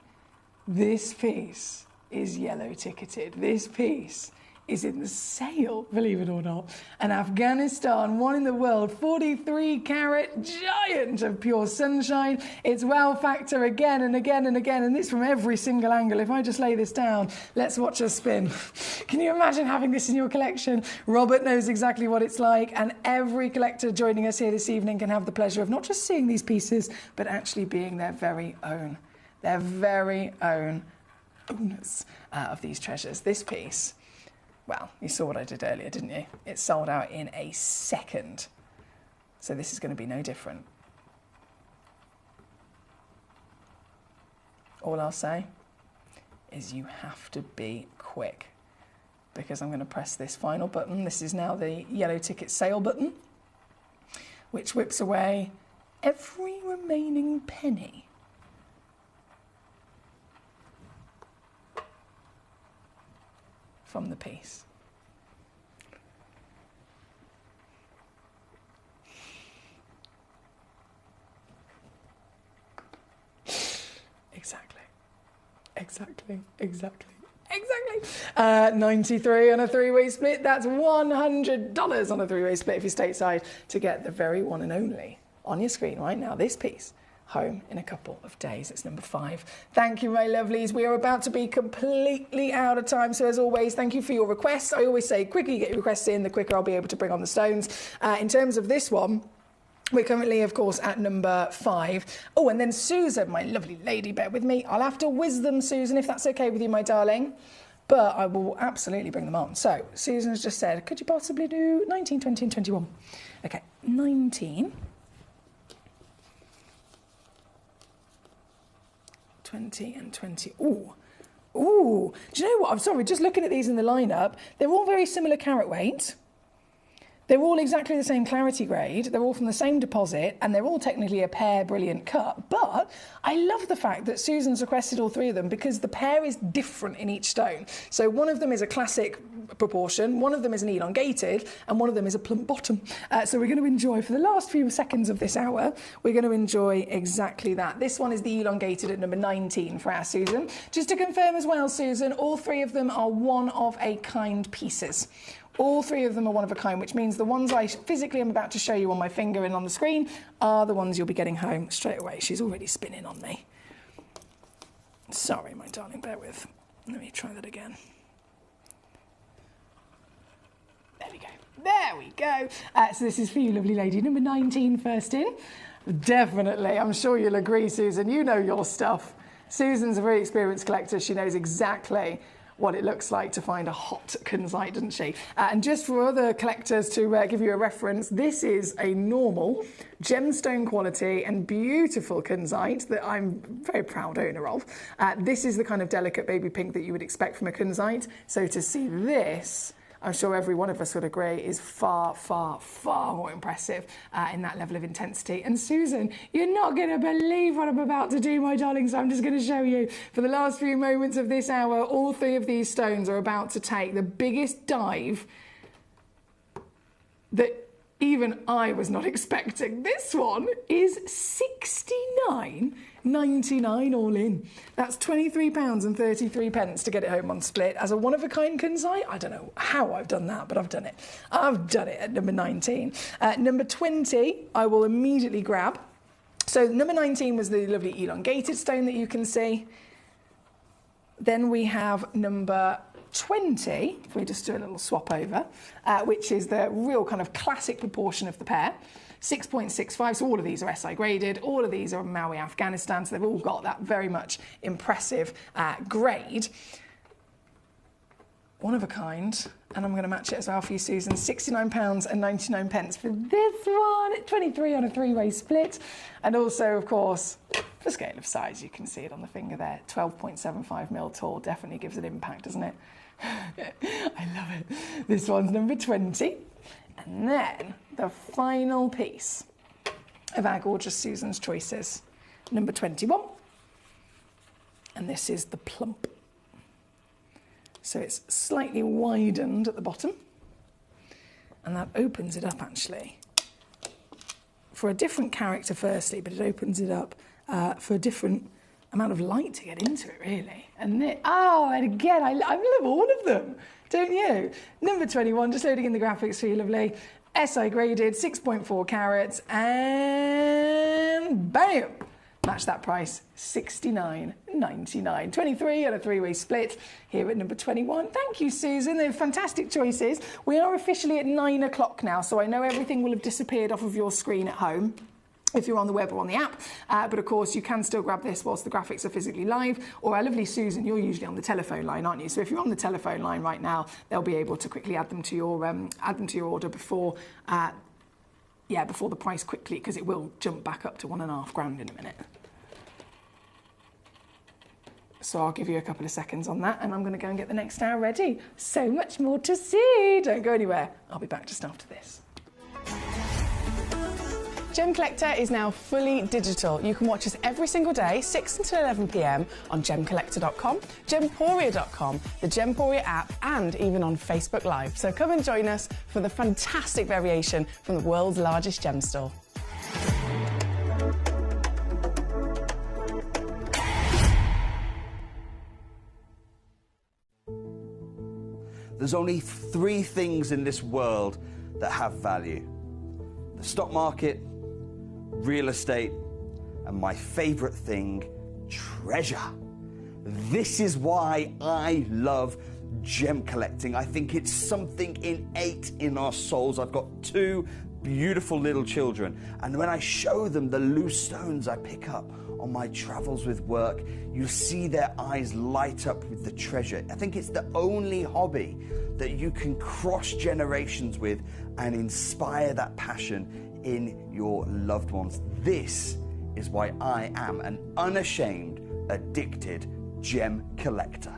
This piece is yellow ticketed. This piece is in the sale, believe it or not. An Afghanistan, one in the world, 43 carat giant of pure sunshine. It's wow factor again and again and again, and this from every single angle. If I just lay this down, let's watch us spin. Can you imagine having this in your collection? Robert knows exactly what it's like, and every collector joining us here this evening can have the pleasure of not just seeing these pieces, but actually being their very own owners of these treasures. This piece, well, you saw what I did earlier, didn't you? It sold out in a second. So this is going to be no different. all I'll say is you have to be quick, because I'm going to press this final button. This is now the yellow ticket sale button, which whips away every remaining penny. From the piece. Exactly. 93 on a three-way split. That's $100 on a three-way split if you're stateside to get the very one and only on your screen right now. This piece home in a couple of days. It's number 5. Thank you, my lovelies. We are about to be completely out of time. So as always, thank you for your requests. I always say, quicker you get your requests in, the quicker I'll be able to bring on the stones. In terms of this one, we're currently, of course, at number 5. Oh, and then Susan, my lovely lady, bear with me. I'll have to whiz them, Susan, if that's okay with you, my darling. But I will absolutely bring them on. So, Susan has just said, could you possibly do 19, 20 and 21? Okay, 19. 20 and 20. Ooh. Ooh. Do you know what? I'm sorry, just looking at these in the lineup, they're all very similar carat weight. They're all exactly the same clarity grade, they're all from the same deposit, and they're all technically a pear brilliant cut. But I love the fact that Susan's requested all 3 of them because the pear is different in each stone. So one of them is a classic proportion, one of them is an elongated, and one of them is a plump bottom. So we're going to enjoy, for the last few seconds of this hour, we're going to enjoy exactly that. This one is the elongated at number 19 for our Susan. Just to confirm as well, Susan, all 3 of them are one-of-a-kind pieces. All 3 of them are one of a kind, which means the ones I physically am about to show you on my finger and on the screen are the ones you'll be getting home straight away. She's already spinning on me. Sorry, my darling, bear with. Let me try that again. There we go. There we go. So this is for you, lovely lady. Number 19 first in. Definitely. I'm sure you'll agree, Susan. You know your stuff. Susan's a very experienced collector. She knows exactly what it looks like to find a hot kunzite, doesn't she? And just for other collectors to give you a reference, this is a normal gemstone quality and beautiful kunzite that I'm very proud owner of. This is the kind of delicate baby pink that you would expect from a kunzite. So to see this, I'm sure every one of us would agree, is far, far, far more impressive in that level of intensity. And Susan, you're not going to believe what I'm about to do, my darling, so I'm just going to show you. For the last few moments of this hour, all 3 of these stones are about to take the biggest dive that even I was not expecting. This one is £69.99 all in. That's £23.33 to get it home on split. As a one-of-a-kind kunzite, I don't know how I've done that, but I've done it. I've done it at number 19. Number 20, I will immediately grab. So number 19 was the lovely elongated stone that you can see. Then we have number 20, if we just do a little swap over, which is the real kind of classic proportion of the pair, 6.65, so all of these are SI graded, all of these are Maui, Afghanistan, so they've all got that very much impressive grade. One of a kind, and I'm going to match it as well for you, Susan, £69.99 for this one, 23 on a 3-way split, and also, of course, for scale of size, you can see it on the finger there, 12.75mm tall, definitely gives it impact, doesn't it? I love it. This one's number 20. And then the final piece of our gorgeous Susan's choices, number 21. And this is the plump. So it's slightly widened at the bottom. And that opens it up, actually, for a different character firstly, but it opens it up for a different amount of light to get into it, really. And again, I love all of them, don't you? Number 21, just loading in the graphics for you, lovely. SI graded, 6.4 carats, and bam! Match that price, £69.99. 23 on a 3-way split here at number 21. Thank you, Susan. They're fantastic choices. We are officially at 9 o'clock now, so I know everything will have disappeared off of your screen at home if you're on the web or on the app, but of course you can still grab this whilst the graphics are physically live, or our lovely Susan, you're usually on the telephone line, aren't you? So if you're on the telephone line right now, they'll be able to quickly add them to your order before the price quickly, because it will jump back up to £1.5 grand in a minute. So I'll give you a couple of seconds on that, and I'm going to go and get the next hour ready. So much more to see. Don't go anywhere. I'll be back just after this. Gemcollector is now fully digital. You can watch us every single day, 6 until 11 p.m. on gemcollector.com, gemporia.com, the Gemporia app, and even on Facebook Live. So come and join us for the fantastic variation from the world's largest gem store. There's only 3 things in this world that have value: the stock market, real estate, and my favorite thing, treasure. This is why I love gem collecting. I think it's something innate in our souls. I've got 2 beautiful little children, and when I show them the loose stones I pick up on my travels with work, you see their eyes light up with the treasure. I think it's the only hobby that you can cross generations with and inspire that passion in your loved ones. This is why I am an unashamed, addicted gem collector.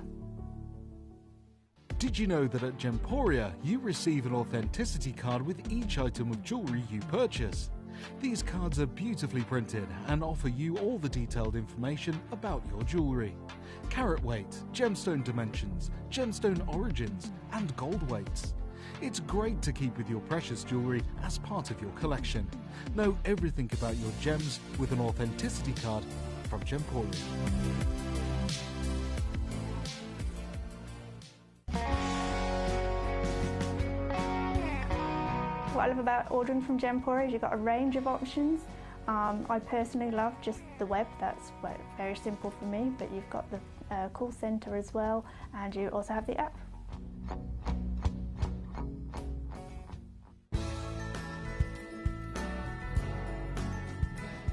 Did you know that at Gemporia you receive an authenticity card with each item of jewellery you purchase? These cards are beautifully printed and offer you all the detailed information about your jewellery. Carat weight, gemstone dimensions, gemstone origins, and gold weights. It's great to keep with your precious jewellery as part of your collection. Know everything about your gems with an authenticity card from Gemporia. What I love about ordering from Gemporia is you've got a range of options. I personally love just the web, that's very simple for me, but you've got the call centre as well, and you also have the app.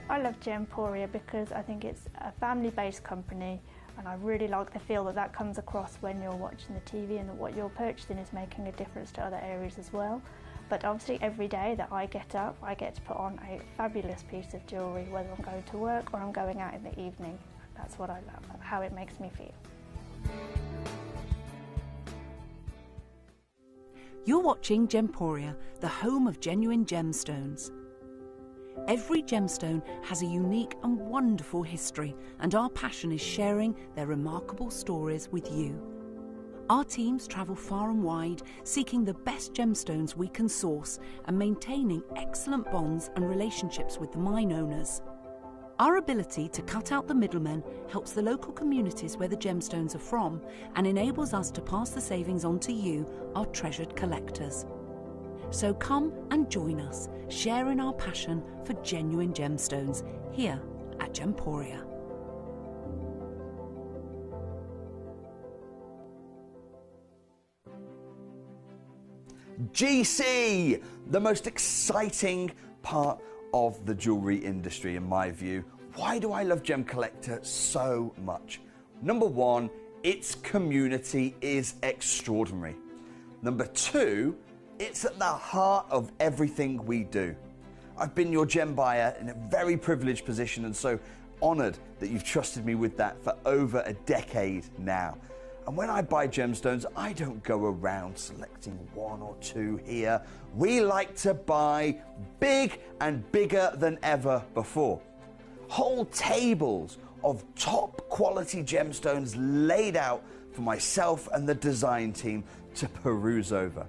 I love Gemporia because I think it's a family-based company, and I really like the feel that comes across when you're watching the TV, and that what you're purchasing is making a difference to other areas as well. But obviously every day that I get up, I get to put on a fabulous piece of jewellery, whether I'm going to work or I'm going out in the evening. That's what I love, how it makes me feel. You're watching Gemporia, the home of genuine gemstones. Every gemstone has a unique and wonderful history, and our passion is sharing their remarkable stories with you. Our teams travel far and wide, seeking the best gemstones we can source and maintaining excellent bonds and relationships with the mine owners. Our ability to cut out the middlemen helps the local communities where the gemstones are from and enables us to pass the savings on to you, our treasured collectors. So come and join us, sharing our passion for genuine gemstones here at Gemporia. GC, the most exciting part of the jewellery industry in my view. Why do I love Gemcollector so much? Number 1, its community is extraordinary. Number 2, it's at the heart of everything we do. I've been your gem buyer in a very privileged position, and so honoured that you've trusted me with that for over a decade now. And when I buy gemstones, I don't go around selecting 1 or 2 here. We like to buy big and bigger than ever before. Whole tables of top quality gemstones laid out for myself and the design team to peruse over.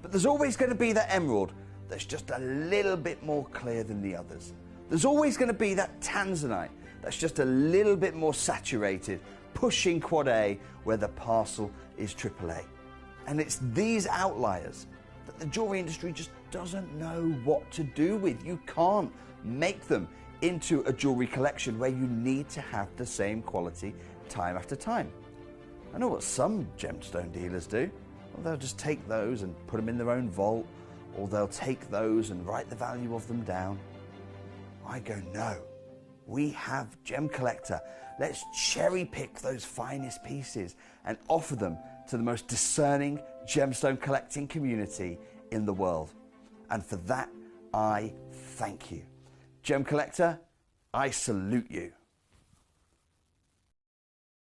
But there's always going to be that emerald that's just a little bit more clear than the others. There's always going to be that tanzanite that's just a little bit more saturated, pushing quad A where the parcel is AAA. And it's these outliers that the jewellery industry just doesn't know what to do with. You can't make them into a jewellery collection where you need to have the same quality time after time. I know what some gemstone dealers do. Well, they'll just take those and put them in their own vault, or they'll take those and write the value of them down. I go, no. We have Gemcollector. Let's cherry pick those finest pieces and offer them to the most discerning gemstone collecting community in the world. And for that, I thank you. Gemcollector, I salute you.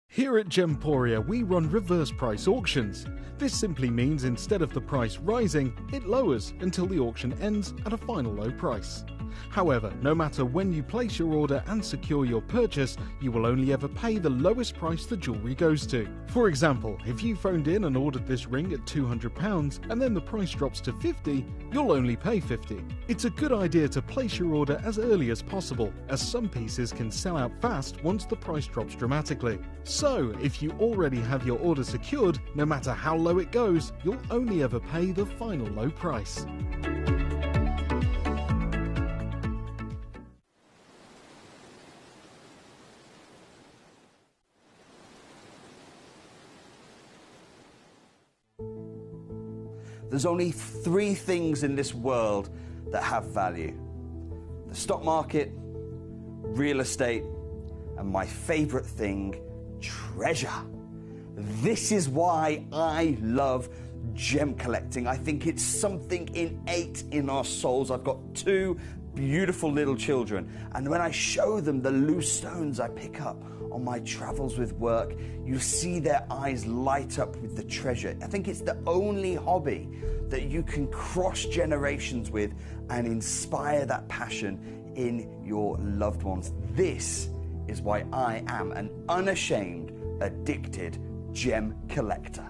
Here at Gemporia, we run reverse price auctions. This simply means instead of the price rising, it lowers until the auction ends at a final low price. However, no matter when you place your order and secure your purchase, you will only ever pay the lowest price the jewellery goes to. For example, if you phoned in and ordered this ring at £200 and then the price drops to £50, you'll only pay £50. It's a good idea to place your order as early as possible, as some pieces can sell out fast once the price drops dramatically. So, if you already have your order secured, no matter how low it goes, you'll only ever pay the final low price. There's only 3 things in this world that have value: the stock market, real estate, and my favorite thing, treasure. This is why I love gem collecting. I think it's something innate in our souls. I've got 2 beautiful little children, and when I show them the loose stones I pick up on my travels with work, you see their eyes light up with the treasure. I think it's the only hobby that you can cross generations with and inspire that passion in your loved ones. This is why I am an unashamed, addicted gem collector.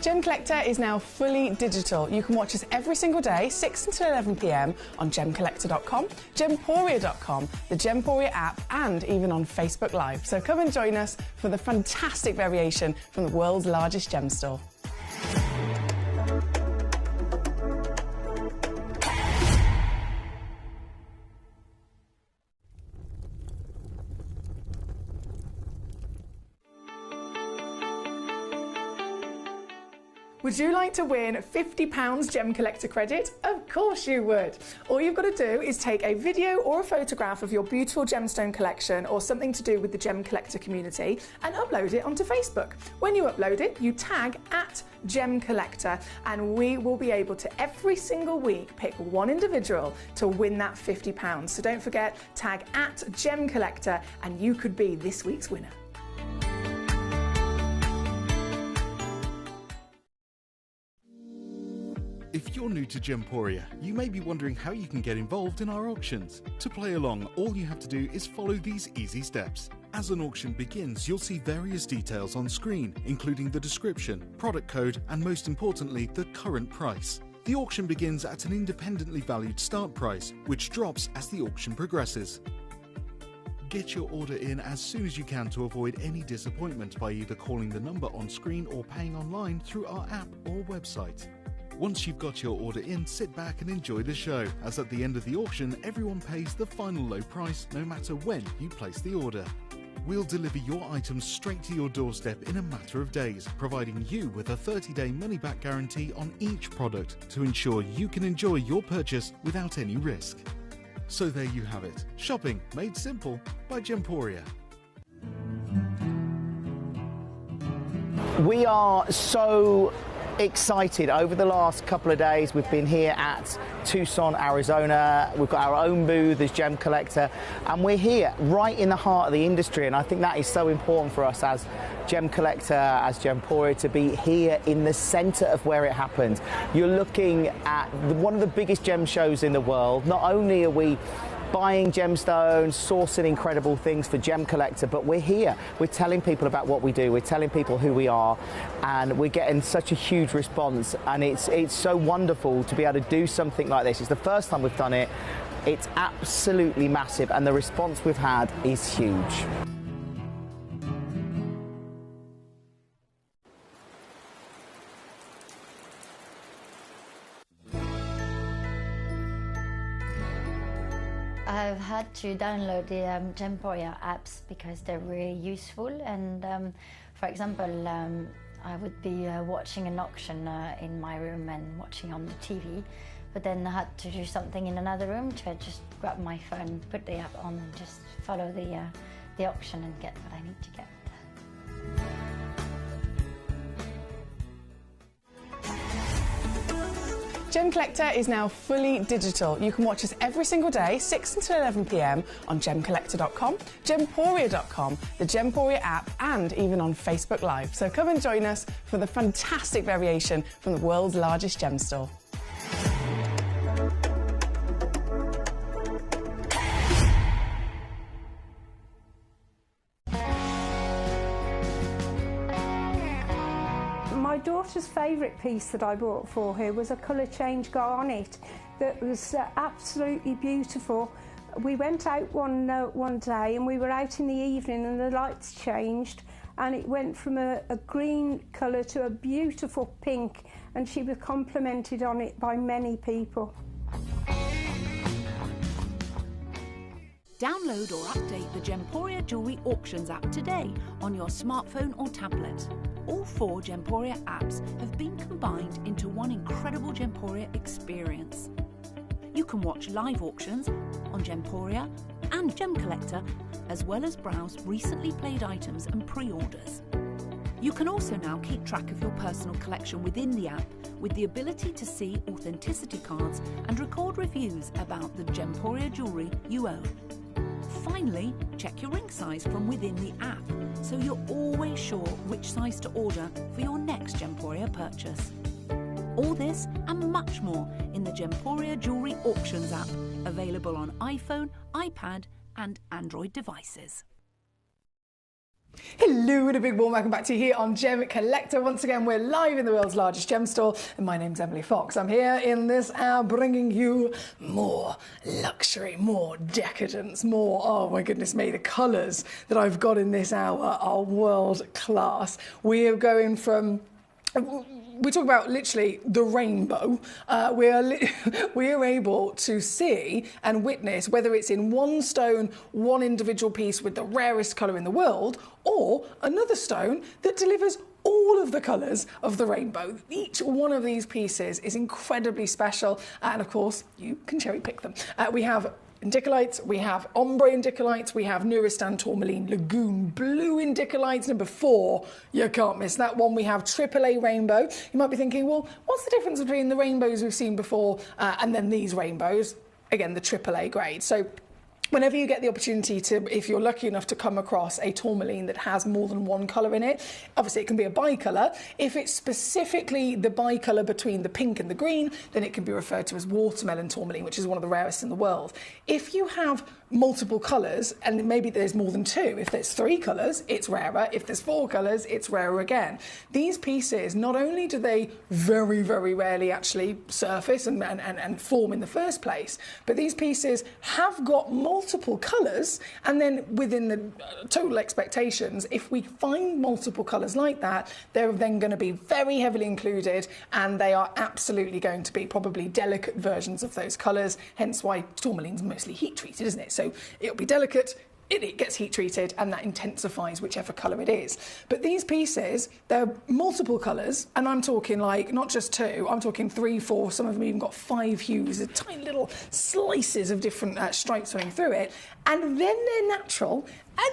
Gemcollector is now fully digital. You can watch us every single day, 6 until 11 p.m. on gemcollector.com, gemporia.com, the Gemporia app, and even on Facebook Live. So come and join us for the fantastic variation from the world's largest gem store. Would you like to win £50 Gem Collector credit? Of course you would. All you've got to do is take a video or a photograph of your beautiful gemstone collection or something to do with the Gem Collector community and upload it onto Facebook. When you upload it, you tag @Gemcollector, and we will be able to every single week pick one individual to win that £50. So don't forget, tag @Gemcollector and you could be this week's winner. If you're new to Gemporia, you may be wondering how you can get involved in our auctions. To play along, all you have to do is follow these easy steps. As an auction begins, you'll see various details on screen, including the description, product code, and most importantly, the current price. The auction begins at an independently valued start price, which drops as the auction progresses. Get your order in as soon as you can to avoid any disappointment by either calling the number on screen or paying online through our app or website. Once you've got your order in, sit back and enjoy the show, as at the end of the auction, everyone pays the final low price no matter when you place the order. We'll deliver your items straight to your doorstep in a matter of days, providing you with a 30-day money-back guarantee on each product to ensure you can enjoy your purchase without any risk. So there you have it. Shopping made simple by Gemporia. We are so excited. Over the last couple of days, we've been here at Tucson, Arizona. We've got our own booth as Gemcollector, and we're here right in the heart of the industry, and I think that is so important for us as Gemcollector, as Gemporia, to be here in the center of where it happens. You're looking at one of the biggest gem shows in the world. Not only are we buying gemstones, sourcing incredible things for Gemcollector, but we're here. We're telling people about what we do. We're telling people who we are, and we're getting such a huge response. And it's so wonderful to be able to do something like this. It's the first time we've done it. It's absolutely massive, and the response we've had is huge. I've had to download the Gemporia apps because they're really useful, and for example, I would be watching an auction in my room and watching on the TV, but then I had to do something in another room, so I just grab my phone, put the app on and just follow the auction and get what I need to get. Gemcollector is now fully digital. You can watch us every single day, 6 until 11 p.m. on gemcollector.com, gemporia.com, the Gemporia app, and even on Facebook Live. So come and join us for the fantastic variation from the world's largest gem store. My daughter's favourite piece that I bought for her was a colour change garnet that was absolutely beautiful. We went out one day and we were out in the evening and the lights changed and it went from a green colour to a beautiful pink, and she was complimented on it by many people. Download or update the Gemporia Jewellery Auctions app today on your smartphone or tablet. All 4 Gemporia apps have been combined into one incredible Gemporia experience. You can watch live auctions on Gemporia and Gemcollector, as well as browse recently played items and pre-orders. You can also now keep track of your personal collection within the app with the ability to see authenticity cards and record reviews about the Gemporia jewellery you own. Finally, check your ring size from within the app, so you're always sure which size to order for your next Gemporia purchase. All this and much more in the Gemporia Jewellery Auctions app, available on iPhone, iPad and Android devices. Hello and a big warm welcome back to you here on Gemcollector. Once again, we're live in the world's largest gem store, and my name's Emily Fox. I'm here in this hour bringing you more luxury, more decadence, more, oh my goodness me, the colours that I've got in this hour are world class. We are going from... We talk about literally the rainbow. We are able to see and witness, whether it's in one stone, one individual piece with the rarest colour in the world, or another stone that delivers all of the colours of the rainbow. Each one of these pieces is incredibly special, and of course you can cherry pick them. We have indicolites, we have ombre indicolites, we have Nuristan tourmaline lagoon blue indicolites. Number 4, you can't miss that one. We have AAA rainbow. You might be thinking, well, what's the difference between the rainbows we've seen before and then these rainbows? Again, the AAA grade. So whenever you get the opportunity to, if you're lucky enough to come across a tourmaline that has more than one colour in it, obviously it can be a bicolour. If it's specifically the bicolour between the pink and the green, then it can be referred to as watermelon tourmaline, which is one of the rarest in the world. If you have multiple colours, and maybe there's more than 2, if there's 3 colours, it's rarer. If there's 4 colours, it's rarer again. These pieces, not only do they very, very rarely actually surface and form in the first place, but these pieces have got multiple colours, and then within the total expectations, if we find multiple colours like that, they're then going to be very heavily included, and they are absolutely going to be probably delicate versions of those colours, hence why tourmaline's mostly heat treated, isn't it? So it'll be delicate, it gets heat treated, and that intensifies whichever colour it is. But these pieces, they're multiple colours, and I'm talking like not just 2, I'm talking 3, 4, some of them even got 5 hues, tiny little slices of different stripes running through it, and then they're natural, and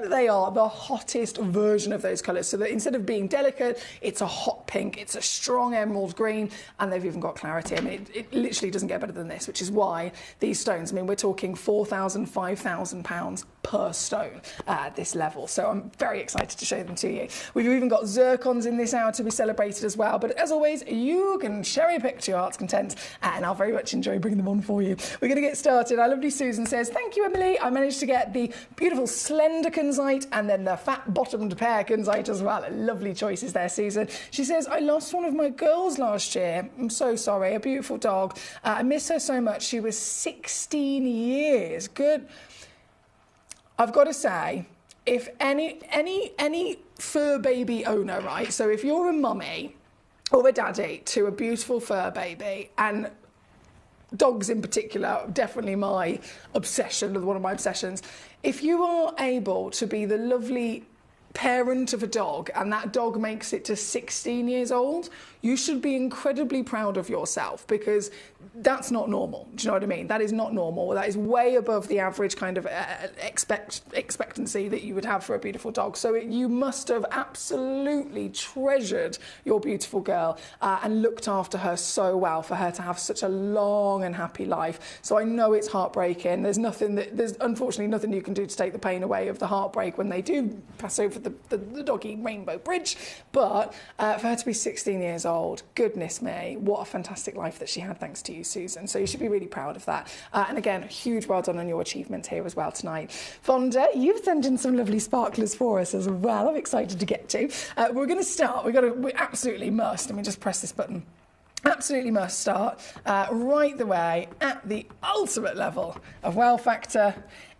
then they are the hottest version of those colours. So that instead of being delicate, it's a hot pink, it's a strong emerald green, and they've even got clarity. I mean, it literally doesn't get better than this, which is why these stones, I mean, we're talking £4,000, £5,000 per stone at this level. So I'm very excited to show them to you. We've even got zircons in this hour to be celebrated as well. But as always, you can cherry pick to your heart's content, and I'll very much enjoy bringing them on for you. We're going to get started. Our lovely Susan says, thank you, Emily. I managed to get the beautiful slender kunzite and then the fat bottomed pear kunzite as well. Lovely choices there, Susan. She says, I lost one of my girls last year. I'm so sorry. A beautiful dog. I miss her so much. She was 16 years. Good. I've got to say, if any fur baby owner, right? So if you're a mummy or a daddy to a beautiful fur baby, and dogs in particular, definitely my obsession, one of my obsessions. If you are able to be the lovely parent of a dog and that dog makes it to 16 years old, you should be incredibly proud of yourself, because that's not normal. Do you know what I mean? That is not normal. That is way above the average kind of expectancy that you would have for a beautiful dog. So you must have absolutely treasured your beautiful girl and looked after her so well for her to have such a long and happy life. So I know it's heartbreaking. There's unfortunately nothing you can do to take the pain away of the heartbreak when they do pass over the doggy rainbow bridge. But for her to be 16 years old, goodness me, what a fantastic life that she had thanks to you, Susan. So you should be really proud of that. And again, huge well done on your achievements here as well tonight. Fonda, you've sent in some lovely sparklers for us as well. I'm excited to get to. We're going to start. We absolutely must. Let me just press this button. Absolutely must start right the way at the ultimate level of wow factor.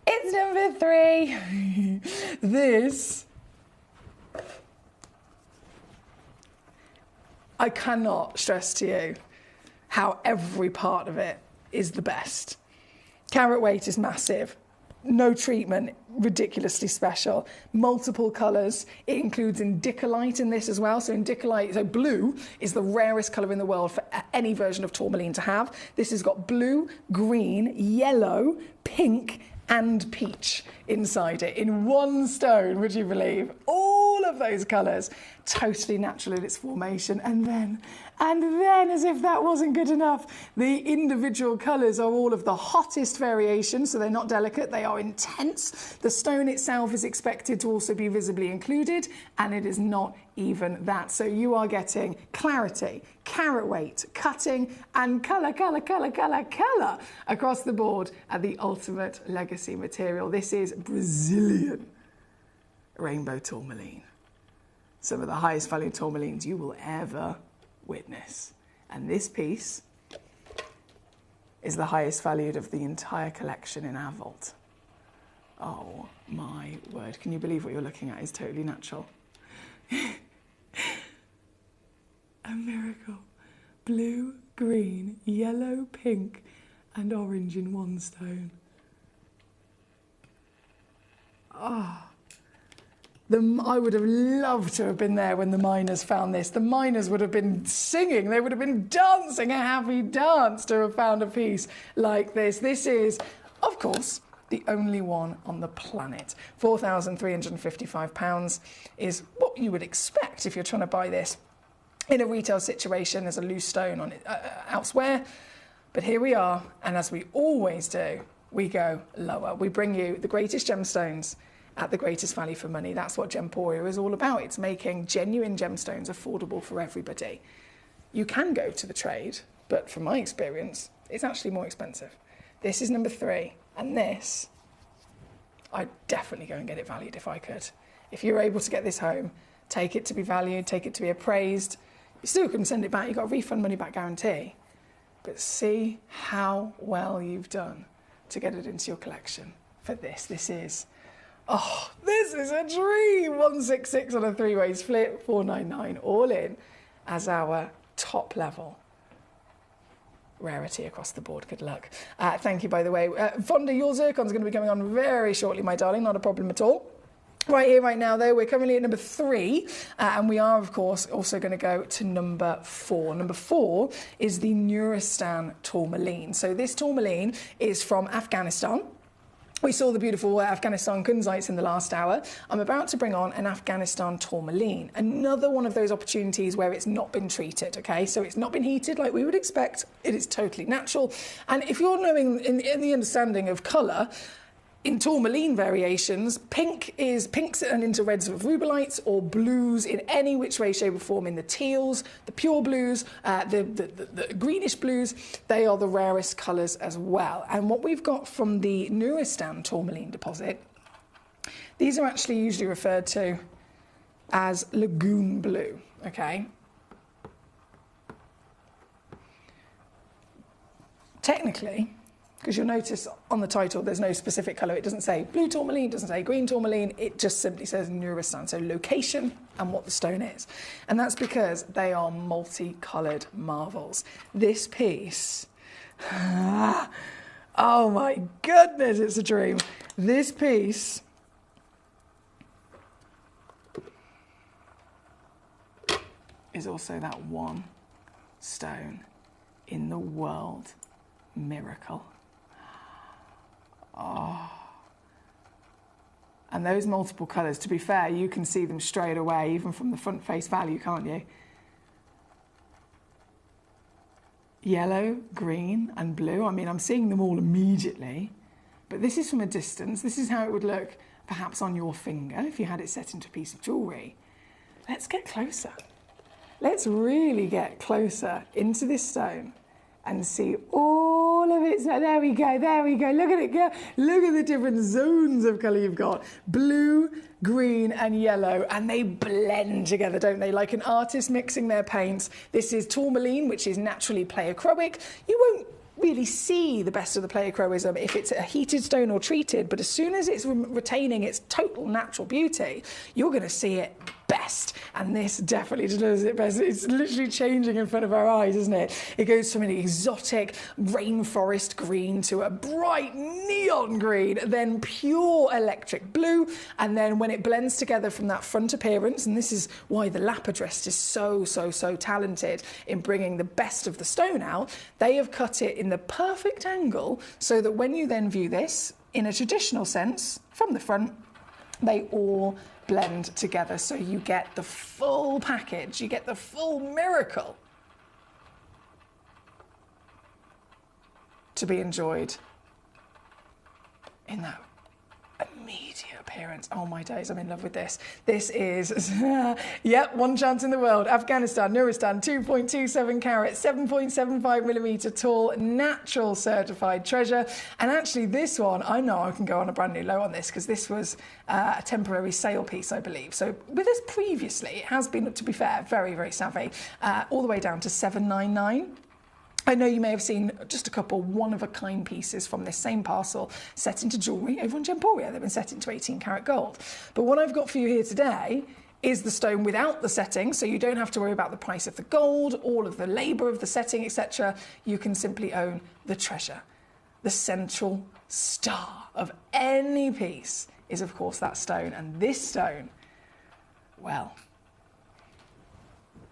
It's number 3. This, I cannot stress to you how every part of it is the best. Carrot weight is massive. No treatment, ridiculously special. Multiple colours. It includes indicolite in this as well. So indicolite, so blue is the rarest colour in the world for any version of tourmaline to have. This has got blue, green, yellow, pink and peach inside it in one stone, would you believe? All of those colours, totally natural in its formation. And then, as if that wasn't good enough, the individual colours are all of the hottest variations, so they're not delicate, they are intense. The stone itself is expected to also be visibly included, and it is not even that. So you are getting clarity, carrot weight, cutting, and colour across the board at the ultimate legacy material. This is Brazilian rainbow tourmaline. Some of the highest value tourmalines you will ever witness. And this piece is the highest valued of the entire collection in our vault. Oh my word. Can you believe what you're looking at is totally natural? A miracle. Blue, green, yellow, pink, and orange in one stone. Ah. I would have loved to have been there when the miners found this. The miners would have been singing. They would have been dancing a happy dance to have found a piece like this. This is, of course, the only one on the planet. £4,355 is what you would expect if you're trying to buy this in a retail situation as a loose stone on it, elsewhere. But here we are, and as we always do, we go lower. We bring you the greatest gemstones at the greatest value for money. That's what Gemporia is all about. It's making genuine gemstones affordable for everybody. You can go to the trade, but from my experience, it's actually more expensive. This is number 3, and this, I'd definitely go and get it valued if I could. If you're able to get this home, take it to be valued, take it to be appraised. You still can send it back. You've got a refund money back guarantee. But see how well you've done to get it into your collection for this. This is a dream. 166 on a 3-way split, 499 all in as our top level rarity across the board. Good luck. Thank you, by the way. Fonda, your zircon's going to be coming on very shortly, my darling. Not a problem at all. Right here, right now, though, we're currently at number 3, and we are, of course, also going to go to number 4. Number 4 is the Nuristan tourmaline. So this tourmaline is from Afghanistan. We saw the beautiful Afghanistan kunzites in the last hour. I'm about to bring on an Afghanistan tourmaline, another one of those opportunities where it's not been treated, okay? So it's not been heated like we would expect. It is totally natural. And if you're knowing in the understanding of colour, in tourmaline variations, pinks and into reds of rubelites, or blues in any which way, shape or form in the teals, the pure blues, the greenish blues. They are the rarest colours as well. And what we've got from the Nuristan tourmaline deposit, these are actually usually referred to as lagoon blue, okay? Technically, because you'll notice on the title there's no specific colour. It doesn't say blue tourmaline, it doesn't say green tourmaline, it just simply says Nuristan, so location and what the stone is. And that's because they are multicoloured marvels. This piece, oh my goodness, it's a dream. This piece is also that one stone in the world miracle. Oh. And those multiple colours, to be fair, you can see them straight away, even from the front face value, can't you? Yellow, green and blue. I mean, I'm seeing them all immediately, but this is from a distance. This is how it would look perhaps on your finger if you had it set into a piece of jewellery. Let's get closer. Let's really get closer into this stone and see all of it. So there we go, there we go. Look at it go. Look at the different zones of colour you've got. Blue, green and yellow, and they blend together, don't they? Like an artist mixing their paints. This is tourmaline, which is naturally pleochroic. You won't really see the best of the pleochroism if it's a heated stone or treated, but as soon as it's retaining its total natural beauty, you're going to see it best. And this definitely does it best. It's literally changing in front of our eyes, isn't it? It goes from an exotic rainforest green to a bright neon green, then pure electric blue, and then when it blends together from that front appearance, and this is why the lapidrist is so talented in bringing the best of the stone out, they have cut it in the perfect angle so that when you then view this in a traditional sense from the front, they all blend together, so you get the full package, you get the full miracle to be enjoyed in that immediate appearance. Oh my days, I'm in love with this. This is, yep, one chance in the world. Afghanistan, Nuristan, 2.27 carat, 7.75 millimetre tall, natural certified treasure. And actually this one, I know I can go on a brand new low on this because this was a temporary sale piece, I believe. So with us previously, it has been, to be fair, very savvy, all the way down to 799. I know you may have seen just a couple one-of-a-kind pieces from this same parcel set into jewellery over on Gemporia. They've been set into 18 karat gold. But what I've got for you here today is the stone without the setting, so you don't have to worry about the price of the gold, all of the labour of the setting, etc. You can simply own the treasure. The central star of any piece is, of course, that stone. And this stone, well,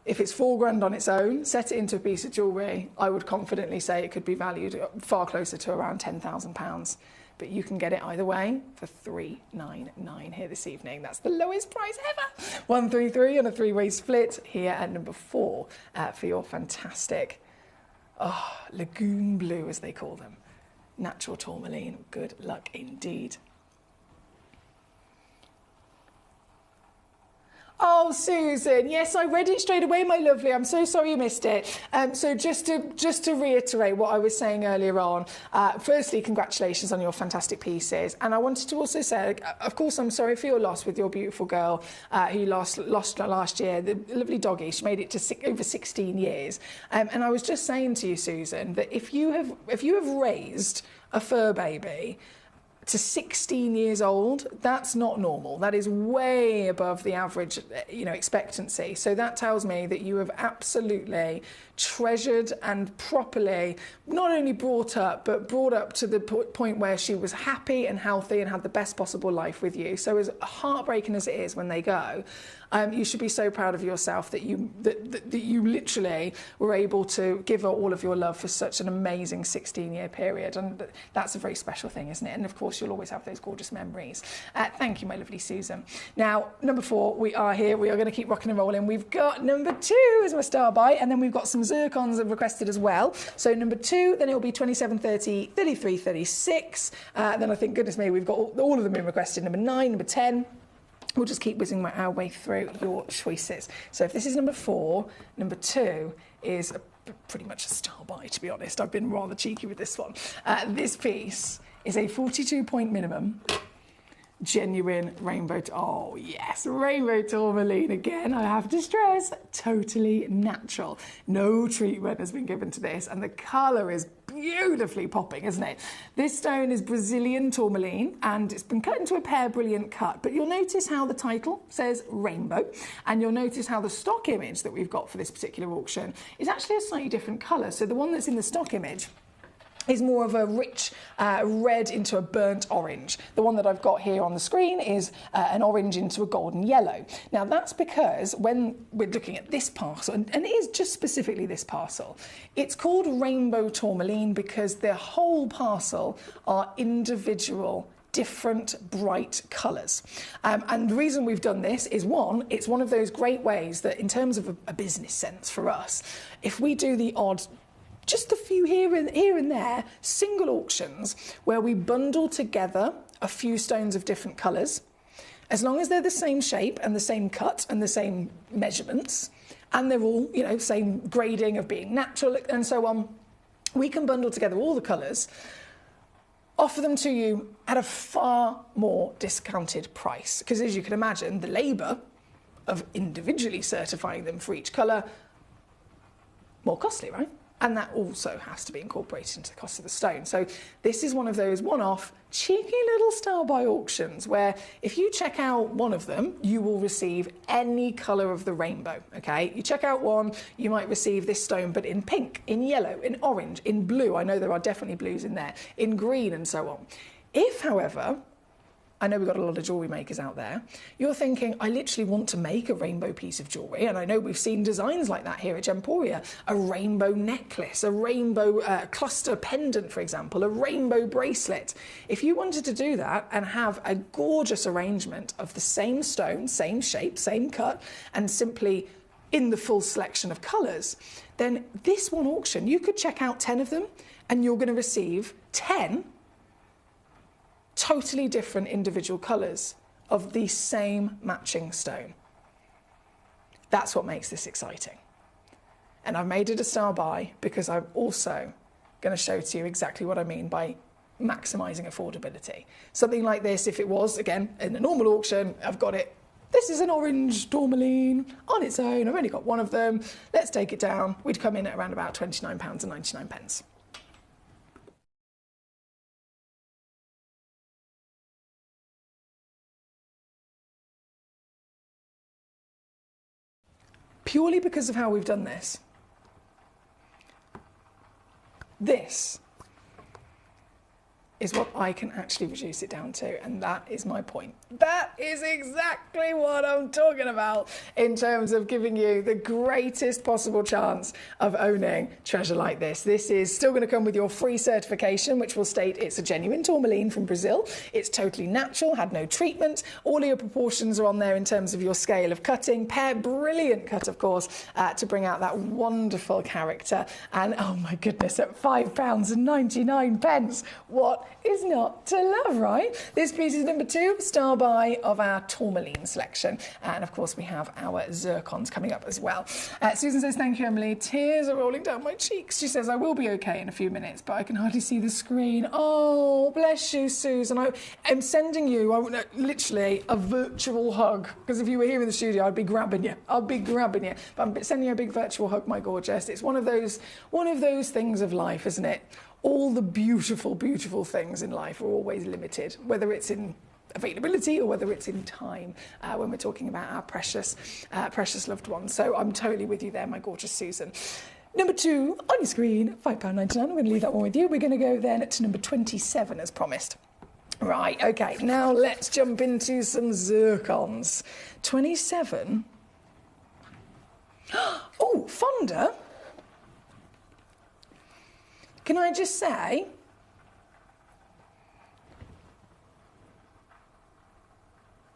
if it's $4 grand on its own, set it into a piece of jewellery, I would confidently say it could be valued far closer to around £10,000. But you can get it either way for $399 here this evening. That's the lowest price ever. 133 on a three-way split here at number 4 for your fantastic lagoon blue, as they call them. Natural tourmaline. Good luck indeed. Oh, Susan, yes, I read it straight away, my lovely. I'm so sorry you missed it. So just to reiterate what I was saying earlier on, firstly, congratulations on your fantastic pieces. And I wanted to also say, of course, I'm sorry for your loss with your beautiful girl who lost last year, the lovely doggy. She made it to over 16 years. And I was just saying to you, Susan, that if you have raised a fur baby to 16 years old, that's not normal. That is way above the average, expectancy. So that tells me that you have absolutely treasured and properly not only brought up to the point where she was happy and healthy and had the best possible life with you. So as heartbreaking as it is when they go, you should be so proud of yourself that you literally were able to give her all of your love for such an amazing 16-year period. And that's a very special thing, isn't it? And of course, you'll always have those gorgeous memories. Thank you, my lovely Susan. Now, number 4, we are here. We are going to keep rocking and rolling. We've got number 2 as my star buy, and then we've got some zircons have requested as well. So number 2, then it'll be 27.30, 33.36. Then I think, goodness me, we've got all of them in requested. Number 9, number 10. We'll just keep whizzing our way through your choices. So if this is number 4, number 2 is pretty much a star buy, to be honest. I've been rather cheeky with this one. This piece is a 42-point minimum. Genuine rainbow, oh yes, rainbow tourmaline again, I have to stress, totally natural. No treatment has been given to this, and the colour is beautifully popping, isn't it? This stone is Brazilian tourmaline, and it's been cut into a pear brilliant cut, but you'll notice how the title says rainbow, and you'll notice how the stock image that we've got for this particular auction is actually a slightly different colour. So the one that's in the stock image is more of a rich red into a burnt orange. The one that I've got here on the screen is an orange into a golden yellow. Now that's because when we're looking at this parcel, and it is just specifically this parcel, it's called rainbow tourmaline because the whole parcel are individual different bright colours. And the reason we've done this is, one, it's one of those great ways that in terms of a business sense for us, if we do the odd just a few here and there, single auctions where we bundle together a few stones of different colours, as long as they're the same shape and the same cut and the same measurements, and they're all, you know, same grading of being natural and so on, we can bundle together all the colours, offer them to you at a far more discounted price. Because as you can imagine, the labour of individually certifying them for each colour, more costly, right? And that also has to be incorporated into the cost of the stone. So this is one of those one-off, cheeky little style buy auctions where if you check out one of them, you will receive any colour of the rainbow, okay? You check out one, you might receive this stone, but in pink, in yellow, in orange, in blue. I know there are definitely blues in there, in green and so on. If, however, I know we've got a lot of jewellery makers out there, you're thinking, I literally want to make a rainbow piece of jewellery, and I know we've seen designs like that here at Gemporia, a rainbow necklace, a rainbow cluster pendant, for example, a rainbow bracelet. If you wanted to do that and have a gorgeous arrangement of the same stone, same shape, same cut, and simply in the full selection of colours, then this one auction, you could check out 10 of them, and you're going to receive 10 totally different individual colours of the same matching stone. That's what makes this exciting. And I've made it a star buy because I'm also going to show to you exactly what I mean by maximising affordability. Something like this, if it was, again, in a normal auction, I've got it. This is an orange tourmaline on its own. I've only got one of them. Let's take it down. We'd come in at around about £29.99. Purely because of how we've done this. This is what I can actually reduce it down to, and that is my point. That is exactly what I'm talking about in terms of giving you the greatest possible chance of owning treasure like this. This is still going to come with your free certification, which will state it's a genuine tourmaline from Brazil. It's totally natural, had no treatment. All of your proportions are on there in terms of your scale of cutting. Brilliant cut, of course, to bring out that wonderful character. And oh my goodness, at £5.99, what is not to love, right? This piece is number 2, star buy of our tourmaline selection. And of course, we have our zircons coming up as well. Susan says, thank you, Emily. Tears are rolling down my cheeks. She says, I will be okay in a few minutes, but I can hardly see the screen. Oh, bless you, Susan. I am sending you literally a virtual hug, because if you were here in the studio, I'd be grabbing you. I'd be grabbing you. But I'm sending you a big virtual hug, my gorgeous. It's one of those things of life, isn't it? All the beautiful, beautiful things in life are always limited, whether it's in availability or whether it's in time, when we're talking about our precious loved ones. So I'm totally with you there, my gorgeous Susan. Number 2 on your screen, £5.99. I'm going to leave that one with you. We're going to go then to number 27 as promised. Right, okay, now let's jump into some zircons. 27. Oh, Fonda. Can I just say,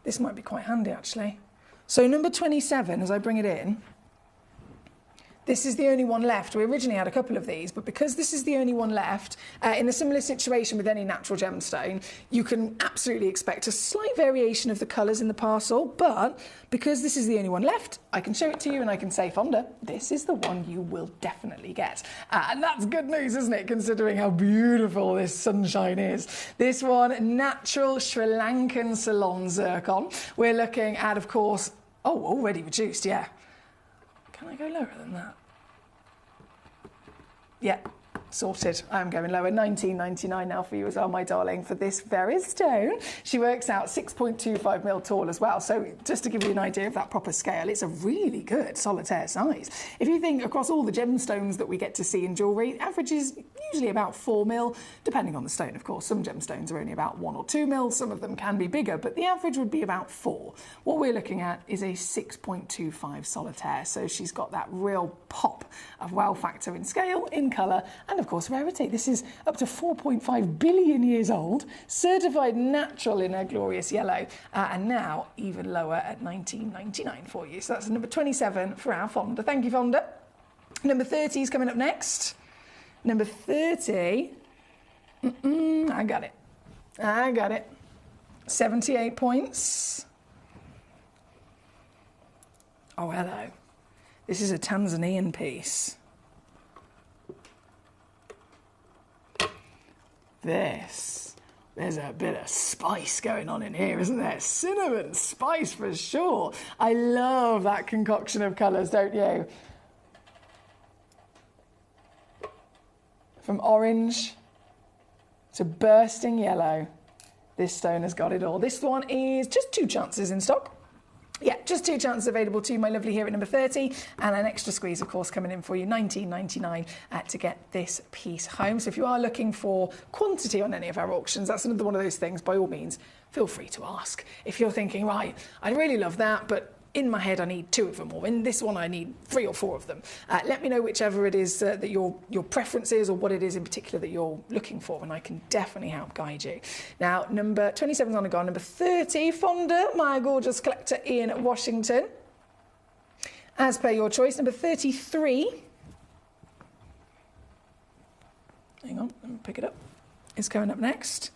this might be quite handy actually. So number 27, as I bring it in, this is the only one left. We originally had a couple of these, but because this is the only one left, in a similar situation with any natural gemstone, you can absolutely expect a slight variation of the colours in the parcel, but because this is the only one left, I can show it to you and I can say, Fonda, this is the one you will definitely get. And that's good news, isn't it, considering how beautiful this sunshine is. This one, natural Sri Lankan Ceylon zircon. We're looking at, of course, oh, already reduced, yeah. Can I go lower than that? Yeah, sorted. I'm going lower. £19.99 now for you as well, my darling, for this very stone. She works out 6.25 mil tall as well. So just to give you an idea of that proper scale, it's a really good solitaire size. If you think across all the gemstones that we get to see in jewellery, average is usually about 4 mil, depending on the stone, of course. Some gemstones are only about 1 or 2 mil, some of them can be bigger, but the average would be about 4. What we're looking at is a 6.25 solitaire, so she's got that real pop of wow factor in scale, in colour, and of course rarity. This is up to 4.5 billion years old, certified natural in her glorious yellow, and now even lower at $19.99 for you. So that's number 27 for our Fonda. Thank you, Fonda. Number 30 is coming up next. Number 30, I got it. 78 points. Oh, hello. This is a Tanzanian piece. There's a bit of spice going on in here, isn't there? Cinnamon spice for sure. I love that concoction of colours, don't you? From orange to bursting yellow, this stone has got it all. This one is just 2 chances in stock. Yeah, just 2 chances available to you, my lovely, here at number 30, and an extra squeeze, of course, coming in for you, $19.99 to get this piece home. So if you are looking for quantity on any of our auctions, that's another one of those things, by all means, feel free to ask. If you're thinking, right, I really love that, but in my head I need 2 of them, or in this one I need 3 or 4 of them. Let me know whichever it is that your preference is, or what it is in particular that you're looking for, and I can definitely help guide you. Now, number 27's on a gone. Number 30, Fonda, my gorgeous collector in Washington. As per your choice, number 33. Hang on, let me pick it up. It's coming up next.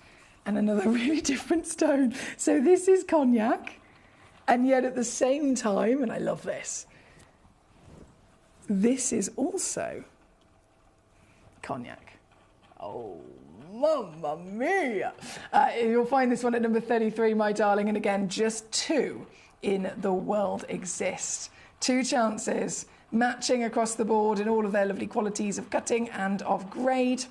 And another really different stone. So this is cognac. And yet at the same time, and I love this, this is also cognac. Oh, mamma mia. You'll find this one at number 33, my darling. And again, just 2 in the world exist. 2 chances, matching across the board in all of their lovely qualities of cutting and of grade.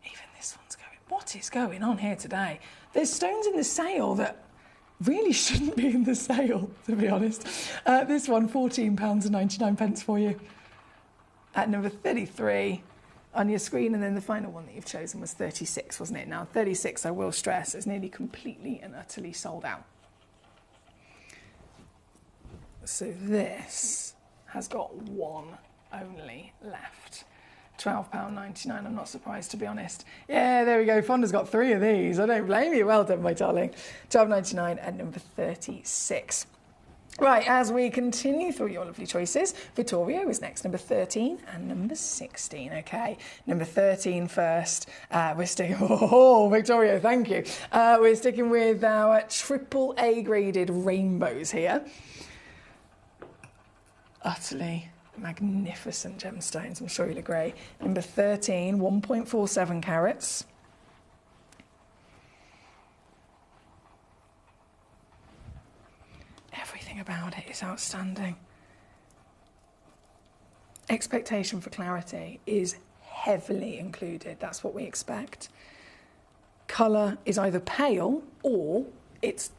Even this one's going, what is going on here today? There's stones in the sale that really shouldn't be in the sale, to be honest. This one, £14.99 for you. At number 33 on your screen, and then the final one that you've chosen was 36, wasn't it? Now, 36, I will stress, is nearly completely and utterly sold out. So this has got one only left. £12.99, I'm not surprised, to be honest. Yeah, there we go, Fonda's got 3 of these. I don't blame you. Well done, my darling. £12.99 at number 36. Right, as we continue through your lovely choices, Vittorio is next, number 13 and number 16, okay? Number 13 first. We're sticking... Oh, Vittorio, thank you. We're sticking with our AAA graded rainbows here. Utterly magnificent gemstones, I'm sure you'll agree. Number 13, 1.47 carats. Everything about it is outstanding. Expectation for clarity is heavily included. That's what we expect. Colour is either pale or it's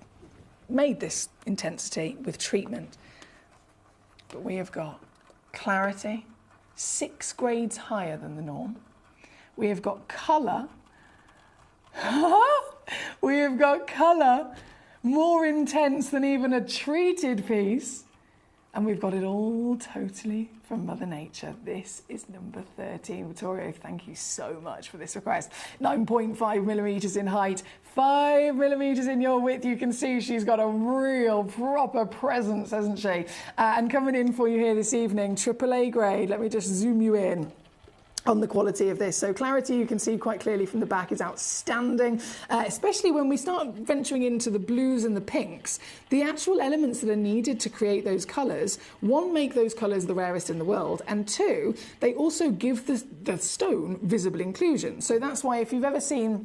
made this intensity with treatment. But we have got clarity, 6 grades higher than the norm. We have got colour. We have got colour more intense than even a treated piece. And we've got it all totally from Mother Nature. This is number 13. Vittorio, thank you so much for this request. 9.5 millimetres in height, 5 millimetres in your width. You can see she's got a real proper presence, hasn't she? And coming in for you here this evening, AAA grade. Let me just zoom you in on the quality of this. So clarity, you can see quite clearly from the back, is outstanding, especially when we start venturing into the blues and the pinks. The actual elements that are needed to create those colours, 1, make those colours the rarest in the world, and 2, they also give the stone visible inclusion. So that's why if you've ever seen,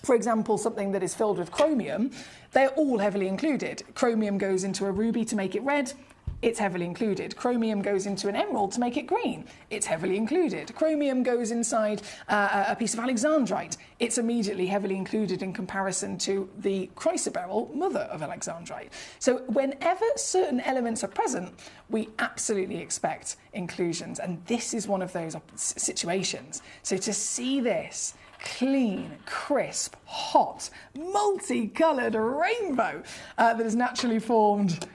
for example, something that is filled with chromium, they're all heavily included. Chromium goes into a ruby to make it red. It's heavily included. Chromium goes into an emerald to make it green. It's heavily included. Chromium goes inside a piece of alexandrite. It's immediately heavily included in comparison to the chrysoberyl, mother of alexandrite. So whenever certain elements are present, we absolutely expect inclusions. And this is one of those situations. So to see this clean, crisp, hot, multicoloured rainbow that is naturally formed,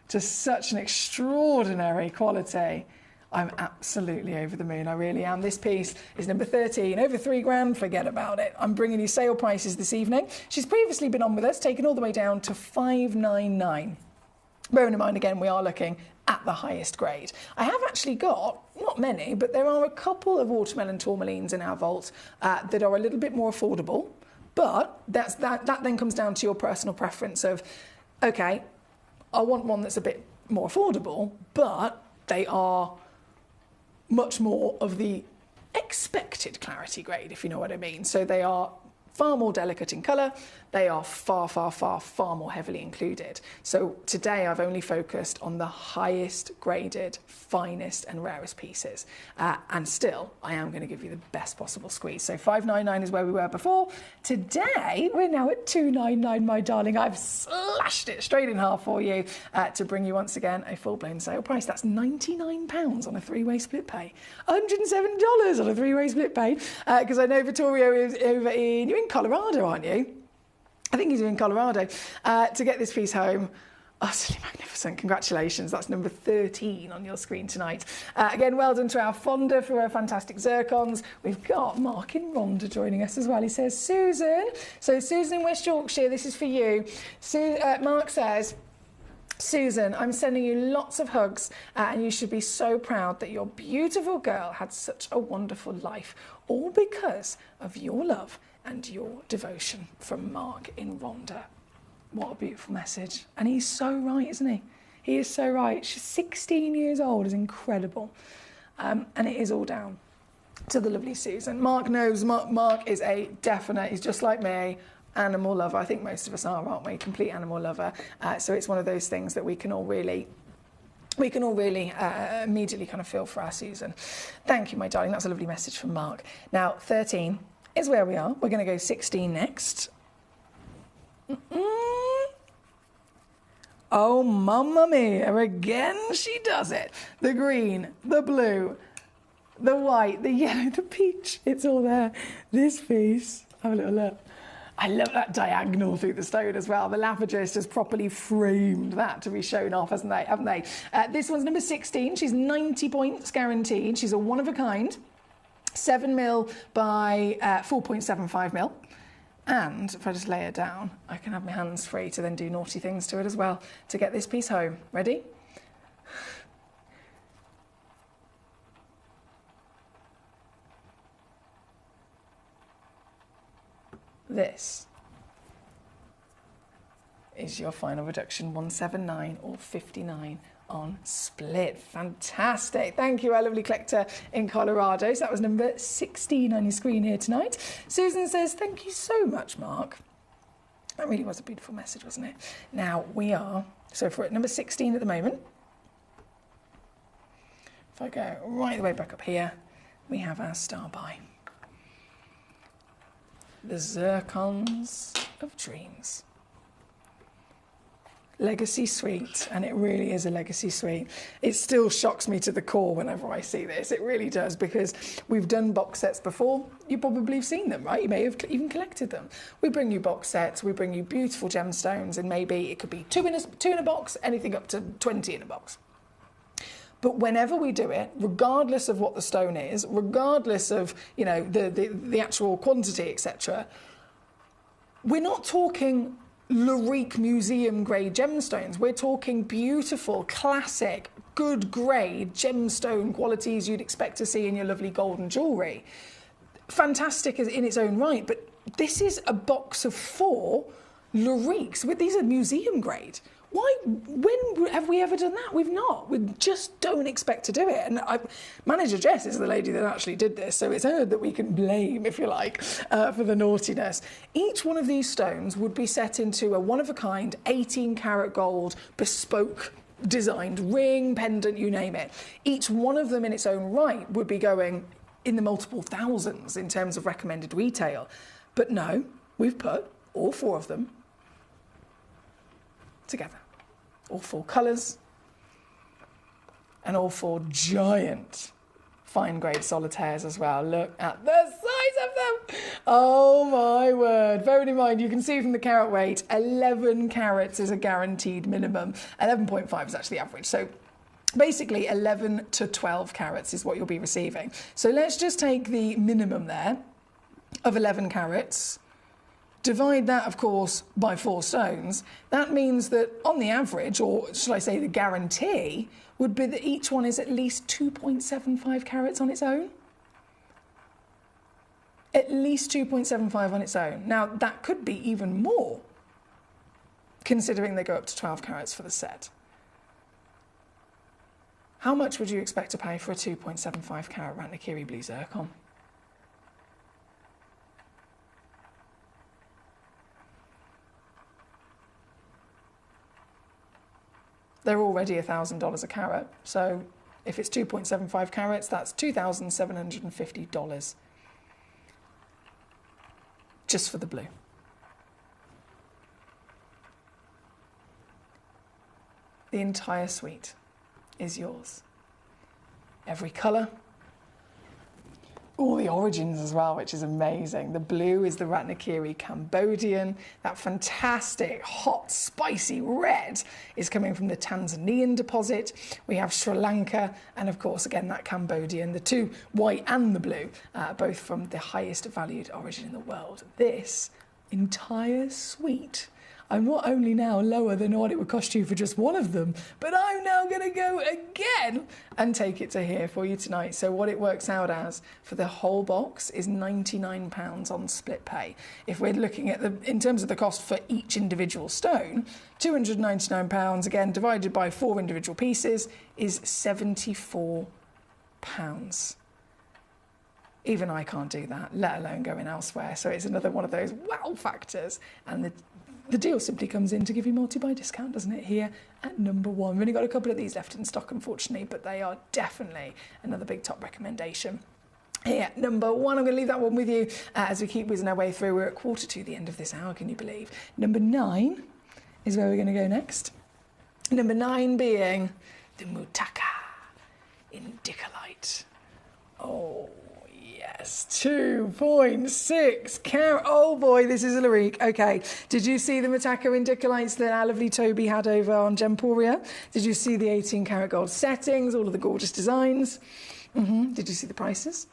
to such an extraordinary quality. I'm absolutely over the moon, I really am. This piece is number 13, over £3,000, forget about it. I'm bringing you sale prices this evening. She's previously been on with us, taken all the way down to £599. Bearing in mind, again, we are looking at the highest grade. I have actually got, not many, but there are a couple of watermelon tourmalines in our vault that are a little bit more affordable, but that then comes down to your personal preference of, okay, I want one that's a bit more affordable, but they are much more of the expected clarity grade, if you know what I mean. So they are far more delicate in colour. They are far, far, far, far more heavily included. So today I've only focused on the highest graded, finest and rarest pieces. And still, I am going to give you the best possible squeeze. So $599 is where we were before. Today, we're now at $299, my darling. I've slashed it straight in half for you to bring you once again a full-blown sale price. That's £99 on a three-way split pay. $107 on a three-way split pay. Because I know Vittorio is over you're in Colorado, aren't you? I think he's in Colorado, to get this piece home. Utterly magnificent. Congratulations. That's number 13 on your screen tonight. Again, well done to our Fonda for her fantastic zircons. We've got Mark in Rhondda joining us as well. He says, Susan. So Susan in West Yorkshire, this is for you. Mark says, Susan, I'm sending you lots of hugs and you should be so proud that your beautiful girl had such a wonderful life, all because of your love and your devotion, from Mark in Rhondda. What a beautiful message. And he's so right, isn't he? He is so right. She's 16 years old, is incredible. And it is all down to the lovely Susan. Mark knows, Mark is a definite, he's just like me, animal lover. I think most of us are, aren't we? Complete animal lover. So it's one of those things that we can all really immediately kind of feel for our Susan. Thank you, my darling. That's a lovely message from Mark. Now, 13 is where we are. We're going to go 16 next. Oh, mamma mia, again she does it. The green, the blue, the white, the yellow, the peach, it's all there. This piece, have a little look. I love that diagonal through the stone as well. The lapidus has properly framed that to be shown off, haven't they? This one's number 16. She's 90 points guaranteed. She's a one of a kind. 7mm by 4.75mm. And if I just lay it down, I can have my hands free to then do naughty things to it as well to get this piece home. Ready? This is your final reduction, 179 or 59 on split. Fantastic. Thank you, our lovely collector in Colorado. So that was number 16 on your screen here tonight. Susan says, thank you so much, Mark. That really was a beautiful message, wasn't it? Now we are, so if we're at number 16 at the moment, if I go right the way back up here, we have our star buy. The Zircons of Dreams. Legacy suite, and it really is a legacy suite. It still shocks me to the core whenever I see this. It really does, because we've done box sets before. You probably have seen them, right? You may have even collected them. We bring you box sets, we bring you beautiful gemstones, and maybe it could be two in a box, anything up to 20 in a box. But whenever we do it, regardless of what the stone is, regardless of, you know, the actual quantity, etc., we're not talking Larique museum grade gemstones. We're talking beautiful, classic, good grade gemstone qualities you'd expect to see in your lovely golden jewellery. Fantastic in its own right, but this is a box of 4 Lariques. These are museum grade. Why? When have we ever done that? We've not. We just don't expect to do it. And Manager Jess is the lady that actually did this, so it's her that we can blame, if you like, for the naughtiness. Each one of these stones would be set into a one-of-a-kind 18-karat gold bespoke designed ring, pendant, you name it. Each one of them in its own right would be going in the multiple thousands in terms of recommended retail. But no, we've put all 4 of them together. All 4 colours and all 4 giant fine grade solitaires as well. Look at the size of them. Oh my word. Bearing in mind, you can see from the carat weight, 11 carats is a guaranteed minimum. 11.5 is actually average. So basically 11 to 12 carats is what you'll be receiving. So let's just take the minimum there of 11 carats. Divide that, of course, by 4 stones. That means that on the average, or should I say the guarantee, would be that each one is at least 2.75 carats on its own. At least 2.75 on its own. Now, that could be even more, considering they go up to 12 carats for the set. How much would you expect to pay for a 2.75 carat Ratnakiri blue zircon? They're already $1,000 a carat. So if it's 2.75 carats, that's $2,750 just for the blue. The entire suite is yours. Every colour, all the origins as well, which is amazing. The blue is the Ratnakiri Cambodian. That fantastic, hot, spicy red is coming from the Tanzanian deposit. We have Sri Lanka, and of course, again, that Cambodian, the 2 white and the blue, both from the highest valued origin in the world. This entire suite, I'm not only now lower than what it would cost you for just one of them, but I'm now going to go again and take it to here for you tonight. So what it works out as for the whole box is £99 on split pay. If we're looking at in terms of the cost for each individual stone, £299, again, divided by 4 individual pieces, is £74. Even I can't do that, let alone going elsewhere. So it's another one of those wow factors. And the deal simply comes in to give you multi-buy discount, doesn't it, here at number 1. We've only got a couple of these left in stock, unfortunately, but they are definitely another big top recommendation. Here, number 1, I'm going to leave that one with you as we keep whizzing our way through. We're at 1:45 the end of this hour, can you believe? Number 9 is where we're going to go next. Number 9 being the Mutaka Indicolite. Oh, yes, 2.6 carat. Oh boy, this is a lyric. Okay, did you see the Mutaka Indicolites that our lovely Toby had over on Gemporia? Did you see the 18 carat gold settings, all of the gorgeous designs? Did you see the prices?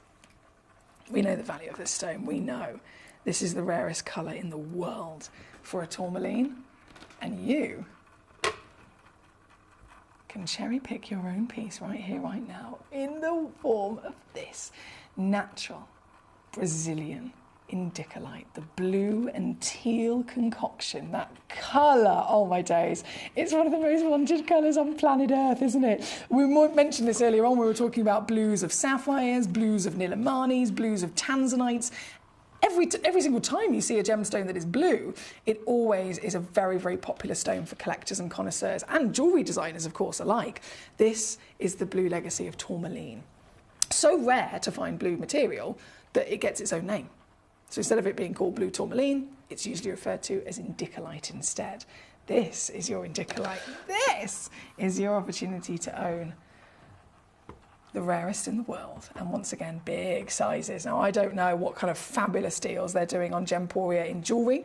We know the value of this stone. We know this is the rarest colour in the world for a tourmaline, and you can cherry pick your own piece right here, right now, in the form of this natural Brazilian indicolite, the blue and teal concoction. That colour, oh my days, it's one of the most wanted colours on planet Earth, isn't it? We mentioned this earlier on. We were talking about blues of sapphires, blues of nilamanis, blues of tanzanites. Every single time you see a gemstone that is blue, it always is a very, very popular stone for collectors and connoisseurs and jewellery designers, of course, alike. This is the blue legacy of tourmaline. So rare to find blue material that it gets its own name. So instead of it being called blue tourmaline, it's usually referred to as indicolite instead. This is your indicolite. This is your opportunity to own the rarest in the world, and once again, big sizes. Now, I don't know what kind of fabulous deals they're doing on Gemporia in jewellery,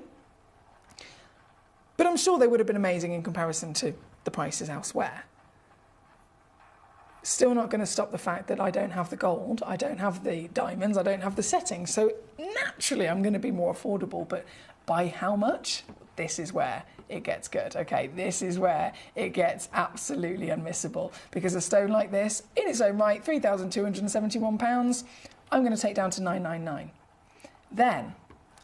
but I'm sure they would have been amazing in comparison to the prices elsewhere. Still not going to stop the fact that I don't have the gold, I don't have the diamonds, I don't have the settings, so naturally I'm going to be more affordable, but by how much? This is where it gets good, okay? This is where it gets absolutely unmissable, because a stone like this, in its own right, £3,271, I'm going to take down to £999. Then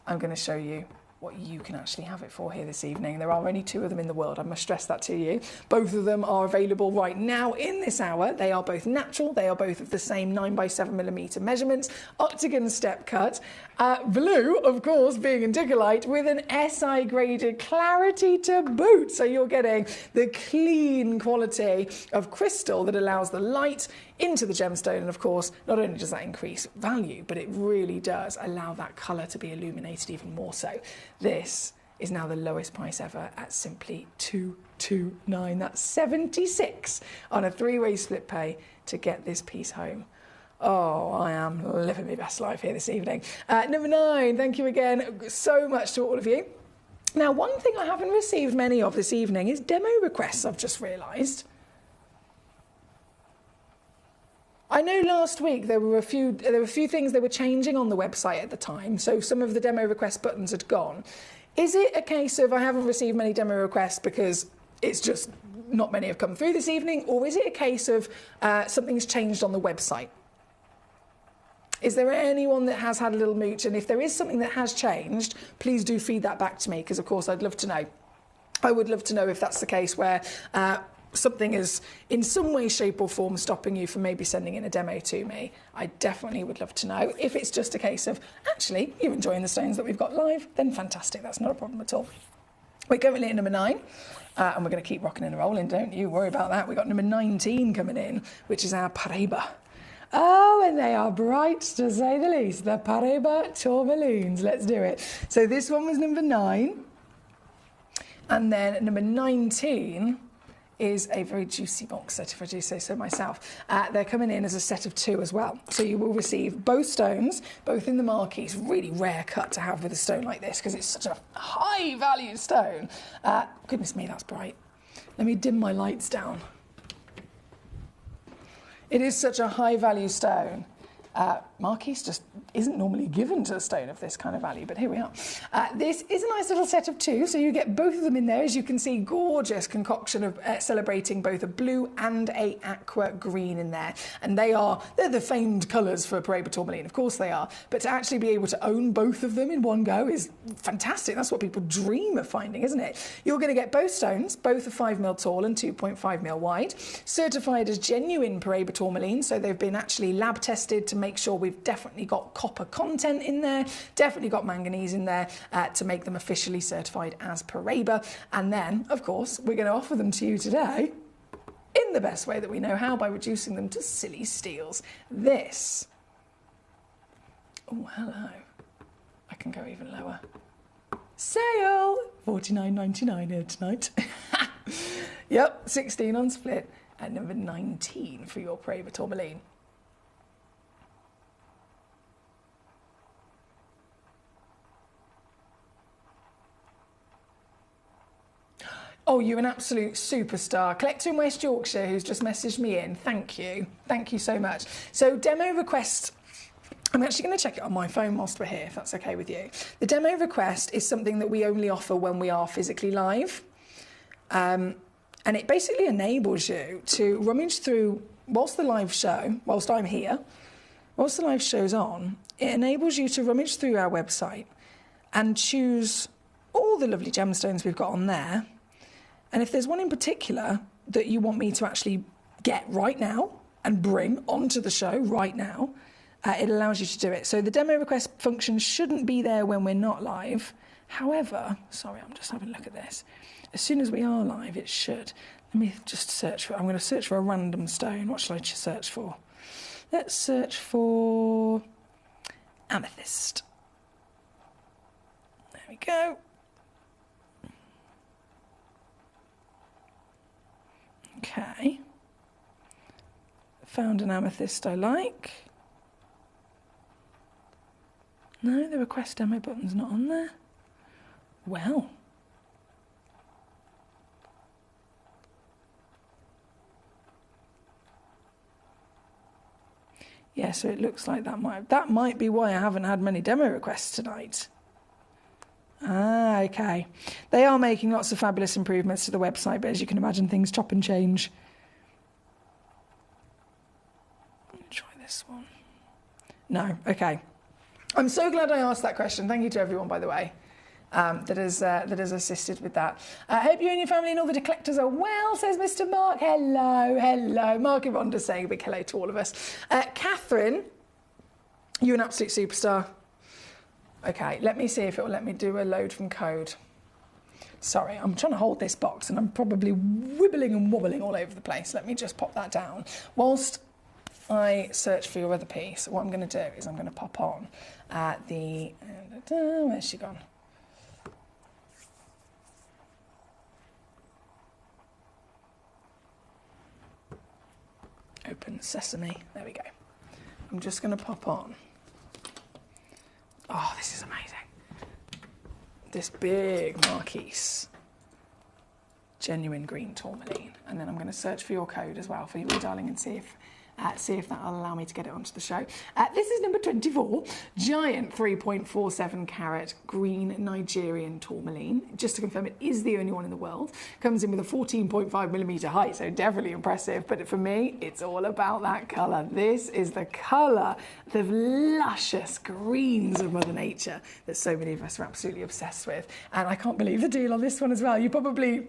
I'm going to show you what you can actually have it for here this evening. There are only 2 of them in the world, I must stress that to you. Both of them are available right now in this hour. They are both natural, they are both of the same 9x7mm measurements, octagon step cut. Blue, of course, being in Dicolite with an SI graded clarity to boot. So you're getting the clean quality of crystal that allows the light into the gemstone, and of course not only does that increase value, but it really does allow that colour to be illuminated even more so. This is now the lowest price ever at simply $229. That's 76 on a 3-way split pay to get this piece home. Oh, I am living my best life here this evening. Number 9, thank you again so much to all of you. Now, one thing I haven't received many of this evening is demo requests, I've just realised. I know last week there were a few things they were changing on the website at the time, so some of the demo request buttons had gone. Is it a case of I haven't received many demo requests because it's just not many have come through this evening, or is it a case of something's changed on the website? Is there anyone that has had a little mooch? And if there is something that has changed, please do feed that back to me, because of course I'd love to know. I would love to know if that's the case where something is in some way, shape or form stopping you from maybe sending in a demo to me. I definitely would love to know. If it's just a case of, actually, you're enjoying the stones that we've got live, then fantastic. That's not a problem at all. We're currently at number 9, and we're going to keep rocking and rolling, don't you worry about that. We've got number 19 coming in, which is our Paraiba. Oh, and they are bright, to say the least. The Paraiba tourmaloons. Let's do it. So this one was number 9. And then number 19 is a very juicy box set, if I do say so myself. They're coming in as a set of 2 as well. So you will receive both stones, both in the marquee. It's a really rare cut to have with a stone like this because it's such a high-value stone. Goodness me, that's bright. Let me dim my lights down. It is such a high-value stone. Marquise just isn't normally given to a stone of this kind of value, but here we are. This is a nice little set of 2, so you get both of them in there. As you can see, gorgeous concoction of celebrating both a blue and a aqua green in there. And they're the famed colours for Paraiba tourmaline, of course they are. But to actually be able to own both of them in one go is fantastic. That's what people dream of finding, isn't it? You're going to get both stones, both are 5mm tall and 2.5mm wide, certified as genuine Paraiba tourmaline, so they've been actually lab tested to make sure we've definitely got copper content in there, definitely got manganese in there to make them officially certified as Paraiba. And then, of course, we're going to offer them to you today in the best way that we know how, by reducing them to silly steals. This. Oh, hello. I can go even lower. Sale! $49.99 here tonight. Yep, 16 on split at number 19 for your Paraiba tourmaline. Oh, you're an absolute superstar. Collector in West Yorkshire who's just messaged me in. Thank you. Thank you so much. So demo request, I'm actually going to check it on my phone whilst we're here, if that's okay with you. The demo request is something that we only offer when we are physically live. And it basically enables you to rummage through, whilst the live show, whilst I'm here, whilst the live show's on, it enables you to rummage through our website and choose all the lovely gemstones we've got on there. And if there's one in particular that you want me to actually get right now and bring onto the show right now, it allows you to do it. So the demo request function shouldn't be there when we're not live. However, sorry, I'm just having a look at this. As soon as we are live, it should. Let me just search for, I'm going to search for a random stone. What shall I search for? Let's search for amethyst. There we go. Okay, found an amethyst I like. No, the request demo button's not on there. Well. Yeah, so it looks like that might be why I haven't had many demo requests tonight. Ah, okay. They are making lots of fabulous improvements to the website, but as you can imagine, things chop and change. Let me try this one. No, okay. I'm so glad I asked that question. Thank you to everyone, by the way. that has assisted with that. I hope you and your family and all the collectors are well, says Mr. Mark. Hello, hello. Mark and Rhonda saying a big hello to all of us. Catherine, you're an absolute superstar. Okay, let me see if it will let me do a load from code. Sorry, I'm trying to hold this box and I'm probably wibbling and wobbling all over the place. Let me just pop that down. Whilst I search for your other piece, what I'm going to do is I'm going to pop on where's she gone? Open sesame. There we go. I'm just going to pop on. Oh, this is amazing. This big Marquise genuine green tourmaline, and then I'm going to search for your code as well for you, my darling, and see if that'll allow me to get it onto the show. This is number 24, giant 3.47 carat green Nigerian tourmaline. Just to confirm, it is the only one in the world. Comes in with a 14.5 millimetre height, so definitely impressive. But for me, it's all about that colour. This is the colour, the luscious greens of Mother Nature that so many of us are absolutely obsessed with. And I can't believe the deal on this one as well. You probably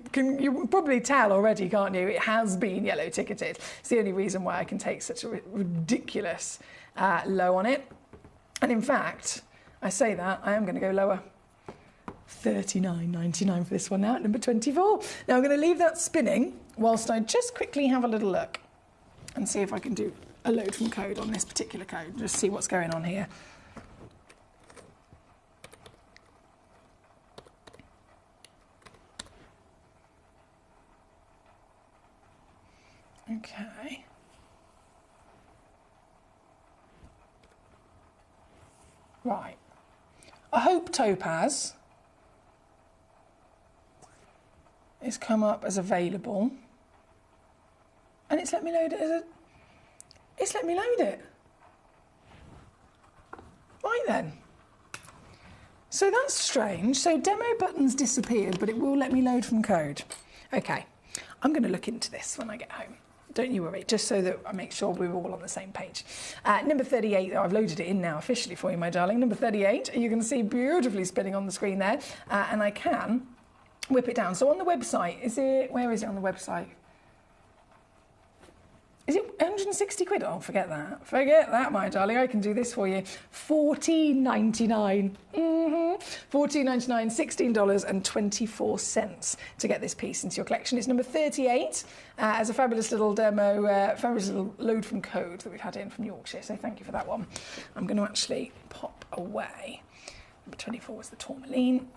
tell already, can't you? It has been yellow ticketed. It's the only reason why I can take such a ridiculous low on it. And in fact, I say that, I am going to go lower. $39.99 for this one now at number 24. Now I'm going to leave that spinning whilst I just quickly have a little look and see if I can do a load from code on this particular code, just see what's going on here. Okay. Right. I hope Topaz is come up as available, and it's let me load it it's let me load it. Right then. So that's strange. So demo button's disappeared, but it will let me load from code. Okay. I'm going to look into this when I get home. Don't you worry, just so that I make sure we're all on the same page. Number 38, I've loaded it in now officially for you, my darling. Number 38, you can see beautifully spinning on the screen there, and I can whip it down. So on the website, where is it on the website? Is it 160 quid? Oh, forget that. Forget that, my darling. I can do this for you. $14.99. $14.99, $16.24 to get this piece into your collection. It's number 38 as a fabulous little demo, fabulous little load from code that we've had in from Yorkshire. So thank you for that one. I'm going to actually pop away. Number 24 was the tourmaline.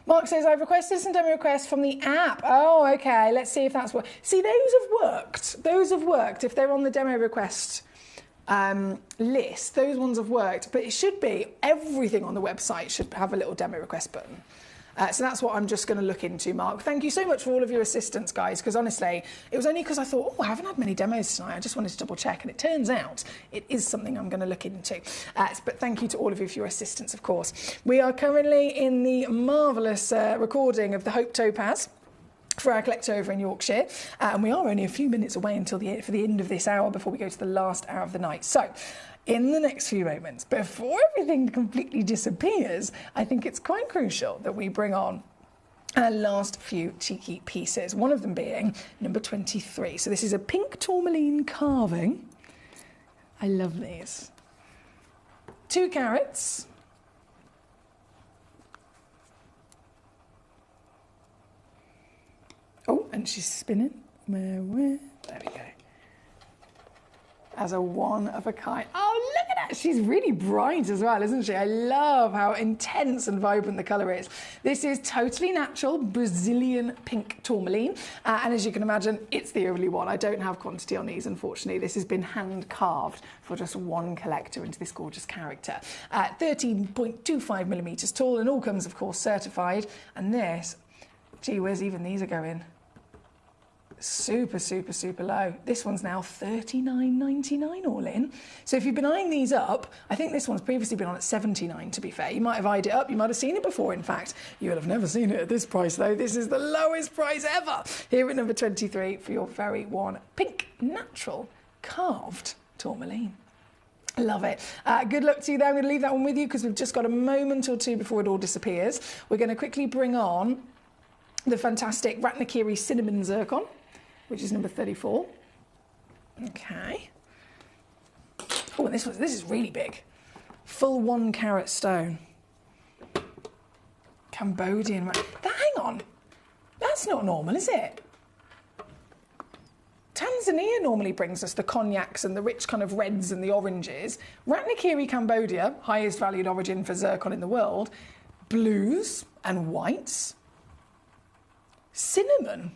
Mark says, I've requested some demo requests from the app. Oh, okay. Let's see if that's what. See, those have worked. Those have worked. If they're on the demo request list, those ones have worked. But it should be, everything on the website should have a little demo request button. So that's what I'm just going to look into, Mark. Thank you so much for all of your assistance, guys, because honestly, it was only because I thought, I haven't had many demos tonight. I just wanted to double check, and it turns out it is something I'm going to look into. But thank you to all of you for your assistance, of course. We are currently in the marvellous recording of the Hope Topaz for our collector over in Yorkshire, and we are only a few minutes away until for the end of this hour before we go to the last hour of the night. So in the next few moments, before everything completely disappears, I think it's quite crucial that we bring on our last few cheeky pieces, one of them being number 23. So this is a pink tourmaline carving. I love these. 2 carats. Oh, and she's spinning. There we go. As a one of a kind. Oh, look at that. She's really bright as well, isn't she? I love how intense and vibrant the colour is. This is totally natural Brazilian pink tourmaline. And as you can imagine, it's the only one. I don't have quantity on these, unfortunately. This has been hand carved for just one collector into this gorgeous character. 13.25 millimetres tall, and all comes, of course, certified. And this, gee whiz, even these are going super, super, super low. This one's now $39.99 all in. So if you've been eyeing these up, I think this one's previously been on at $79, to be fair. You might have eyed it up. You might have seen it before, in fact. You'll have never seen it at this price, though. This is the lowest price ever. Here at number 23 for your very one pink natural carved tourmaline. Love it. Good luck to you there. I'm going to leave that one with you because we've just got a moment or two before it all disappears. We're going to quickly bring on the fantastic Ratnakiri Cinnamon Zircon, which is number 34. Okay. Oh, and this is really big. Full 1 carat stone. Cambodian. Hang on. That's not normal, is it? Tanzania normally brings us the cognacs and the rich kind of reds and the oranges. Ratnakiri, Cambodia, highest valued origin for zircon in the world. Blues and whites. Cinnamon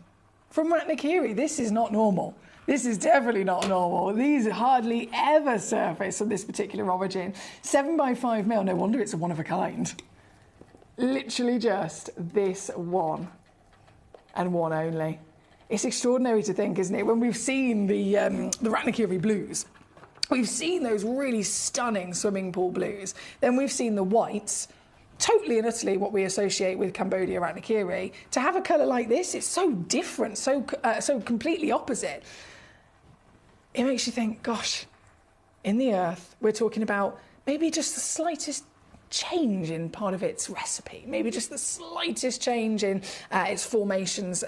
from Ratnakiri. This is not normal. This is definitely not normal. These hardly ever surface from this particular origin. 7x5 mil. No wonder it's a one of a kind. Literally just this one and one only. It's extraordinary to think, isn't it? When we've seen the Ratnakiri blues, we've seen those really stunning swimming pool blues. Then we've seen the whites, totally and utterly what we associate with Cambodia Ratnakiri. To have a colour like this, it's so different, so completely opposite. It makes you think, gosh, in the earth, we're talking about maybe just the slightest change in part of its recipe, maybe just the slightest change in its formation's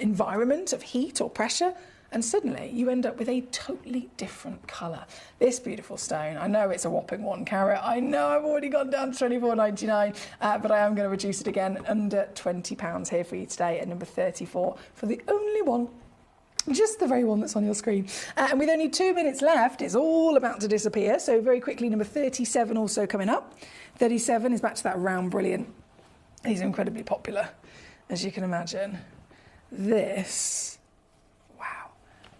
environment of heat or pressure, and suddenly you end up with a totally different colour. This beautiful stone, I know it's a whopping 1 carat, I know I've already gone down to £24.99, but I am going to reduce it again, under £20 here for you today at number 34 for the only one, just the very one that's on your screen. And with only 2 minutes left, it's all about to disappear. So very quickly, number 37 also coming up. 37 is back to that round brilliant. These are incredibly popular, as you can imagine. This, wow,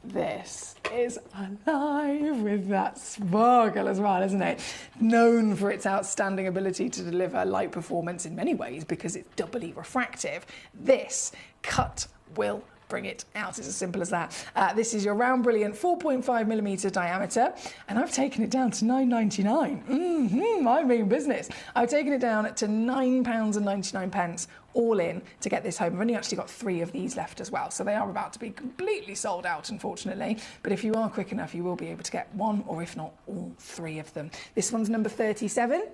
this is alive with that sparkle as well, isn't it? Known for its outstanding ability to deliver light performance in many ways because it's doubly refractive. This cut will bring it out. It's as simple as that. This is your round brilliant 4.5mm diameter, and I've taken it down to £9.99. I mean business. I've taken it down to £9.99 all in to get this home. I've only actually got 3 of these left as well, so they are about to be completely sold out, unfortunately. But if you are quick enough, you will be able to get 1 or if not all 3 of them. This one's number 37.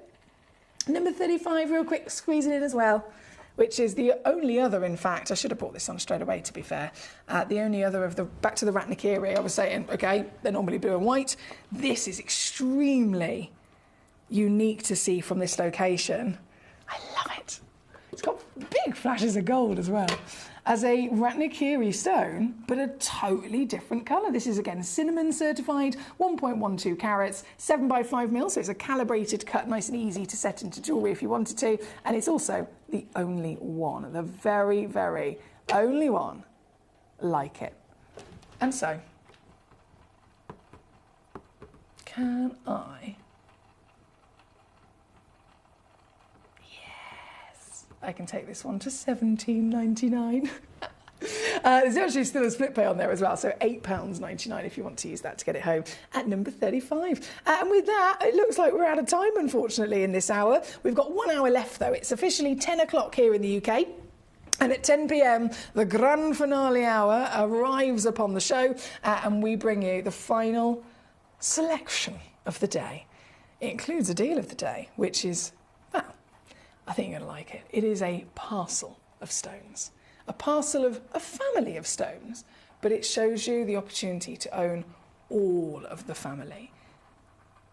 Number 35, real quick, squeezing in as well, which is the only other, in fact, I should have brought this on straight away, to be fair, the only other of the, back to the Ratnakiri, I was saying, okay, they're normally blue and white. This is extremely unique to see from this location. I love it. It's got big flashes of gold as well. As a Ratnakiri stone, but a totally different colour. This is, again, cinnamon certified, 1.12 carats, 7x5 mil, so it's a calibrated cut, nice and easy to set into jewellery if you wanted to. And it's also the only one, the very, very only one like it. And so, can I... I can take this one to £17.99. There's actually still a split pay on there as well, so £8.99 if you want to use that to get it home at number 35. And with that, it looks like we're out of time, unfortunately, in this hour. We've got 1 hour left, though. It's officially 10 o'clock here in the UK. And at 10 p.m, the grand finale hour arrives upon the show, and we bring you the final selection of the day. It includes a deal of the day, which is, well, I think you're going to like it. It is a parcel of stones. A parcel of a family of stones, but it shows you the opportunity to own all of the family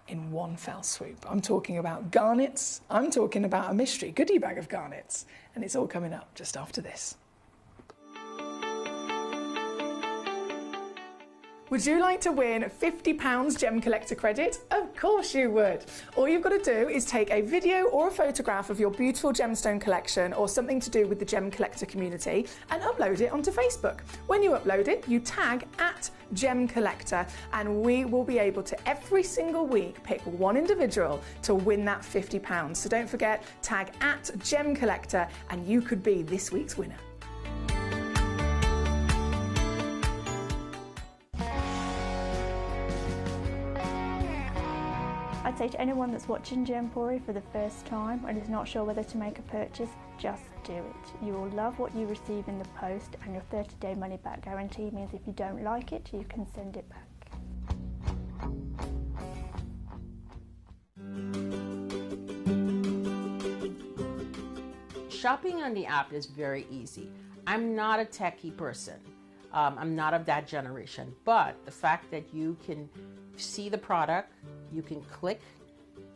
in one fell swoop. I'm talking about garnets. I'm talking about a mystery goodie bag of garnets, and it's all coming up just after this. Would you like to win £50 Gemcollector credit? Of course you would. All you've got to do is take a video or a photograph of your beautiful gemstone collection or something to do with the Gemcollector community and upload it onto Facebook. When you upload it, you tag @Gemcollector, and we will be able to every single week pick one individual to win that £50. So don't forget, tag @Gemcollector and you could be this week's winner. I'd say to anyone that's watching Gemporia for the first time and is not sure whether to make a purchase, just do it. You will love what you receive in the post, and your 30-day money-back guarantee means if you don't like it, you can send it back. shopping on the app is very easy. I'm not a techie person. I'm not of that generation, but the fact that you can see the product, you can click,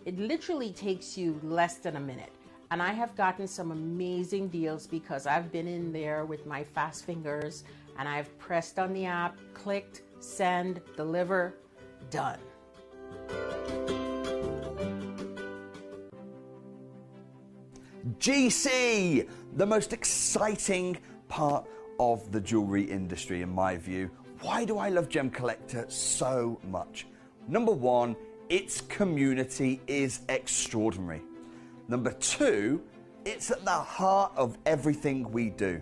it literally takes you less than a minute. And I have gotten some amazing deals because I've been in there with my fast fingers and I've pressed on the app, clicked, send, deliver, done. GC, the most exciting part of the jewelry industry in my view. Why do I love Gemcollector so much? Number one, its community is extraordinary. Number two, it's at the heart of everything we do.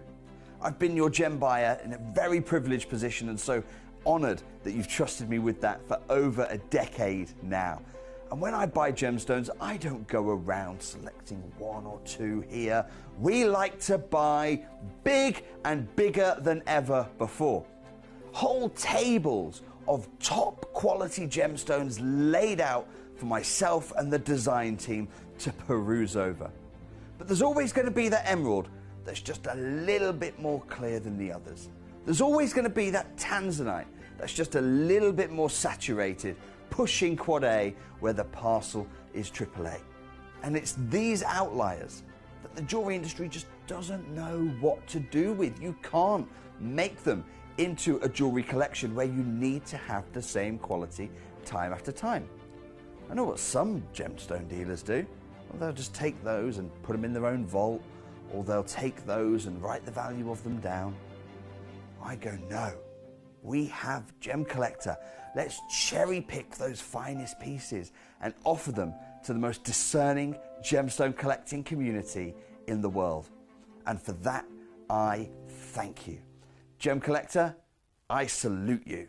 I've been your gem buyer in a very privileged position and so honored that you've trusted me with that for over a decade now. And when I buy gemstones, I don't go around selecting one or two here. We like to buy big and bigger than ever before. Whole tables of top quality gemstones laid out for myself and the design team to peruse over. But there's always going to be that emerald that's just a little bit more clear than the others. There's always going to be that tanzanite that's just a little bit more saturated, pushing quad A where the parcel is AAA. And it's these outliers that the jewelry industry just doesn't know what to do with. You can't make them into a jewelry collection where you need to have the same quality time after time. I know what some gemstone dealers do. Well, they'll just take those and put them in their own vault, or they'll take those and write the value of them down. I go, no, we have Gemcollector. Let's cherry pick those finest pieces and offer them to the most discerning gemstone collecting community in the world. And for that, I thank you. Gemcollector, I salute you.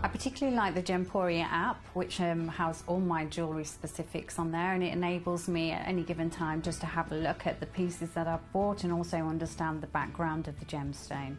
I particularly like the Gemporia app, which has all my jewellery specifics on there, and it enables me at any given time just to have a look at the pieces that I've bought and also understand the background of the gemstone.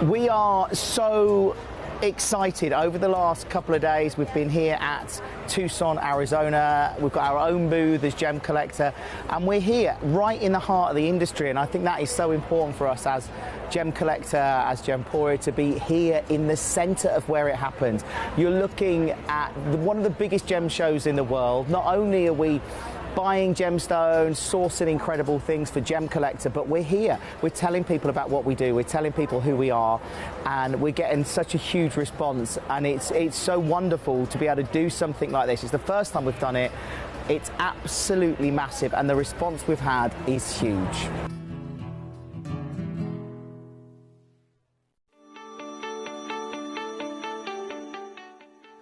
We are so excited. Over the last couple of days we've been here at Tucson, Arizona. We've got our own booth as Gemcollector, and we're here right in the heart of the industry, and I think that is so important for us as Gemcollector, as Gemporia, to be here in the center of where it happens. You're looking at one of the biggest gem shows in the world. Not only are we buying gemstones, sourcing incredible things for Gemcollector, but we're here. We're telling people about what we do. We're telling people who we are, and we're getting such a huge response. And it's so wonderful to be able to do something like this. It's the first time we've done it. It's absolutely massive, and the response we've had is huge.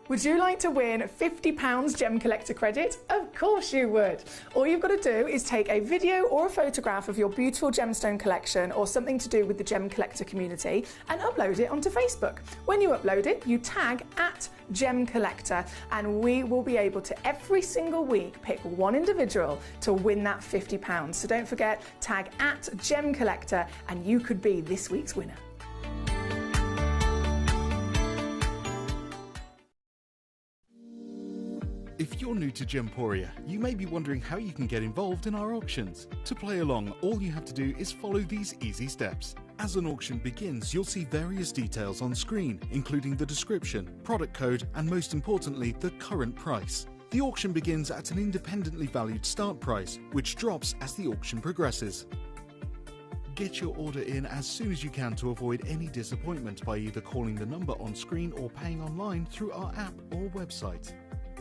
Would you like to win £50 Gemcollector credit? Of course you would. All you've got to do is take a video or a photograph of your beautiful gemstone collection or something to do with the Gemcollector community and upload it onto Facebook. When you upload it, you tag @Gemcollector, and we will be able to every single week pick one individual to win that £50. So don't forget, tag @Gemcollector and you could be this week's winner. If you're new to Gemporia, you may be wondering how you can get involved in our auctions. To play along, all you have to do is follow these easy steps. As an auction begins, you'll see various details on screen, including the description, product code, and most importantly, the current price. The auction begins at an independently valued start price, which drops as the auction progresses. Get your order in as soon as you can to avoid any disappointment by either calling the number on screen or paying online through our app or website.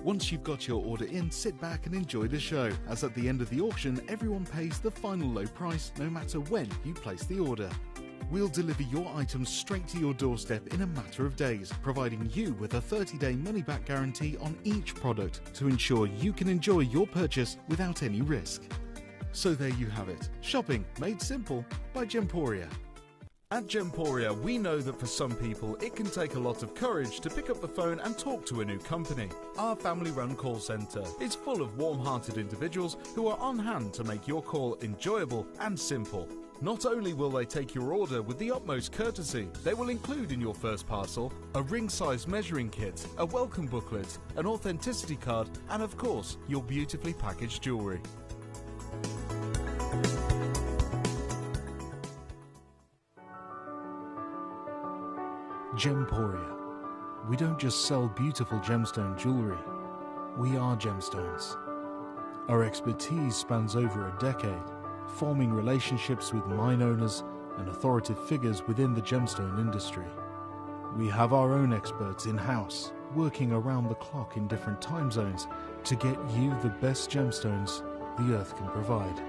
Once you've got your order in, sit back and enjoy the show, as at the end of the auction, everyone pays the final low price no matter when you place the order. We'll deliver your items straight to your doorstep in a matter of days, providing you with a 30-day money-back guarantee on each product to ensure you can enjoy your purchase without any risk. So there you have it, shopping made simple by Gemporia. At Gemporia, we know that for some people it can take a lot of courage to pick up the phone and talk to a new company. Our family-run call centre is full of warm-hearted individuals who are on hand to make your call enjoyable and simple. Not only will they take your order with the utmost courtesy, they will include in your first parcel a ring-size measuring kit, a welcome booklet, an authenticity card, and of course, your beautifully packaged jewellery. Gemporia. We don't just sell beautiful gemstone jewellery, we are gemstones. Our expertise spans over a decade, forming relationships with mine owners and authoritative figures within the gemstone industry. We have our own experts in-house, working around the clock in different time zones to get you the best gemstones the earth can provide.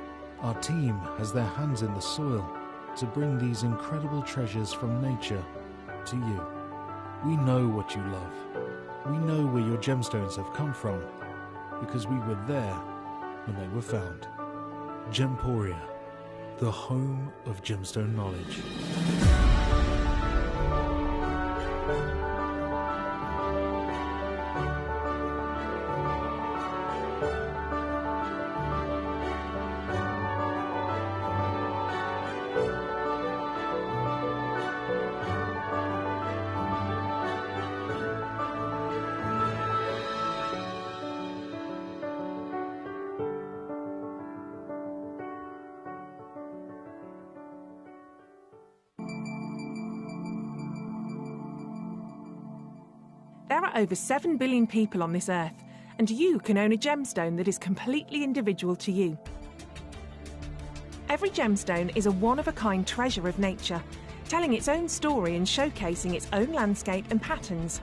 Our team has their hands in the soil to bring these incredible treasures from nature to you. We know what you love. We know where your gemstones have come from because we were there when they were found. Gemporia, the home of gemstone knowledge. There are over 7 billion people on this earth, and you can own a gemstone that is completely individual to you. Every gemstone is a one-of-a-kind treasure of nature, telling its own story and showcasing its own landscape and patterns.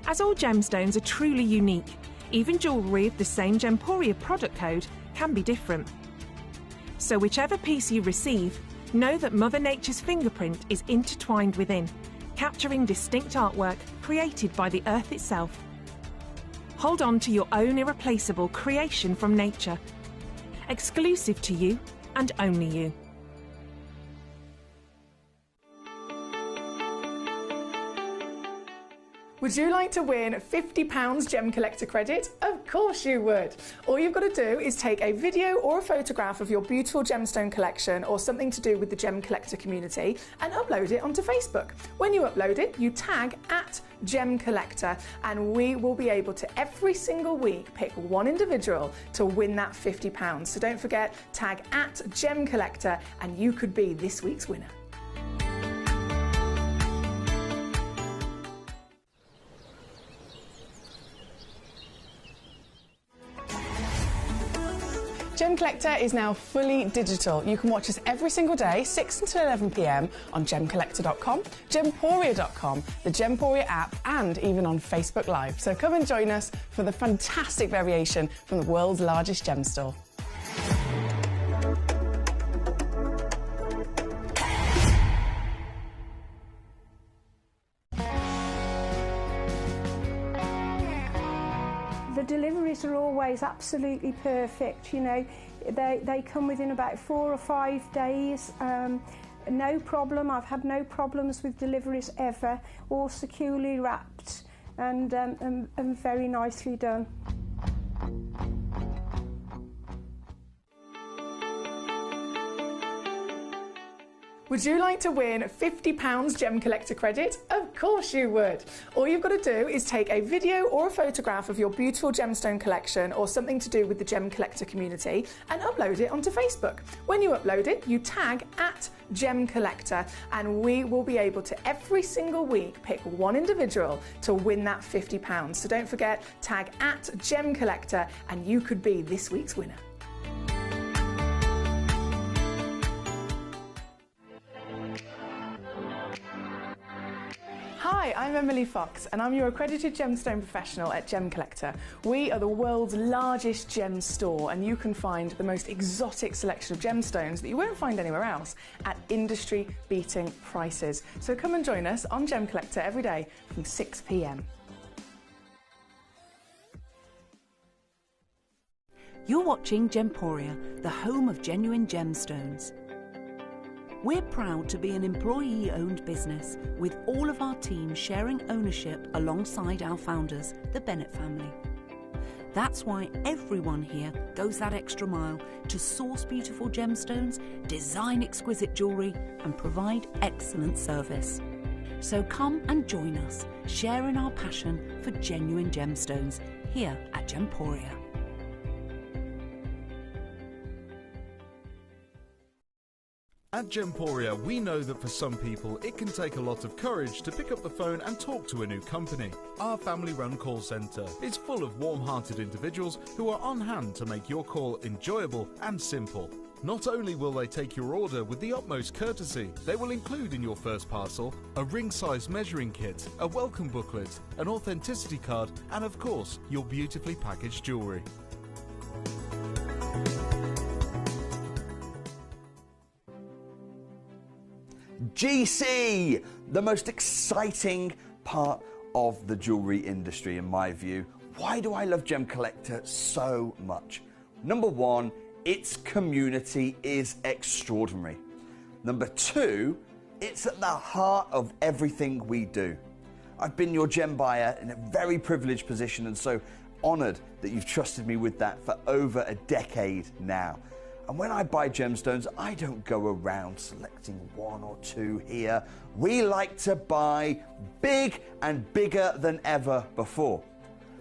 As all gemstones are truly unique, even jewellery of the same Gemporia product code can be different. So whichever piece you receive, know that Mother Nature's fingerprint is intertwined within, capturing distinct artwork created by the earth itself. Hold on to your own irreplaceable creation from nature, exclusive to you and only you. Would you like to win £50 Gemcollector credit? Of course you would. All you've got to do is take a video or a photograph of your beautiful gemstone collection or something to do with the Gemcollector community and upload it onto Facebook. When you upload it, you tag @Gemcollector and we will be able to every single week pick one individual to win that £50. So don't forget, tag @Gemcollector and you could be this week's winner. Gemcollector is now fully digital. You can watch us every single day, 6 until 11 PM on gemcollector.com, gemporia.com, the Gemporia app, and even on Facebook Live. So come and join us for the fantastic variation from the world's largest gem store. The deliveries are always absolutely perfect, you know, they come within about 4 or 5 days, no problem. I've had no problems with deliveries ever, all securely wrapped and very nicely done. Would you like to win £50 Gemcollector credit? Of course you would. All you've got to do is take a video or a photograph of your beautiful gemstone collection or something to do with the Gemcollector community and upload it onto Facebook. When you upload it, you tag @Gemcollector and we will be able to every single week pick one individual to win that £50. So don't forget, tag @Gemcollector and you could be this week's winner. Hi, I'm Emily Fox and I'm your accredited gemstone professional at Gemcollector. We are the world's largest gem store and you can find the most exotic selection of gemstones that you won't find anywhere else at industry-beating prices. So come and join us on Gemcollector every day from 6 PM. You're watching Gemporia, the home of genuine gemstones. We're proud to be an employee-owned business with all of our team sharing ownership alongside our founders, the Bennett family. That's why everyone here goes that extra mile to source beautiful gemstones, design exquisite jewellery and provide excellent service. So come and join us, sharing our passion for genuine gemstones here at Gemporia. At Gemporia, we know that for some people it can take a lot of courage to pick up the phone and talk to a new company. Our family-run call centre is full of warm-hearted individuals who are on hand to make your call enjoyable and simple. Not only will they take your order with the utmost courtesy, they will include in your first parcel a ring-size measuring kit, a welcome booklet, an authenticity card and of course your beautifully packaged jewellery. GC, the most exciting part of the jewellery industry in my view. Why do I love Gemcollector so much? Number one, its community is extraordinary. Number two, it's at the heart of everything we do. I've been your gem buyer in a very privileged position and so honoured that you've trusted me with that for over a decade now. And when I buy gemstones, I don't go around selecting one or two here. We like to buy big and bigger than ever before.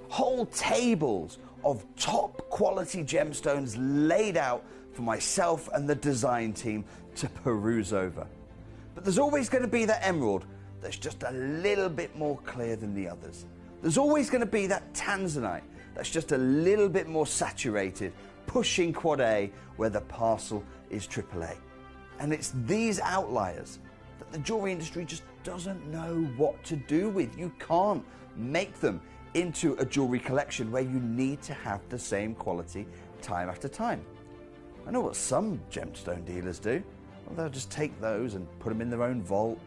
Whole tables of top quality gemstones laid out for myself and the design team to peruse over. But there's always going to be that emerald that's just a little bit more clear than the others. There's always going to be that tanzanite that's just a little bit more saturated, pushing quad A where the parcel is AAA. And it's these outliers that the jewellery industry just doesn't know what to do with. You can't make them into a jewellery collection where you need to have the same quality time after time. I know what some gemstone dealers do. Well, they'll just take those and put them in their own vault,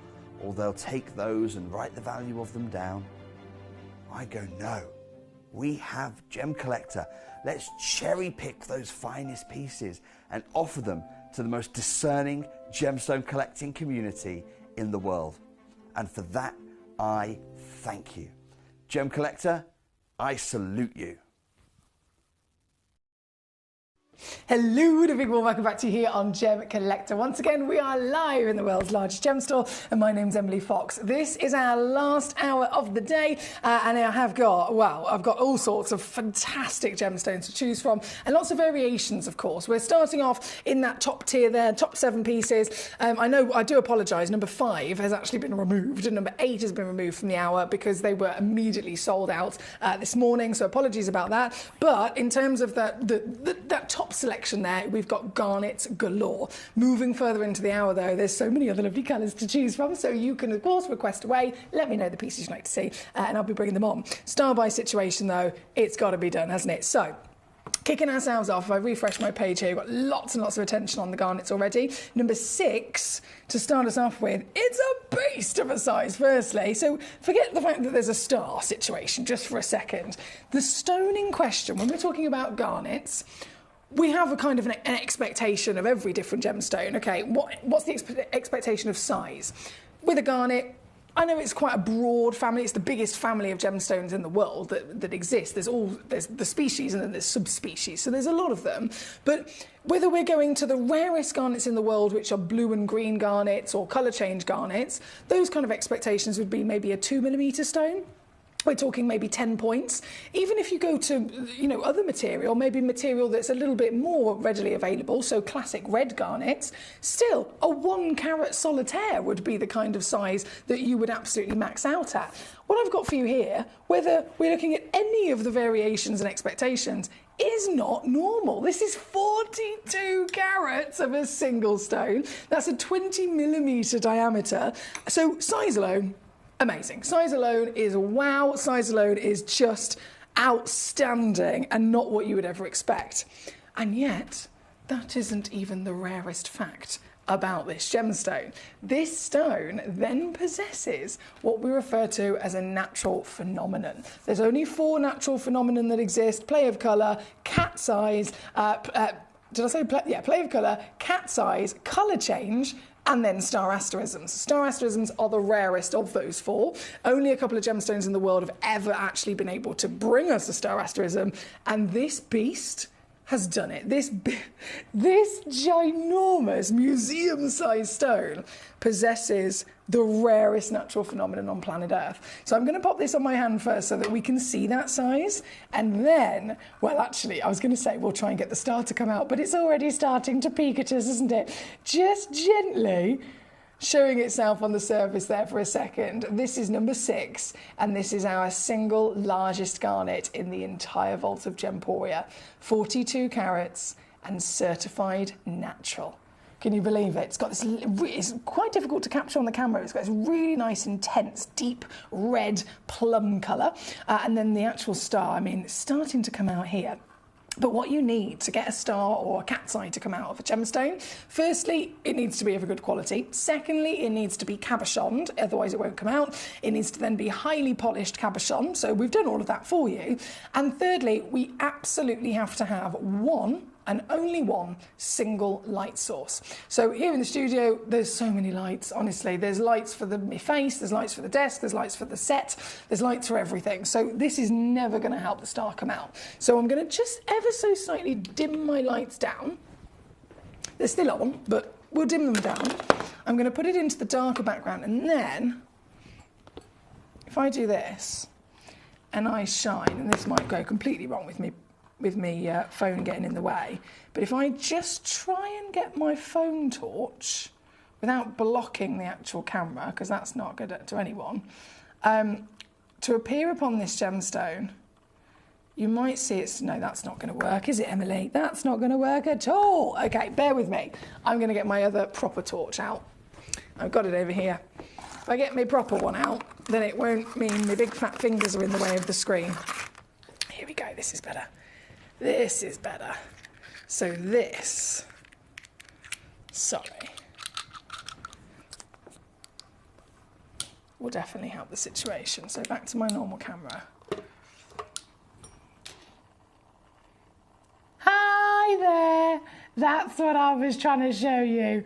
or they'll take those and write the value of them down. I go, no, we have Gemcollector. Let's cherry pick those finest pieces and offer them to the most discerning gemstone collecting community in the world. And for that, I thank you. Gemcollector, I salute you. Hello and a big warm welcome back to you here on Gemcollector. Once again, we are live in the world's largest gem store and my name's Emily Fox. This is our last hour of the day and I have got, well, I've got all sorts of fantastic gemstones to choose from and lots of variations, of course. We're starting off in that top tier there, top 7 pieces. I know, I do apologise, number 5 has actually been removed and number 8 has been removed from the hour because they were immediately sold out this morning, so apologies about that. But in terms of that top selection there, we've got garnets galore. Moving further into the hour though, there's so many other lovely colours to choose from, so you can of course request away, let me know the pieces you'd like to see and I'll be bringing them on. Star by situation though, it's got to be done, hasn't it? So kicking ourselves off, if I refresh my page here, we've got lots and lots of attention on the garnets already. Number 6, to start us off with, it's a beast of a size, firstly. So forget the fact that there's a star situation just for a second. The stone in question, when we're talking about garnets, we have a kind of an expectation of every different gemstone. Okay, what's the expectation of size? With a garnet, I know it's quite a broad family. It's the biggest family of gemstones in the world that exists. There's the species and then there's subspecies. So there's a lot of them. But whether we're going to the rarest garnets in the world, which are blue and green garnets or colour change garnets, those kind of expectations would be maybe a 2mm stone. We're talking maybe 10 points. Even if you go to, other material, maybe material that's a little bit more readily available, so classic red garnets, still a 1 carat solitaire would be the kind of size that you would absolutely max out at. What I've got for you here, whether we're looking at any of the variations and expectations, is not normal. This is 42 carats of a single stone. That's a 20mm diameter. So size alone, amazing. Size alone is wow. Size alone is just outstanding and not what you would ever expect. And yet, that isn't even the rarest fact about this gemstone. This stone then possesses what we refer to as a natural phenomenon. There's only 4 natural phenomena that exist: play of colour, cat's eyes, play of colour, cat's eyes, colour change, and then star asterisms. Star asterisms are the rarest of those four. Only a couple of gemstones in the world have ever actually been able to bring us a star asterism, and this beast has done it. This ginormous museum-sized stone possesses the rarest natural phenomenon on planet Earth. So I'm going to pop this on my hand first so that we can see that size, and then, well, actually, I was going to say we'll try and get the star to come out, but it's already starting to peek at us, isn't it? Just gently showing itself on the surface there for a second. This is number 6, and this is our single largest garnet in the entire vault of Gemporia. 42 carats and certified natural. Can you believe it? It's got this, it's quite difficult to capture on the camera. It's got this really nice, intense, deep red plum colour. And then the actual star, I mean, it's starting to come out here. But what you need to get a star or a cat's eye to come out of a gemstone, firstly, it needs to be of a good quality. Secondly, it needs to be cabochoned, otherwise it won't come out. It needs to then be highly polished cabochon, so we've done all of that for you. And thirdly, we absolutely have to have one and only one single light source. So here in the studio, there's so many lights, honestly. There's lights for my face, there's lights for the desk, there's lights for the set, there's lights for everything. So this is never gonna help the star come out. So I'm gonna just ever so slightly dim my lights down. They're still on, but we'll dim them down. I'm gonna put it into the darker background, and then if I do this and I shine, and this might go completely wrong with me phone getting in the way, but if I just try and get my phone torch without blocking the actual camera, because that's not good to anyone, to appear upon this gemstone, you might see it's, no, that's not going to work, is it, Emily? That's not going to work at all. Okay, bear with me. I'm going to get my other proper torch out. I've got it over here. If I get my proper one out, then it won't mean my big fat fingers are in the way of the screen. Here we go, this is better. This is better. So this, sorry, will definitely help the situation. So back to my normal camera. Hi there. That's what I was trying to show you.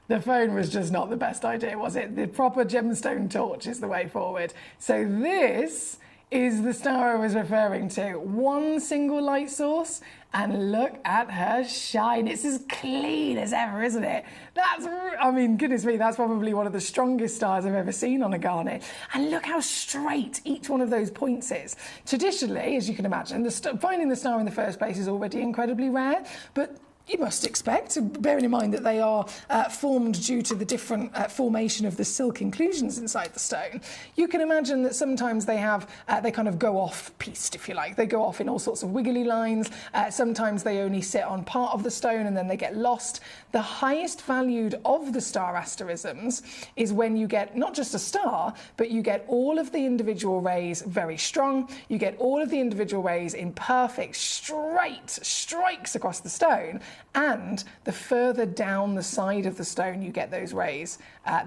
The phone was just not the best idea, was it? The proper gemstone torch is the way forward. So this is the star I was referring to. One single light source, and look at her shine. It's as clean as ever, isn't it? That's, I mean, goodness me, that's probably one of the strongest stars I've ever seen on a garnet. And look how straight each one of those points is. Traditionally, as you can imagine, finding the star in the first place is already incredibly rare, but you must expect, bearing in mind that they are formed due to the different formation of the silk inclusions inside the stone, you can imagine that sometimes they have, they kind of go off-piste, if you like. They go off in all sorts of wiggly lines. Sometimes they only sit on part of the stone and then they get lost. The highest valued of the star asterisms is when you get not just a star, but you get all of the individual rays very strong. You get all of the individual rays in perfect straight strikes across the stone. And the further down the side of the stone you get those rays,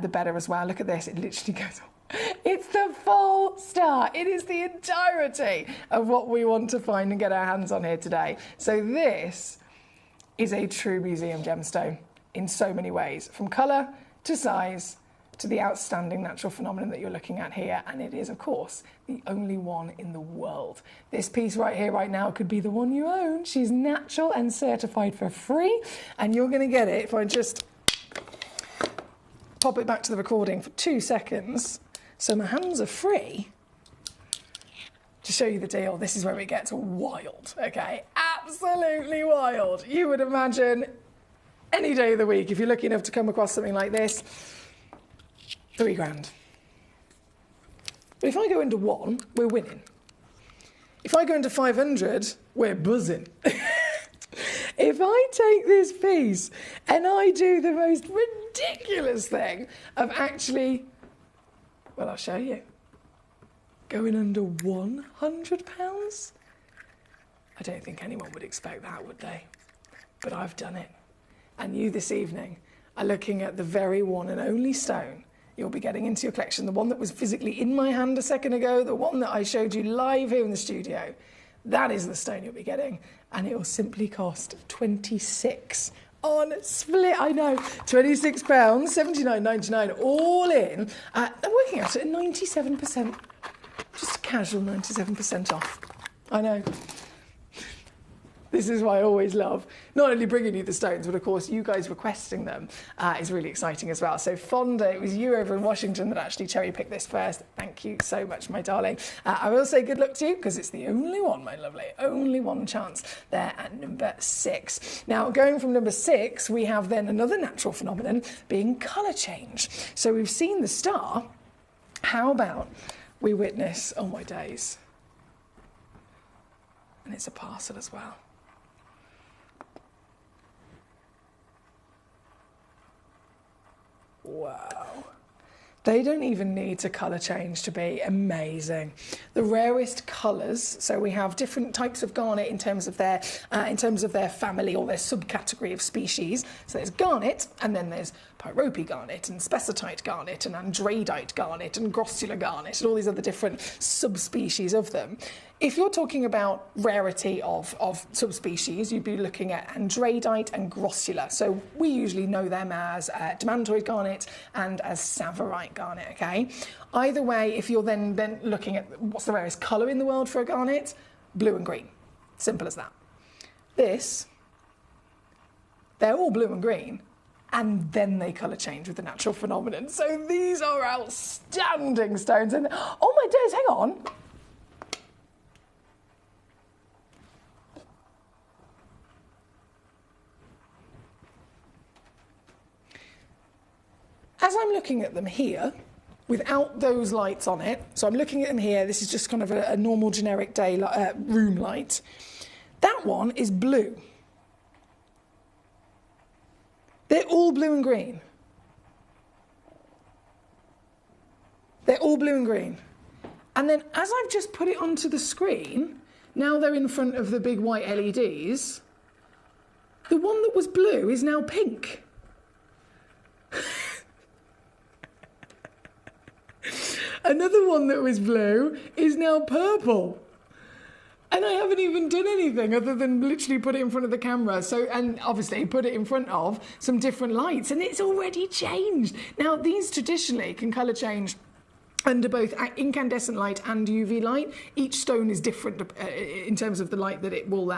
the better as well. Look at this, it literally goes on. It's the full star. It is the entirety of what we want to find and get our hands on here today. So this is a true museum gemstone in so many ways, from colour to size to the outstanding natural phenomenon that you're looking at here. And it is, of course, the only one in the world. This piece right here, right now, could be the one you own. She's natural and certified for free. And you're going to get it if I just pop it back to the recording for 2 seconds. So my hands are free. To show you the deal, this is where it gets wild, okay? Absolutely wild. You would imagine any day of the week, if you're lucky enough to come across something like this, £3 grand. But if I go into 1, we're winning. If I go into 500, we're buzzing. If I take this piece and I do the most ridiculous thing of actually, well, I'll show you, going under £100, I don't think anyone would expect that, would they? But I've done it. And you this evening are looking at the very one and only stone you'll be getting into your collection, the one that was physically in my hand a second ago, the one that I showed you live here in the studio. That is the stone you'll be getting, and it will simply cost 26 on split. I know, £26, $79.99 all in. I'm working out at 97%, just a casual 97% off. I know. This is why I always love not only bringing you the stones, but of course you guys requesting them is really exciting as well. So Fonda, it was you over in Washington that actually cherry picked this first. Thank you so much, my darling. I will say good luck to you because it's the only one, my lovely, only one chance there at number 6. Now going from number 6, we have then another natural phenomenon being colour change. So we've seen the star. How about we witness, oh my days, and it's a parcel as well. Wow. They don't even need to colour change to be amazing. The rarest colours, so we have different types of garnet in terms of their family or their subcategory of species. So there's garnet, and then there's pyrope garnet, and spessartite garnet, and andradite garnet, and grossular garnet, and all these other different subspecies of them. If you're talking about rarity of subspecies, you'd be looking at andradite and grossular. So we usually know them as demantoid garnet and as savarite garnet, okay? Either way, if you're then looking at what's the rarest colour in the world for a garnet, blue and green. Simple as that. This, they're all blue and green, and then they colour change with the natural phenomenon. So these are outstanding stones. And oh my days, hang on. As I'm looking at them here, without those lights on it, so I'm looking at them here, this is just kind of a normal generic day room light. That one is blue. They're all blue and green. They're all blue and green. And then as I've just put it onto the screen, now they're in front of the big white LEDs, the one that was blue is now pink. Another one that was blue is now purple. And I haven't even done anything other than literally put it in front of the camera. So, and obviously put it in front of some different lights, and it's already changed. Now, these traditionally can colour change under both incandescent light and UV light. Each stone is different in terms of the light that it will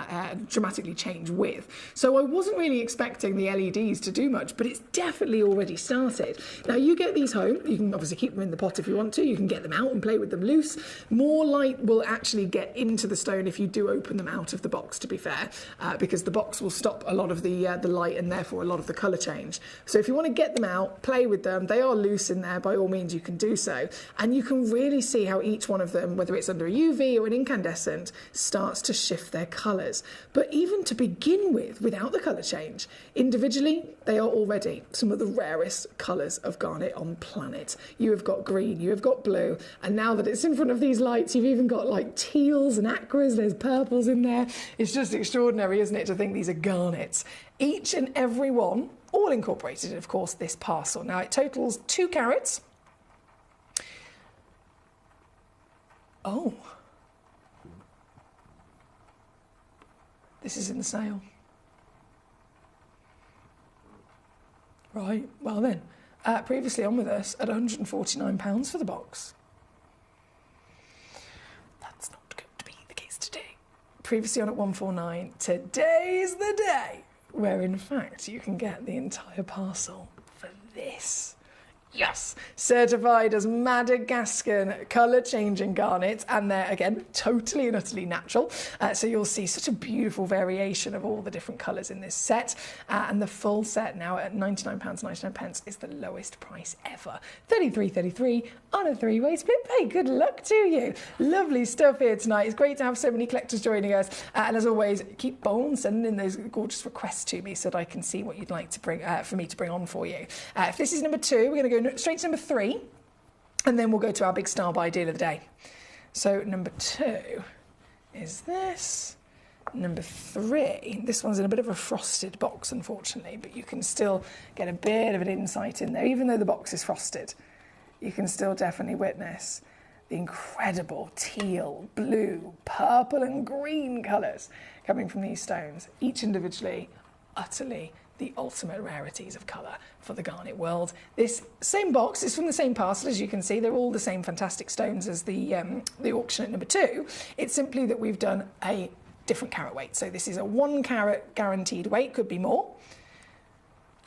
dramatically change with. So I wasn't really expecting the LEDs to do much, but it's definitely already started. Now you get these home, you can obviously keep them in the pot if you want to, you can get them out and play with them loose. More light will actually get into the stone if you do open them out of the box, to be fair, because the box will stop a lot of the light and therefore a lot of the colour change. So if you want to get them out, play with them, they are loose in there, by all means you can do so. And you can really see how each one of them, whether it's under a UV or an incandescent, starts to shift their colours. But even to begin with, without the colour change, individually, they are already some of the rarest colours of garnet on planet. You have got green, you have got blue, and now that it's in front of these lights, you've even got like teals and aquas, there's purples in there. It's just extraordinary, isn't it, to think these are garnets. Each and every one, all incorporated in, of course, this parcel. Now, it totals 2 carats. Oh, this is in the sale. Right, well then, previously on with us at £149 for the box. That's not going to be the case today. Previously on at £149, today is the day where in fact you can get the entire parcel for this. Yes, certified as Madagascan colour-changing garnets, and they're, again, totally and utterly natural. So you'll see such a beautiful variation of all the different colours in this set. And the full set now at £99.99 is the lowest price ever. $33.33 on a 3-way split pay. Good luck to you. Lovely stuff here tonight. It's great to have so many collectors joining us. And as always, keep on sending in those gorgeous requests to me so that I can see what you'd like to bring for me to bring on for you. If this is number 2, we're going to go straight to number 3, and then we'll go to our big star buy deal of the day. So number 2 is this. Number 3, this one's in a bit of a frosted box, unfortunately, but you can still get a bit of an insight in there. Even though the box is frosted, you can still definitely witness the incredible teal, blue, purple and green colours coming from these stones, each individually utterly the ultimate rarities of colour for the garnet world. This same box is from the same parcel, as you can see. They're all the same fantastic stones as the auction at number 2. It's simply that we've done a different carat weight. So this is a 1 carat guaranteed weight, could be more.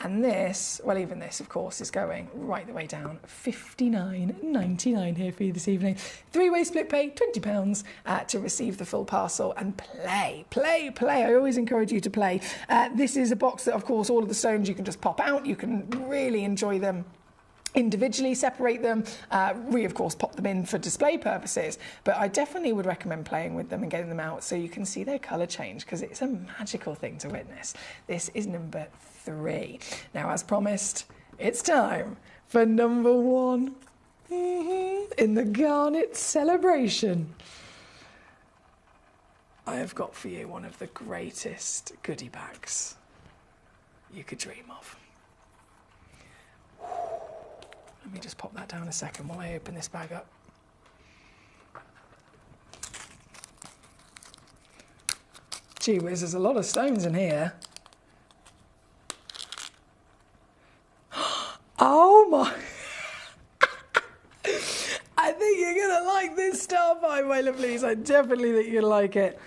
And this, well, even this, of course, is going right the way down. $59.99 here for you this evening. 3-way split pay, £20 to receive the full parcel. And play. I always encourage you to play. This is a box that, of course, all of the stones you can just pop out. You can really enjoy them individually, separate them. We, of course, pop them in for display purposes, but I definitely would recommend playing with them and getting them out so you can see their colour change, because it's a magical thing to witness. This is number 3. Now, as promised, it's time for number 1 in the garnet celebration. I have got for you one of the greatest goodie bags you could dream of. Let me just pop that down a second while I open this bag up. Gee whiz, there's a lot of stones in here. Oh my! I think you're going to like this Starfight, my lovelies. I definitely think you'll like it.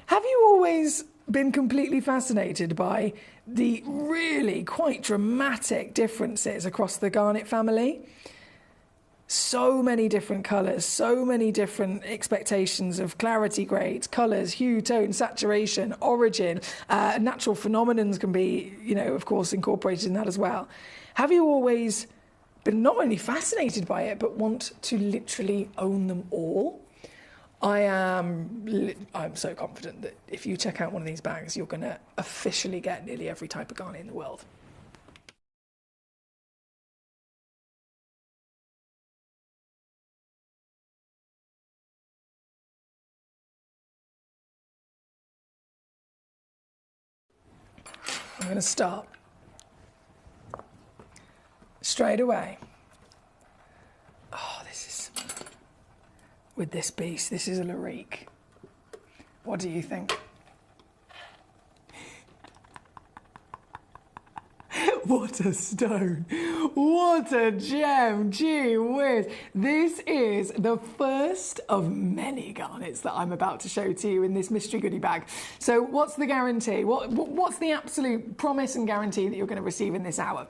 Have you always been completely fascinated by the really quite dramatic differences across the garnet family? So many different colours, so many different expectations of clarity grades, colours, hue, tone, saturation, origin. Natural phenomenons can be, of course, incorporated in that as well. Have you always been not only fascinated by it, but want to literally own them all? I'm so confident that if you check out one of these bags, you're going to officially get nearly every type of garnet in the world. I'm going to start straight away. Oh, this is... with this piece. This is a Larique. What do you think? What a stone. What a gem. Gee whiz. This is the first of many garnets that I'm about to show to you in this mystery goodie bag. So what's the guarantee? What's the absolute promise and guarantee that you're going to receive in this hour?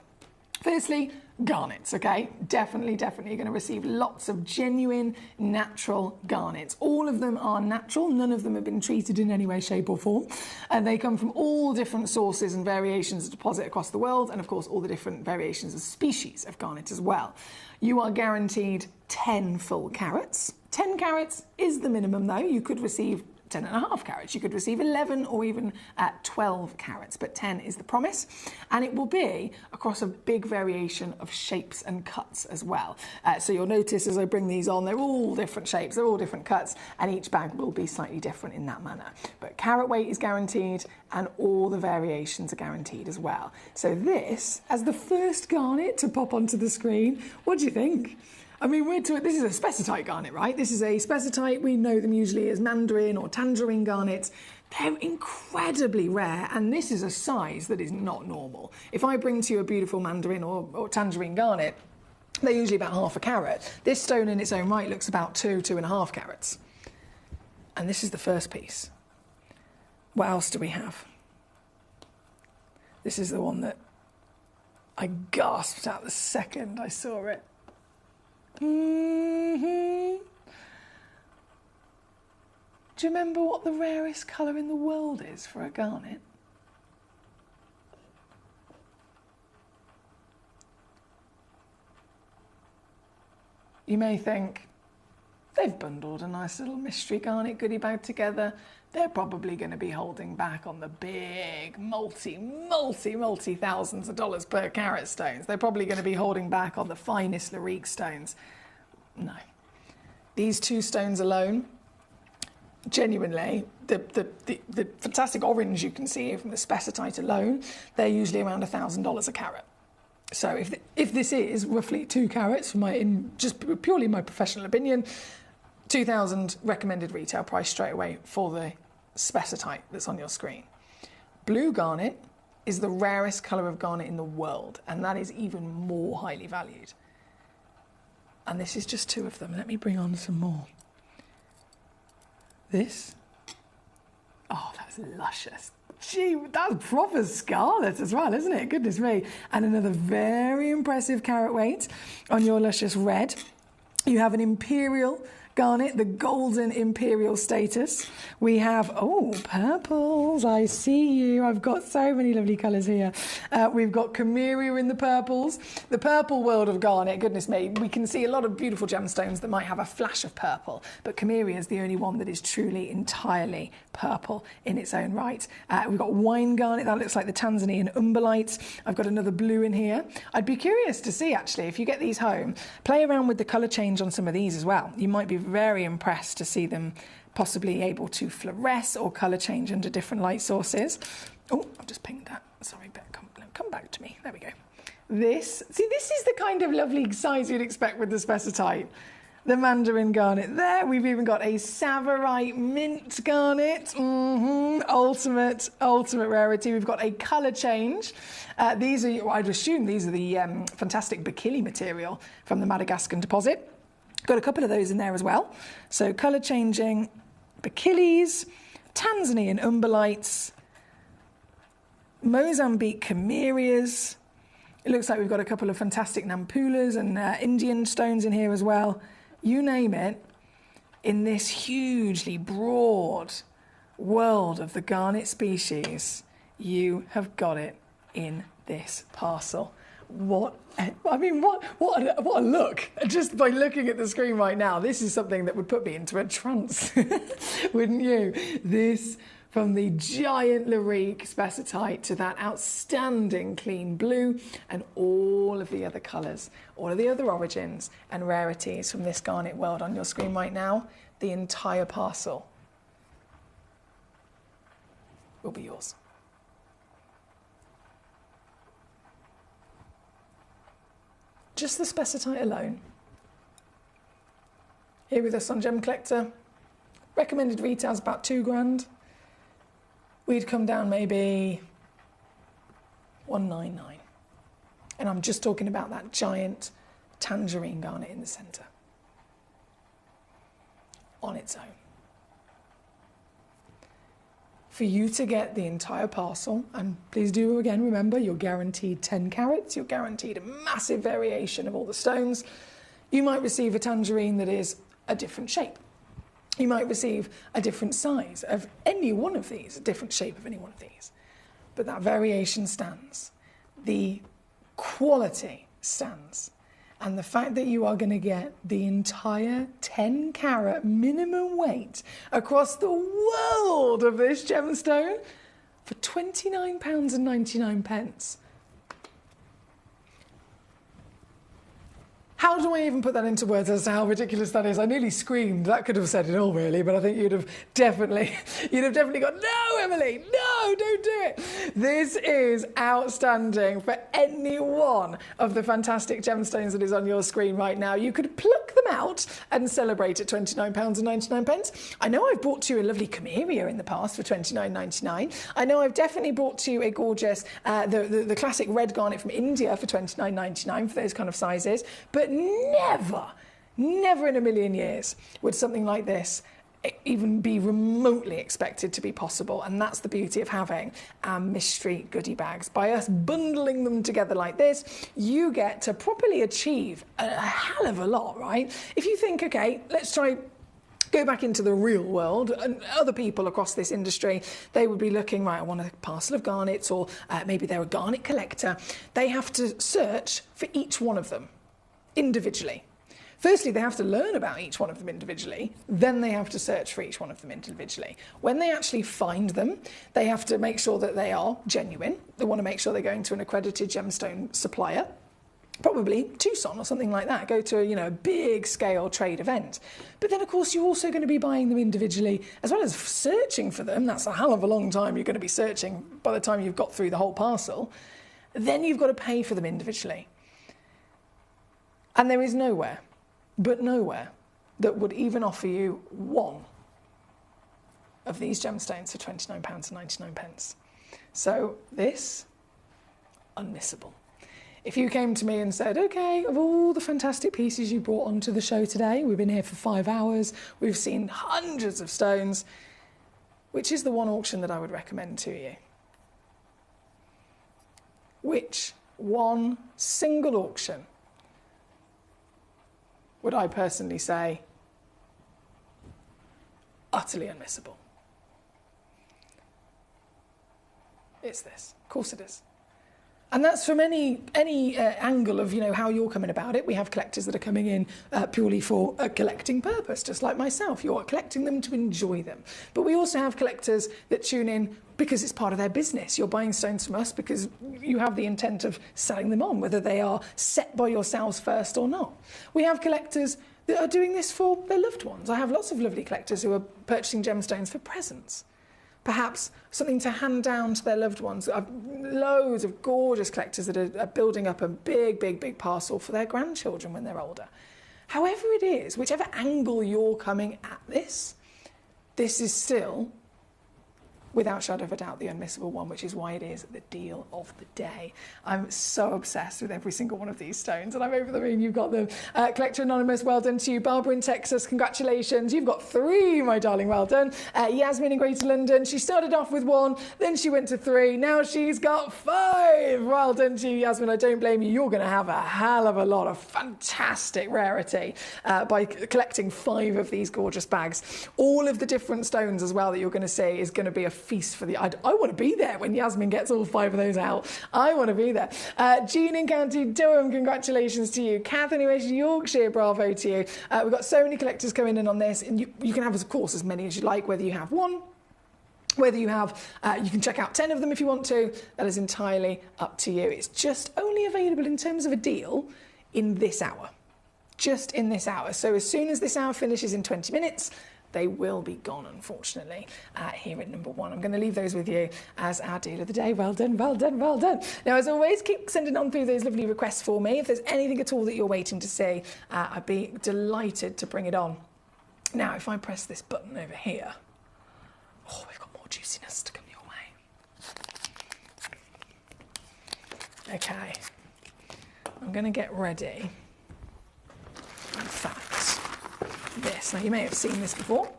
Firstly, garnets, okay? Definitely you're going to receive lots of genuine, natural garnets. All of them are natural. None of them have been treated in any way, shape or form. And they come from all different sources and variations of deposit across the world, and of course all the different variations of species of garnet as well. You are guaranteed 10 full carats. 10 carats is the minimum though. You could receive 10.5 carats. You could receive 11 or even 12 carats, but 10 is the promise. And it will be across a big variation of shapes and cuts as well. So you'll notice as I bring these on, they're all different shapes, they're all different cuts, and each bag will be slightly different in that manner. But carat weight is guaranteed, and all the variations are guaranteed as well. So this, as the first garnet to pop onto the screen, what do you think? I mean, this is a spessartite garnet, right? This is a spessartite. We know them usually as mandarin or tangerine garnets. They're incredibly rare, and this is a size that is not normal. If I bring to you a beautiful mandarin or tangerine garnet, they're usually about 1/2 carat. This stone in its own right looks about 2.5 carats. And this is the first piece. What else do we have? This is the one that I gasped at the second I saw it. Do you remember what the rarest colour in the world is for a garnet? You may think, they've bundled a nice little mystery garnet goodie bag together. They're probably going to be holding back on the big multi thousands of dollars per carat stones. They're probably going to be holding back on the finest Larique stones. No. These 2 stones alone, genuinely, the fantastic orange you can see from the spessartite alone, they're usually around $1,000 a carat. So if this is roughly 2 carats, just purely my professional opinion, $2,000 recommended retail price straight away for the spessartite that's on your screen. Blue garnet, is the rarest colour of garnet in the world, and that is even more highly valued. And this is just 2 of them. Let me bring on some more. This. Oh, that's luscious. Gee, that's proper scarlet as well, isn't it? Goodness me. And another very impressive carat weight on your luscious red. You have an imperial garnet, the golden imperial status. We have, oh, purples, I see you. I've got so many lovely colours here. We've got Camellia in the purples. The purple world of garnet, goodness me, we can see a lot of beautiful gemstones that might have a flash of purple, but Camellia is the only one that is truly entirely purple in its own right. We've got wine garnet, that looks like the Tanzanian umberlite. I've got another blue in here. I'd be curious to see, actually, if you get these home, play around with the colour change on some of these as well. You might be very impressed to see them possibly able to fluoresce or colour change under different light sources. Oh, I've just pinged that. Sorry, come back to me. There we go. This is the kind of lovely size you'd expect with the spessartite. The mandarin garnet there. We've even got a Savarite mint garnet. Ultimate rarity. We've got a colour change. These are, I'd assume these are the fantastic Bakili material from the Madagascar deposit. Got a couple of those in there as well. So colour changing Bakilis, Tanzanian umberlites, Mozambique Camerias. It looks like we've got a couple of fantastic Nampulas and Indian stones in here as well. You name it, in this hugely broad world of the garnet species, you have got it in this parcel. What a look. Just by looking at the screen right now, this is something that would put me into a trance, wouldn't you? This, from the giant Larique spessartite to that outstanding clean blue and all of the other colours, all of the other origins and rarities from this garnet world on your screen right now, the entire parcel will be yours. Just the spessartite alone. Here with us on Gemcollector, recommended retail's about £2,000. We'd come down maybe 199. And I'm just talking about that giant tangerine garnet in the centre. On its own. For you to get the entire parcel, and please do again remember, you're guaranteed 10 carats, you're guaranteed a massive variation of all the stones. You might receive a tangerine that is a different shape. You might receive a different size of any one of these, a different shape of any one of these. But that variation stands. The quality stands. And the fact that you are going to get the entire 10 carat minimum weight across the world of this gemstone for £29.99. How do I even put that into words as to how ridiculous that is? I nearly screamed. That could have said it all, really, but I think you'd have definitely gone, no, Emily, no, don't do it. This is outstanding for any one of the fantastic gemstones that is on your screen right now. You could pluck them out and celebrate at £29.99. I know I've brought to you a lovely Camellia in the past for £29.99. I know I've definitely brought to you a gorgeous, the classic red garnet from India for £29.99 for those kind of sizes, but never in a million years would something like this even be remotely expected to be possible. And that's the beauty of having our mystery goodie bags. By us bundling them together like this, you get to properly achieve a hell of a lot, right? If you think, okay, let's try go back into the real world, and other people across this industry, they would be looking, right, I want a parcel of garnets, or maybe they're a garnet collector. They have to search for each one of them individually. Firstly, they have to learn about each one of them individually, then they have to search for each one of them individually. When they actually find them, they have to make sure that they are genuine. They want to make sure they're going to an accredited gemstone supplier, probably Tucson or something like that, go to a big scale trade event. But then of course you're also going to be buying them individually as well as searching for them. That's a hell of a long time you're going to be searching by the time you've got through the whole parcel. Then you've got to pay for them individually. And there is nowhere that would even offer you one of these gemstones for £29.99. So this unmissable. If you came to me and said, okay, of all the fantastic pieces you brought onto the show today, we've been here for 5 hours, we've seen hundreds of stones, which is the one auction that I would recommend to you? Which one single auction would I personally say utterly unmissable? It's this. Of course it is. And that's from any angle of, how you're coming about it. We have collectors that are coming in purely for a collecting purpose, just like myself. You're collecting them to enjoy them. But we also have collectors that tune in because it's part of their business. You're buying stones from us because you have the intent of selling them on, whether they are set by yourselves first or not. We have collectors that are doing this for their loved ones. I have lots of lovely collectors who are purchasing gemstones for presents. Perhaps something to hand down to their loved ones. I've loads of gorgeous collectors that are building up a big parcel for their grandchildren when they're older. However it is, whichever angle you're coming at this is still, without shadow of a doubt, the unmissable one, which is why it is the deal of the day. I'm so obsessed with every single one of these stones, and I'm over the moon you've got them. Collector Anonymous, well done to you. Barbara in Texas, congratulations. You've got 3, my darling, well done. Yasmin in Greater London, she started off with 1, then she went to 3, now she's got 5. Well done to you, Yasmin, I don't blame you. You're going to have a hell of a lot of fantastic rarity by collecting 5 of these gorgeous bags. All of the different stones as well that you're going to see is going to be a feast for the... I want to be there when Yasmin gets all 5 of those out. I want to be there. Jean in County Durham, congratulations to you. Kath in West Yorkshire, bravo to you. We've got so many collectors coming in on this, and you can have, of course, as many as you like, whether you have 1, whether you have, you can check out 10 of them if you want to. That is entirely up to you. It's just only available in terms of a deal in this hour. Just in this hour. So as soon as this hour finishes in 20 minutes, they will be gone, unfortunately, here at number 1. I'm going to leave those with you as our deal of the day. Well done, well done, well done. Now, as always, keep sending on through those lovely requests for me. If there's anything at all that you're waiting to see, I'd be delighted to bring it on. Now, if I press this button over here, oh, we've got more juiciness to come your way. Okay. I'm going to get ready. In fact, this. Now, you may have seen this before.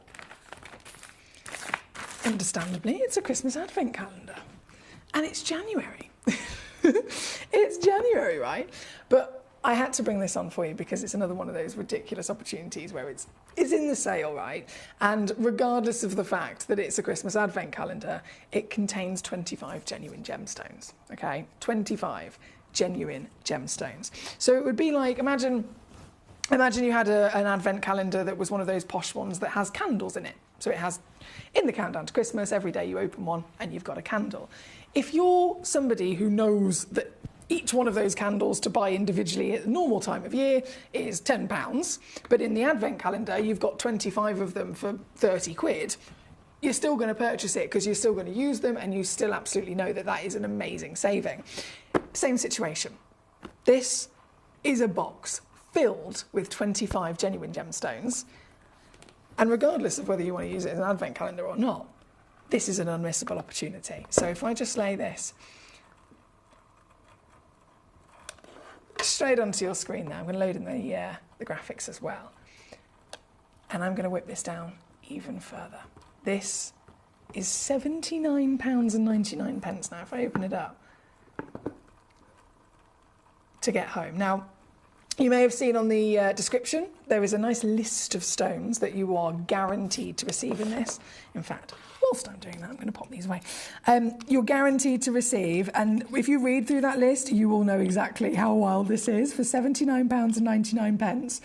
Understandably, it's a Christmas advent calendar. And it's January. It's January, right? But I had to bring this on for you because it's another one of those ridiculous opportunities where it's in the sale, right? And regardless of the fact that it's a Christmas advent calendar, it contains 25 genuine gemstones, okay? 25 genuine gemstones. So it would be like, imagine you had an advent calendar that was one of those posh ones that has candles in it. So it has, in the countdown to Christmas, every day you open one and you've got a candle. If you're somebody who knows that each one of those candles to buy individually at the normal time of year is £10, but in the advent calendar you've got 25 of them for 30 quid, you're still going to purchase it because you're still going to use them and you still absolutely know that that is an amazing saving. Same situation. This is a box filled with 25 genuine gemstones, and regardless of whether you want to use it as an advent calendar or not, this is an unmissable opportunity. So if I just lay this straight onto your screen now, I'm going to load in the graphics as well, and I'm going to whip this down even further. This is £79.99 now if I open it up to get home. Now, you may have seen on the description, there is a nice list of stones that you are guaranteed to receive in this. In fact, whilst I'm doing that, I'm going to pop these away. You're guaranteed to receive, and if you read through that list, you will know exactly how wild this is. For £79.99,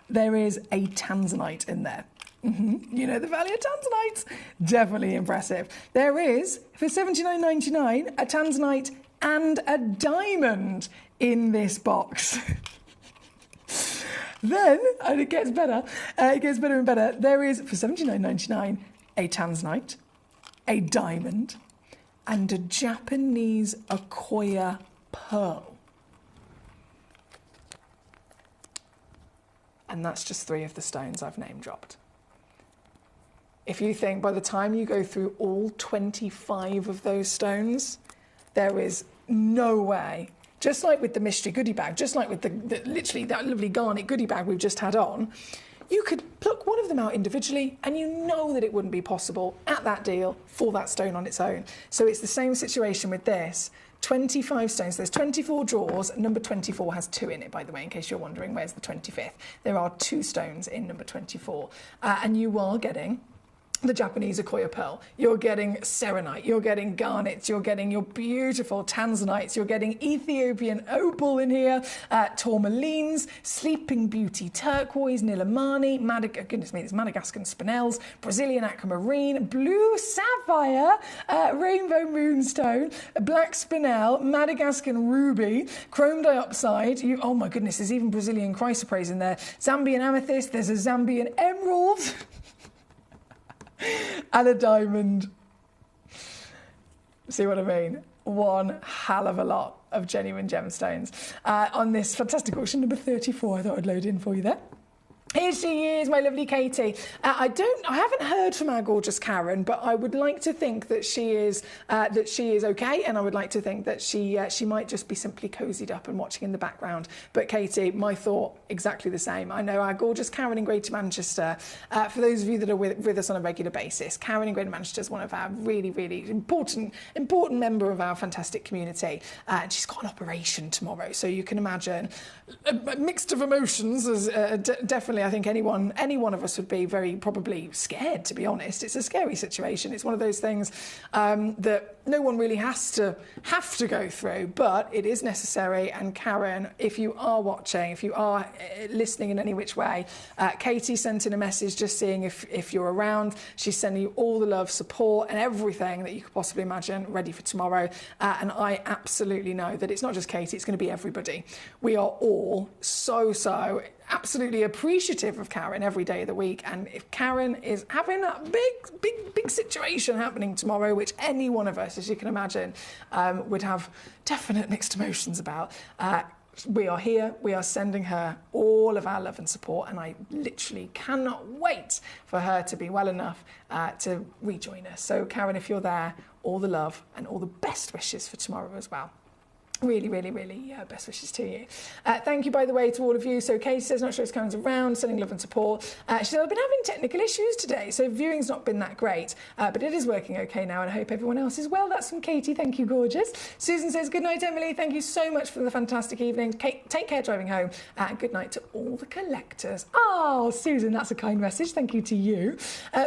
there is a tanzanite in there. You know the value of tanzanite? Definitely impressive. There is, for £79.99, a tanzanite and a diamond in this box. Then, and it gets better and better, there is, for £79.99, a tanzanite, a diamond, and a Japanese Akoya pearl. And that's just 3 of the stones I've name dropped. If you think by the time you go through all 25 of those stones, there is no way. Just like with the mystery goodie bag, just like with literally that lovely garnet goodie bag we've just had on, you could pluck one of them out individually and you know that it wouldn't be possible at that deal for that stone on its own. So it's the same situation with this. 25 stones, there's 24 drawers, number 24 has 2 in it, by the way, in case you're wondering where's the 25th. There are 2 stones in number 24, and you are getting the Japanese Akoya pearl, you're getting serenite, you're getting garnets, you're getting your beautiful tanzanites, you're getting Ethiopian opal in here, tourmalines, sleeping beauty turquoise, nilamani, goodness me, there's Madagascan spinels, Brazilian aquamarine, blue sapphire, rainbow moonstone, black spinel, Madagascan ruby, chrome dioxide, oh my goodness, there's even Brazilian chrysoprase in there, Zambian amethyst, there's a Zambian emerald, and a diamond. See what I mean? One hell of a lot of genuine gemstones on this fantastic auction number 34. I thought I'd load in for you there. Here she is, my lovely Katie. I haven't heard from our gorgeous Karen, but I would like to think that she is okay, and I would like to think that she might just be simply cozied up and watching in the background. But Katie, my thought exactly the same. I know our gorgeous Karen in Greater Manchester. For those of you that are with us on a regular basis, Karen in Greater Manchester is one of our really, really important member of our fantastic community. And she's got an operation tomorrow, so you can imagine a mixed of emotions. As definitely, I think any one of us would be very probably scared, to be honest. It's a scary situation. It's one of those things that no one really have to go through, but it is necessary. And Karen, if you are watching, if you are listening in any which way, Katie sent in a message just seeing if you're around. She's sending you all the love, support and everything that you could possibly imagine ready for tomorrow. And I absolutely know that it's not just Katie, it's going to be everybody. We are all so absolutely appreciative of Karen every day of the week, and if Karen is having a big situation happening tomorrow, which any one of us, as you can imagine, would have definite mixed emotions about, we are here, we are sending her all of our love and support, and I literally cannot wait for her to be well enough to rejoin us. So Karen, if you're there, all the love and all the best wishes for tomorrow as well. Really, really, really best wishes to you. Thank you, by the way, to all of you. So Katie says, not sure if Karen's around, sending love and support. She said, I've been having technical issues today, so viewing's not been that great, but it is working okay now, and I hope everyone else is well. That's from Katie. Thank you, gorgeous. Susan says, good night, Emily. Thank you so much for the fantastic evening. Take care driving home, and good night to all the collectors. Oh, Susan, that's a kind message. Thank you to you.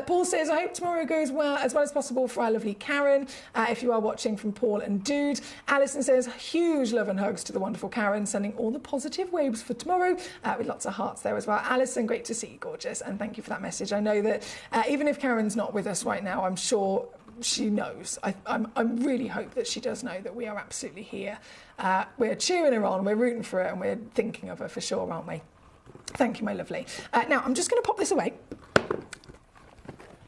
Paul says, I hope tomorrow goes as well as possible for our lovely Karen. If you are watching, from Paul and Dude. Alison says, huge love and hugs to the wonderful Karen, sending all the positive waves for tomorrow, with lots of hearts there as well. Alison, great to see you, gorgeous, and thank you for that message. I know that even if Karen's not with us right now, I'm sure she knows. I really hope that she does know that we are absolutely here. We're cheering her on, we're rooting for her, and we're thinking of her for sure, aren't we? Thank you, my lovely. Now, I'm just going to pop this away,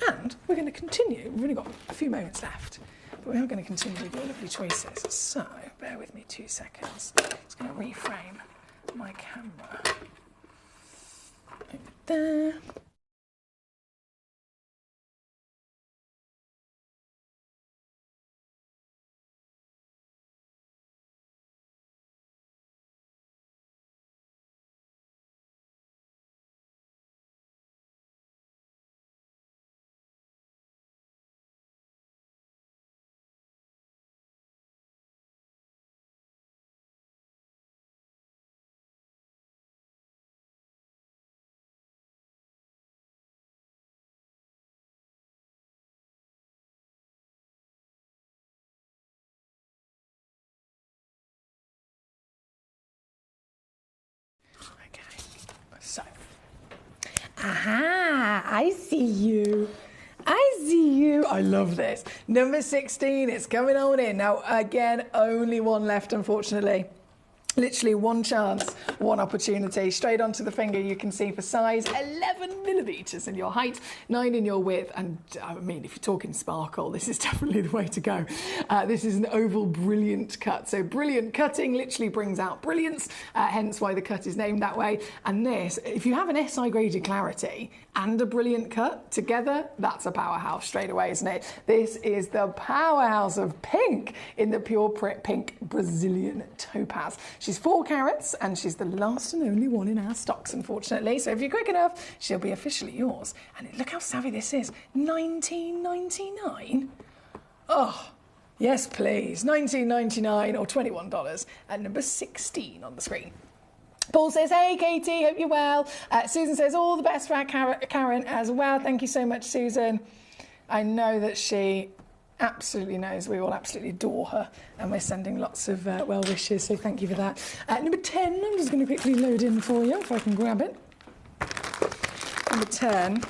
and we're going to continue. We've only got a few moments left, but we are going to continue with your lovely choices. So, bear with me 2 seconds. Just going to reframe my camera. Over there. So, I see you. I see you. I love this. Number 16, it's coming on in. Now, again, only one left, unfortunately. Literally one chance, one opportunity. Straight onto the finger, you can see for size 11 millimetres in your height, 9 in your width, and I mean, if you're talking sparkle, this is definitely the way to go. This is an oval brilliant cut. So brilliant cutting literally brings out brilliance, hence why the cut is named that way. And this, if you have an SI graded clarity and a brilliant cut together, that's a powerhouse straight away, isn't it? This is the powerhouse of pink in the pure pink Brazilian topaz. She's 4 carats and she's the last and only one in our stocks, unfortunately. So if you're quick enough, she'll be officially yours. And look how savvy this is. $19.99? Oh, yes, please. $19.99 or $21 at number 16 on the screen. Paul says, hey, Katie, hope you're well. Susan says, all the best for our Karen as well. Thank you so much, Susan. I know that she absolutely knows we all absolutely adore her, and we're sending lots of well wishes, so thank you for that. Number 10, I'm just going to quickly load in for you if I can grab it. Number 10.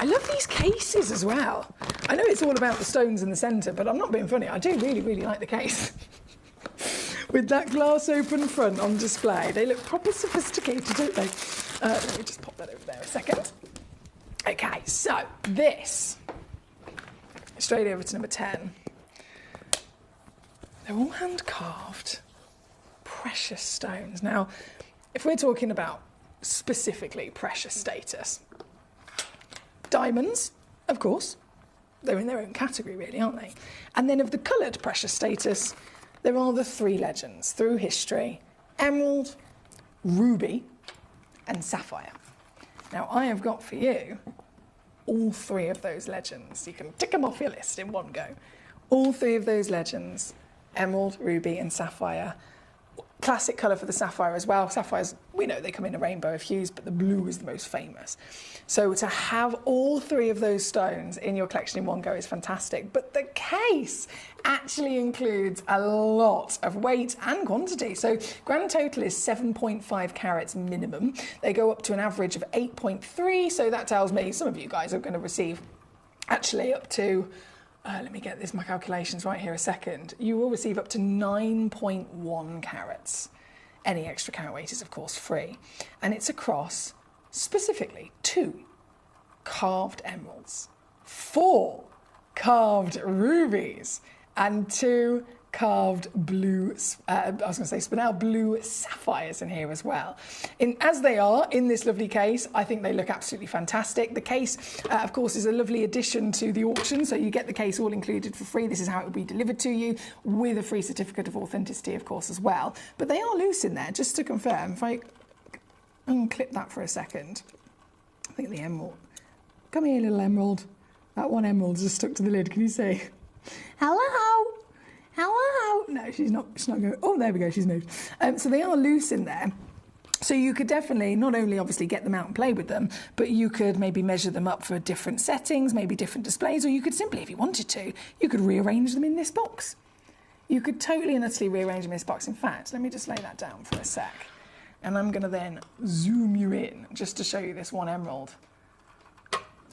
I love these cases as well. I know it's all about the stones in the centre, but I'm not being funny. I do really, really like the case. With that glass open front on display. They look proper sophisticated, don't they? Let me just pop that over there a second. Okay, so this. Straight over to number 10. They're all hand-carved, precious stones. Now, if we're talking about specifically precious status, diamonds, of course, they're in their own category really, aren't they? And then of the coloured precious status, there are the 3 legends through history: emerald, ruby, and sapphire. Now, I have got for you all 3 of those legends. You can tick them off your list in one go. All 3 of those legends: emerald, ruby, and sapphire. Classic colour for the sapphire as well. Sapphires, we know they come in a rainbow of hues, but the blue is the most famous. So to have all 3 of those stones in your collection in one go is fantastic. But the case actually includes a lot of weight and quantity. So grand total is 7.5 carats minimum. They go up to an average of 8.3. So that tells me some of you guys are going to receive actually up to, let me get my calculations right here a second. You will receive up to 9.1 carats. Any extra carat weight is, of course, free. And it's across, specifically, 2 carved emeralds, 4 carved rubies, and 2 carved blue, spinel blue sapphires in here as well. As they are in this lovely case, I think they look absolutely fantastic. The case, of course, is a lovely addition to the auction, so you get the case all included for free. This is how it will be delivered to you, with a free certificate of authenticity, of course, as well. But they are loose in there, just to confirm. If I unclip that for a second, I think the emerald. Come here, little emerald. That one emerald's just stuck to the lid. Can you see? Hello. Hello. No, she's not going. Oh, there we go. She's moved. So they are loose in there. So you could definitely not only obviously get them out and play with them, but you could maybe measure them up for different settings, maybe different displays, or you could simply, if you wanted to, you could rearrange them in this box. You could totally and utterly rearrange them in this box. In fact, let me just lay that down for a sec. And I'm going to then zoom you in just to show you this one emerald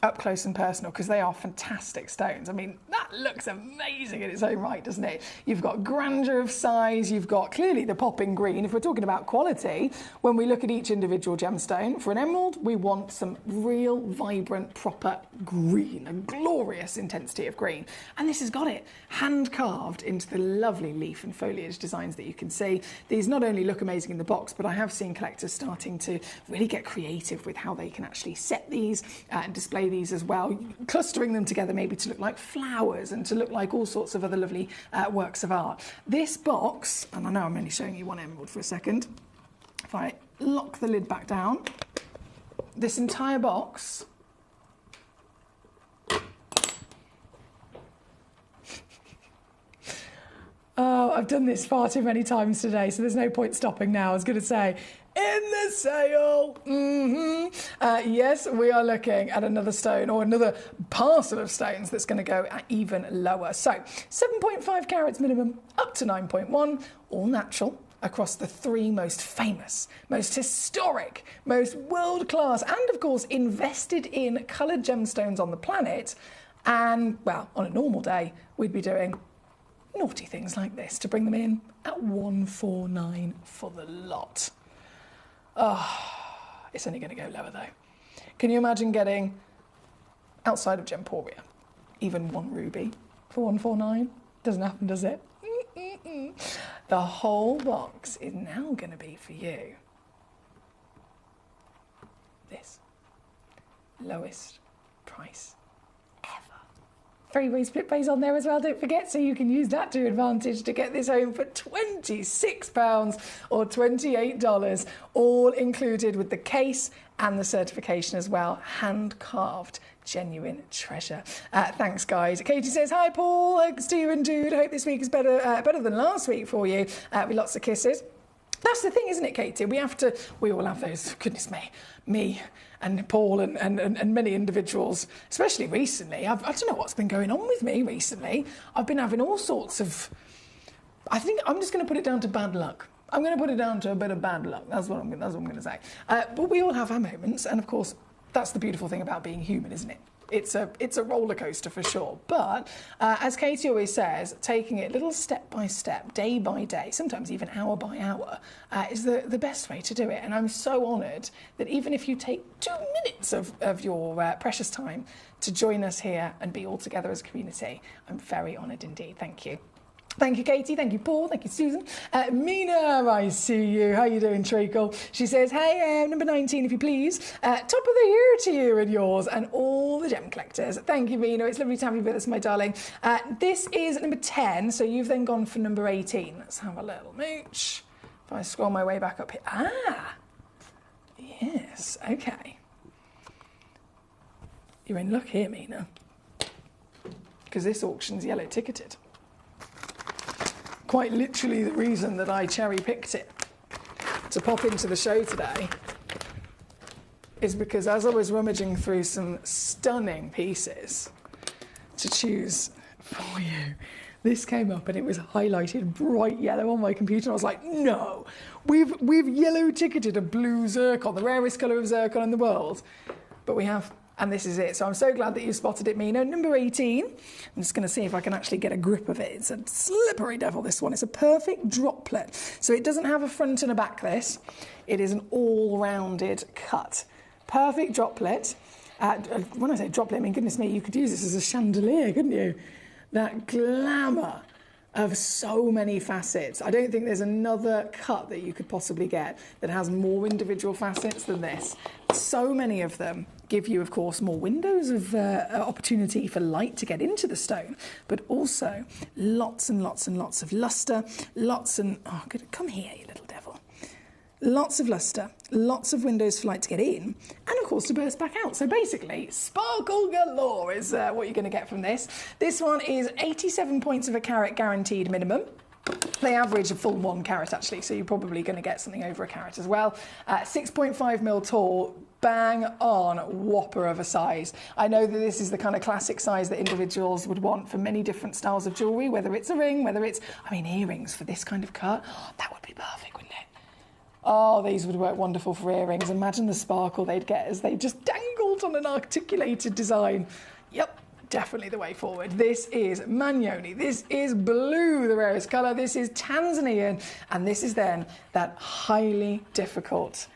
up close and personal, because they are fantastic stones. I mean, that looks amazing in its own right, doesn't it? You've got grandeur of size, you've got clearly the popping green. If we're talking about quality, when we look at each individual gemstone, for an emerald, we want some real, vibrant, proper green, a glorious intensity of green. And this has got it, hand-carved into the lovely leaf and foliage designs that you can see. These not only look amazing in the box, but I have seen collectors starting to really get creative with how they can actually set these and display these as well, clustering them together maybe to look like flowers and to look like all sorts of other lovely works of art. This box, and I know I'm only showing you one emerald for a second, if I lock the lid back down, this entire box oh, I've done this far too many times today, so there's no point stopping now. I was going to say, in the sale. Yes, we are looking at another stone, or another parcel of stones that's going to go at even lower. So 7.5 carats minimum, up to 9.1, all natural, across the 3 most famous, most historic, most world-class, and of course invested in coloured gemstones on the planet. And, well, on a normal day, we'd be doing naughty things like this to bring them in at $149 for the lot. Oh, it's only going to go lower though. Can you imagine getting, outside of Gemporia, even one ruby for $149? Doesn't happen, does it? The whole box is now going to be for you. This. Lowest price ever. Freeway split pays on there as well, don't forget, so you can use that to your advantage to get this home for £26 or $28, all included with the case and the certification as well, hand-carved, genuine treasure. Thanks, guys. Katie says, hi, Paul. Stephen, dude, I hope this week is better than last week for you, with lots of kisses. That's the thing, isn't it, Katie? We all have those, goodness me and Paul and many individuals, especially recently. I don't know what's been going on with me recently. I've been having all sorts of, I think I'm just going to put it down to bad luck. I'm going to put it down to a bit of bad luck. That's what I'm going to say. But we all have our moments, and of course, that's the beautiful thing about being human, isn't it? It's a roller coaster for sure. But as Katie always says, taking it little step by step, day by day, sometimes even hour by hour, is the best way to do it. And I'm so honoured that even if you take 2 minutes of your precious time to join us here and be all together as a community, I'm very honoured indeed. Thank you. Thank you, Katie. Thank you, Paul. Thank you, Susan. Mina, I see you. How you doing, Treacle? She says, hey, number 19, if you please. Top of the year to you and yours and all the gem collectors. Thank you, Mina. It's lovely to have you with us, my darling. This is number 10, so you've then gone for number 18. Let's have a little mooch. If I scroll my way back up here. Ah, yes, okay. You're in luck here, Mina, because this auction's yellow ticketed. Quite literally the reason that I cherry-picked it to pop into the show today is because as I was rummaging through some stunning pieces to choose for you, this came up and it was highlighted bright yellow on my computer. And I was like, no, we've yellow ticketed a blue zircon, the rarest colour of zircon in the world, but we have. And this is it. So I'm so glad that you spotted it, Mina. Number 18. I'm just going to see if I can actually get a grip of it. It's a slippery devil, this one. It's a perfect droplet. So it doesn't have a front and a back, this. It is an all-rounded cut. Perfect droplet. When I say droplet, I mean, goodness me, you could use this as a chandelier, couldn't you? That glamour of so many facets. I don't think there's another cut that you could possibly get that has more individual facets than this. So many of them give you, of course, more windows of opportunity for light to get into the stone, but also lots and lots and lots of lustre, oh, good, come here, you little devil. Lots of lustre, lots of windows for light to get in, and of course to burst back out. So basically, sparkle galore is what you're going to get from this. This one is 87 points of a carat guaranteed minimum. They average a full 1 carat actually, so you're probably going to get something over a carat as well. 6.5 mil tall, bang on whopper of a size. I know that this is the kind of classic size that individuals would want for many different styles of jewellery, whether it's a ring, whether it's, earrings for this kind of cut. Oh, that would be perfect, wouldn't it? Oh, these would work wonderful for earrings. Imagine the sparkle they'd get as they just dangled on an articulated design. Yep. Definitely the way forward. This is Magnoni, this is blue, the rarest colour, this is Tanzanian, and this is then that highly difficult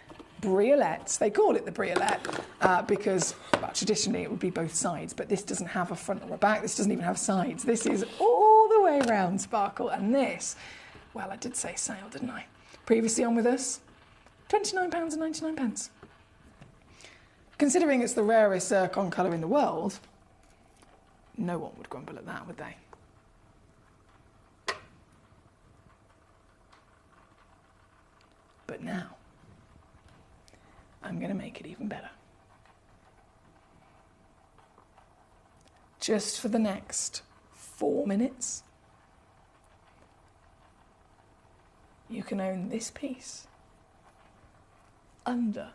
briolette. They call it the briolette because traditionally it would be both sides, but this doesn't have a front or a back, this doesn't even have sides. This is all the way around sparkle, and this, well, I did say sale, didn't I? Previously on with us, £29.99. Considering it's the rarest zircon colour in the world, no one would grumble at that, would they? But now, I'm going to make it even better. Just for the next 4 minutes, you can own this piece under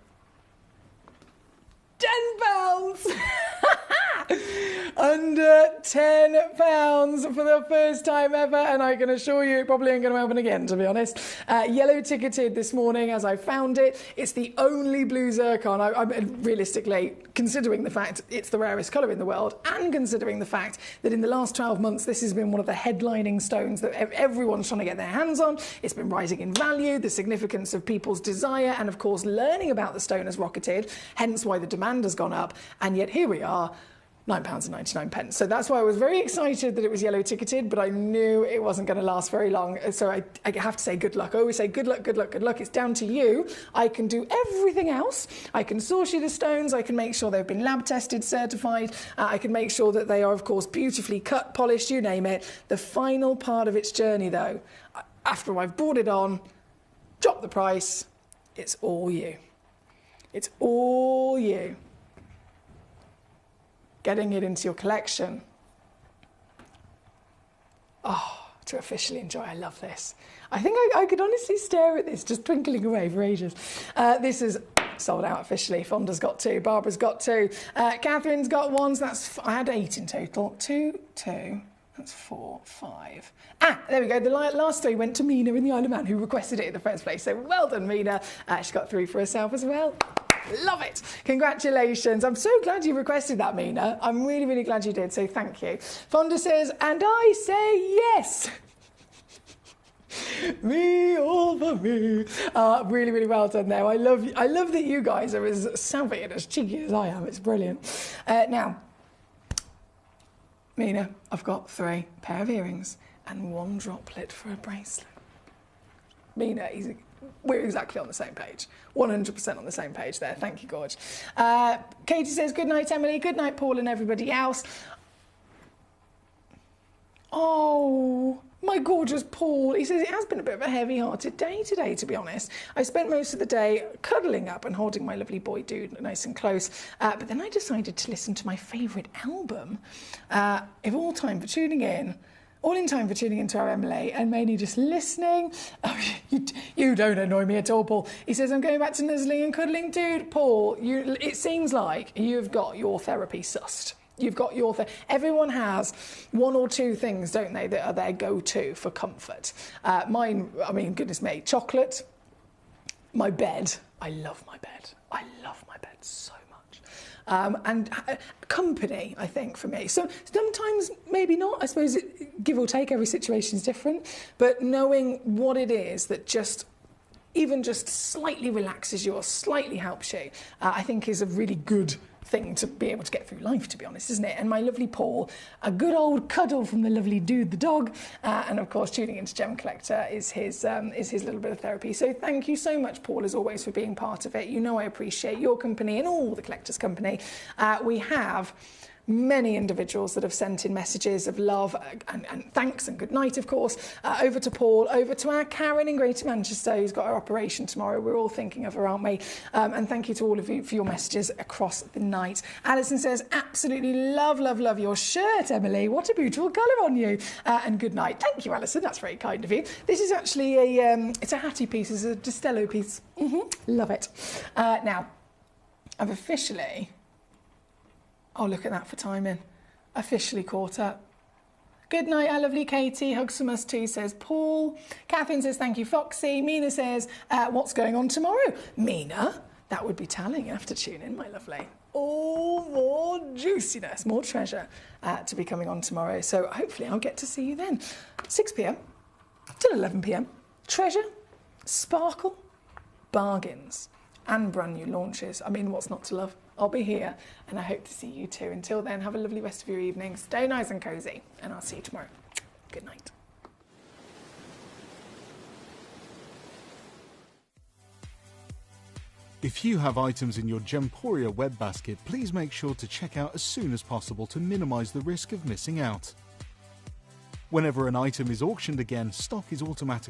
£10. Under £10 for the first time ever, and I can assure you it probably ain't going to happen again, to be honest. Yellow ticketed this morning as I found it. It's the only blue zircon. I'm realistically, considering the fact it's the rarest colour in the world, and considering the fact that in the last 12 months this has been one of the headlining stones that everyone's trying to get their hands on. It's been rising in value, the significance of people's desire, and of course learning about the stone has rocketed, hence why the demand has gone up, and yet here we are, £9.99. So that's why I was very excited that it was yellow ticketed, but I knew it wasn't going to last very long. So I have to say good luck. I always say good luck, good luck, good luck. It's down to you. I can do everything else. I can source you the stones. I can make sure they've been lab tested, certified. I can make sure that they are, of course, beautifully cut, polished, you name it. The final part of its journey, though, after I've brought it on, drop the price, it's all you. It's all you. Getting it into your collection. Oh, to officially enjoy. I love this. I think I could honestly stare at this just twinkling away for ages. This is sold out officially. Fonda's got 2. Barbara's got 2. Catherine's got 1. So that's, I had 8 in total. 2, that's 4, 5. There we go. The last 3 went to Mina in the Isle of Man, who requested it in the first place. So well done, Mina. She got 3 for herself as well. Love it. Congratulations. I'm so glad you requested that, Mina. I'm really, really glad you did, so thank you. Fonda says, and I say yes. Me, all for me. Really, really well done there. I love that you guys are as savvy and as cheeky as I am. It's brilliant. Now, Mina, I've got 3 pair of earrings and 1 droplet for a bracelet. Mina, we're exactly on the same page. 100% on the same page there. Thank you, Gorge. Katie says, good night, Emily. Good night, Paul and everybody else. Oh, my gorgeous Paul. He says, it has been a bit of a heavy-hearted day today, to be honest. I spent most of the day cuddling up and holding my lovely boy dude nice and close. But then I decided to listen to my favourite album of all time for tuning in. All in time for tuning into our Emily, and mainly just listening. Oh, you don't annoy me at all, Paul. He says, I'm going back to nuzzling and cuddling. Dude, Paul, it seems like you've got your therapy sussed. You've got your everyone has 1 or 2 things, don't they, that are their go-to for comfort. Mine, I mean, goodness me, chocolate, my bed. I love my bed. I love my bed so much. And company, I think, for me. So sometimes maybe not. I suppose give or take, every situation is different. But knowing what it is that even just slightly relaxes you or slightly helps you, I think is a really good thing to be able to get through life, to be honest, isn't it? And my lovely Paul, a good old cuddle from the lovely dude, the dog, and of course tuning into Gemcollector is his little bit of therapy. So thank you so much, Paul, as always, for being part of it. You know I appreciate your company and all the collectors' company. We have many individuals that have sent in messages of love and thanks and good night, of course, over to Paul, over to our Karen in Greater Manchester, who's got her operation tomorrow. We're all thinking of her, aren't we? And thank you to all of you for your messages across the night. Alison says, absolutely love, love, love your shirt, Emily. What a beautiful colour on you. And good night. Thank you, Alison. That's very kind of you. This is actually it's a Hattie piece. It's a Destello piece. Love it. Now, I've officially... Oh, look at that for timing. Officially caught up. Good night, our lovely Katie. Hugs from us too, says Paul. Catherine says, thank you, Foxy. Mina says, what's going on tomorrow? Mina, that would be telling. You have to tune in, my lovely. Oh, more juiciness, more treasure to be coming on tomorrow. So hopefully I'll get to see you then. 6 p.m. till 11 p.m. Treasure, sparkle, bargains, and brand new launches. I mean, what's not to love? I'll be here, and I hope to see you too. Until then, have a lovely rest of your evening. Stay nice and cosy, and I'll see you tomorrow. Good night. If you have items in your Gemporia web basket, please make sure to check out as soon as possible to minimise the risk of missing out. Whenever an item is auctioned again, stock is automatically